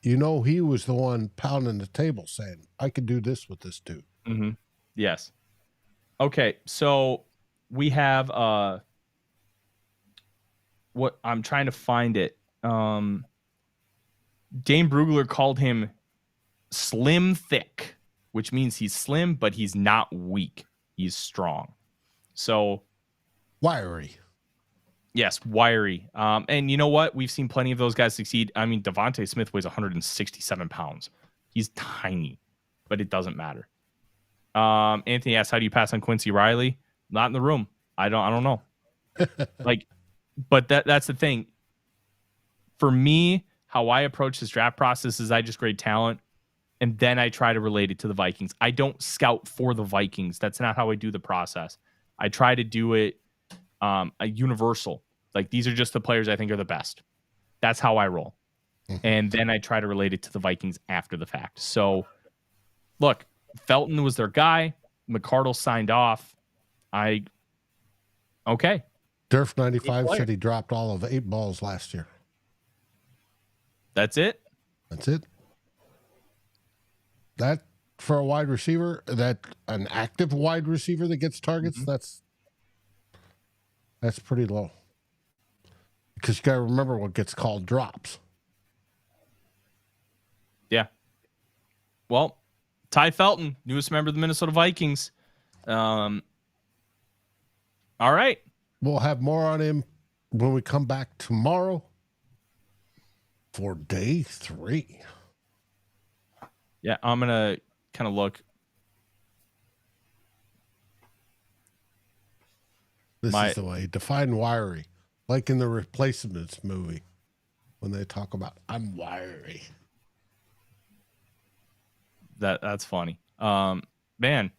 You know, he was the one pounding the table saying, I could do this with this dude. Mm-hmm. Yes. Okay, so we have what I'm trying to find it. Dane Brugler called him slim thick, which means he's slim, but he's not weak. He's strong. So wiry. Yes, wiry. And you know what? We've seen plenty of those guys succeed. I mean, Devontae Smith weighs 167 pounds. He's tiny, but it doesn't matter. Anthony asks, how do you pass on Quincy Riley? Not in the room. I don't know. But that's the thing. For me, how I approach this draft process is I just grade talent, and then I try to relate it to the Vikings. I don't scout for the Vikings. That's not how I do the process. I try to do it a universal. Like, these are just the players I think are the best. That's how I roll. And then I try to relate it to the Vikings after the fact. So, look, Felton was their guy. McCardle signed off. Okay. Durf 95 said he dropped all of 8 balls last year. That's it? That's it. That, for a wide receiver, that an active wide receiver that gets targets, that's pretty low. Because you got to remember what gets called drops. Yeah. Well, Ty Felton, newest member of the Minnesota Vikings. All right. We'll have more on him when we come back tomorrow for day 3. Yeah, I'm going to kind of look. This is the way. Define wiry. Like in the Replacements movie when they talk about, I'm wiry. That's funny. Man,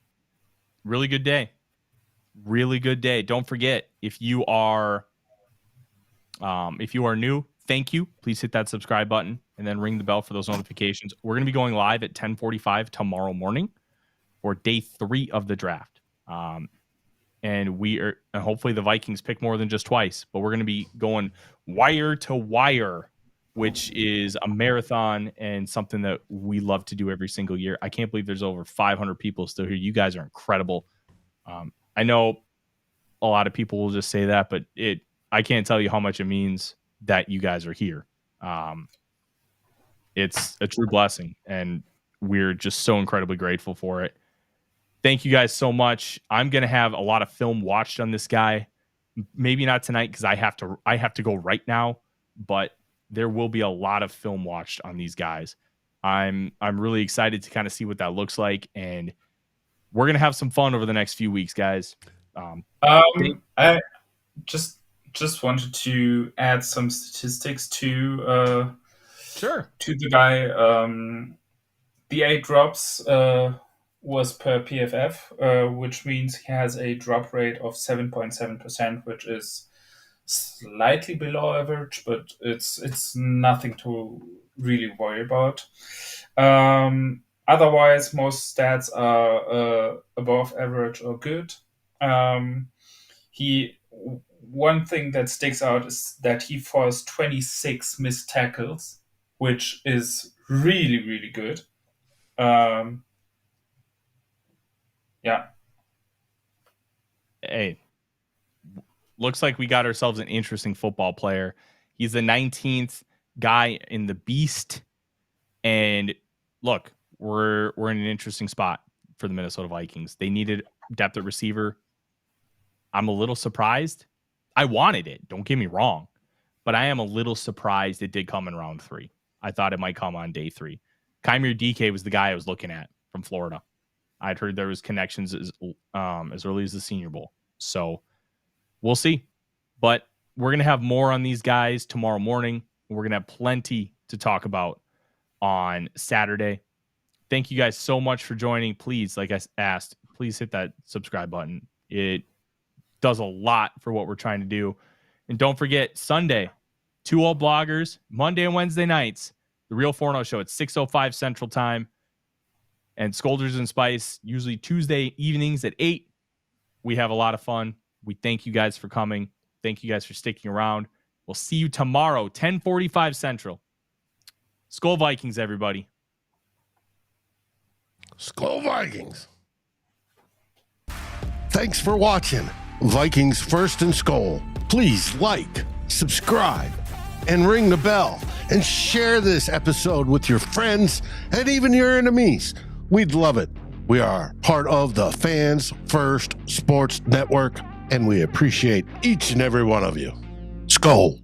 really good day. Really good day. Don't forget, if you are new, thank you. Please hit that subscribe button and then ring the bell for those notifications. We're going to be going live at 10:45 tomorrow morning for day 3 of the draft. And hopefully the Vikings pick more than just twice, but we're going to be going wire to wire, which is a marathon and something that we love to do every single year. I can't believe there's over 500 people still here. You guys are incredible. I know a lot of people will just say that, but I can't tell you how much it means that you guys are here. It's a true blessing, and we're just so incredibly grateful for it. Thank you guys so much. I'm going to have a lot of film watched on this guy. Maybe not tonight because I have to go right now, but there will be a lot of film watched on these guys. I'm really excited to kind of see what that looks like, and we're going to have some fun over the next few weeks, guys. I just wanted to add some statistics to the guy. The 8 drops was per PFF, which means he has a drop rate of 7.7%, which is slightly below average, but it's nothing to really worry about. Otherwise, most stats are above average or good. One thing that sticks out is that he forced 26 missed tackles, which is really, really good. Yeah. Hey, looks like we got ourselves an interesting football player. He's the 19th guy in the Beast. And look, we're in an interesting spot for the Minnesota Vikings. They needed depth at receiver. I'm a little surprised. I wanted it. Don't get me wrong. But I am a little surprised it did come in round 3. I thought it might come on day 3. Kymir DK was the guy I was looking at from Florida. I'd heard there was connections as early as the Senior Bowl. So we'll see. But we're going to have more on these guys tomorrow morning. We're going to have plenty to talk about on Saturday. Thank you guys so much for joining. Please, like I asked, please hit that subscribe button. It does a lot for what we're trying to do. And don't forget, Sunday, 2 old bloggers, Monday and Wednesday nights, The Real Forno Show at 6:05 Central Time. And Scolders and Spice, usually Tuesday evenings at 8. We have a lot of fun. We thank you guys for coming. Thank you guys for sticking around. We'll see you tomorrow, 10:45 Central. SKOL Vikings, everybody. SKOL Vikings. Thanks for watching Vikings First and SKOL. Please like, subscribe, and ring the bell. And share this episode with your friends and even your enemies. We'd love it. We are part of the Fans First Sports Network, and we appreciate each and every one of you. SKOL.